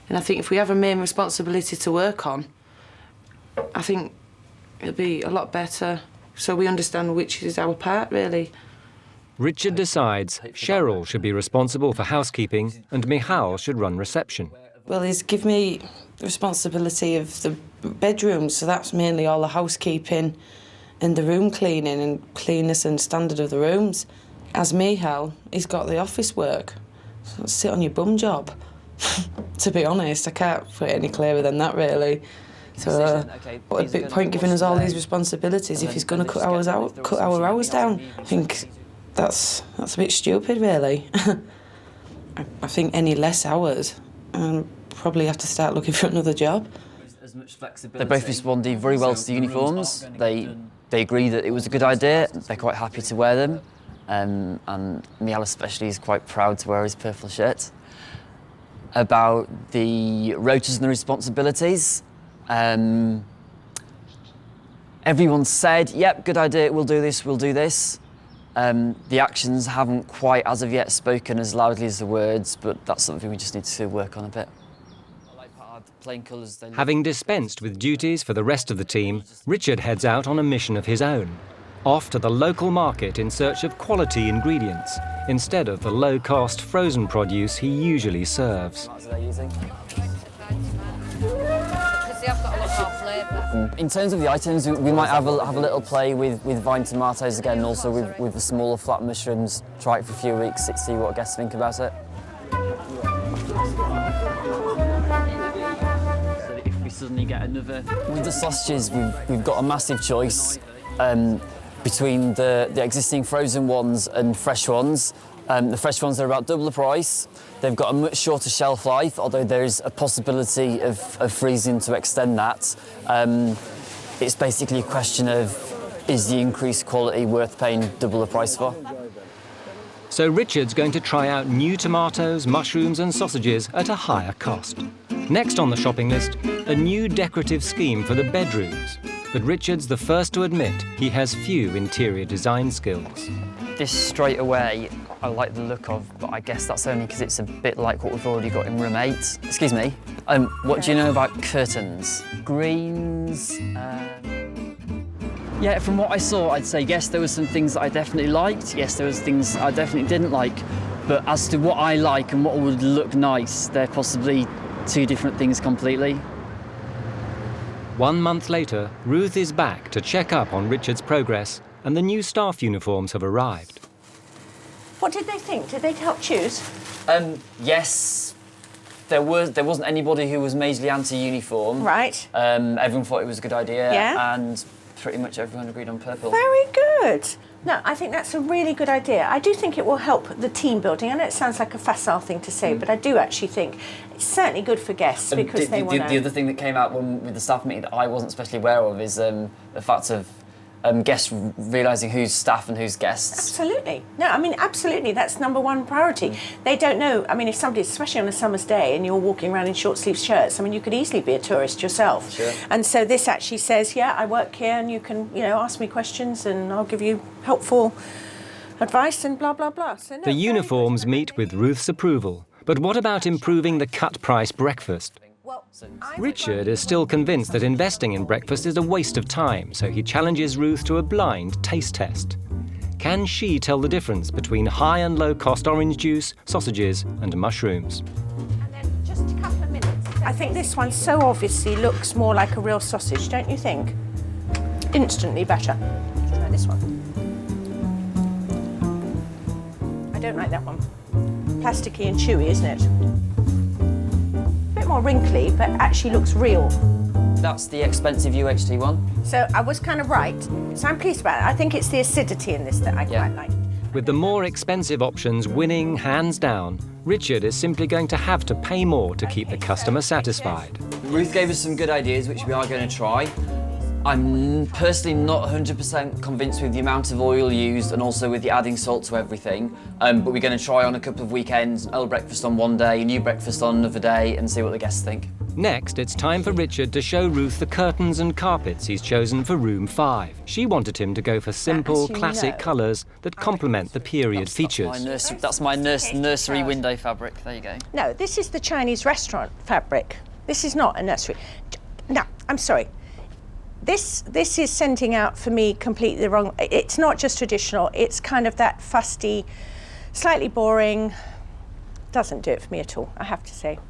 And I think if we have a main responsibility to work on, I think it'll be a lot better so we understand which is our part, really. Richard decides Cheryl should be responsible for housekeeping and Michal should run reception. Well, he's give me the responsibility of the bedrooms, so that's mainly all the housekeeping and the room cleaning and cleanness and standard of the rooms. As Michal, he's got the office work. So sit on your bum job. To be honest, I can't put it any clearer than that, really. So, what a big point giving us all these responsibilities if he's going to cut our hours down. I think that's a bit stupid, really. I think any less hours, and probably have to start looking for another job. They both responded very well to the uniforms. They agree that it was a good idea. They're quite happy to wear them. And Michal especially is quite proud to wear his purple shirt. About the rotas and the responsibilities, everyone said, yep, good idea, we'll do this, we'll do this. The actions haven't quite, as of yet, spoken as loudly as the words, but that's something we just need to work on a bit. Having dispensed with duties for the rest of the team, Richard heads out on a mission of his own, off to the local market in search of quality ingredients, instead of the low-cost frozen produce he usually serves. In terms of the items, we might have a little play with vine tomatoes again, and also with the smaller flat mushrooms. Try it for a few weeks, see what guests think about it. If we suddenly get another... With the sausages, we've got a massive choice between the existing frozen ones and fresh ones. The fresh ones are about double the price. They've got a much shorter shelf life, although there is a possibility of freezing to extend that. It's basically a question of, is the increased quality worth paying double the price for? So Richard's going to try out new tomatoes, mushrooms and sausages at a higher cost. Next on the shopping list, a new decorative scheme for the bedrooms. But Richard's the first to admit he has few interior design skills. This straight away I like the look of, but I guess that's only because it's a bit like what we've already got in room 8. Excuse me, what do you know about curtains? Greens? Yeah, from what I saw, I'd say yes, there were some things that I definitely liked. Yes, there was things I definitely didn't like. But as to what I like and what would look nice, they're possibly two different things completely. 1 month later, Ruth is back to check up on Richard's progress, and the new staff uniforms have arrived. What did they think? Did they help choose? Yes. There wasn't anybody who was majorly anti-uniform. Right. Everyone thought it was a good idea. Yeah. And pretty much everyone agreed on purple. Very good. No, I think that's a really good idea. I do think it will help the team building. I know it sounds like a facile thing to say, but I do actually think it's certainly good for guests because they want to... The other thing that came out with the staff meeting that I wasn't especially aware of is the fact of guests realising who's staff and who's guests. Absolutely. No, I mean, absolutely. That's number one priority. They don't know. I mean, if somebody, especially on a summer's day, and you're walking around in short-sleeved shirts, I mean, you could easily be a tourist yourself. Sure. And so this actually says, yeah, I work here and you can, ask me questions and I'll give you helpful advice and blah, blah, blah. So, no, the uniforms meet with Ruth's approval. But what about improving the cut-price breakfast? Richard is still convinced that investing in breakfast is a waste of time, so he challenges Ruth to a blind taste test. Can she tell the difference between high and low cost orange juice, sausages and mushrooms? And then just a couple of minutes. I think this one so obviously looks more like a real sausage, don't you think? Instantly better. Try this one. I don't like that one. Plasticky and chewy, isn't it? A bit more wrinkly, but actually looks real. That's the expensive UHT one. So I was kind of right. So I'm pleased about it. I think it's the acidity in this that I quite like. With the more expensive options winning hands down, Richard is simply going to have to pay more to keep the customer satisfied. Ruth gave us some good ideas, which we are going to try. I'm personally not 100% convinced with the amount of oil used and also with the adding salt to everything, but we're going to try on a couple of weekends, an early breakfast on one day, a new breakfast on another day, and see what the guests think. Next, it's time for Richard to show Ruth the curtains and carpets he's chosen for room 5. She wanted him to go for simple, classic colours that complement the period features. That's my nursery window fabric. There you go. No, this is the Chinese restaurant fabric. This is not a nursery. No, I'm sorry. This is sending out for me completely the wrong. It's not just traditional. It's kind of that fusty, slightly boring. Doesn't do it for me at all, I have to say.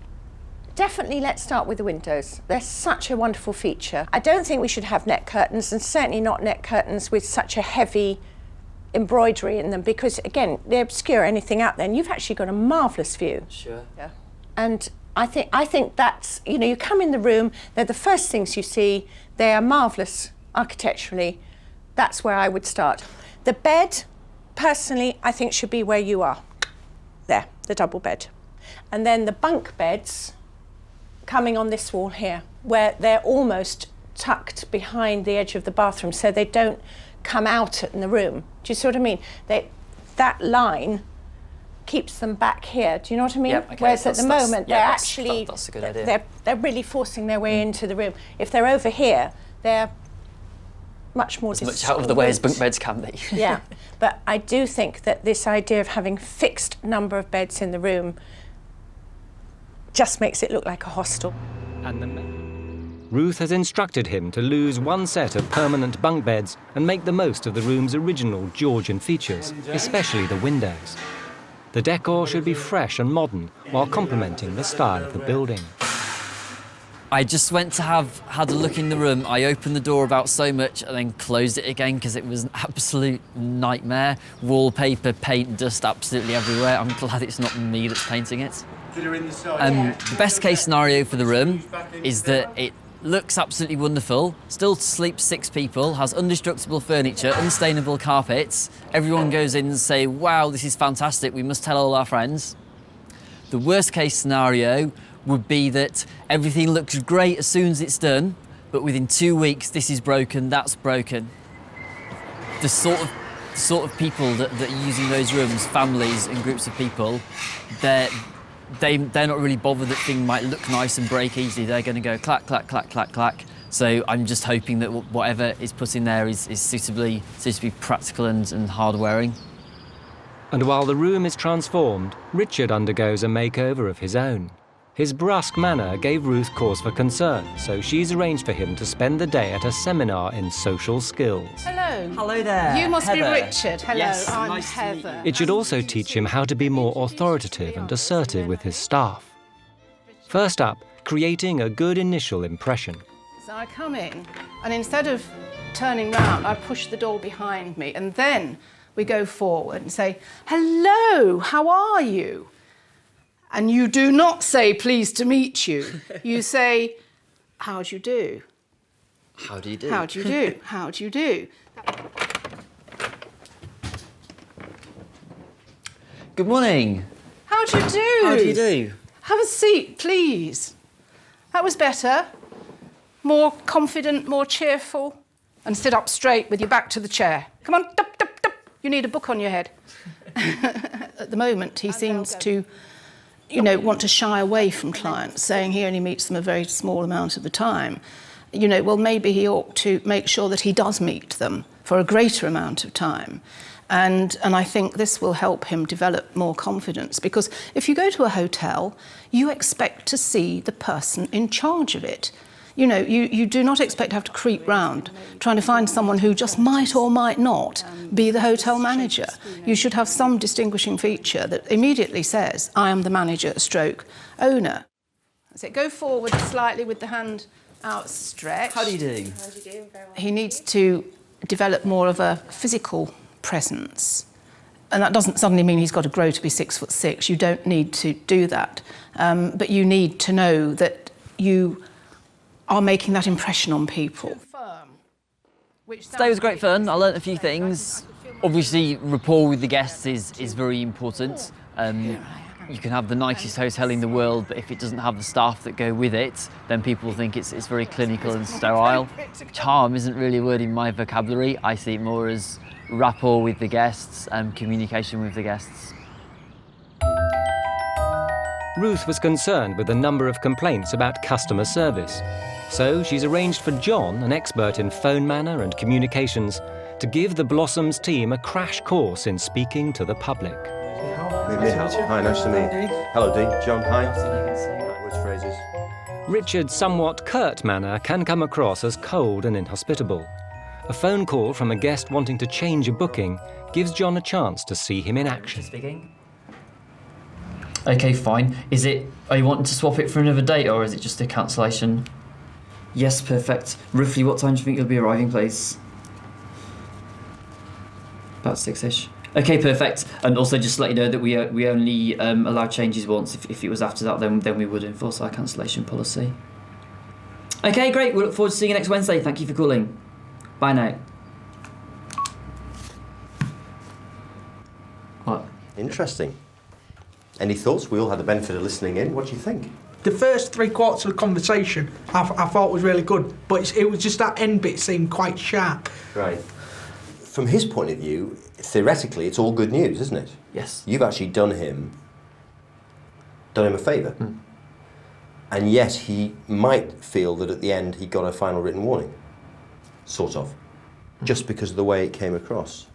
Definitely let's start with the windows. They're such a wonderful feature. I don't think we should have net curtains, and certainly not net curtains with such a heavy embroidery in them, because again, they obscure anything out there, and you've actually got a marvellous view. Sure. Yeah. And I think that's, you know, you come in the room, they're the first things you see, they are marvellous architecturally. That's where I would start. The bed, personally, I think should be where you are. There, the double bed. And then the bunk beds coming on this wall here, where they're almost tucked behind the edge of the bathroom, so they don't come out in the room. Do you see what I mean? That line keeps them back here. Do you know what I mean? Yep, okay. Whereas at the moment, they're actually, that's a good idea. They're really forcing their way into the room. If they're over here, they're much more as much out of the way as bunk beds can be. Yeah, but I do think that this idea of having fixed number of beds in the room just makes it look like a hostel. Ruth has instructed him to lose one set of permanent bunk beds and make the most of the room's original Georgian features, especially the windows. The decor should be fresh and modern while complementing the style of the building. I just went to had a look in the room. I opened the door about so much and then closed it again because it was an absolute nightmare. Wallpaper, paint, dust absolutely everywhere. I'm glad it's not me that's painting it. The best case scenario for the room is that it looks absolutely wonderful, still sleeps 6 people, has indestructible furniture, unstainable carpets. Everyone goes in and say, wow, this is fantastic, we must tell all our friends. The worst case scenario would be that everything looks great as soon as it's done, but within 2 weeks, this is broken, that's broken. The sort of people that are using those rooms, families and groups of people, they're not really bothered that things might look nice and break easily. They're going to go clack, clack, clack, clack, clack. So I'm just hoping that whatever is put in there is suitably practical and hard-wearing. And while the room is transformed, Richard undergoes a makeover of his own. His brusque manner gave Ruth cause for concern, so she's arranged for him to spend the day at a seminar in social skills. Hello. Hello there. You must Heather. be Richard. Hello, yes, I'm nice Heather. It should also teach him how to be more authoritative and assertive with his staff. First up, creating a good initial impression. So I come in, and instead of turning round, I push the door behind me, and then we go forward and say, hello, how are you? And you do not say, pleased to meet you. You say, how do you do? How do you do? How do you do? How do you do? Good morning. How do you do? How do you do? Have a seat, please. That was better. More confident, more cheerful. And sit up straight with your back to the chair. Come on, dup, dup, dup. You need a book on your head. At the moment, he seems to, want to shy away from clients, saying he only meets them a very small amount of the time. Well, maybe he ought to make sure that he does meet them for a greater amount of time. And I think this will help him develop more confidence, because if you go to a hotel, you expect to see the person in charge of it. You know, you do not expect to have to creep round trying to find someone who just might or might not be the hotel manager. You should have some distinguishing feature that immediately says, I am the manager stroke owner. So go forward slightly with the hand outstretched. How do you do? He needs to develop more of a physical presence. And that doesn't suddenly mean he's got to grow to be 6'6". You don't need to do that. But you need to know that you are making that impression on people. Today was great fun. I learnt a few things. Obviously, rapport with the guests is very important. You can have the nicest hotel in the world, but if it doesn't have the staff that go with it, then people think it's very clinical and sterile. Charm isn't really a word in my vocabulary. I see it more as rapport with the guests and communication with the guests. Ruth was concerned with the number of complaints about customer service. So she's arranged for John, an expert in phone manner and communications, to give the Blossoms team a crash course in speaking to the public. Hi, nice to meet you. Hello, Dee. John, hi. Words, phrases. Richard's somewhat curt manner can come across as cold and inhospitable. A phone call from a guest wanting to change a booking gives John a chance to see him in action. Speaking. Okay, fine. Are you wanting to swap it for another date, or is it just a cancellation? Yes, perfect. Roughly what time do you think you'll be arriving, please? About 6-ish. Okay, perfect. And also just to let you know that we only allow changes once. If it was after that, then we would enforce our cancellation policy. Okay, great. We look forward to seeing you next Wednesday. Thank you for calling. Bye now. What? Interesting. Any thoughts? We all had the benefit of listening in. What do you think? The first 3/4 of the conversation I thought was really good, but it was just that end bit seemed quite sharp. Right. From his point of view, theoretically, it's all good news, isn't it? Yes. You've actually done him a favour. And yet he might feel that at the end he got a final written warning. Sort of. Just because of the way it came across.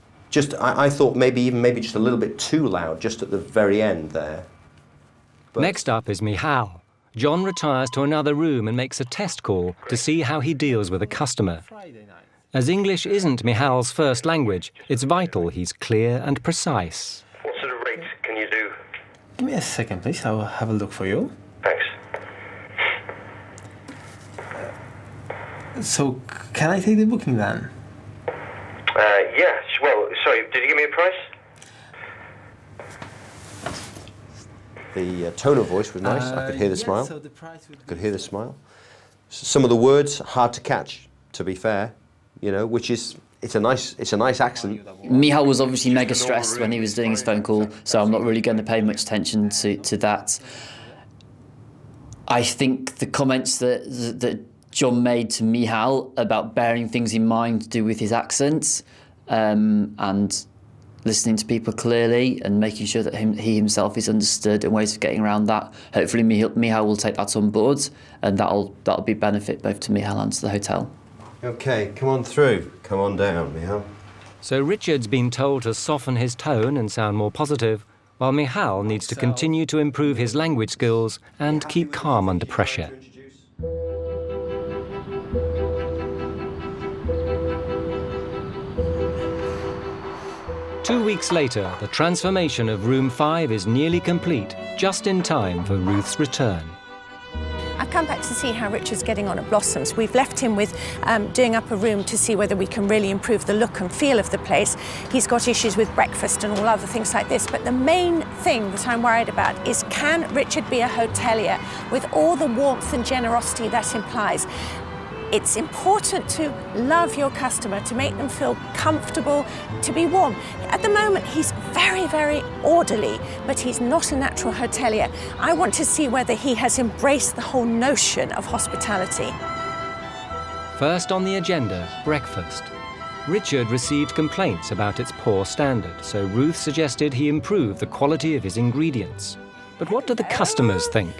I thought maybe just a little bit too loud, just at the very end there. But next up is Michal. John retires to another room and makes a test call to see how he deals with a customer. As English isn't Michal's first language, it's vital he's clear and precise. What sort of rate can you do? Give me a second, please. I'll have a look for you. Thanks. So, can I take the booking then? Yes. Well, sorry, did you give me a price? The tone of voice was nice. I could hear the smile. So the price would could hear the smile. Some of the words hard to catch, to be fair, you know, which is it's a nice accent. Michal was obviously mega stressed when he was doing his phone call, so I'm not really going to pay much attention to that. I think the comments that John made to Michal about bearing things in mind to do with his accent and listening to people clearly and making sure that he himself is understood and ways of getting around that. Hopefully Michal will take that on board, and that'll be benefit both to Michal and to the hotel. Okay, come on through. Come on down, Michal. So Richard's been told to soften his tone and sound more positive, while Michal needs to continue to improve his language skills and keep calm under pressure. Two weeks later, the transformation of Room 5 is nearly complete, just in time for Ruth's return. I've come back to see how Richard's getting on at Blossoms. We've left him with doing up a room to see whether we can really improve the look and feel of the place. He's got issues with breakfast and all other things like this, but the main thing that I'm worried about is, can Richard be a hotelier with all the warmth and generosity that implies? It's important to love your customer, to make them feel comfortable, to be warm. At the moment, he's very, very orderly, but he's not a natural hotelier. I want to see whether he has embraced the whole notion of hospitality. First on the agenda, breakfast. Richard received complaints about its poor standard, so Ruth suggested he improve the quality of his ingredients. But what do the customers think?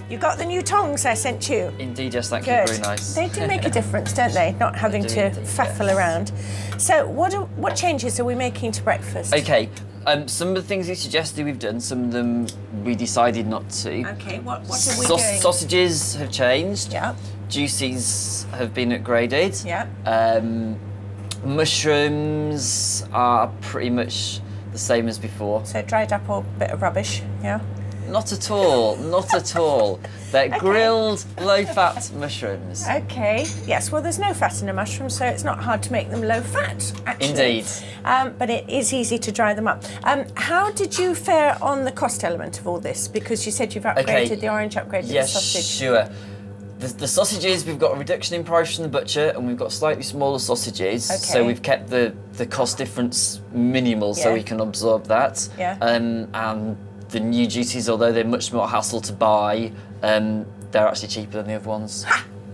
You got the new tongs I sent you? Indeed, yes, thank you. Good. Very nice. They do make a difference, don't they? Not having to faffle around. So what changes are we making to breakfast? Okay, some of the things you suggested we've done, some of them we decided not to. Okay, what are we doing? Sausages have changed. Yeah. juices have been upgraded. Yeah. Mushrooms are pretty much the same as before. So dried up or bit of rubbish, yeah? Not at all, not at all. They're grilled, low-fat mushrooms. Okay, yes, well there's no fat in a mushroom, so it's not hard to make them low fat, actually. Indeed. But it is easy to dry them up. How did you fare on the cost element of all this? Because you said you've upgraded the orange, upgraded the sausage. Sure. The sausages, we've got a reduction in price from the butcher, and we've got slightly smaller sausages. Okay. So we've kept the cost difference minimal, so we can absorb that. Yeah. And the new juices, although they're much more hassle to buy, they're actually cheaper than the other ones.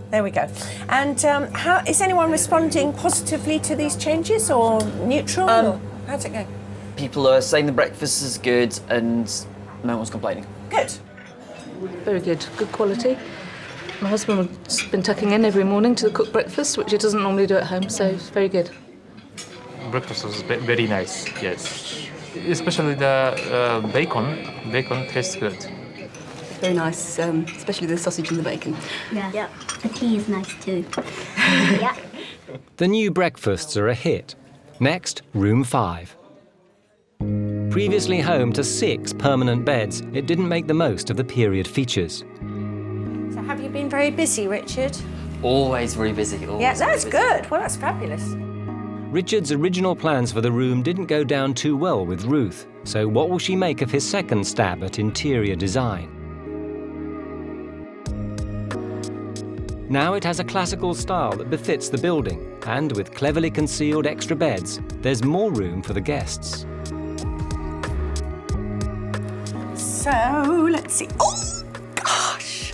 There we go. And how is anyone responding positively to these changes or neutral? Or how's it going? People are saying the breakfast is good, and no one's complaining. Good. Very good. Good quality. My husband's been tucking in every morning to cook breakfast, which he doesn't normally do at home, so it's very good. Breakfast was very nice, yes. Especially the bacon. Bacon tastes good. Very nice, especially the sausage and the bacon. Yeah. The tea is nice too. Yeah. The new breakfasts are a hit. Next, room 5. Previously home to 6 permanent beds, it didn't make the most of the period features. So have you been very busy, Richard? Always very busy. Always Yeah, that's very busy. good. Well, that's fabulous. Richard's original plans for the room didn't go down too well with Ruth, so what will she make of his second stab at interior design? Now it has a classical style that befits the building, and with cleverly concealed extra beds, there's more room for the guests. So, let's see. Oh, gosh!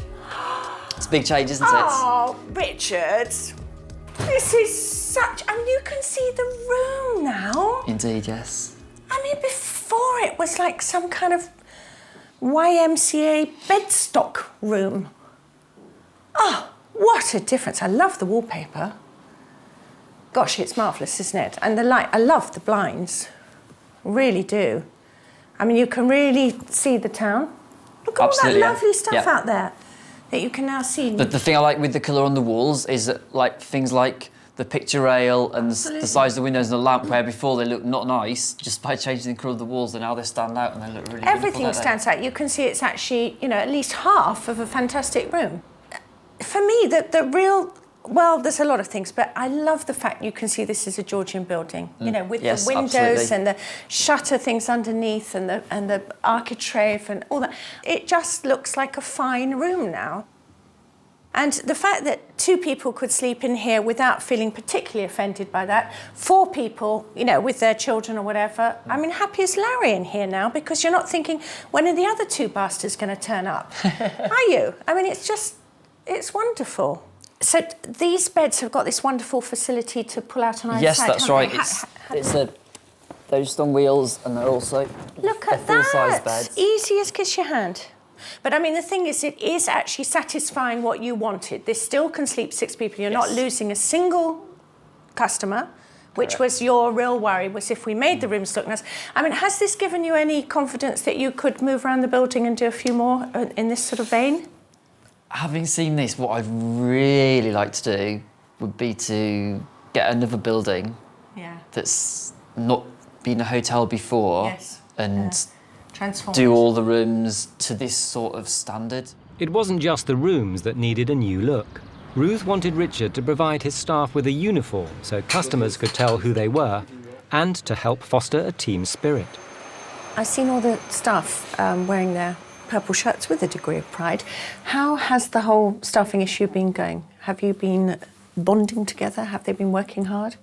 It's a big change, isn't it? Oh, Richard. This is such... I mean, you can see the room now. Indeed, yes. I mean, before it was like some kind of YMCA bedstock room. Oh, what a difference. I love the wallpaper. Gosh, it's marvellous, isn't it? And the light, I love the blinds. Really do. I mean, you can really see the town. Look at all that lovely stuff out there that you can now see. But the thing I like with the colour on the walls is that, like, things like the picture rail and the size of the windows and the lamp, where before they looked not nice, just by changing the colour of the walls, and now they stand out and they look really Everything beautiful, stands out. You can see it's actually, you know, at least half of a fantastic room. For me, the real... Well, there's a lot of things, but I love the fact you can see this is a Georgian building, you know, with the windows absolutely. and the shutter things underneath and the architrave and all that. It just looks like a fine room now. And the fact that 2 people could sleep in here without feeling particularly offended by that, 4 people, you know, with their children or whatever, I mean, happy as Larry in here now, because you're not thinking, when are the other 2 bastards going to turn up? Are you? I mean, it's wonderful. So these beds have got this wonderful facility to pull out on either Yes, side. that's right. It's those on wheels, and they're also full-size beds. Easy as kiss your hand. But I mean, the thing is, it is actually satisfying what you wanted. This still can sleep 6 people. You're not losing a single customer, which was your real worry, was if we made the rooms look nice. I mean, has this given you any confidence that you could move around the building and do a few more in this sort of vein? Having seen this, what I'd really like to do would be to get another building that's not been a hotel before and do all the rooms to this sort of standard. It wasn't just the rooms that needed a new look. Ruth wanted Richard to provide his staff with a uniform so customers could tell who they were, and to help foster a team spirit. I've seen all the staff wearing their purple shirts with a degree of pride. How has the whole staffing issue been going? Have you been bonding together? Have they been working hard?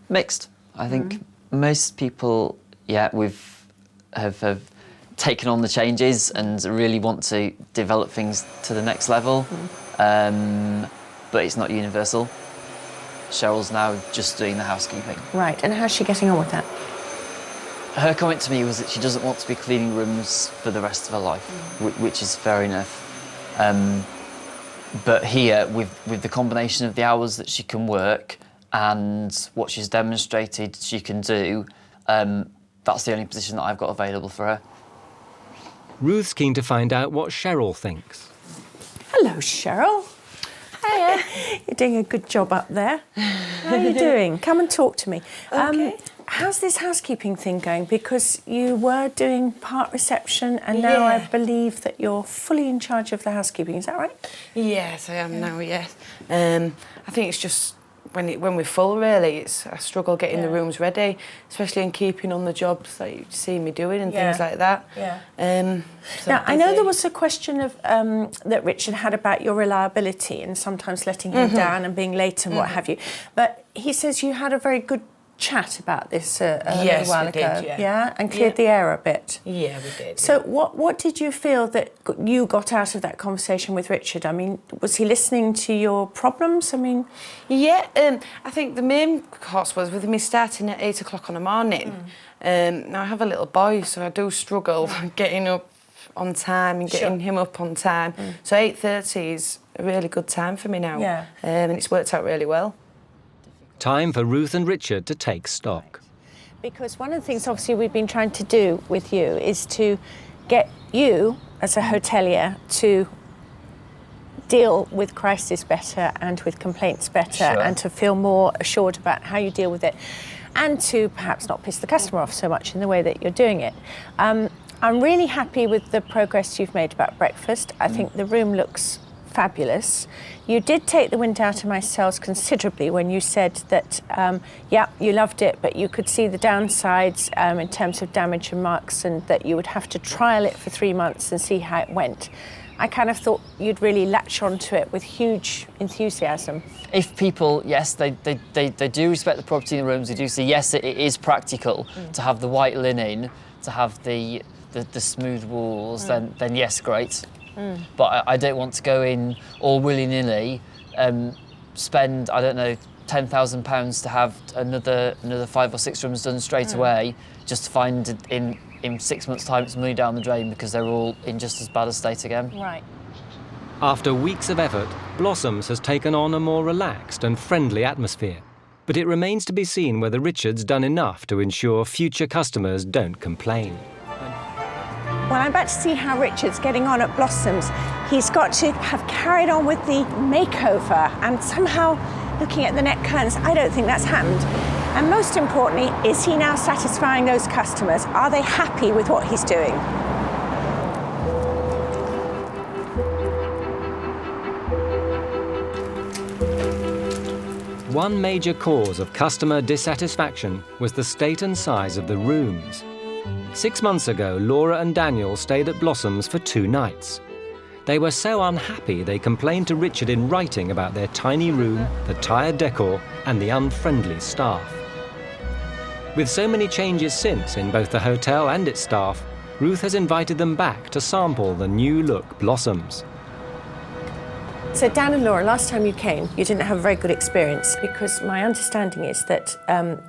Mixed. I think most people, have taken on the changes and really want to develop things to the next level, but it's not universal. Cheryl's now just doing the housekeeping. Right, and how's she getting on with that? Her comment to me was that she doesn't want to be cleaning rooms for the rest of her life, which is fair enough. But here, with the combination of the hours that she can work and what she's demonstrated she can do, that's the only position that I've got available for her. Ruth's keen to find out what Cheryl thinks. Hello, Cheryl. Hiya. You're doing a good job up there. How are you doing? Come and talk to me. Okay. How's this housekeeping thing going? Because you were doing part reception and now I believe that you're fully in charge of the housekeeping. Is that right? Yes, I am now, yes. I think it's just when we're full, really, it's a struggle getting the rooms ready, especially in keeping on the jobs that you see me doing and things like that. Yeah. So now, I know there was a question of that Richard had about your reliability and sometimes letting him down and being late and what have you. But he says you had a very good chat about this a little while ago. Did, yeah. And cleared the air a bit. Yeah, we did. So what did you feel that you got out of that conversation with Richard? I mean, was he listening to your problems? I mean... Yeah, I think the main cost was with me starting at 8 o'clock on the morning. Now I have a little boy, so I do struggle getting up on time and getting him up on time. So 8:30 is a really good time for me now. Yeah. And it's worked out really well. Time for Ruth and Richard to take stock. Because one of the things, obviously, we've been trying to do with you is to get you, as a hotelier, to deal with crisis better and with complaints better and to feel more assured about how you deal with it and to perhaps not piss the customer off so much in the way that you're doing it. I'm really happy with the progress you've made about breakfast. I think the room looks fabulous. You did take the wind out of my sails considerably when you said that, you loved it, but you could see the downsides in terms of damage and marks and that you would have to trial it for 3 months and see how it went. I kind of thought you'd really latch onto it with huge enthusiasm. If people, yes, they do respect the property in the rooms, they do say, yes, it is practical to have the white linen, to have the smooth walls, then yes, great. But I don't want to go in all willy-nilly, spend, I don't know, £10,000 to have another 5 or 6 rooms done straight away, just to find in 6 months' time it's money down the drain because they're all in just as bad a state again. Right. After weeks of effort, Blossoms has taken on a more relaxed and friendly atmosphere. But it remains to be seen whether Richard's done enough to ensure future customers don't complain. Well, I'm about to see how Richard's getting on at Blossoms. He's got to have carried on with the makeover and somehow looking at the net curtains, I don't think that's happened. And most importantly, is he now satisfying those customers? Are they happy with what he's doing? One major cause of customer dissatisfaction was the state and size of the rooms. 6 months ago, Laura and Daniel stayed at Blossoms for 2 nights. They were so unhappy they complained to Richard in writing about their tiny room, the tired decor, and the unfriendly staff. With so many changes since in both the hotel and its staff, Ruth has invited them back to sample the new-look Blossoms. So Dan and Laura, last time you came, you didn't have a very good experience because my understanding is that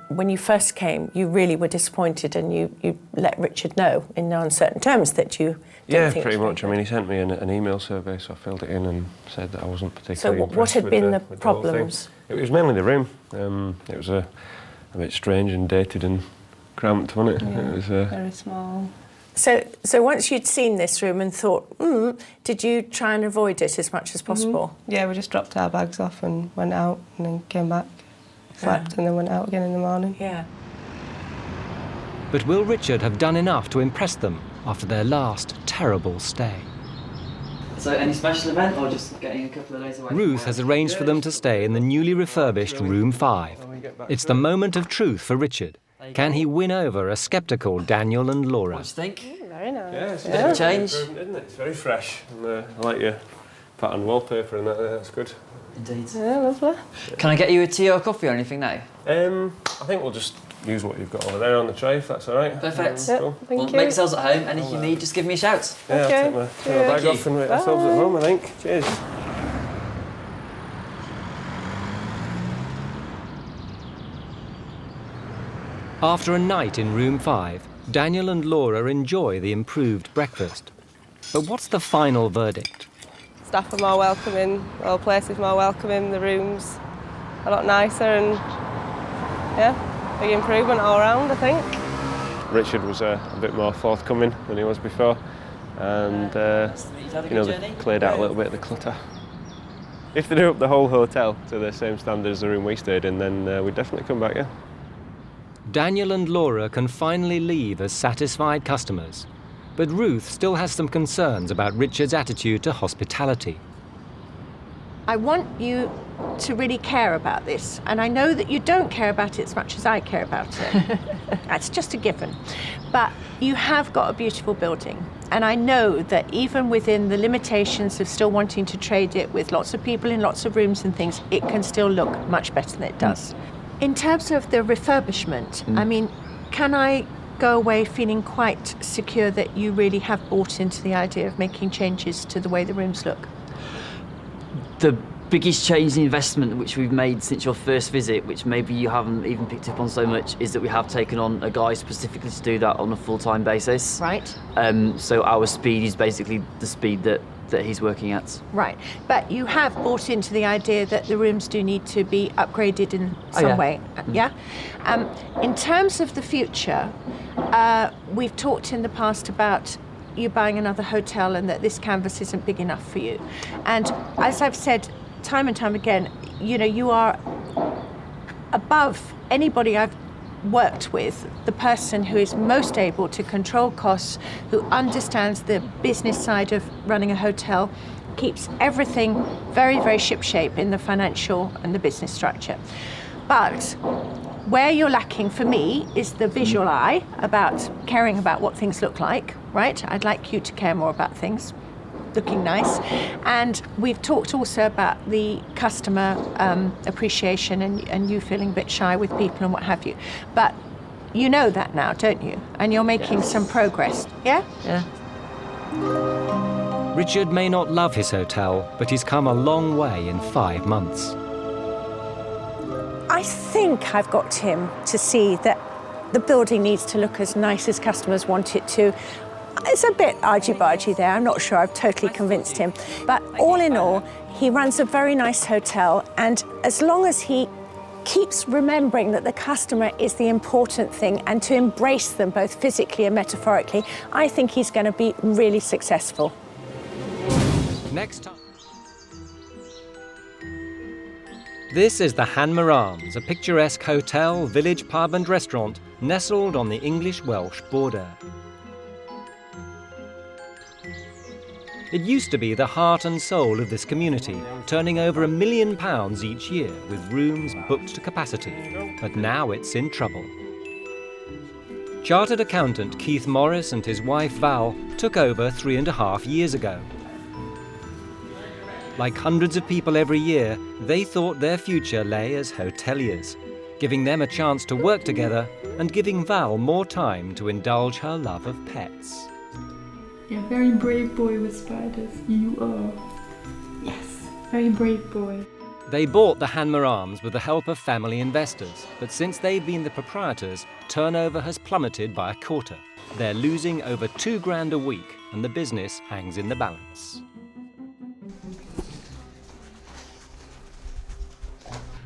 when you first came, you really were disappointed and you let Richard know in no uncertain terms that you didn't think pretty much. I mean, he sent me an email survey, so I filled it in and said that I wasn't particularly impressed. So what had been the problems? It was mainly the room. It was a bit strange and dated and cramped, wasn't it? Yeah, it was very small. So once you'd seen this room and thought, did you try and avoid it as much as possible? Yeah, we just dropped our bags off and went out and then came back, slept and then went out again in the morning. Yeah. But will Richard have done enough to impress them after their last terrible stay? So any special event or just getting a couple of days away? Ruth has arranged for them to stay in the newly refurbished Room 5. It's the moment of truth for Richard. Can he win over a sceptical Daniel and Laura? What do you think? Very nice. Yeah, it's a bit of change. Isn't it? It's very fresh. And, I like your pattern wallpaper and that's good. Indeed. Yeah, lovely. Can I get you a tea or coffee or anything now? I think we'll just use what you've got over there on the tray, if that's all right. Perfect. Cool. Thank Well, you. make yourselves at home, and if you need, just give me a shout. Yeah, Okay. I'll take my bag off and wait ourselves at home, I think. Cheers. After a night in Room 5, Daniel and Laura enjoy the improved breakfast. But what's the final verdict? Staff are more welcoming, the whole place is more welcoming, the rooms a lot nicer and, yeah, big improvement all round, I think. Richard was a bit more forthcoming than he was before. and they cleared out a little bit of the clutter. If they do up the whole hotel to the same standard as the room we stayed in, then we'd definitely come back, yeah. Daniel and Laura can finally leave as satisfied customers, but Ruth still has some concerns about Richard's attitude to hospitality. I want you to really care about this, and I know that you don't care about it as much as I care about it. That's just a given. But you have got a beautiful building, and I know that even within the limitations of still wanting to trade it with lots of people in lots of rooms and things, it can still look much better than it does. In terms of the refurbishment, I mean, can I go away feeling quite secure that you really have bought into the idea of making changes to the way the rooms look? The biggest change in investment which we've made since your first visit, which maybe you haven't even picked up on so much, is that we have taken on a guy specifically to do that on a full-time basis. Right. So our speed is basically the speed that he's working at. Right. But you have bought into the idea that the rooms do need to be upgraded in some way. Yeah? In terms of the future, we've talked in the past about you buying another hotel and that this canvas isn't big enough for you. And as I've said time and time again, you are above anybody I've worked with, the person who is most able to control costs, who understands the business side of running a hotel, keeps everything very, very shipshape in the financial and the business structure. But where you're lacking for me is the visual eye about caring about what things look like, right? I'd like you to care more about things looking nice. And we've talked also about the customer appreciation and you feeling a bit shy with people and what have you. But you know that now, don't you? And you're making some progress, yeah? Yeah. Richard may not love his hotel, but he's come a long way in 5 months. I think I've got him to see that the building needs to look as nice as customers want it to. It's a bit argy-bargy there, I'm not sure I've totally convinced him. But all in all, he runs a very nice hotel, and as long as he keeps remembering that the customer is the important thing and to embrace them both physically and metaphorically, I think he's going to be really successful. Next time. This is the Hanmer Arms, a picturesque hotel, village, pub and restaurant nestled on the English-Welsh border. It used to be the heart and soul of this community, turning over £1 million each year with rooms booked to capacity, but now it's in trouble. Chartered accountant Keith Morris and his wife Val took over 3.5 years ago. Like hundreds of people every year, they thought their future lay as hoteliers, giving them a chance to work together and giving Val more time to indulge her love of pets. You're a very brave boy with spiders. You are. Yes, very brave boy. They bought the Hanmer Arms with the help of family investors, but since they've been the proprietors, turnover has plummeted by 1/4. They're losing over £2,000 a week, and the business hangs in the balance.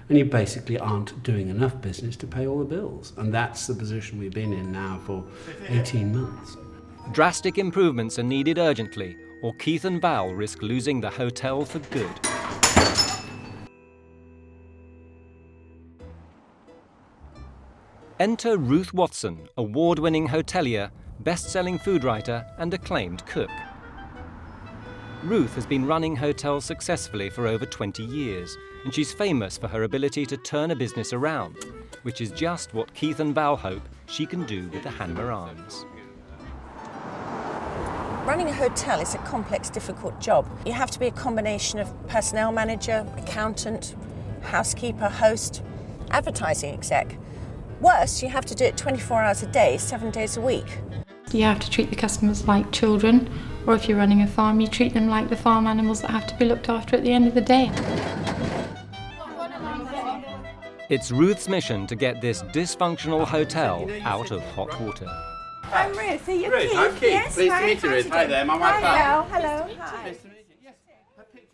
And you basically aren't doing enough business to pay all the bills. And that's the position we've been in now for 18 months. Drastic improvements are needed urgently, or Keith and Val risk losing the hotel for good. Enter Ruth Watson, award-winning hotelier, best-selling food writer and acclaimed cook. Ruth has been running hotels successfully for over 20 years, and she's famous for her ability to turn a business around, which is just what Keith and Val hope she can do with the Hanmer Arms. Running a hotel is a complex, difficult job. You have to be a combination of personnel manager, accountant, housekeeper, host, advertising exec. Worse, you have to do it 24 hours a day, 7 days a week. You have to treat the customers like children, or if you're running a farm, you treat them like the farm animals that have to be looked after at the end of the day. It's Ruth's mission to get this dysfunctional hotel out of hot water. I'm Ruth, are you Ruth, Keith? I'm Keith. Yes, Pleased hi, to meet you, how Ruth. do Hi do? there, my wife Val. Hello, hi.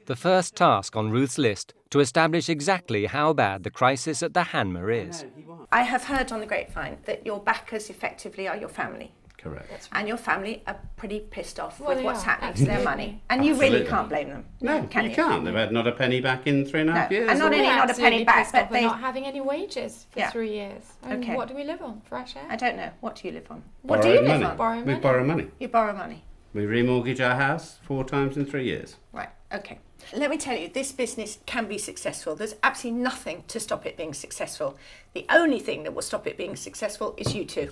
The first task on Ruth's list to establish exactly how bad the crisis at the Hanmer is. I have heard on the grapevine that your backers effectively are your family. Correct. And your family are pretty pissed off Well, with they what's are, happening to their money. And you really can't blame them. No, can you can't. They've had not a penny back in 3.5 years. And not only not a penny back, but they're they... not having any wages for 3 years. I mean, Okay. what do we live on? Fresh air? I don't know. What do you live on? Borrowed What do you money. live on? We borrow money. You borrow money. We remortgage our house 4 times in 3 years. Right, okay. Let me tell you, this business can be successful. There's absolutely nothing to stop it being successful. The only thing that will stop it being successful is you two.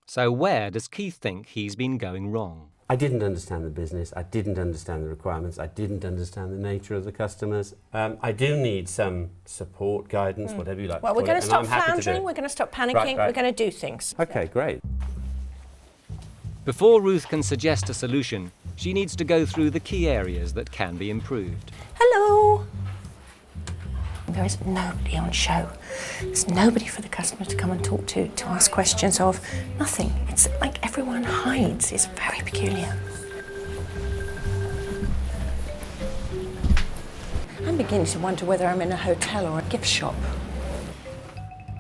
So where does Keith think he's been going wrong? I didn't understand the business. I didn't understand the requirements. I didn't understand the nature of the customers. I do need some support, guidance, whatever you like Well, to we're call going it, to and stop I'm happy to do floundering, it. we're going to stop panicking, Right. we're going to do things. Okay, great. Before Ruth can suggest a solution, she needs to go through the key areas that can be improved. Hello. There is nobody on show. There's nobody for the customer to come and talk to ask questions of. Nothing. It's like everyone hides. It's very peculiar. I'm beginning to wonder whether I'm in a hotel or a gift shop.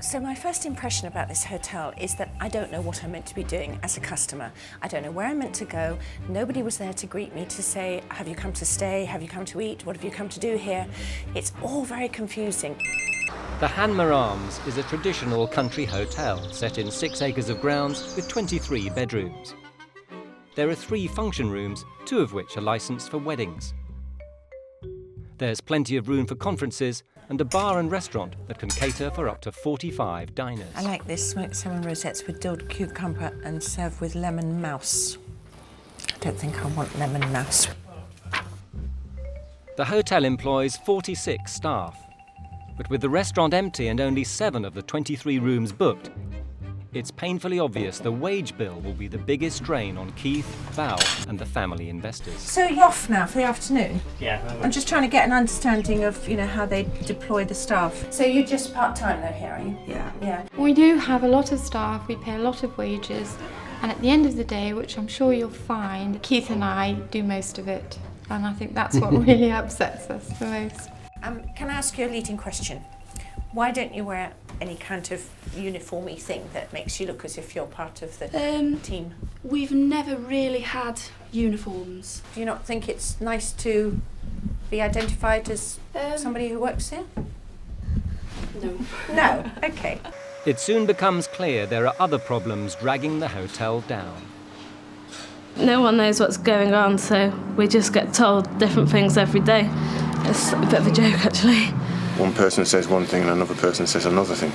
So my first impression about this hotel is that I don't know what I'm meant to be doing as a customer. I don't know where I'm meant to go. Nobody was there to greet me to say, have you come to stay? Have you come to eat? What have you come to do here? It's all very confusing. The Hanmer Arms is a traditional country hotel set in 6 acres of grounds with 23 bedrooms. There are 3 function rooms, 2 of which are licensed for weddings. There's plenty of room for conferences and a bar and restaurant that can cater for up to 45 diners. I like this smoked salmon rosettes with dilled cucumber and served with lemon mouse. I don't think I want lemon mouse. The hotel employs 46 staff, but with the restaurant empty and only 7 of the 23 rooms booked, it's painfully obvious the wage bill will be the biggest drain on Keith, Val and the family investors. So you're off now for the afternoon? Yeah. I'm just trying to get an understanding of, how they deploy the staff. So you're just part-time though here, are you? Yeah. We do have a lot of staff, we pay a lot of wages, and at the end of the day, which I'm sure you'll find, Keith and I do most of it. And I think that's what really upsets us the most. Can I ask you a leading question? Why don't you wear any kind of uniformy thing that makes you look as if you're part of the team? We've never really had uniforms. Do you not think it's nice to be identified as somebody who works here? No. No? Okay. It soon becomes clear there are other problems dragging the hotel down. No one knows what's going on, so we just get told different things every day. It's a bit of a joke, actually. One person says one thing and another person says another thing.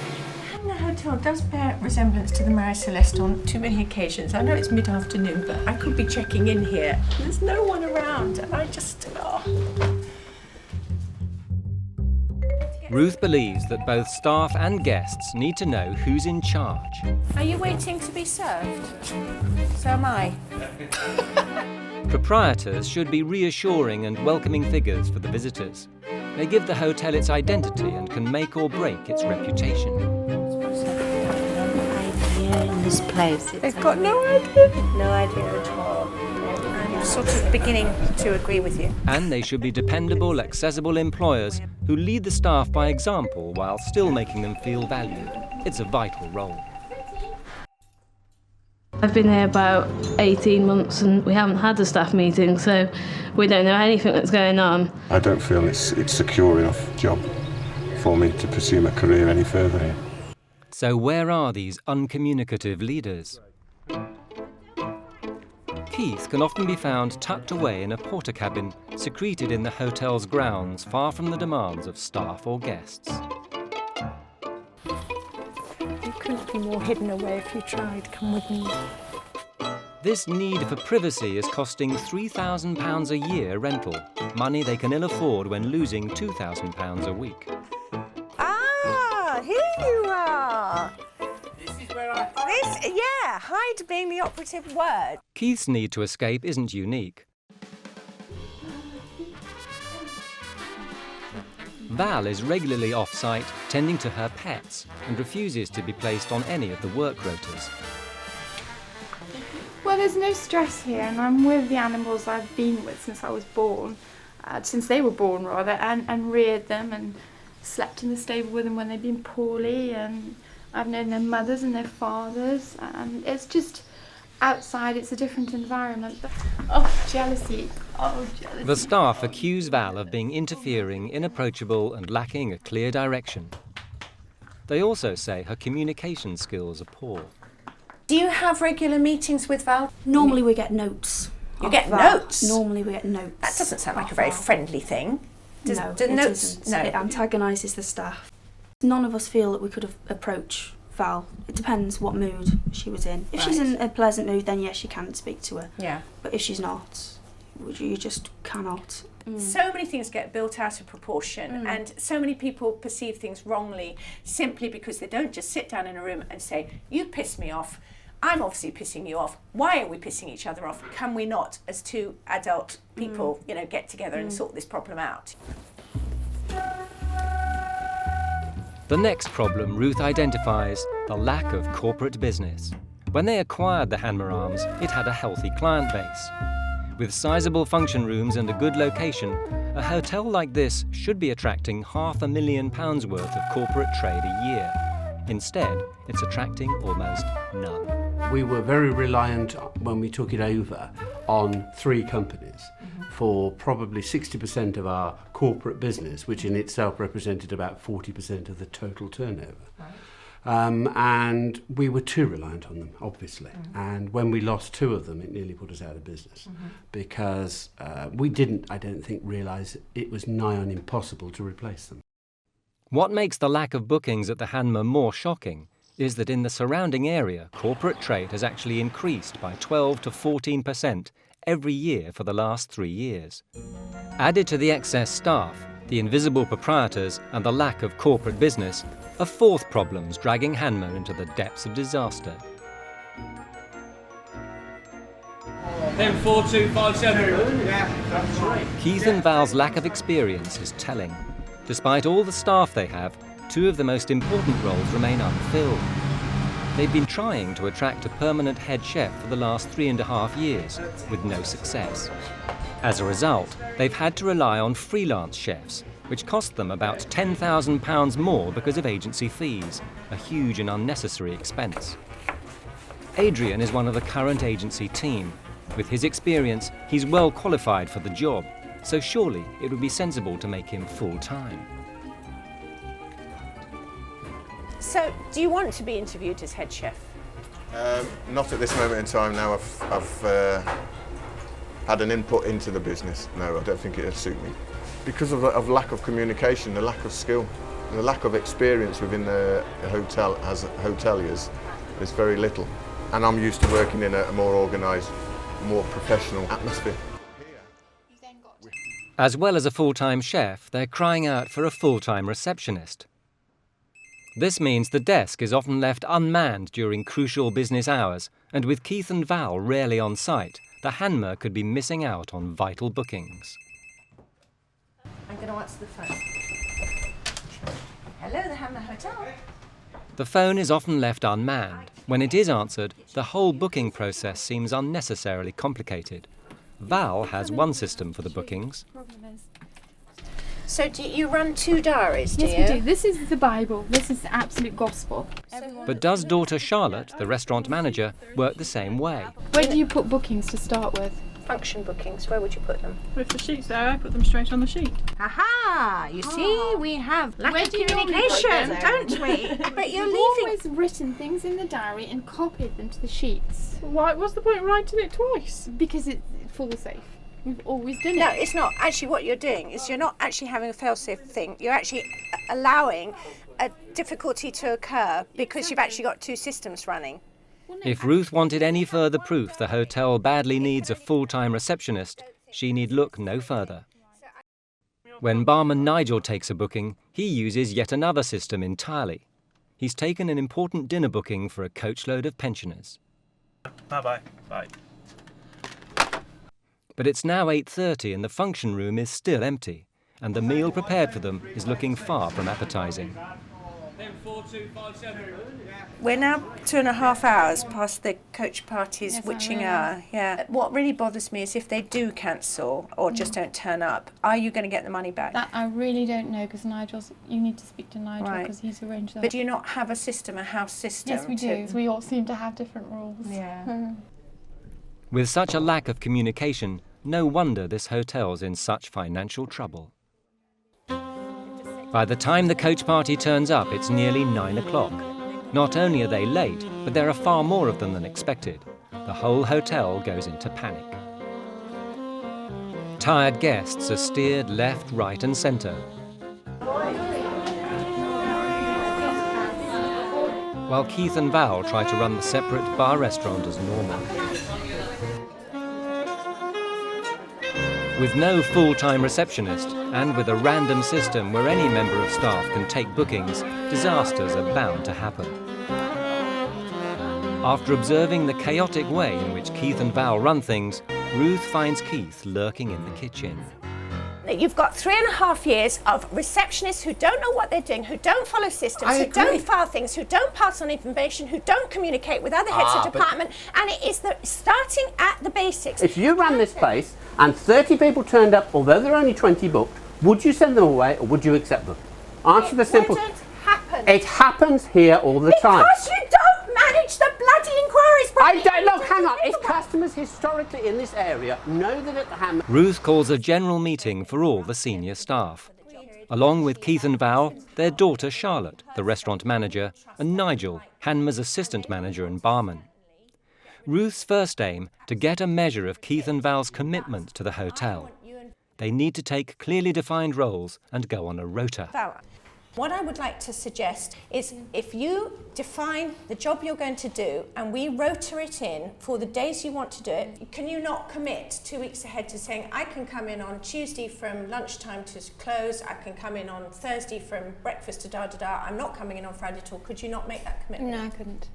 The hotel does bear resemblance to the Marie Celeste on too many occasions. I know it's mid-afternoon, but I could be checking in here. There's no one around, and I just... Ruth believes that both staff and guests need to know who's in charge. Are you waiting to be served? So am I. Proprietors should be reassuring and welcoming figures for the visitors. They give the hotel its identity and can make or break its reputation. In this place. They've got no idea. No idea at all. I'm sort of beginning to agree with you. And they should be dependable, accessible employers who lead the staff by example while still making them feel valued. It's a vital role. I've been here about 18 months and we haven't had a staff meeting, so we don't know anything that's going on. I don't feel it's a secure enough job for me to pursue my career any further here. So where are these uncommunicative leaders? Keith can often be found tucked away in a porter cabin, secreted in the hotel's grounds, far from the demands of staff or guests. You couldn't be more hidden away if you tried. Come with me. This need for privacy is costing £3,000 a year rental, money they can ill afford when losing £2,000 a week. Ah, here you are. This is where I hide. Yeah, hide being the operative word. Keith's need to escape isn't unique. Val is regularly off-site, tending to her pets, and refuses to be placed on any of the work rotas. Well, there's no stress here, and I'm with the animals I've been with since I was born, since they were born rather, and reared them and slept in the stable with them when they've been poorly, and I've known their mothers and their fathers, and it's just, Outside, it's a different environment. Oh, jealousy. Oh, jealousy. The staff accuse Val of being interfering, inapproachable and lacking a clear direction. They also say her communication skills are poor. Do you have regular meetings with Val? Normally we get notes. You get notes? Normally we get notes. That doesn't sound like a very friendly thing. No, do it notes? isn't. No. It antagonises the staff. None of us feel that we could approach Val. It depends what mood she was in. If she's in a pleasant mood, then yes, you can speak to her. Yeah. But if she's not, you just cannot. So many things get built out of proportion, and so many people perceive things wrongly simply because they don't just sit down in a room and say, you piss me off, I'm obviously pissing you off, why are we pissing each other off? Can we not, as two adult people, get together and sort this problem out? The next problem Ruth identifies, the lack of corporate business. When they acquired the Hanmer Arms, it had a healthy client base. With sizable function rooms and a good location, a hotel like this should be attracting £500,000 worth of corporate trade a year. Instead, it's attracting almost none. We were very reliant when we took it over on 3 companies for probably 60% of our corporate business, which in itself represented about 40% of the total turnover. And we were too reliant on them, obviously. And when we lost 2 of them, it nearly put us out of business because we didn't, I don't think, realise it was nigh on impossible to replace them. What makes the lack of bookings at the Hanmer more shocking is that in the surrounding area, corporate trade has actually increased by 12 to 14% every year for the last 3 years. Added to the excess staff, the invisible proprietors and the lack of corporate business are 4th problems dragging Hanmer into the depths of disaster. M4257. Yeah, that's right. Keith and Val's lack of experience is telling. Despite all the staff they have, 2 of the most important roles remain unfilled. They've been trying to attract a permanent head chef for the last 3.5 years, with no success. As a result, they've had to rely on freelance chefs, which cost them about £10,000 more because of agency fees, a huge and unnecessary expense. Adrian is one of the current agency team. With his experience, he's well qualified for the job, so surely it would be sensible to make him full-time. So, do you want to be interviewed as head chef? Not at this moment in time now. I've had an input into the business. No, I don't think it would suit me. Because of lack of communication, the lack of skill, the lack of experience within the hotel as hoteliers, there's very little. And I'm used to working in a more organised, more professional atmosphere. As well as a full-time chef, they're crying out for a full-time receptionist. This means the desk is often left unmanned during crucial business hours, and with Keith and Val rarely on site, the Hanmer could be missing out on vital bookings. I'm going to answer the phone. Hello, the Hanmer Hotel. The phone is often left unmanned. When it is answered, the whole booking process seems unnecessarily complicated. Val has one system for the bookings. So do you run 2 diaries, do you? Yes, we do. This is the Bible. This is the absolute gospel. But does daughter Charlotte, the restaurant manager, work the same way? Where do you put bookings to start with? Function bookings, where would you put them? If the sheet's there, I put them straight on the sheet. Aha! You see, we have lack of communication, don't we? But you're We've leaving... always written things in the diary and copied them to the sheets. Why? What's the point of writing it twice? Because it falls safe. We've always done it. No, it's not. Actually, what you're doing is you're not actually having a fail-safe thing. You're actually allowing a difficulty to occur because you've actually got 2 systems running. If Ruth wanted any further proof the hotel badly needs a full-time receptionist, she need look no further. When barman Nigel takes a booking, he uses yet another system entirely. He's taken an important dinner booking for a coachload of pensioners. Bye-bye. Bye. But it's now 8:30 and the function room is still empty, and the meal prepared for them is looking far from appetising. We're now 2.5 hours past the coach party's Yes, witching I hour. Yeah. What really bothers me is if they do cancel or just don't turn up, are you going to get the money back? That I really don't know because you need to speak to Nigel Right. because he's arranged that. But do you not have a system, a house system? Yes, we do. We all seem to have different rules. Yeah. With such a lack of communication, no wonder this hotel's in such financial trouble. By the time the coach party turns up, it's nearly 9 o'clock. Not only are they late, but there are far more of them than expected. The whole hotel goes into panic. Tired guests are steered left, right and centre, while Keith and Val try to run the separate bar-restaurant as normal. With no full-time receptionist, and with a random system where any member of staff can take bookings, disasters are bound to happen. After observing the chaotic way in which Keith and Val run things, Ruth finds Keith lurking in the kitchen. You've got 3.5 years of receptionists who don't know what they're doing, who don't follow systems, who don't file things, who don't pass on information, who don't communicate with other heads of department, and it is starting at the basics. If you ran this place and 30 people turned up, although there are only 20 booked, would you send them away or would you accept them? Answer the simple. It wouldn't happen. It happens here all the time. Because you don't manage the bloody inquiries. I don't, look, hang on. If customers historically in this area know that at the Hanmer... Ruth calls a general meeting for all the senior staff. Along with Keith and Val, their daughter Charlotte, the restaurant manager, and Nigel, Hanmer's assistant manager and barman. Ruth's first aim, to get a measure of Keith and Val's commitment to the hotel. They need to take clearly defined roles and go on a rota. What I would like to suggest is if you define the job you're going to do and we rota it in for the days you want to do it, can you not commit 2 weeks ahead to saying, I can come in on Tuesday from lunchtime to close, I can come in on Thursday from breakfast to da-da-da, I'm not coming in on Friday at all. Could you not make that commitment? No, I couldn't.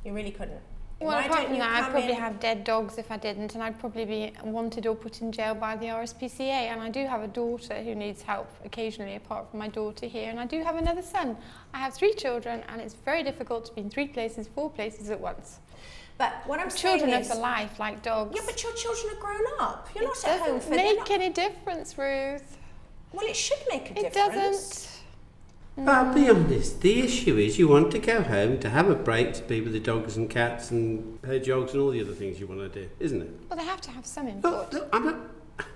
You really couldn't? Well, Why apart don't from you that, I'd come probably in- have dead dogs if I didn't, and I'd probably be wanted or put in jail by the RSPCA. And I do have a daughter who needs help occasionally, apart from my daughter here, and I do have another son. I have 3 children, and it's very difficult to be in 3 places, 4 places at once. But what I'm saying Children is... are for life, like dogs. Yeah, but your children are grown up. You're not It at home doesn't for make any difference, Ruth. Well, it should make a It difference. doesn't. I'll be honest, the issue is you want to go home to have a break, to be with the dogs and cats and hedgehogs and all the other things you want to do, isn't it? Well, they have to have some input. Look, I'm not...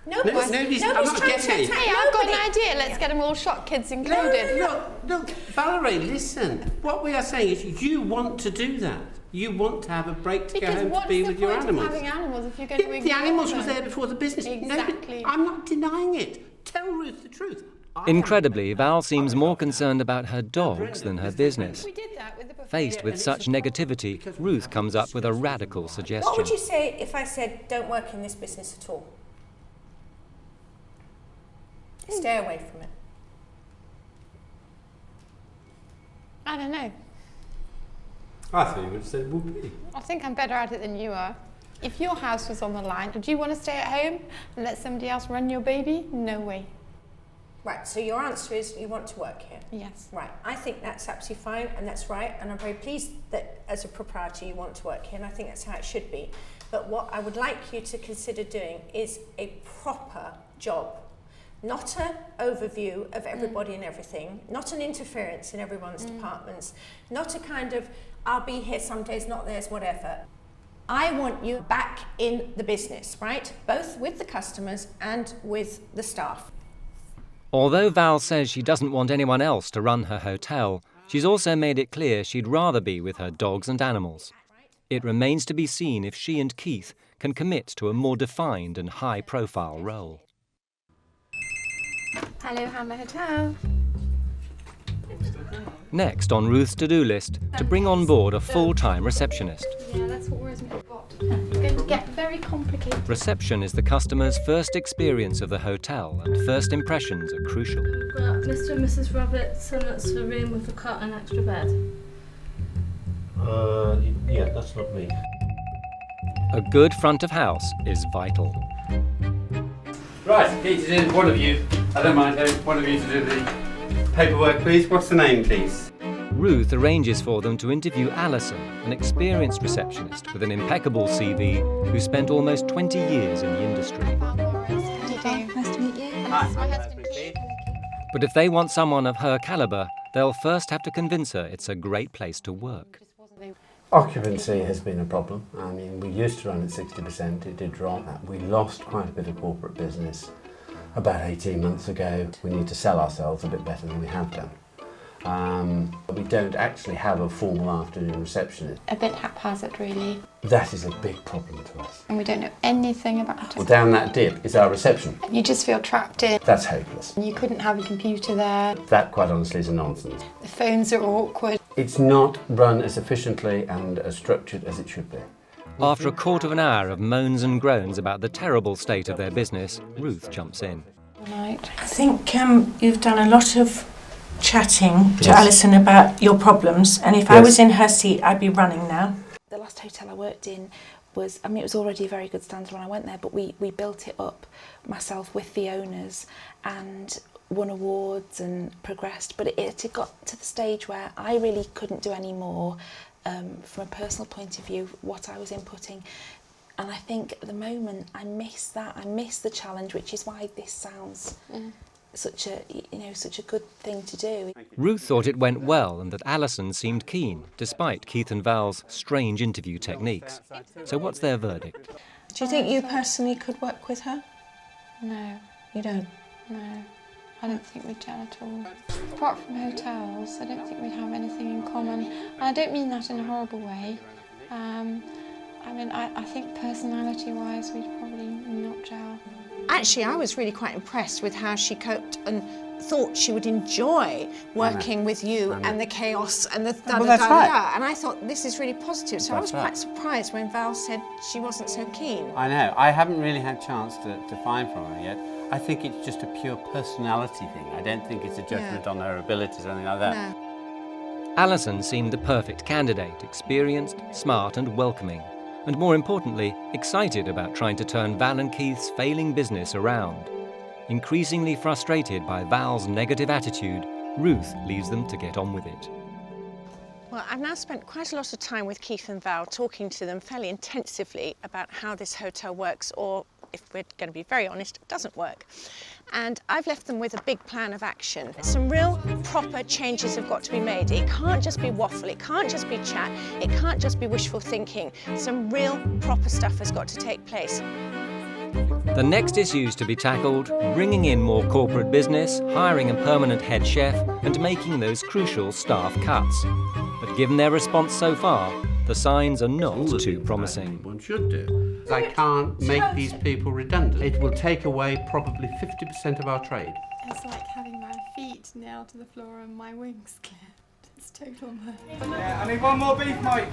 Nobody's I'm not trying getting to... it. Hey, I've got an idea. Let's get them all shot, kids included. Look, Valerie, listen. What we are saying is you want to do that. You want to have a break to go home to be with your animals. What's the point of having animals if you're going to The animals ignore was them? there before the business. Exactly. I'm not denying it. Tell Ruth the truth. Incredibly, Val seems more concerned about her dogs than her business. Faced with such negativity, Ruth comes up with a radical suggestion. What would you say if I said, don't work in this business at all? Stay away from it. I don't know. I thought you would have said whoopee. I think I'm better at it than you are. If your house was on the line, would you want to stay at home and let somebody else run your baby? No way. Right, so your answer is you want to work here? Yes. Right, I think that's absolutely fine and that's right, and I'm very pleased that as a proprietor you want to work here, and I think that's how it should be. But what I would like you to consider doing is a proper job. Not an overview of everybody and everything, not an interference in everyone's departments, not a kind of, I'll be here some days, not theirs, whatever. I want you back in the business, right? Both with the customers and with the staff. Although Val says she doesn't want anyone else to run her hotel, she's also made it clear she'd rather be with her dogs and animals. It remains to be seen if she and Keith can commit to a more defined and high-profile role. Hello, Hanmer Hotel. Next on Ruth's to-do list, to bring on board a full-time receptionist. Yeah, that's what worries me a lot. It's going to get very complicated. Reception is the customer's first experience of the hotel, and first impressions are crucial. We've got Mr. and Mrs. Robertson, that's the room with the cot and extra bed. Yeah, that's not me. A good front of house is vital. Right, Keith is in, one of you. I don't mind having one of you to do the paperwork, please. What's the name, please? Ruth arranges for them to interview Alison, an experienced receptionist with an impeccable CV who spent almost 20 years in the industry. Nice to meet you. Hi. My husband Keith. But if they want someone of her calibre, they'll first have to convince her it's a great place to work. Occupancy has been a problem. I mean, we used to run at 60%, it did drop. We lost quite a bit of corporate business about 18 months ago. We need to sell ourselves a bit better than we have done. We don't actually have a formal afternoon receptionist. A bit haphazard, really. That is a big problem to us. And we don't know anything about it. Well, down that dip is our reception. You just feel trapped in. That's hopeless. You couldn't have a computer there. That, quite honestly, is a nonsense. The phones are awkward. It's not run as efficiently and as structured as it should be. After a quarter of an hour of moans and groans about the terrible state of their business, Ruth jumps in. Right. I think you've done a lot of chatting to Yes. Alison about your problems, and if I was in her seat, I'd be running now. The last hotel I worked in was, I mean, it was already a very good standard when I went there, but we built it up myself with the owners and won awards and progressed. But it had got to the stage where I really couldn't do any more from a personal point of view, what I was inputting. And I think at the moment I miss that. I miss the challenge, which is why this sounds such a good thing to do. Ruth thought it went well and that Alison seemed keen, despite Keith and Val's strange interview techniques. So what's their verdict? Do you think you personally could work with her? No. You don't? No. I don't think we'd gel at all. Apart from hotels, I don't think we'd have anything in common. And I don't mean that in a horrible way. I mean, I think personality-wise, we'd probably not gel. Actually, I was really quite impressed with how she coped and thought she would enjoy working with you and the chaos and the da-da-da-da. And I thought, this is really positive. So I was quite surprised when Val said she wasn't so keen. I know. I haven't really had a chance to find from her yet. I think it's just a pure personality thing. I don't think it's a judgment on her abilities or anything like that. No. Alison seemed the perfect candidate, experienced, smart and welcoming. And more importantly, excited about trying to turn Val and Keith's failing business around. Increasingly frustrated by Val's negative attitude, Ruth leaves them to get on with it. Well, I've now spent quite a lot of time with Keith and Val talking to them fairly intensively about how this hotel works, or if we're going to be very honest, doesn't work. And I've left them with a big plan of action. Some real proper changes have got to be made. It can't just be waffle, it can't just be chat, it can't just be wishful thinking. Some real proper stuff has got to take place. The next issues to be tackled, bringing in more corporate business, hiring a permanent head chef and making those crucial staff cuts. But given their response so far, the signs are not too promising. One should do. I can't make these people redundant. It will take away probably 50% of our trade. It's like having my feet nailed to the floor and my wings clipped. It's total murder. Yeah, I need one more beef, Mike.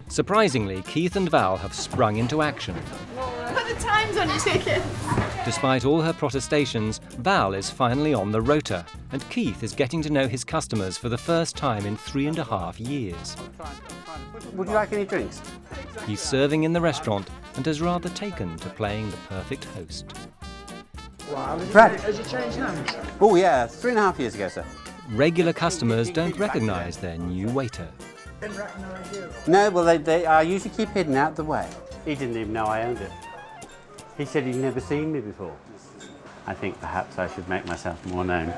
Surprisingly, Keith and Val have sprung into action. Put the times on your tickets. Despite all her protestations, Val is finally on the rota, and Keith is getting to know his customers for the first time in 3.5 years. Would you like any drinks? He's serving in the restaurant and has rather taken to playing the perfect host. Wow, Has it changed hands? Oh yeah, 3.5 years ago, sir. Regular customers don't recognise their new waiter. No, well, I usually keep hidden out the way. He didn't even know I owned it. He said he'd never seen me before. I think perhaps I should make myself more known.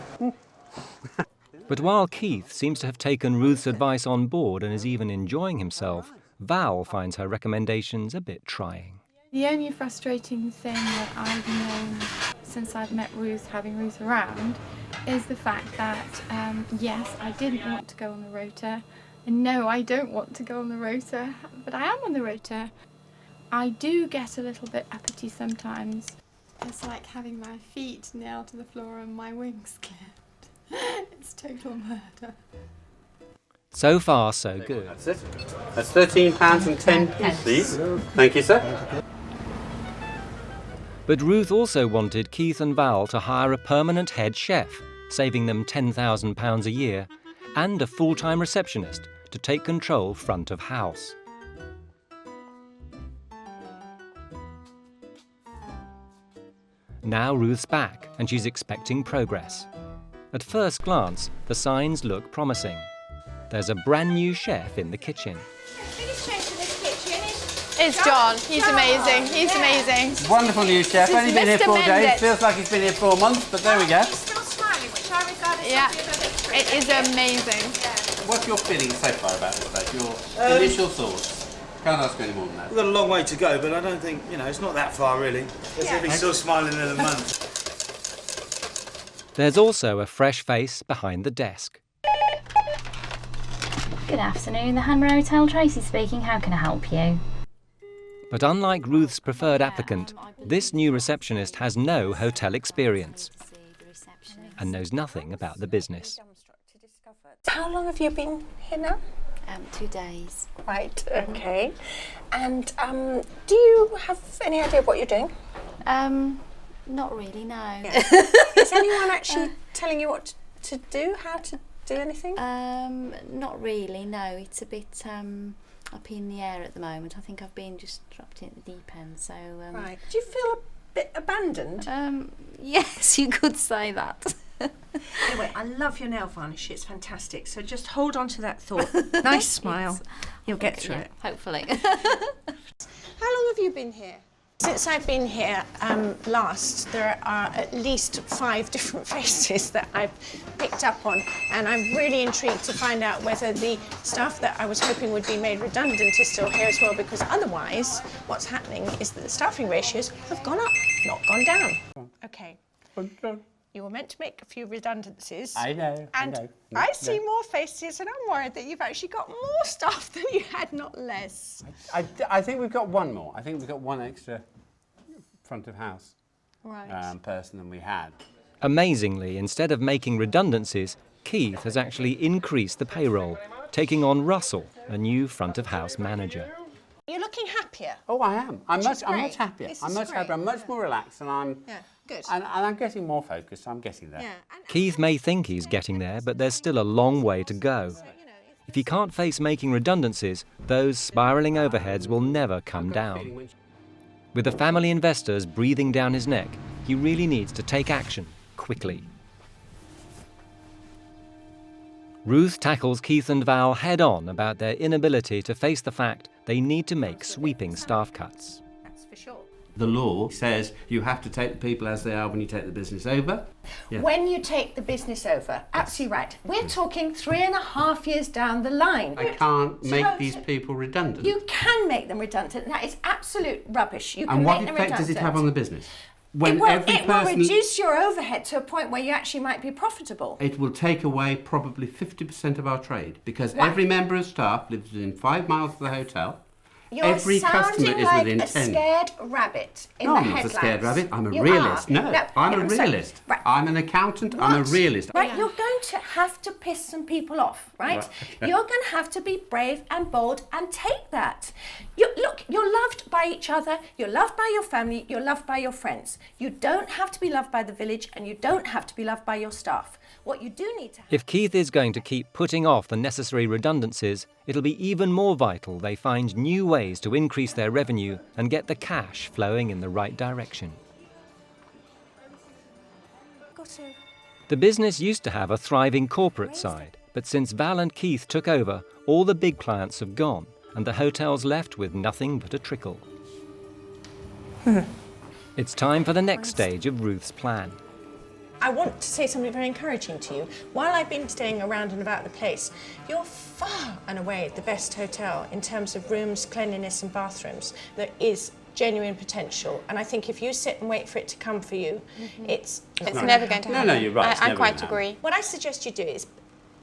But while Keith seems to have taken Ruth's advice on board and is even enjoying himself, Val finds her recommendations a bit trying. The only frustrating thing that I've known since I've met Ruth, having Ruth around, is the fact that, yes, I didn't want to go on the rota. And no, I don't want to go on the rota, but I am on the rota. I do get a little bit uppity sometimes. It's like having my feet nailed to the floor and my wings clipped. It's total murder. So far, so good. That's it. That's £13.10, please. Thank you, sir. But Ruth also wanted Keith and Val to hire a permanent head chef, saving them £10,000 a year, and a full-time receptionist to take control front of house. Now Ruth's back and she's expecting progress. At first glance, the signs look promising. There's a brand new chef in the kitchen. It's John. He's amazing. He's amazing. Wonderful new chef. This is Only been here Mr. 4 days. Mendes. Feels like he's been here 4 months, but there we go. Yeah, it is amazing. what's your feeling so far about this place? Your initial thoughts? Can't ask you any more than that. We've got a long way to go, but I don't think, it's not that far really. As if he's still smiling in a month. There's also a fresh face behind the desk. Good afternoon, the Hanmer Hotel, Tracy speaking. How can I help you? But unlike Ruth's preferred applicant, this new receptionist has no hotel experience and knows nothing about the business. How long have you been here now? 2 days. Right, okay. And do you have any idea of what you're doing? Not really, no. Is anyone actually telling you what to do, how to do anything? Not really, no. It's a bit up in the air at the moment. I think I've been just dropped in at the deep end, so... Right. Do you feel a bit abandoned? Yes, you could say that. Anyway, I love your nail varnish. It's fantastic. So just hold on to that thought. Nice smile. You'll get through it. Hopefully. How long have you been here? Since I've been here last, there are at least 5 different faces that I've picked up on, and I'm really intrigued to find out whether the staff that I was hoping would be made redundant is still here as well, because otherwise what's happening is that the staffing ratios have gone up, not gone down. Okay. You were meant to make a few redundancies. I know. And I see more faces, and I'm worried that you've actually got more staff than you had, not less. I think we've got one more. I think we've got one extra front of house person than we had. Amazingly, instead of making redundancies, Keith has actually increased the payroll, taking on Russell, a new front of house manager. You're looking happier. Oh, I am. I'm much happier. This I'm is much great. happier. I'm much more relaxed, and I'm... Yeah, good. And I'm getting more focused. I'm getting there. Yeah. Keith may think he's getting there, but there's still a long way to go. If he can't face making redundancies, those spiralling overheads will never come down. With the family investors breathing down his neck, he really needs to take action quickly. Ruth tackles Keith and Val head-on about their inability to face the fact they need to make sweeping staff cuts. That's for sure. The law says you have to take the people as they are when you take the business over. Yeah. When you take the business over, absolutely right. We're talking 3.5 years down the line. I can't make these people redundant. You can make them redundant. That is absolute rubbish. You can And what make them effect redundant. does it have on the business? It will reduce your overhead to a point where you actually might be profitable. It will take away probably 50% of our trade, because every member of staff lives within 5 miles of the hotel. You're every customer sounding is like within a 10. scared rabbit in No, the I'm not headlines. a scared rabbit. I'm a You realist. are. No, I'm a sorry. realist. Right. I'm an accountant. I'm a realist. Right, you're going to have to piss some people off, right? Okay. You're going to have to be brave and bold and take that. Look, you're loved by each other, you're loved by your family, you're loved by your friends. You don't have to be loved by the village, and you don't have to be loved by your staff. What you do need to If Keith is going to keep putting off the necessary redundancies, it'll be even more vital they find new ways to increase their revenue and get the cash flowing in the right direction. The business used to have a thriving corporate side, but since Val and Keith took over, all the big clients have gone, and the hotel's left with nothing but a trickle. It's time for the next stage of Ruth's plan. I want to say something very encouraging to you. While I've been staying around and about the place, you're far and away the best hotel in terms of rooms, cleanliness and bathrooms. There is genuine potential, and I think if you sit and wait for it to come for you, it's never going to happen. No, you're right. I quite agree. What I suggest you do is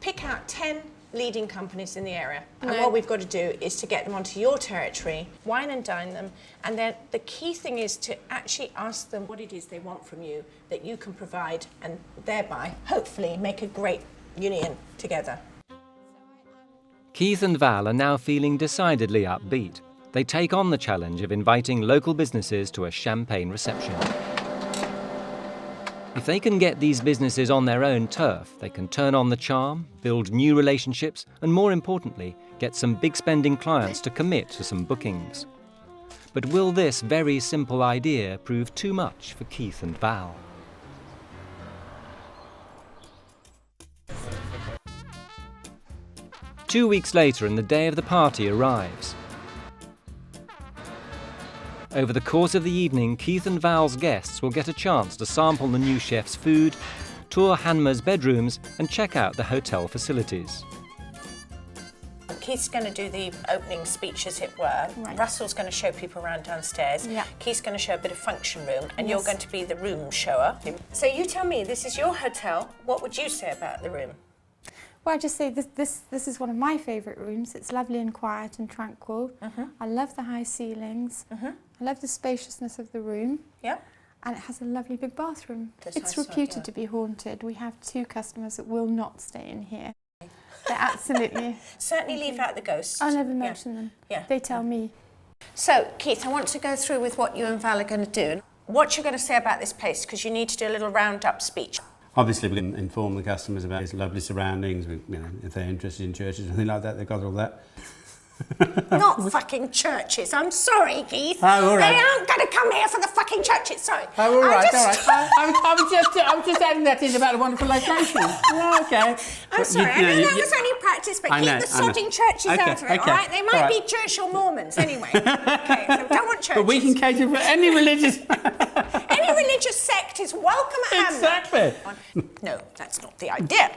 pick out 10 leading companies in the area, and No. what we've got to do is to get them onto your territory, wine and dine them, and then the key thing is to actually ask them what it is they want from you that you can provide, and thereby hopefully make a great union together. Keith and Val are now feeling decidedly upbeat. They take on the challenge of inviting local businesses to a champagne reception. If they can get these businesses on their own turf, they can turn on the charm, build new relationships, and more importantly, get some big spending clients to commit to some bookings. But will this very simple idea prove too much for Keith and Val? Two weeks later, and the day of the party arrives. Over the course of the evening, Keith and Val's guests will get a chance to sample the new chef's food, tour Hanmer's bedrooms, and check out the hotel facilities. Keith's going to do the opening speech, as it were. Right. Russell's going to show people around downstairs. Yeah. Keith's going to show a bit of function room, and Yes. you're going to be the room shower. So you tell me, this is your hotel. What would you say about the room? Well, I just say this is one of my favourite rooms. It's lovely and quiet and tranquil. I love the high ceilings. I love the spaciousness of the room. Yeah. And it has a lovely big bathroom. That's It's nice, reputed yeah. to be haunted. We have 2 customers that will not stay in here. They're absolutely... Certainly leave out the ghosts. I never mention them. Yeah. They tell me. So, Keith, I want to go through with what you and Val are going to do. What you're going to say about this place, because you need to do a little round-up speech. Obviously, we can inform the customers about its lovely surroundings. If they're interested in churches or anything like that, they've got all that. Not fucking churches. I'm sorry, Keith. Oh, all right. They aren't going to come here for the fucking churches. Sorry. Oh, all right, I just... I was just adding that in about the wonderful location. Yeah, okay. I'm sorry. I know that was only practice, but keep the sodding churches out of it, all right? They might be Church or Mormons anyway. Okay, so don't want churches. But we can cater for any religious... Any religious sect is welcome at Hanmer. Exactly. No, that's not the idea.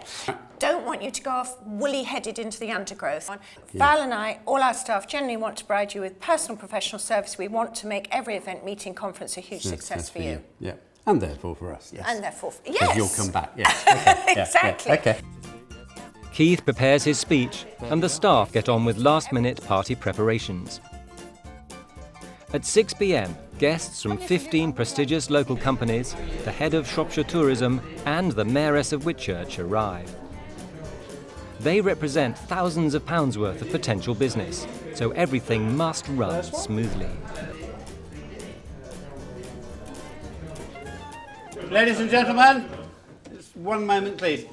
Don't want you to go off woolly-headed into the undergrowth. Val and I, all our staff, generally want to provide you with personal professional service. We want to make every event, meeting, conference a huge success for you. Yeah, and therefore for us, yes. And therefore, yes. Because you'll come back, yes. Okay. Exactly. Yeah, okay. Keith prepares his speech, and the staff get on with last-minute party preparations. At 6 p.m, guests from 15 prestigious local companies, the head of Shropshire Tourism, and the Mayoress of Whitchurch arrive. They represent thousands of pounds worth of potential business, so everything must run smoothly. Ladies and gentlemen, just one moment, please.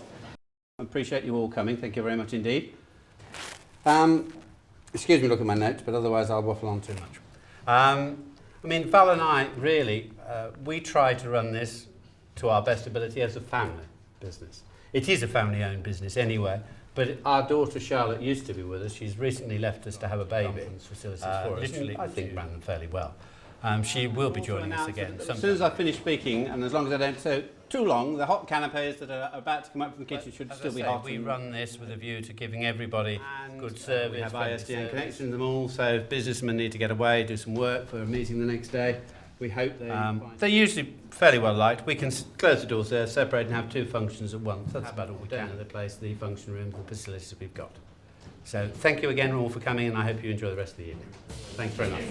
I appreciate you all coming. Thank you very much indeed. Excuse me, look at my notes, but otherwise I'll waffle on too much. I mean, Val and I, really, we try to run this to our best ability as a family business. It is a family-owned business anyway, but our daughter Charlotte used to be with us. She's recently left us to have a baby. Facilities for us. I think ran them fairly well. She will be joining us again. As soon as I finish speaking, and as long as I don't say too long, the hot canapes that are about to come up from the kitchen should still be hot. We run this with a view to giving everybody good service. We have ISDN connections in them all, so if businessmen need to get away, do some work for a meeting the next day, we hope they're usually fairly well liked. We can close the doors there, separate and have 2 functions at once. That's about all we can at the place, the function rooms, the facilities that we've got. So thank you again all for coming, and I hope you enjoy the rest of the evening. Thanks very much.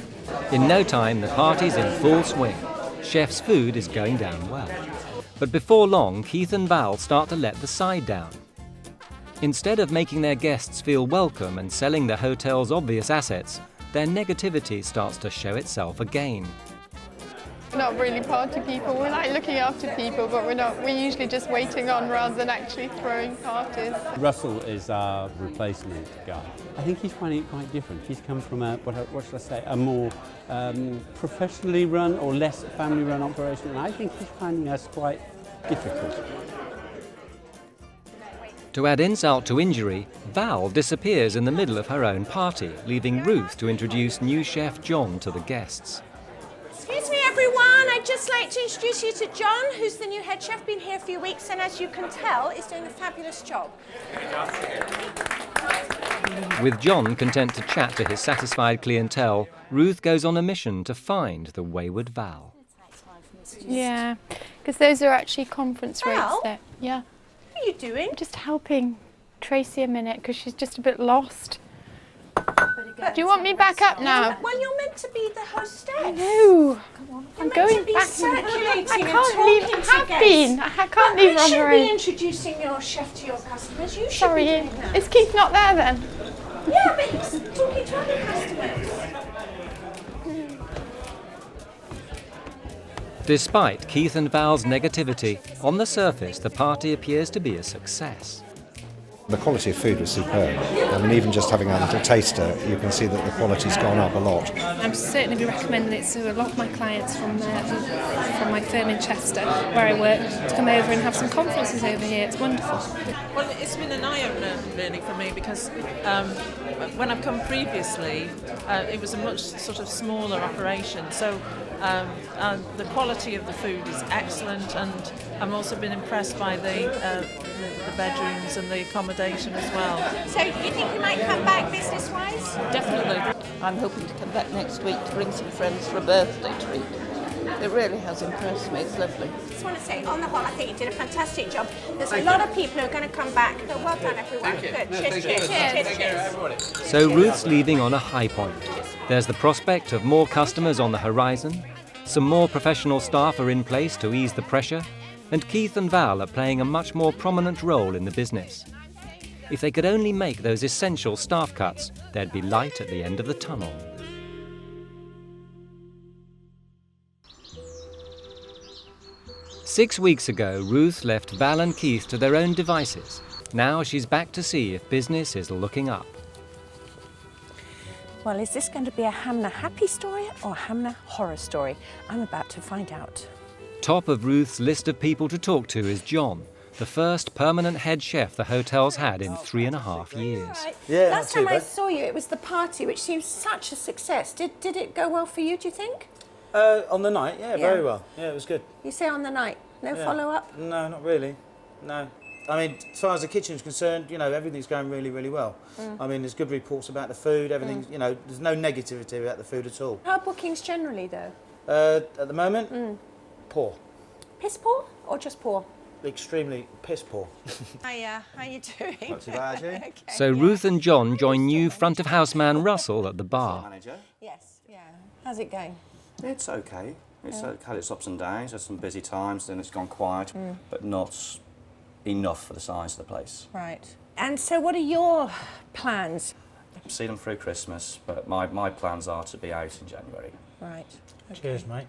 In no time, the party's in full swing. Chef's food is going down well. But before long, Keith and Val start to let the side down. Instead of making their guests feel welcome and selling the hotel's obvious assets, their negativity starts to show itself again. We're not really party people. We like looking after people, but we're not. We're usually just waiting on rather than actually throwing parties. Russell is our replacement guy. I think he's finding it quite different. He's come from a, what should I say, a more professionally run or less family run operation, and I think he's finding us quite difficult. To add insult to injury, Val disappears in the middle of her own party, leaving Ruth to introduce new chef John to the guests. Excuse me, everyone. I'd just like to introduce you to John, who's the new head chef. Been here a few weeks, and as you can tell, is doing a fabulous job. With John content to chat to his satisfied clientele, Ruth goes on a mission to find the wayward Val. Yeah, because those are actually conference rates Val? there. Yeah. What are you doing? Just helping Tracy a minute, because she's just a bit lost. Do you want me back up now? Well, you're meant to be the hostess. I know. I'm going be back. circulating I and can't leave. I talking to have guests. been. I can't leave You on should her be own. introducing your chef to your customers. You should Sorry, be doing that. is Keith not there then? Yeah, but he's talking to other customers. Despite Keith and Val's negativity, on the surface the party appears to be a success. The quality of food was superb. I mean, even just having a little taster, you can see that the quality's gone up a lot. I'm certainly be recommending it to a lot of my clients from my firm in Chester, where I work, to come over and have some conferences over here. It's wonderful. Well, it's been an eye-opener really for me, because when I've come previously, it was a much sort of smaller operation. So And the quality of the food is excellent, and I've also been impressed by the bedrooms and the accommodation as well. So you think you might come back business-wise? Definitely. I'm hoping to come back next week to bring some friends for a birthday treat. It really has impressed me. It's lovely. I just want to say, on the whole, I think you did a fantastic job. There's a lot of people who are going to come back. So well done, everyone. Good. Cheers, cheers, cheers. So Ruth's leaving on a high point. There's the prospect of more customers on the horizon, some more professional staff are in place to ease the pressure, and Keith and Val are playing a much more prominent role in the business. If they could only make those essential staff cuts, there'd be light at the end of the tunnel. Six weeks ago, Ruth left Val and Keith to their own devices. Now she's back to see if business is looking up. Well, is this going to be a Hanmer happy story or a Hanmer horror story? I'm about to find out. Top of Ruth's list of people to talk to is John, the first permanent head chef the hotel's had in 3.5 years. Right. Yeah, Last time I saw you, it was the party, which seems such a success. Did it go well for you, do you think? On the night, yeah, very well. Yeah, it was good. You say on the night, no follow-up? No, not really. No. I mean, as far as the kitchen's concerned, you know, everything's going really, really well. I mean, there's good reports about the food, everything, you know, there's no negativity about the food at all. How are bookings generally, though? At the moment, poor. Piss poor or just poor? Extremely piss poor. Hiya, how you doing? Not too bad, you? Okay, So Ruth and John join new front-of-house man Russell at the bar. Yes, yeah. How's it going? It's okay. It's had its ups and downs. There's some busy times, then it's gone quiet, but not enough for the size of the place. Right. And so what are your plans? See them through Christmas, but my plans are to be out in January. Right. Okay. Cheers, mate.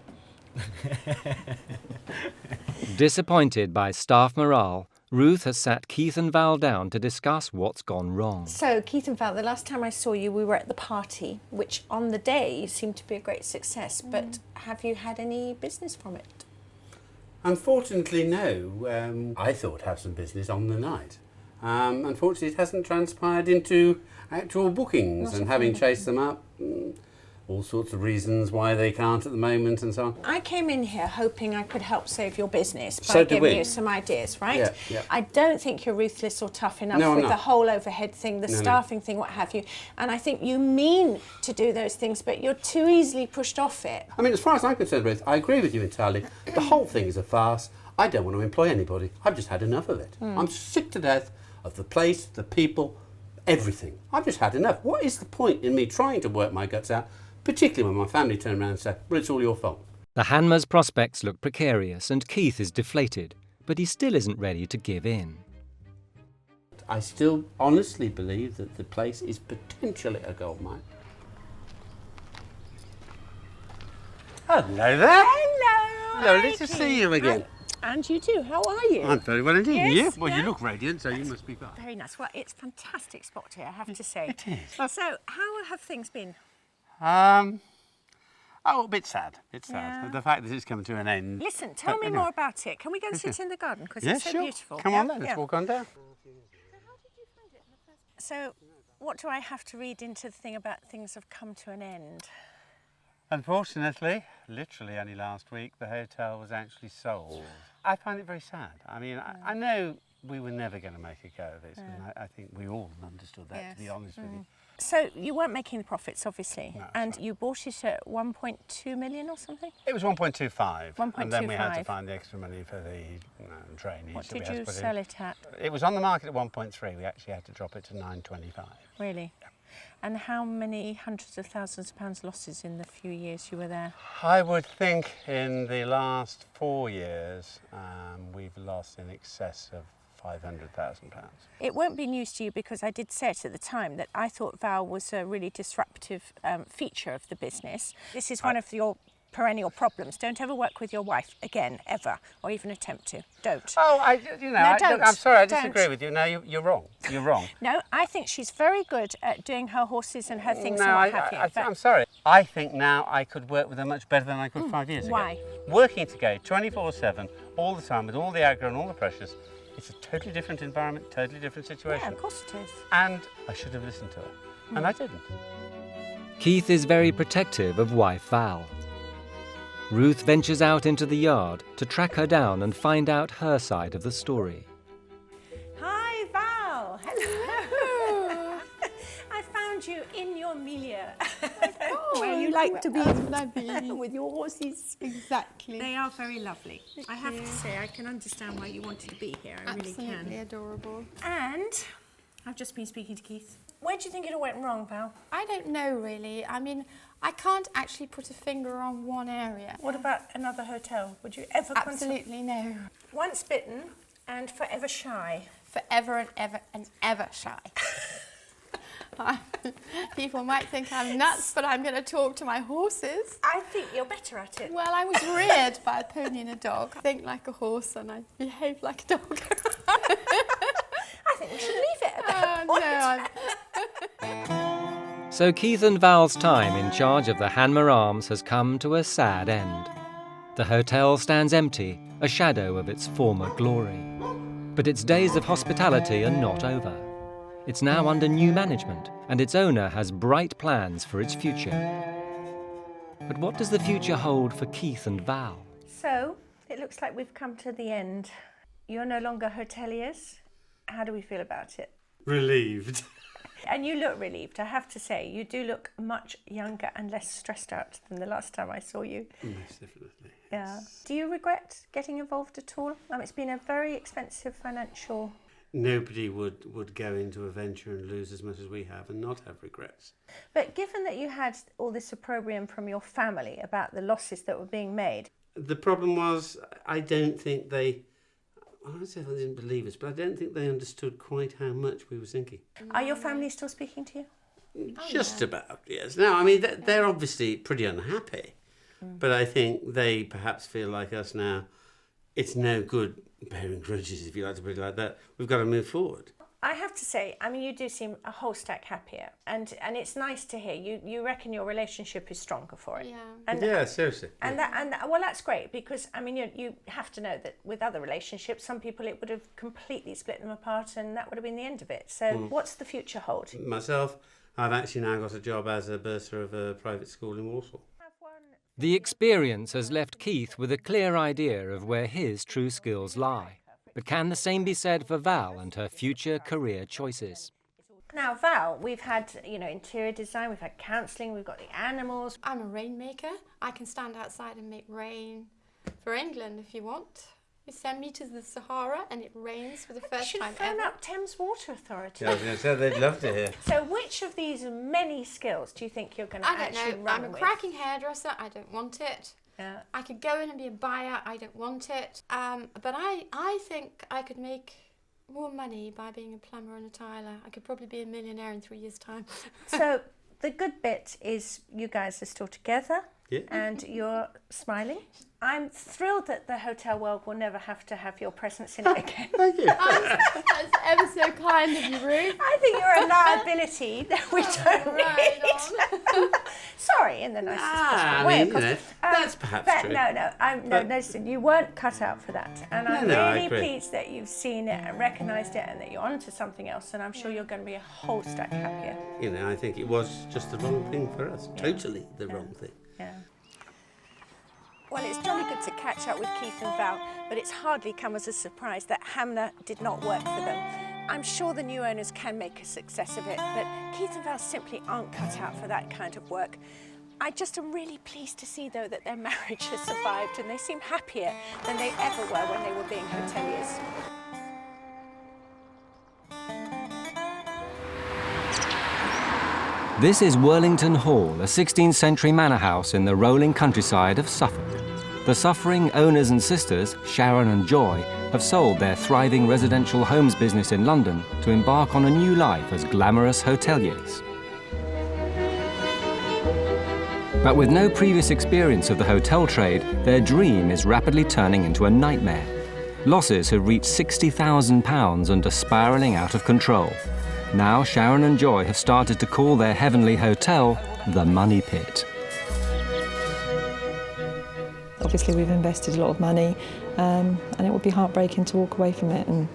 Disappointed by staff morale, Ruth has sat Keith and Val down to discuss what's gone wrong. So, Keith and Val, the last time I saw you, we were at the party, which on the day seemed to be a great success, but have you had any business from it? Unfortunately, no. I thought have some business on the night. Unfortunately, it hasn't transpired into actual bookings, and having chased them up, all sorts of reasons why they can't at the moment and so on. I came in here hoping I could help save your business by giving you some ideas, right? Yeah, yeah. I don't think you're ruthless or tough enough No, I'm with not. the whole overhead thing, the staffing thing, what have you. And I think you mean to do those things, but you're too easily pushed off it. I mean, as far as I'm concerned, Ruth, I agree with you entirely. The whole thing is a farce. I don't want to employ anybody. I've just had enough of it. I'm sick to death of the place, the people, everything. I've just had enough. What is the point in me trying to work my guts out, particularly when my family turn around and say, well, it's all your fault? The Hanmer's prospects look precarious and Keith is deflated, but he still isn't ready to give in. I still honestly believe that the place is potentially a goldmine. Hello there. Hello. Lovely to see you again. And you too. How are you? I'm very well indeed. Yes, You? Well, yeah. you look radiant, so you must be fine. Very nice. Well, it's a fantastic spot here, I have to say. It is. So, how have things been? Oh, a bit sad. Yeah. The fact that it's coming to an end. Listen, tell me more about it. Can we go and sit in the garden? Because it's so sure. beautiful. Come on then, let's walk on down. So, what do I have to read into the thing about things have come to an end? Unfortunately, literally only last week, the hotel was actually sold. I find it very sad. I mean, I know we were never going to make a go of this, and I think we all understood that, to be honest with you. So, you weren't making the profits, obviously, No, and you bought it at 1.2 million or something? It was 1.25, and then we had to 1.25. find the extra money for the drainage. What that we did had to you put in. sell it at? It was on the market at 1.3. We actually had to drop it to 9.25. Really? And how many hundreds of thousands of pounds losses in the few years you were there? I would think in the last 4 years we've lost in excess of £500,000. It won't be news to you because I did say it at the time that I thought Val was a really disruptive feature of the business. This is one of your perennial problems. Don't ever work with your wife again, ever, or even attempt to. Don't. Oh, don't. I'm sorry, I Don't. disagree with you. No, you're wrong. You're wrong. No, I think she's very good at doing her horses and her things and what have you. But I'm sorry. I think now I could work with her much better than I could 5 years ago. why? Working together 24/7, all the time, with all the aggro and all the pressures, it's a totally different environment, totally different situation. Yeah, of course it is. And I should have listened to her, and I didn't. Keith is very protective of wife Val. Ruth ventures out into the yard to track her down and find out her side of the story. Hi, Val. Hello. I found you in your milieu. Where you like to be. With your horses. Exactly. They are very lovely. I have to say, I can understand why you wanted to be here. I really can. Absolutely adorable. And I've just been speaking to Keith. Where do you think it all went wrong, Val? I don't know really. I mean, I can't actually put a finger on one area. What about another hotel? Would you ever Absolutely no. Once bitten and forever shy. Forever and ever and ever shy. People might think I'm nuts, but I'm going to talk to my horses. I think you're better at it. Well, I was reared by a pony and a dog. I think like a horse and I behave like a dog. I think we should leave it at that No, So Keith and Val's time in charge of the Hanmer Arms has come to a sad end. The hotel stands empty, a shadow of its former glory. But its days of hospitality are not over. It's now under new management, and its owner has bright plans for its future. But what does the future hold for Keith and Val? So, it looks like we've come to the end. You're no longer hoteliers. How do we feel about it? Relieved. And you look relieved, I have to say. You do look much younger and less stressed out than the last time I saw you. Most definitely. Yeah. Do you regret getting involved at all? It's been a very expensive financial... Nobody would go into a venture and lose as much as we have and not have regrets. But given that you had all this opprobrium from your family about the losses that were being made... The problem was, I don't think they... I don't say they didn't believe us, but I don't think they understood quite how much we were sinking. Are your family still speaking to you? Just about, yes. No, I mean, they're obviously pretty unhappy, but I think they perhaps feel like us now. It's no good bearing grudges, if you like to put it like that. We've got to move forward. I have to say, you do seem a whole stack happier, and it's nice to hear. You reckon your relationship is stronger for it. Yeah. And, yeah, seriously. And well, that's great because you have to know that with other relationships, some people it would have completely split them apart, and that would have been the end of it. So, what's the future hold? Myself, I've actually now got a job as a bursar of a private school in Warsaw. The experience has left Keith with a clear idea of where his true skills lie. But can the same be said for Val and her future career choices? Now, Val, we've had, interior design, we've had counselling, we've got the animals. I'm a rainmaker. I can stand outside and make rain for England if you want. You send me to the Sahara and it rains for the first time ever. Phone up Thames Water Authority. Yeah, I was going to say they'd love to hear. So which of these many skills do you think you're going to actually run with? I'm a cracking hairdresser. I don't want it. Yeah. I could go in and be a buyer. I don't want it. But I think I could make more money by being a plumber and a tiler. I could probably be a millionaire in 3 years' time. So the good bit is you guys are still together. Yeah. And you're smiling. I'm thrilled that the hotel world will never have to have your presence in it again. Thank you. That's ever so kind of you, Ruth. I think you're a liability that we don't need. Sorry, in the nicest possible way, of course. That's perhaps true. No, listen, you weren't cut out for that. And I'm I really agree. pleased that you've seen it and recognised it and that you're on to something else, and I'm sure you're going to be a whole stack happier. I think it was just the wrong thing for us. Yeah. Totally the wrong thing. Yeah. Well, it's jolly good to catch up with Keith and Val, but it's hardly come as a surprise that Hanmer did not work for them. I'm sure the new owners can make a success of it, but Keith and Val simply aren't cut out for that kind of work. I just am really pleased to see, though, that their marriage has survived and they seem happier than they ever were when they were being hoteliers. This is Worlington Hall, a 16th century manor house in the rolling countryside of Suffolk. The suffering owners and sisters, Sharon and Joy, have sold their thriving residential homes business in London to embark on a new life as glamorous hoteliers. But with no previous experience of the hotel trade, their dream is rapidly turning into a nightmare. Losses have reached £60,000 and are spiralling out of control. Now Sharon and Joy have started to call their heavenly hotel the Money Pit. Obviously we've invested a lot of money and it would be heartbreaking to walk away from it and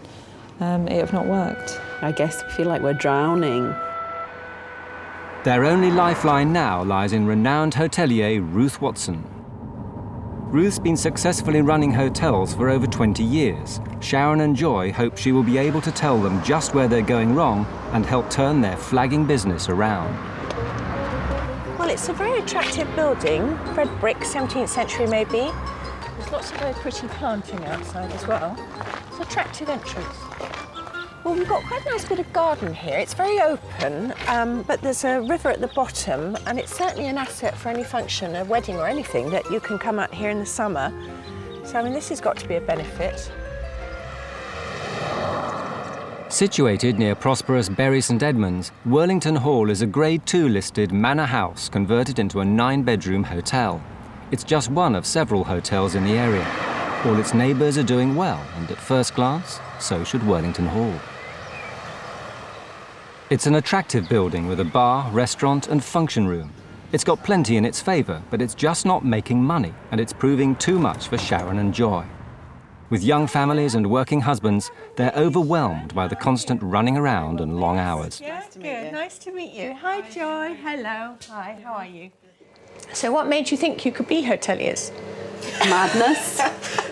it have not worked. I guess we feel like we're drowning. Their only lifeline now lies in renowned hotelier Ruth Watson. Ruth's been successfully running hotels for over 20 years. Sharon and Joy hope she will be able to tell them just where they're going wrong and help turn their flagging business around. Well, it's a very attractive building. Red brick, 17th century maybe. There's lots of very pretty planting outside as well. It's an attractive entrance. Well, we've got quite a nice bit of garden here. It's very open, but there's a river at the bottom, and it's certainly an asset for any function, a wedding or anything, that you can come out here in the summer. So, I mean, this has got to be a benefit. Situated near prosperous Bury St Edmunds, Worlington Hall is a Grade 2 listed manor house converted into a 9-bedroom hotel. It's just one of several hotels in the area. All its neighbours are doing well, and at first glance, so should Worlington Hall. It's an attractive building with a bar, restaurant and function room. It's got plenty in its favour, but it's just not making money, and it's proving too much for Sharon and Joy. With young families and working husbands, they're overwhelmed by the constant running around and long hours. Yeah, good. Nice to meet you. Hi, Joy. Hello. Hi, how are you? So what made you think you could be hoteliers? Madness.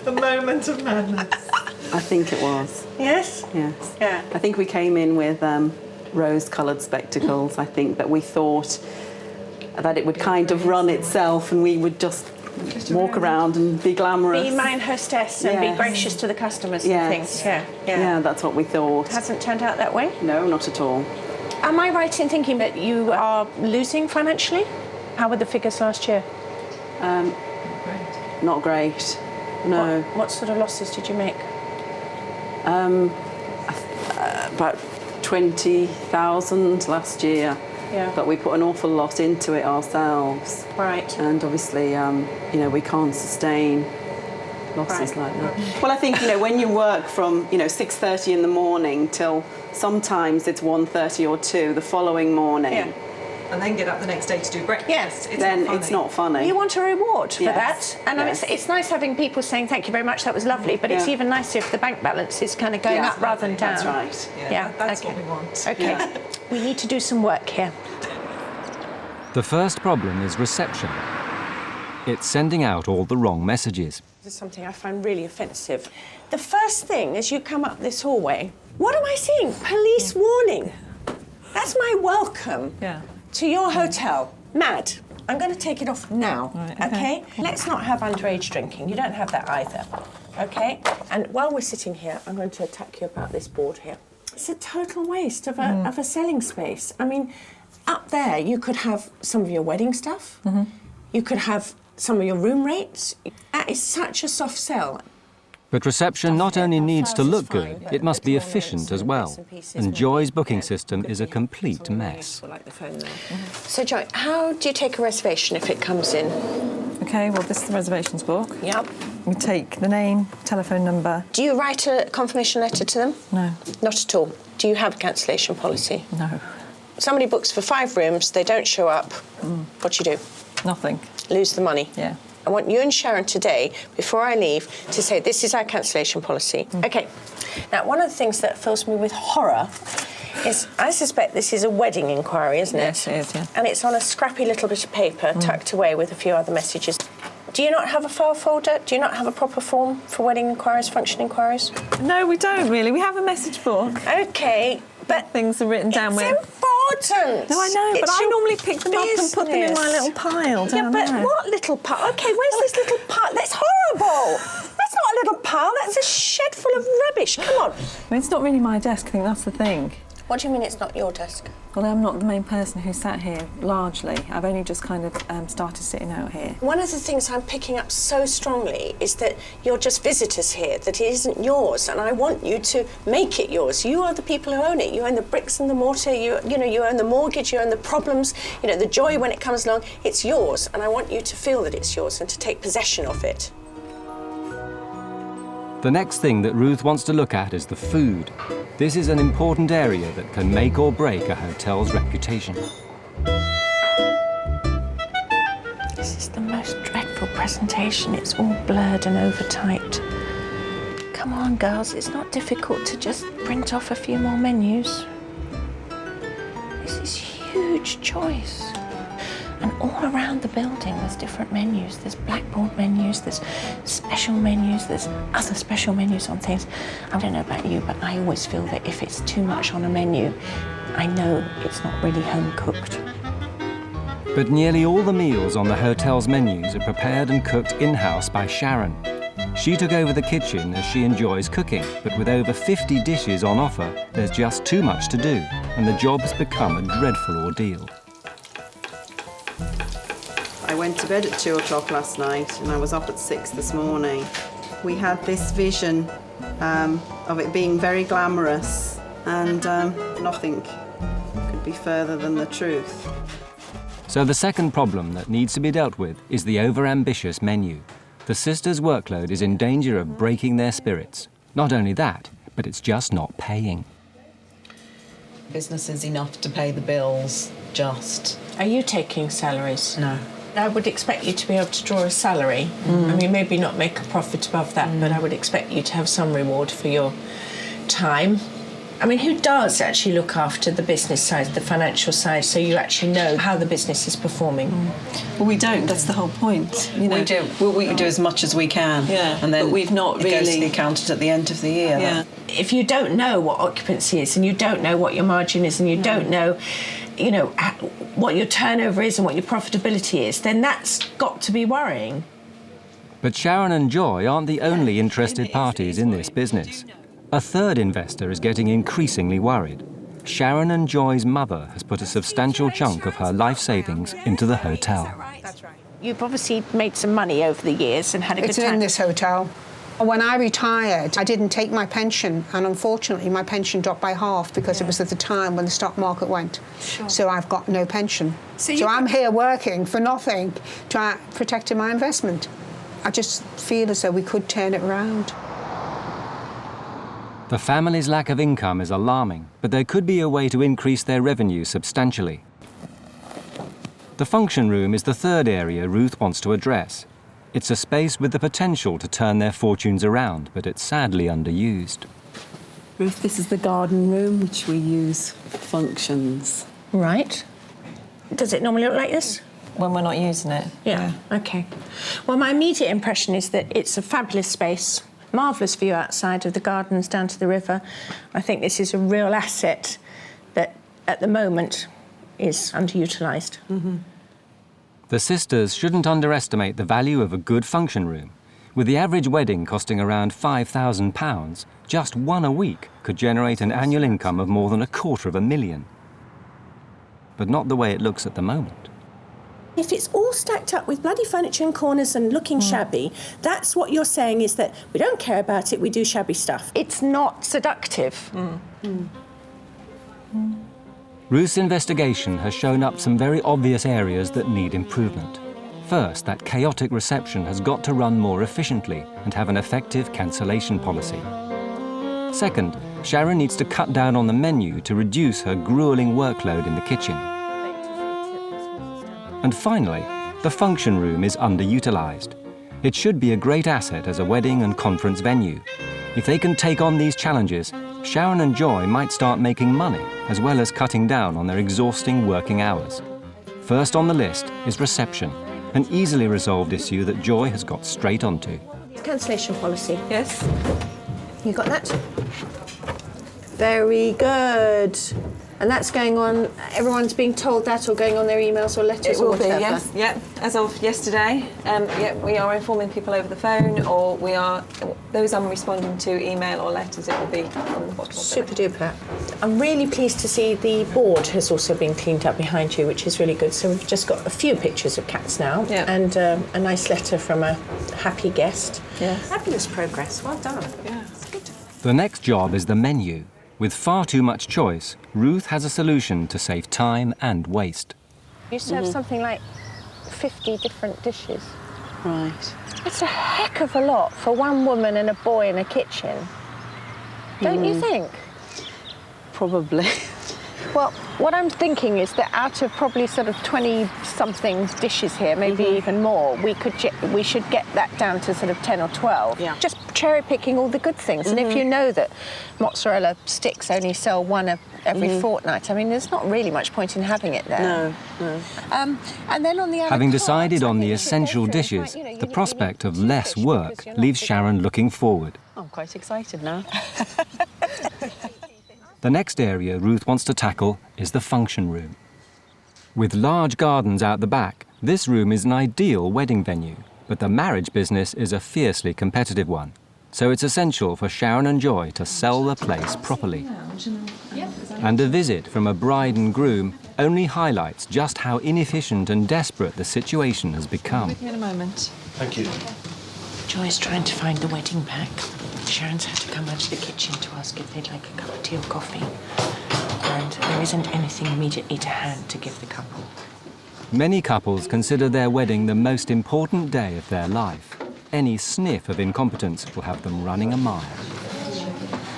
A moment of madness. I think it was. Yes? Yes. Yeah. I think we came in with rose-coloured spectacles. I think that we thought that it would kind of run itself and we would just walk around and be glamorous. Be mine hostess and be gracious to the customers and things. Yeah, yeah, that's what we thought. Hasn't turned out that way? No, not at all. Am I right in thinking that you are losing financially? How were the figures last year? Not great. No. What sort of losses did you make? About 20,000 last year. Yeah. But we put an awful lot into it ourselves. Right. And obviously, we can't sustain losses like that. Well, I think, when you work from, 6:30 in the morning till sometimes it's 1:30 or 2 the following morning. Yeah. And then get up the next day to do breakfast. Yes. It's not funny. You want a reward for Yes. that. And it's nice having people saying, thank you very much, that was lovely, but it's even nicer if the bank balance is kind of going up rather than down. That's right. Yeah, that's what we want. Okay. Yeah. We need to do some work here. The first problem is reception. It's sending out all the wrong messages. This is something I find really offensive. The first thing as you come up this hallway, what am I seeing? Police warning. That's my welcome to your hotel. Mad. I'm going to take it off now, okay? Let's not have underage drinking. You don't have that either, okay? And while we're sitting here, I'm going to attack you about this board here. It's a total waste of a selling space. I mean, up there, you could have some of your wedding stuff. You could have some of your room rates. That is such a soft sell. But reception not only needs to look good, it must be efficient as well. And Joy's booking system is a complete mess. So, Joy, how do you take a reservation if it comes in? OK, well, this is the reservations book. Yep. We take the name, telephone number. Do you write a confirmation letter to them? No. Not at all. Do you have a cancellation policy? No. Somebody books for 5 rooms, they don't show up. What do you do? Nothing. Lose the money? Yeah. I want you and Sharon today, before I leave, to say this is our cancellation policy. OK. Now, one of the things that fills me with horror is I suspect this is a wedding inquiry, isn't it? Yes, it is, yeah. And it's on a scrappy little bit of paper tucked away with a few other messages. Do you not have a file folder? Do you not have a proper form for wedding inquiries, function inquiries? No, we don't really. We have a message book. OK, but things are written down with. It's important. No, I know, but I normally pick them up and put them in my little pile down there. Yeah, but what little pile? OK, where's this little pile? That's horrible. That's not a little pile. That's a shed full of rubbish. Come on. I mean, it's not really my desk. I think that's the thing. What do you mean it's not your desk? Well, I'm not the main person who sat here, largely. I've only just kind of started sitting out here. One of the things I'm picking up so strongly is that you're just visitors here, that it isn't yours, and I want you to make it yours. You are the people who own it. You own the bricks and the mortar, you own the mortgage, you own the problems, the joy when it comes along. It's yours, and I want you to feel that it's yours and to take possession of it. The next thing that Ruth wants to look at is the food. This is an important area that can make or break a hotel's reputation. This is the most dreadful presentation. It's all blurred and over-typed. Come on, girls, it's not difficult to just print off a few more menus. This is huge choice. And all around the building, there's different menus. There's blackboard menus, there's special menus, there's other special menus on things. I don't know about you, but I always feel that if it's too much on a menu, I know it's not really home cooked. But nearly all the meals on the hotel's menus are prepared and cooked in-house by Sharon. She took over the kitchen as she enjoys cooking, but with over 50 dishes on offer, there's just too much to do, and the job has become a dreadful ordeal. I went to bed at 2 o'clock last night and I was up at 6 this morning. We had this vision of it being very glamorous, and nothing could be further than the truth. So the second problem that needs to be dealt with is the over-ambitious menu. The sisters' workload is in danger of breaking their spirits. Not only that, but it's just not paying. Business is enough to pay the bills, just. Are you taking salaries? No. I would expect you to be able to draw a salary. I mean, maybe not make a profit above that, but I would expect you to have some reward for your time. I mean, who does actually look after the business side, the financial side, so you actually know how the business is performing? Well, we don't. That's the whole point. You know, we do. We do as much as we can. Yeah, and then but we've not it goes really to the accountant at the end of the year. Yeah. If you don't know what occupancy is, and you don't know what your margin is, and you don't know, you know, what your turnover is and what your profitability is, then that's got to be worrying. But Sharon and Joy aren't the only interested parties in this business. A third investor is getting increasingly worried. Sharon and Joy's mother has put a substantial chunk of her life savings into the hotel. That's right. You've obviously made some money over the years and had a good time. It's in this hotel. When I retired, I didn't take my pension, and unfortunately my pension dropped by half because it was at the time when the stock market went. Sure. So I've got no pension. So I'm here working for nothing, protecting my investment. I just feel as though we could turn it around. The family's lack of income is alarming, but there could be a way to increase their revenue substantially. The function room is the third area Ruth wants to address. It's a space with the potential to turn their fortunes around, but it's sadly underused. Ruth, this is the garden room, which we use for functions. Right. Does it normally look like this? When we're not using it. Yeah, OK. Well, my immediate impression is that it's a fabulous space, marvellous view outside of the gardens down to the river. I think this is a real asset that, at the moment, is underutilised. The sisters shouldn't underestimate the value of a good function room. With the average wedding costing around £5,000, just one a week could generate an annual income of more than £250,000. But not the way it looks at the moment. If it's all stacked up with bloody furniture in corners and looking shabby, that's what you're saying is that we don't care about it, we do shabby stuff. It's not seductive. Ruth's investigation has shown up some very obvious areas that need improvement. First, that chaotic reception has got to run more efficiently and have an effective cancellation policy. Second, Sharon needs to cut down on the menu to reduce her grueling workload in the kitchen. And finally, the function room is underutilised. It should be a great asset as a wedding and conference venue. If they can take on these challenges, Sharon and Joy might start making money, as well as cutting down on their exhausting working hours. First on the list is reception, an easily resolved issue that Joy has got straight onto. Cancellation policy. Yes. You got that? Very good. And that's going on, everyone's being told that or going on their emails or letters or whatever? Yes. Yeah. As of yesterday, we are informing people over the phone, or those I'm responding to email or letters, it will be on the bottom. Super duper. I'm really pleased to see the board has also been cleaned up behind you, which is really good. So we've just got a few pictures of cats now, and a nice letter from a happy guest. Yes. Fabulous progress, well done. Yeah, it's good. The next job is the menu. With far too much choice, Ruth has a solution to save time and waste. You used to have something like 50 different dishes. Right. That's a heck of a lot for one woman and a boy in a kitchen. Don't you think? Probably. Well, what I'm thinking is that out of probably sort of 20-something dishes here, maybe even more, we should get that down to sort of 10 or 12. Yeah. Just cherry-picking all the good things. And if you know that mozzarella sticks only sell one every fortnight, I mean, there's not really much point in having it there. No. And then on the other Having decided on the essential dishes, the prospect of less work leaves Sharon looking forward. I'm quite excited now. The next area Ruth wants to tackle is the function room. With large gardens out the back, this room is an ideal wedding venue, but the marriage business is a fiercely competitive one. So it's essential for Sharon and Joy to sell the place properly. And a visit from a bride and groom only highlights just how inefficient and desperate the situation has become. In a moment. Thank you. Joy's trying to find the wedding pack. Sharon's had to come out to the kitchen to ask if they'd like a cup of tea or coffee. And there isn't anything immediately to hand to give the couple. Many couples consider their wedding the most important day of their life. Any sniff of incompetence will have them running a mile.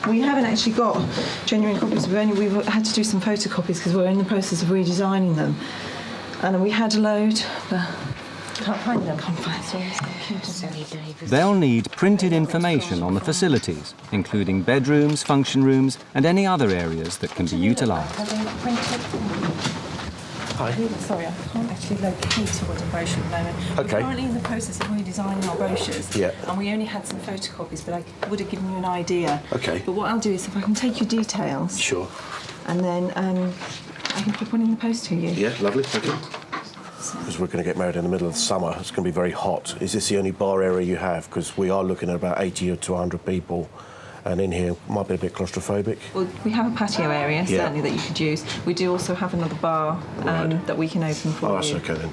We haven't actually got genuine copies. We've had to do some photocopies because we're in the process of redesigning them. And we had a load, but can't find them. Can't find them. They'll need printed information on the facilities, including bedrooms, function rooms, and any other areas that can be utilised. Hi. Sorry, I can't actually locate a wedding brochure at the moment. Okay. We're currently in the process of redesigning our brochures. Yeah. And we only had some photocopies, but I would have given you an idea. Okay. But what I'll do is, if I can take your details. Sure. And then I can put one in the post to you. Yeah, lovely, thank you. Because we're going to get married in the middle of the summer, it's going to be very hot. Is this the only bar area you have? Because we are looking at about 80 to 100 people, and in here might be a bit claustrophobic. Well, we have a patio area, certainly, that you could use. We do also have another bar that we can open for you. Oh, that's okay then.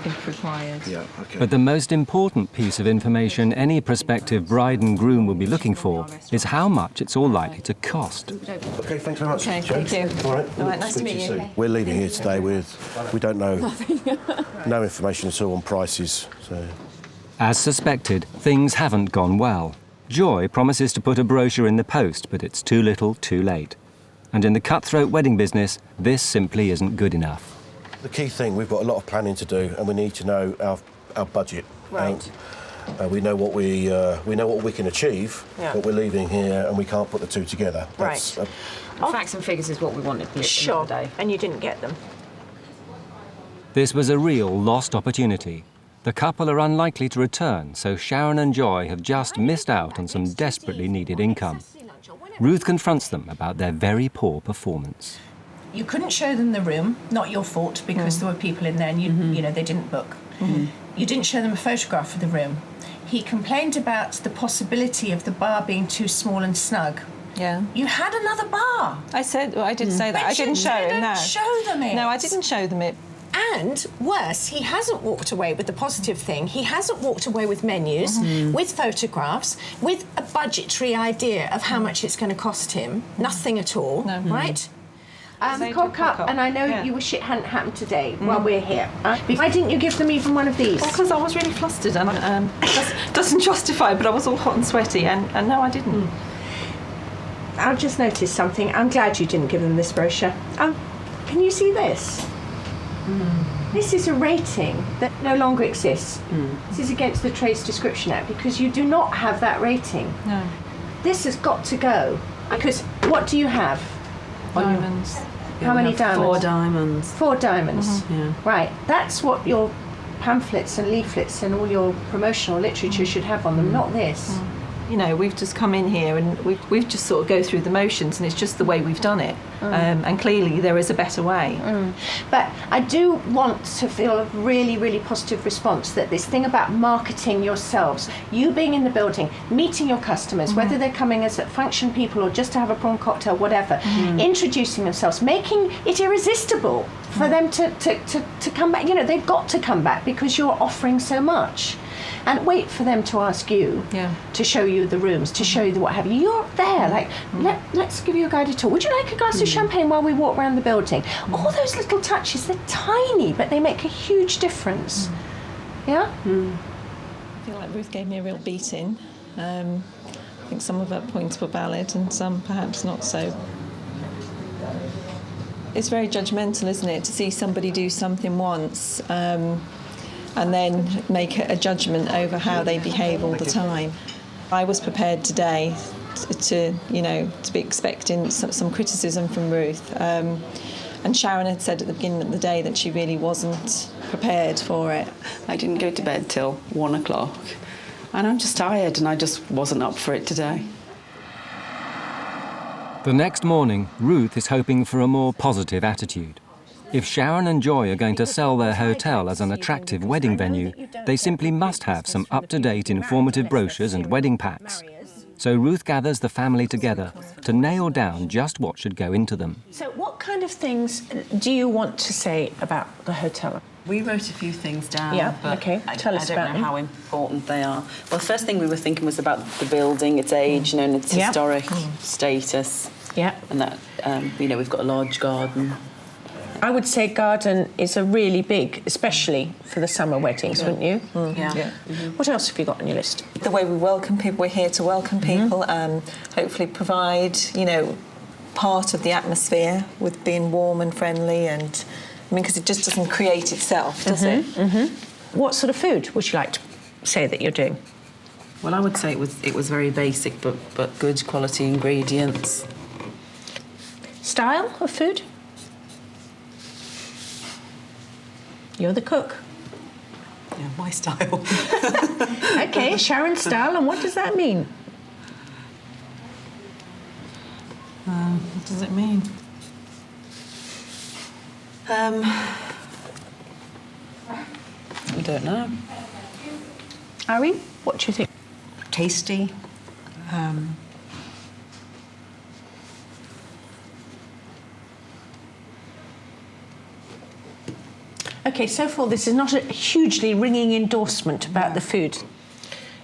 If required. Yeah, okay. But the most important piece of information any prospective bride and groom will be looking for is how much it's all likely to cost. Okay, thanks very much. Okay, thank you. All right, Nice to meet you. soon. We're leaving here today with, we don't know, no information at all on prices. So. As suspected, things haven't gone well. Joy promises to put a brochure in the post, but it's too little, too late. And in the cutthroat wedding business, this simply isn't good enough. The key thing, we've got a lot of planning to do, and we need to know our budget. Right. We know what we can achieve, but we're leaving here and we can't put the two together. That's, right. Facts and figures is what we wanted at the end of the day. And you didn't get them. This was a real lost opportunity. The couple are unlikely to return, so Sharon and Joy have just missed out on some desperately needed income. Ruth confronts them about their very poor performance. You couldn't show them the room, not your fault, because there were people in there and you know, they didn't book. You didn't show them a photograph of the room. He complained about the possibility of the bar being too small and snug. Yeah. You had another bar. I did say that. I didn't show him, no. Show them it. No, I didn't show them it. And worse, he hasn't walked away with the positive thing. He hasn't walked away with menus, with photographs, with a budgetary idea of how much it's going to cost him. Nothing at all, right? Cock up, and I know you wish it hadn't happened today while we're here. Why didn't you give them even one of these? Well, because I was really flustered, and doesn't justify, but I was all hot and sweaty, and no, I didn't. I've just noticed something. I'm glad you didn't give them this brochure. Can you see this? This is a rating that no longer exists. This is against the Trades Description Act because you do not have that rating. No. This has got to go because what do you have? Diamonds. How many diamonds? 4 diamonds. 4 diamonds. Yeah. Right. That's what your pamphlets and leaflets and all your promotional literature should have on them, not this. You know, we've just come in here and we've just sort of go through the motions, and it's just the way we've done it. And clearly there is a better way. But I do want to feel a really, really positive response that this thing about marketing yourselves, you being in the building, meeting your customers, whether they're coming as function people or just to have a prawn cocktail, whatever, introducing themselves, making it irresistible for them to come back. You know, they've got to come back because you're offering so much. And wait for them to ask you to show you the rooms, to show you the what have you. You're there, like, let's give you a guided tour. Would you like a glass of champagne while we walk around the building? All those little touches, they're tiny, but they make a huge difference. Yeah? I feel like Ruth gave me a real beating. I think some of her points were valid and some perhaps not so. It's very judgmental, isn't it, to see somebody do something once and then make a judgment over how they behave all the time. I was prepared today to be expecting some criticism from Ruth. And Sharon had said at the beginning of the day that she really wasn't prepared for it. I didn't go to bed till 1 o'clock, and I'm just tired, and I just wasn't up for it today. The next morning, Ruth is hoping for a more positive attitude. If Sharon and Joy are going to sell their hotel as an attractive wedding venue, they simply must have some up-to-date informative brochures and wedding packs. So Ruth gathers the family together to nail down just what should go into them. So what kind of things do you want to say about the hotel? We wrote a few things down, but tell us I don't about know them. how important they are. Well, the first thing we were thinking was about the building, its age, and its historic status. Yeah. And that, we've got a large garden. I would say garden is a really big, especially for the summer weddings, wouldn't you? Yeah. What else have you got on your list? The way we welcome people, we're here to welcome people and hopefully provide, part of the atmosphere with being warm and friendly and, because it just doesn't create itself, does it? What sort of food would you like to say that you're doing? Well, I would say it was very basic, but good quality ingredients. Style of food? You're the cook. Yeah, my style. OK, Sharon's style, and what does that mean? What does it mean? I don't know. Ari, what do you think? Tasty. OK, so far this is not a hugely ringing endorsement about the food.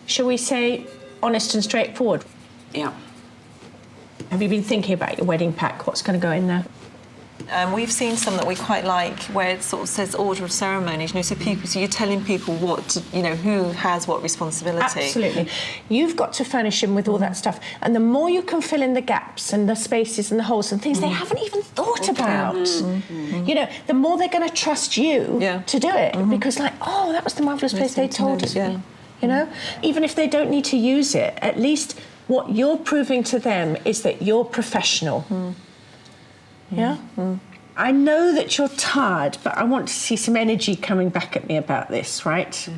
Shall we say honest and straightforward? Yeah. Have you been thinking about your wedding pack? What's going to go in there? We've seen some that we quite like, where it sort of says order of ceremonies. So you're telling people who has what responsibility. Absolutely. You've got to furnish them with all that stuff, and the more you can fill in the gaps and the spaces and the holes and things they haven't even thought about, the more they're going to trust you to do it, because that was the marvellous place they told us. Even if they don't need to use it, at least what you're proving to them is that you're professional. Yeah? I know that you're tired, but I want to see some energy coming back at me about this, right?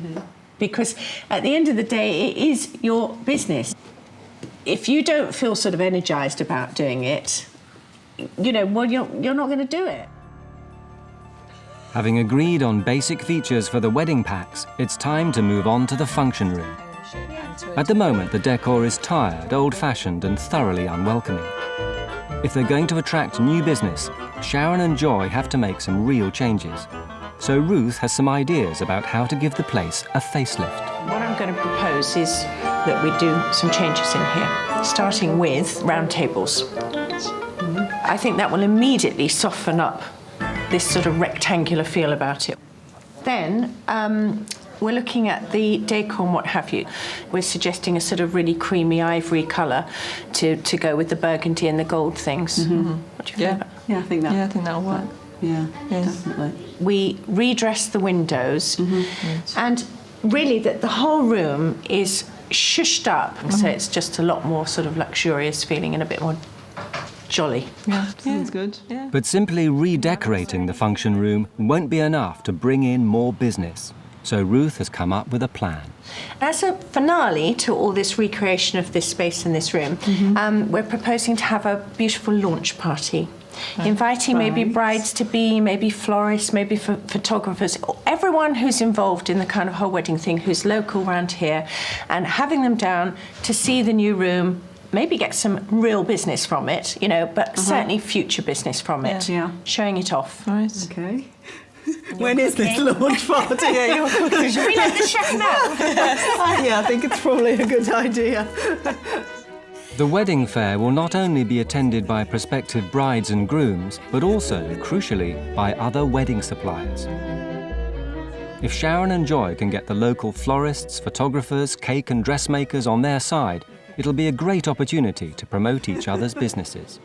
Because at the end of the day, it is your business. If you don't feel sort of energised about doing it, you're not going to do it. Having agreed on basic features for the wedding packs, it's time to move on to the function room. At the moment, the decor is tired, old-fashioned and thoroughly unwelcoming. If they're going to attract new business, Sharon and Joy have to make some real changes. So Ruth has some ideas about how to give the place a facelift. What I'm going to propose is that we do some changes in here, starting with round tables. I think that will immediately soften up this sort of rectangular feel about it. Then we're looking at the decor and what have you. We're suggesting a sort of really creamy ivory colour to go with the burgundy and the gold things. What do you think about that? Yeah, I think that'll work. Yeah, definitely. We redress the windows, and really the whole room is shushed up, so it's just a lot more sort of luxurious feeling and a bit more jolly. Yeah, sounds good. Yeah. But simply redecorating the function room won't be enough to bring in more business. So Ruth has come up with a plan. As a finale to all this recreation of this space in this room, we're proposing to have a beautiful launch party. Inviting maybe brides-to-be, maybe florists, maybe photographers, everyone who's involved in the kind of whole wedding thing, who's local around here, and having them down to see the new room, maybe get some real business from it, but certainly future business from it. Yeah. Showing it off. Right. Okay. When is this launch party? You're cooking. Should we let the chef know? Yeah, I think it's probably a good idea. The wedding fair will not only be attended by prospective brides and grooms, but also, crucially, by other wedding suppliers. If Sharon and Joy can get the local florists, photographers, cake and dressmakers on their side, it'll be a great opportunity to promote each other's businesses.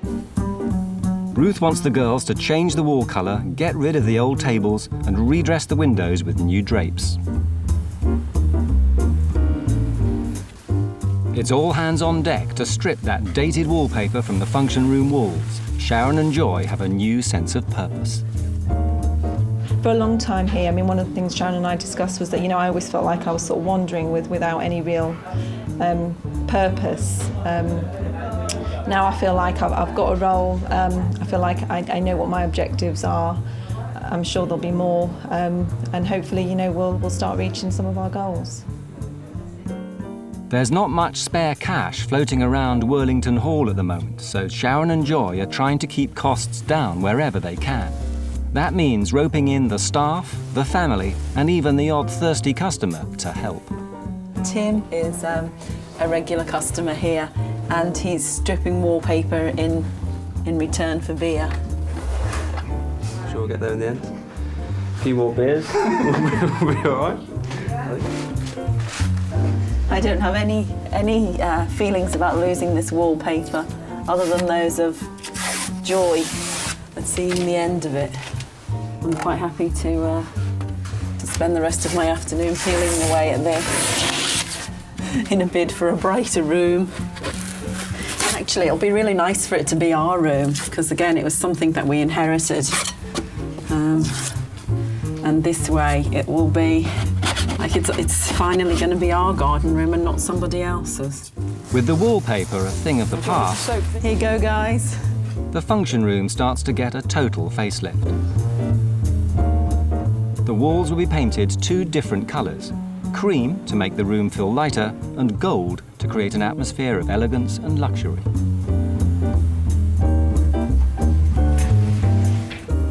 Ruth wants the girls to change the wall colour, get rid of the old tables and redress the windows with new drapes. It's all hands on deck to strip that dated wallpaper from the function room walls. Sharon and Joy have a new sense of purpose. For a long time here, I mean, one of the things Sharon and I discussed was that, you know, I always felt like I was sort of wandering without any real purpose. Now I feel like I've got a role. I feel like I know what my objectives are. I'm sure there'll be more, and hopefully, you know, we'll start reaching some of our goals. There's not much spare cash floating around Worlington Hall at the moment, so Sharon and Joy are trying to keep costs down wherever they can. That means roping in the staff, the family, and even the odd thirsty customer to help. Tim is a regular customer here, and he's stripping wallpaper in return for beer. Sure we'll get there in the end. A few more beers, we'll be all right. I don't have any feelings about losing this wallpaper, other than those of joy at seeing the end of it. I'm quite happy to spend the rest of my afternoon peeling away at this in a bid for a brighter room. Actually, it'll be really nice for it to be our room, because again, it was something that we inherited. And this way, it will be like it's finally going to be our garden room and not somebody else's. With the wallpaper a thing of the past, here you go, guys. The function room starts to get a total facelift. The walls will be painted 2 different colours: cream to make the room feel lighter, and gold to create an atmosphere of elegance and luxury.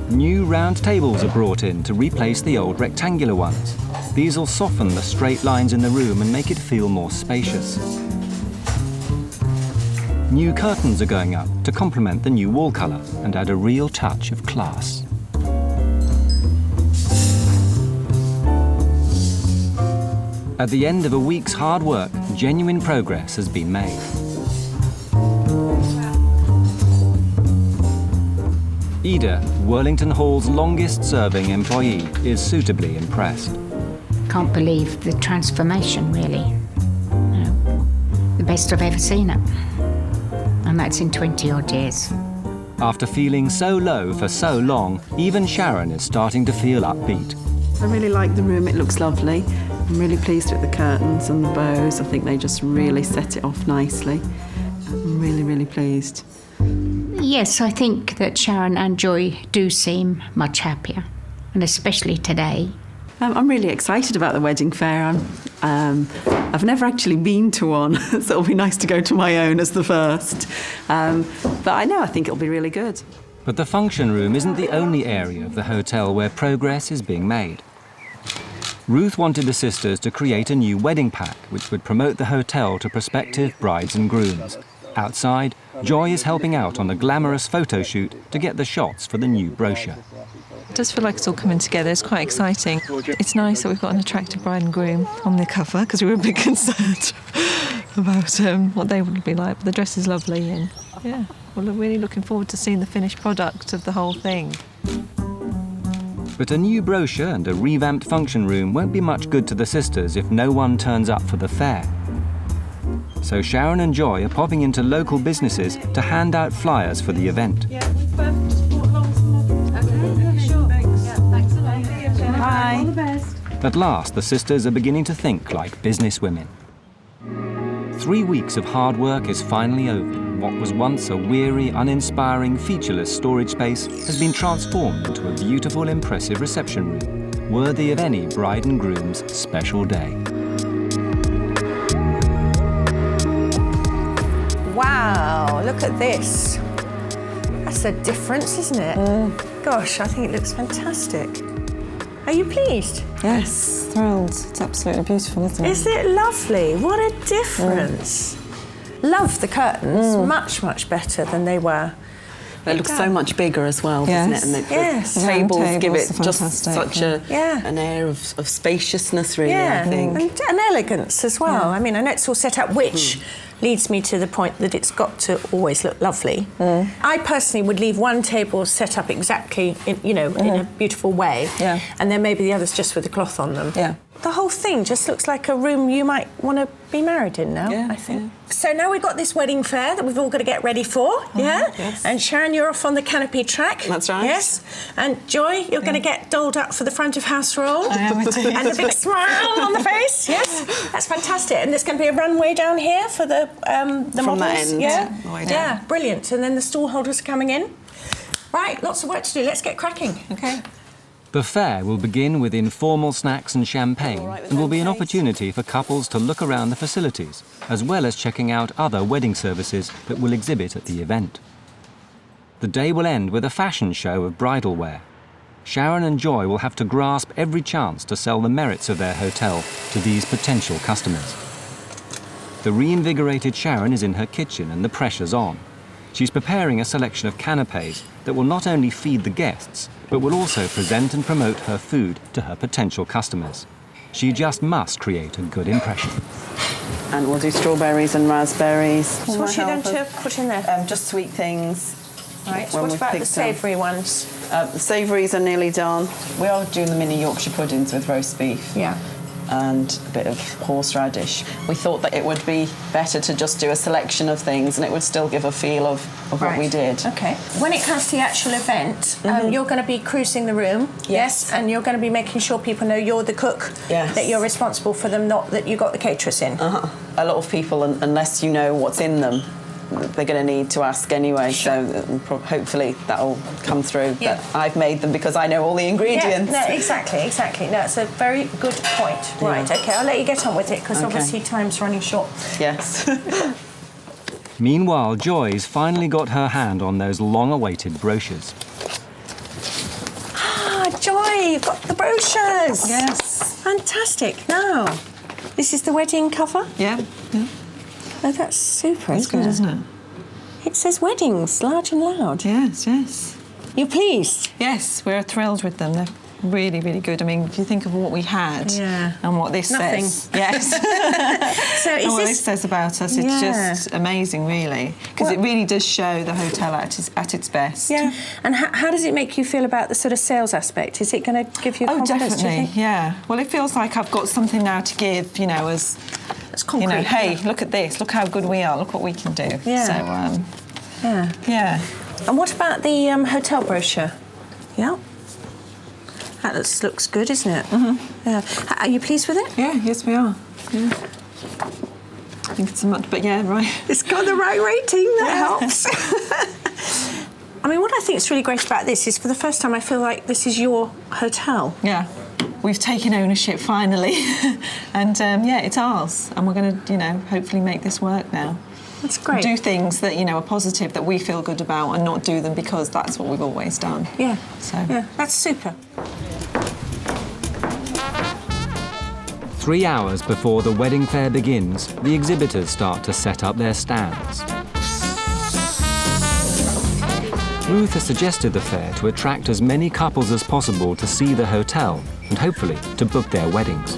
New round tables are brought in to replace the old rectangular ones. These will soften the straight lines in the room and make it feel more spacious. New curtains are going up to complement the new wall colour and add a real touch of class. At the end of a week's hard work, genuine progress has been made. Ida, Worlington Hall's longest-serving employee, is suitably impressed. Can't believe the transformation, really. No, the best I've ever seen it. And that's in 20-odd years. After feeling so low for so long, even Sharon is starting to feel upbeat. I really like the room, it looks lovely. I'm really pleased with the curtains and the bows. I think they just really set it off nicely. I'm really, really pleased. Yes, I think that Sharon and Joy do seem much happier, and especially today. I'm really excited about the wedding fair. I've never actually been to one, so it'll be nice to go to my own as the first. But I think it'll be really good. But the function room isn't the only area of the hotel where progress is being made. Ruth wanted the sisters to create a new wedding pack which would promote the hotel to prospective brides and grooms. Outside, Joy is helping out on a glamorous photo shoot to get the shots for the new brochure. It does feel like it's all coming together. It's quite exciting. It's nice that we've got an attractive bride and groom on the cover, because we were a bit concerned about what they would be like. But the dress is lovely, and yeah, we're really looking forward to seeing the finished product of the whole thing. But a new brochure and a revamped function room won't be much good to the sisters if no one turns up for the fair. So Sharon and Joy are popping into local businesses to hand out flyers for the event. Yeah, we've just brought along some... Okay, yeah, sure. Thanks. Yeah, thanks a lot. Bye. All the best. At last, the sisters are beginning to think like businesswomen. 3 weeks of hard work is finally over. What was once a weary, uninspiring, featureless storage space has been transformed into a beautiful, impressive reception room, worthy of any bride and groom's special day. Wow, look at this. That's a difference, isn't it? Gosh, I think it looks fantastic. Are you pleased? Yes, thrilled. It's absolutely beautiful, isn't it? Is it lovely? What a difference. Love the curtains, much, much better than they were It looks so much bigger as well, doesn't it? And the tables give it just such an air of spaciousness, really, I think. And elegance as well. I mean, I know it's all set up, which leads me to the point that it's got to always look lovely. I personally would leave one table set up exactly, in a beautiful way, and then maybe the others just with the cloth on them. The whole thing just looks like a room you might want to be married in now, I think. So now we've got this wedding fair that we've all got to get ready for, Yes. And Sharon, you're off on the canopy track. That's right. Yes. And Joy, you're going to get dolled up for the front of house roll. I am indeed. And a big smile on the face, yes. That's fantastic. And there's going to be a runway down here for the models. From that end, the way down. Yeah, brilliant. And then the stall holders are coming in. Right, lots of work to do. Let's get cracking. Okay. The fair will begin with informal snacks and champagne and will be an opportunity for couples to look around the facilities, as well as checking out other wedding services that will exhibit at the event. The day will end with a fashion show of bridal wear. Sharon and Joy will have to grasp every chance to sell the merits of their hotel to these potential customers. The reinvigorated Sharon is in her kitchen and the pressure's on. She's preparing a selection of canapés that will not only feed the guests, but will also present and promote her food to her potential customers. She just must create a good impression. And we'll do strawberries and raspberries. So what are you going to put in there? Just sweet things. Right, so what about the savoury ones? The savouries are nearly done. We are doing the mini Yorkshire puddings with roast beef. Yeah. And a bit of horseradish. We thought that it would be better to just do a selection of things and it would still give a feel of what we did. Okay. When it comes to the actual event, you're going to be cruising the room, yes, and you're going to be making sure people know you're the cook, that you're responsible for them, not that you got the caterers in. A lot of people, unless you know what's in them, they're going to need to ask anyway, so hopefully that'll come through, that I've made them because I know all the ingredients. Yeah, no, exactly. No, it's a very good point. Right, okay, I'll let you get on with it, because obviously time's running short. Yes. Meanwhile, Joy's finally got her hand on those long-awaited brochures. Ah, Joy, you've got the brochures. Yes. Fantastic. Now, this is the wedding cover? Yeah. Oh, that's super, It's good, isn't it? It says weddings, large and loud. Yes. You're pleased? Yes, we're thrilled with them. They're really, really good. I mean, if you think of what we had and what this says. Yes. So and what this says about us, it's just amazing, really. Because it really does show the hotel at its best. Yeah. And how does it make you feel about the sort of sales aspect? Is it going to give you confidence? Oh, definitely, yeah. Well, it feels like I've got something now to give, as... It's concrete. Hey, look at this. Look how good we are. Look what we can do. Yeah. So, yeah. And what about the hotel brochure? Yeah. That looks good, isn't it? Yeah. Are you pleased with it? Yeah. Yes, we are. Yeah. I think it's a much, but right. It's got the right rating. That helps. I mean, what I think is really great about this is, for the first time, I feel like this is your hotel. Yeah. We've taken ownership finally, and it's ours, and we're going to, hopefully make this work now. That's great. Do things that are positive, that we feel good about, and not do them because that's what we've always done. Yeah. So that's super. 3 hours before the wedding fair begins, the exhibitors start to set up their stands. Ruth has suggested the fair to attract as many couples as possible to see the hotel and hopefully to book their weddings.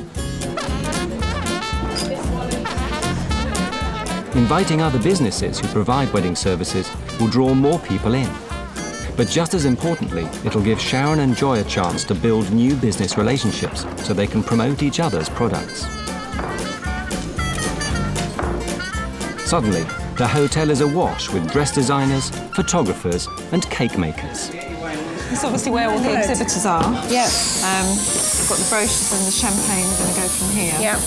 Inviting other businesses who provide wedding services will draw more people in. But just as importantly, it'll give Sharon and Joy a chance to build new business relationships so they can promote each other's products. Suddenly, the hotel is awash with dress designers, photographers and cake makers. It's obviously where all the exhibitors are. Yeah. We've got the brochures and the champagne. We're going to go from here. Yeah.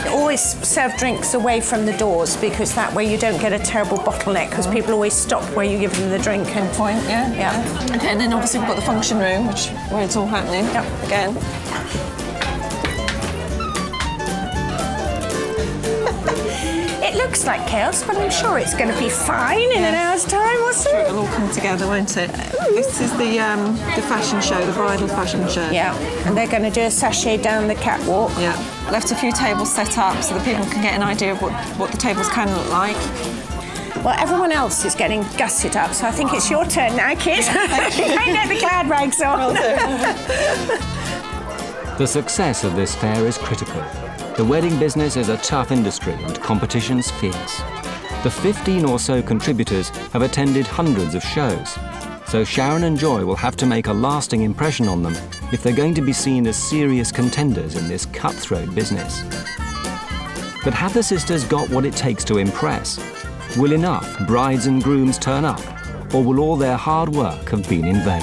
Always serve drinks away from the doors, because that way you don't get a terrible bottleneck, because people always stop where you give them the drink. And point, yeah. Okay, and then obviously we've got the function room, where it's all happening. Yep. Again. It looks like chaos, but I'm sure it's going to be fine in an hour's time or so. It'll all come together, won't it? This is the fashion show, the bridal fashion show. Yeah, and they're going to do a sachet down the catwalk. Yeah. Left a few tables set up so that people can get an idea of what the tables can look like. Well, everyone else is getting gussied up, so I think it's your turn now, kids. You can get the cloud rags on. The success of this fair is critical. The wedding business is a tough industry and competition's fierce. The 15 or so contributors have attended hundreds of shows, so Sharon and Joy will have to make a lasting impression on them if they're going to be seen as serious contenders in this cutthroat business. But have the sisters got what it takes to impress? Will enough brides and grooms turn up, or will all their hard work have been in vain?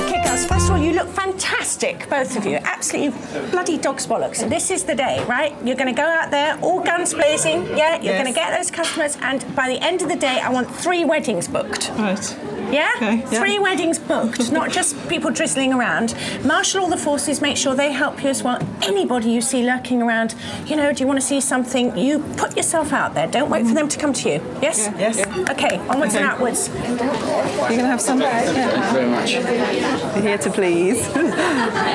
Okay, girls, first of all, you look fantastic, both of you. Absolutely bloody dog's bollocks. This is the day, right? You're going to go out there, all guns blazing, yeah? You're going to get those customers, and by the end of the day, I want 3 weddings booked. Right. Yeah? Okay, yeah. 3 weddings booked, not just people drizzling around. Marshal all the forces, make sure they help you as well. Anybody you see lurking around, you know, do you want to see something? You put yourself out there. Don't wait for them to come to you. Yes? Yes. Okay, onwards and outwards. You're going to have some? Thank you very much. We're here to please.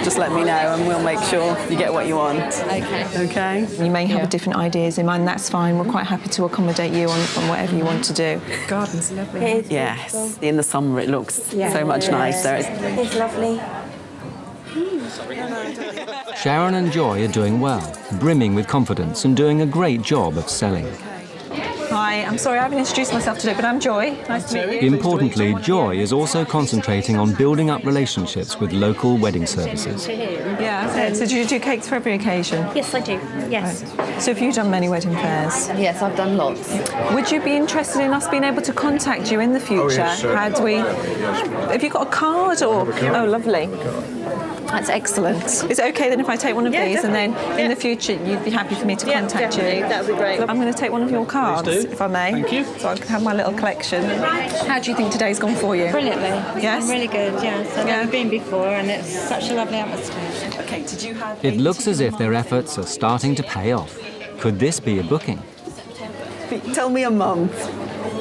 Just let me know and we'll make sure you get what you want. Okay. Okay? You may have different ideas in mind, that's fine. We're quite happy to accommodate you on whatever you want to do. Garden's lovely. Yes. In the summer it looks so much nicer. It's lovely. Sharon and Joy are doing well, brimming with confidence and doing a great job of selling. Hi, I'm sorry I haven't introduced myself today, but I'm Joy. Nice to meet you. Importantly, Joy is also concentrating on building up relationships with local wedding services. Yeah, so do you do cakes for every occasion? Yes, I do. Yes. Right. So have you done many wedding fairs? Yes, I've done lots. Would you be interested in us being able to contact you in the future? Oh, yes, sure. Have you got a card or? Oh, lovely. That's excellent. Is it okay then if I take one of these and then in the future you'd be happy for me to contact you? That would be great. I'm going to take one of your cards, if I may. Thank you. So I can have my little collection. How do you think today's gone for you? Brilliantly. Yes? Really good, yes. I've never been before and it's such a lovely atmosphere. Okay, did you have... It looks as if their efforts are starting to pay off. Could this be a booking? Tell me a month.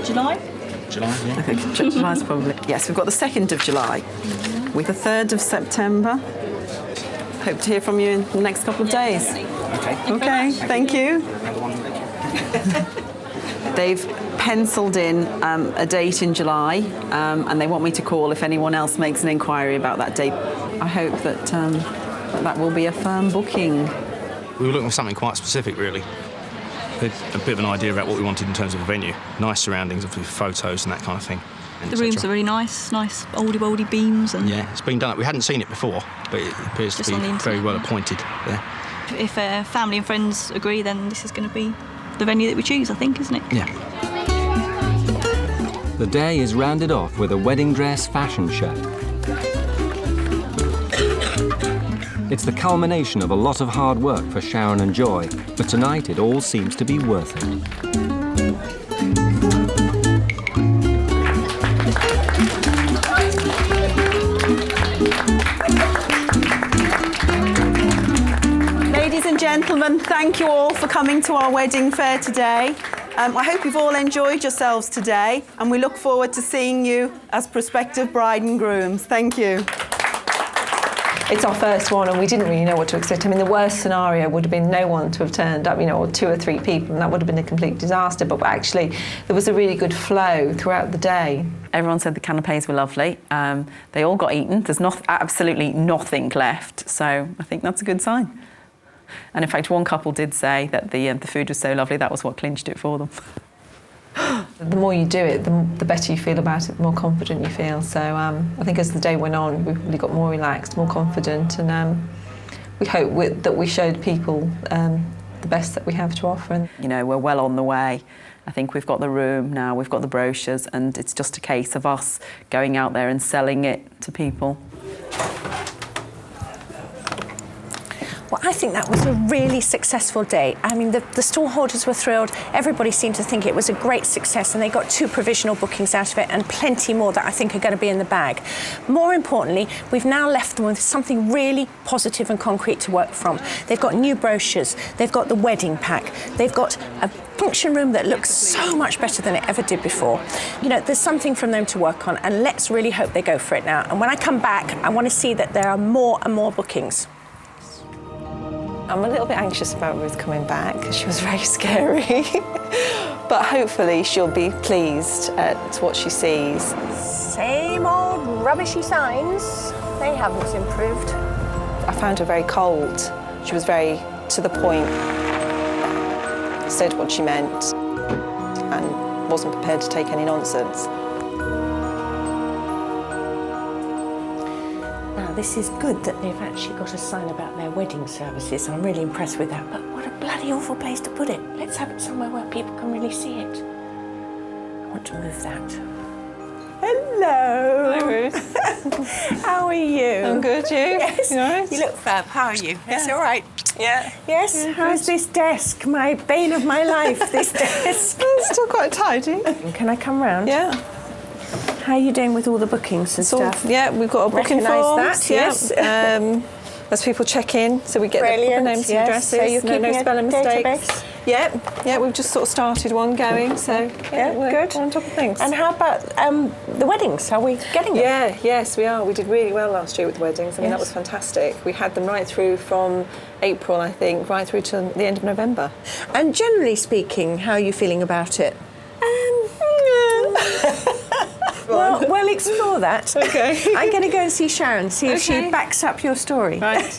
July? July, yeah. Okay, July's probably... Yes, we've got the 2nd of July. With the 3rd of September. Hope to hear from you in the next couple of days. Okay. Okay, thank you. They've penciled in a date in July and they want me to call if anyone else makes an inquiry about that date. I hope that that will be a firm booking. We were looking for something quite specific, really. A bit of an idea about what we wanted in terms of a venue. Nice surroundings, obviously photos and that kind of thing. The rooms are really nice oldie beams. And yeah, it's been done. We hadn't seen it before, but it appears to be very well appointed there. If family and friends agree, then this is going to be the venue that we choose, I think, isn't it? Yeah. The day is rounded off with a wedding dress fashion show. It's the culmination of a lot of hard work for Sharon and Joy, but tonight it all seems to be worth it. Ladies and gentlemen, thank you all for coming to our wedding fair today. I hope you've all enjoyed yourselves today and we look forward to seeing you as prospective bride and grooms. Thank you. It's our first one and we didn't really know what to expect. I mean, the worst scenario would have been no one to have turned up, or 2 or 3 people, and that would have been a complete disaster. But actually, there was a really good flow throughout the day. Everyone said the canapes were lovely. They all got eaten. There's absolutely nothing left. So I think that's a good sign. And in fact, one couple did say that the food was so lovely, that was what clinched it for them. The more you do it, the better you feel about it, the more confident you feel. So I think as the day went on, we really got more relaxed, more confident, and we hope that we showed people the best that we have to offer. We're well on the way. I think we've got the room now, we've got the brochures, and it's just a case of us going out there and selling it to people. Well, I think that was a really successful day. I mean, the stallholders were thrilled. Everybody seemed to think it was a great success, and they got 2 provisional bookings out of it and plenty more that I think are going to be in the bag. More importantly, we've now left them with something really positive and concrete to work from. They've got new brochures, they've got the wedding pack, they've got a function room that looks so much better than it ever did before. There's something from them to work on, and let's really hope they go for it now. And when I come back, I want to see that there are more and more bookings. I'm a little bit anxious about Ruth coming back because she was very scary. But hopefully she'll be pleased at what she sees. Same old rubbishy signs. They haven't improved. I found her very cold. She was very to the point, said what she meant, and wasn't prepared to take any nonsense. Now, this is good that they've actually got a sign about their wedding services. I'm really impressed with that. But what a bloody awful place to put it. Let's have it somewhere where people can really see it. I want to move that. Hello. Hi, Ruth. How are you? I'm good, you? Yes. You all right? You look fab. How are you? Yes, Yeah. all right. Yeah. Yes. Yeah, How's good. this desk? My bane of my life, this desk. It's still quite tidy. Can I come round? Yeah. How are you doing with all the bookings and stuff? Yeah, we've got a booking Recognise forms. that, yes. As people check in, so we get Brilliant, the names yes. and addresses. So you're keeping no a spelling mistakes. database? Yeah, we've just sort of started one going, so Yeah, we're good. on top of things. And how about the weddings? Are we getting them? Yes, we are. We did really well last year with weddings. I mean, that was fantastic. We had them right through from April, I think, right through to the end of November. And generally speaking, how are you feeling about it? Well, we'll explore that. Okay. I'm going to go and see Sharon, see if she backs up your story. Right.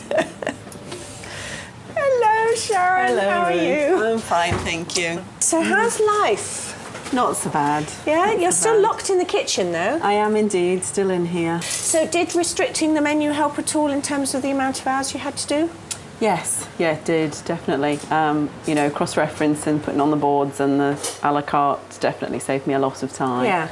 Hello, Sharon. Hello, How are Ruth. you? I'm fine, thank you. So how's life? Not so bad. Yeah, you're still locked in the kitchen, though. I am indeed, still in here. So did restricting the menu help at all in terms of the amount of hours you had to do? Yes, yeah, it did, definitely. You know, cross-referencing, putting on the boards and the a la carte definitely saved me a lot of time. Yeah.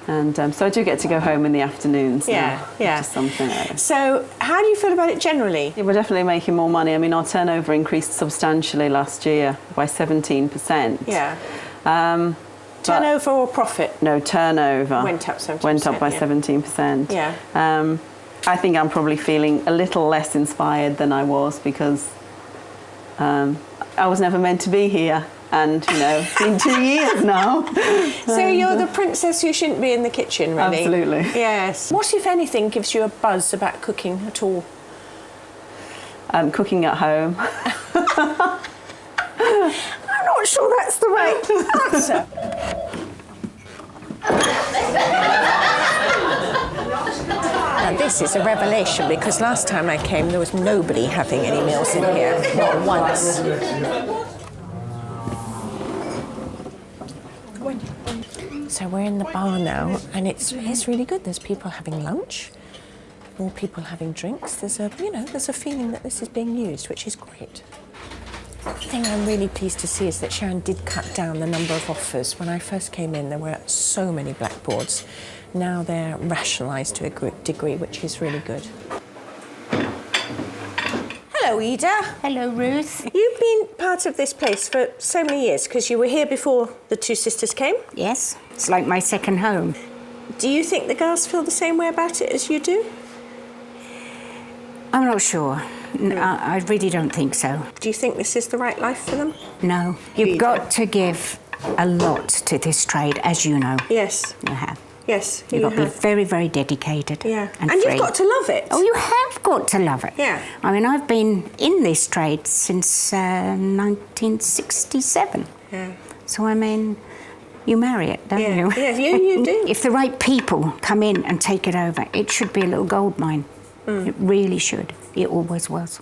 And so I do get to go home in the afternoons now, Yeah. which is something. So how do you feel about it generally? Yeah, we're definitely making more money. I mean, our turnover increased substantially last year by 17%. Yeah. Turnover or profit? No, turnover. Went up 17%. Went up by yeah. 17%. Yeah. I think I'm probably feeling a little less inspired than I was because I was never meant to be here. And, you know, it's been 2 years now. So you're the princess who shouldn't be in the kitchen, really? Absolutely. Yes. What, if anything, gives you a buzz about cooking at all? Cooking at home. I'm not sure that's the right answer. Now, this is a revelation because last time I came there was nobody having any meals in here, not once. So we're in the bar now, and it's really good. There's people having lunch, more people having drinks. There's a feeling that this is being used, which is great. The thing I'm really pleased to see is that Sharon did cut down the number of offers. When I first came in, there were so many blackboards. Now they're rationalised to a degree, which is really good. Hello, Ida. Hello, Ruth. You've been part of this place for so many years because you were here before the two sisters came. Yes, it's like my second home. Do you think the girls feel the same way about it as you do? I'm not sure. I really don't think so. Do you think this is the right life for them? No. You've got to give a lot to this trade, as you know. Yes. You have. Yes, You've got to be very, very dedicated. Yeah. And you've free. got to love it. Oh, you have got to love it. Yeah. I mean, I've been in this trade since 1967. Yeah. So, I mean, you marry it, don't you? Yeah, you do. If the right people come in and take it over, it should be a little gold mine. It really should. It always was.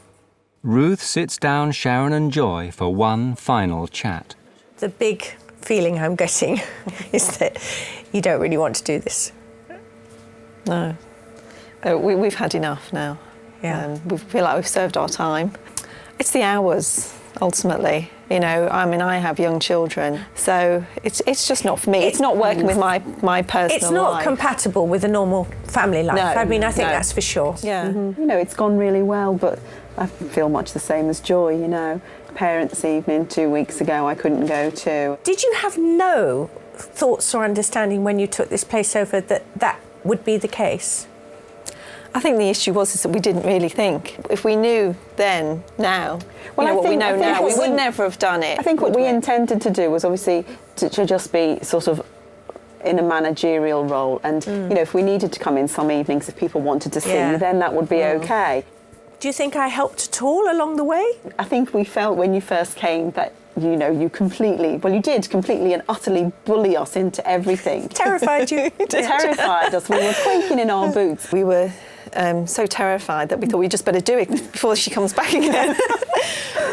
Ruth sits down Sharon and Joy for one final chat. The big feeling I'm getting is that you don't really want to do this. No. We've had enough now. Yeah. We feel like we've served our time. It's the hours, ultimately. You know, I mean, I have young children, so it's just not for me. It's not working with my personal life. It's not compatible with a normal family life. No, I mean, I think no. that's for sure. Yeah. You know, it's gone really well, but I feel much the same as Joy, you know. Parents' evening 2 weeks ago I couldn't go to. Did you have no thoughts or understanding when you took this place over that would be the case? I think the issue was that we didn't really think. If we knew then, now, what we know now, we would never have done it. I think what we intended to do was obviously to just be sort of in a managerial role, and you know, if we needed to come in some evenings, if people wanted to see, then that would be okay. Do you think I helped at all along the way? I think we felt when you first came that, you know, you did completely and utterly bully us into everything. Terrified you. Terrified us. We were quaking in our boots. We were so terrified that we thought we just better do it before she comes back again.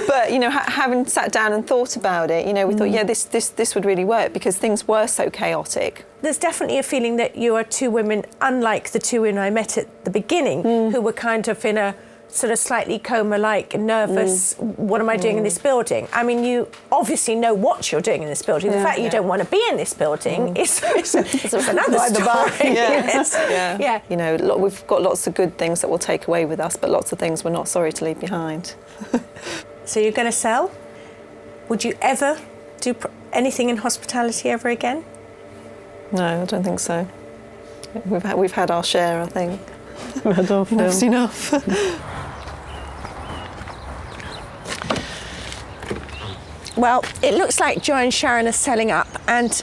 But, you know, having sat down and thought about it, you know, we thought, yeah, this would really work because things were so chaotic. There's definitely a feeling that you are two women, unlike the two women I met at the beginning, who were kind of in a sort of slightly coma-like, nervous, what am I doing in this building? I mean, you obviously know what you're doing in this building. The fact you don't want to be in this building is another story. Yeah. You know, we've got lots of good things that we'll take away with us, but lots of things we're not sorry to leave behind. So you're going to sell? Would you ever do anything in hospitality ever again? No, I don't think so. We've had our share, I think. Enough's enough. Well, it looks like Joy and Sharon are selling up, and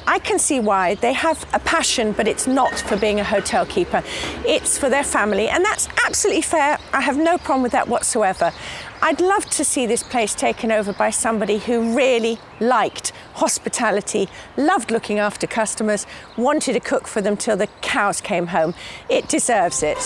I can see why. They have a passion, but it's not for being a hotel keeper. It's for their family, and that's absolutely fair. I have no problem with that whatsoever. I'd love to see this place taken over by somebody who really liked hospitality, loved looking after customers, wanted to cook for them till the cows came home. It deserves it.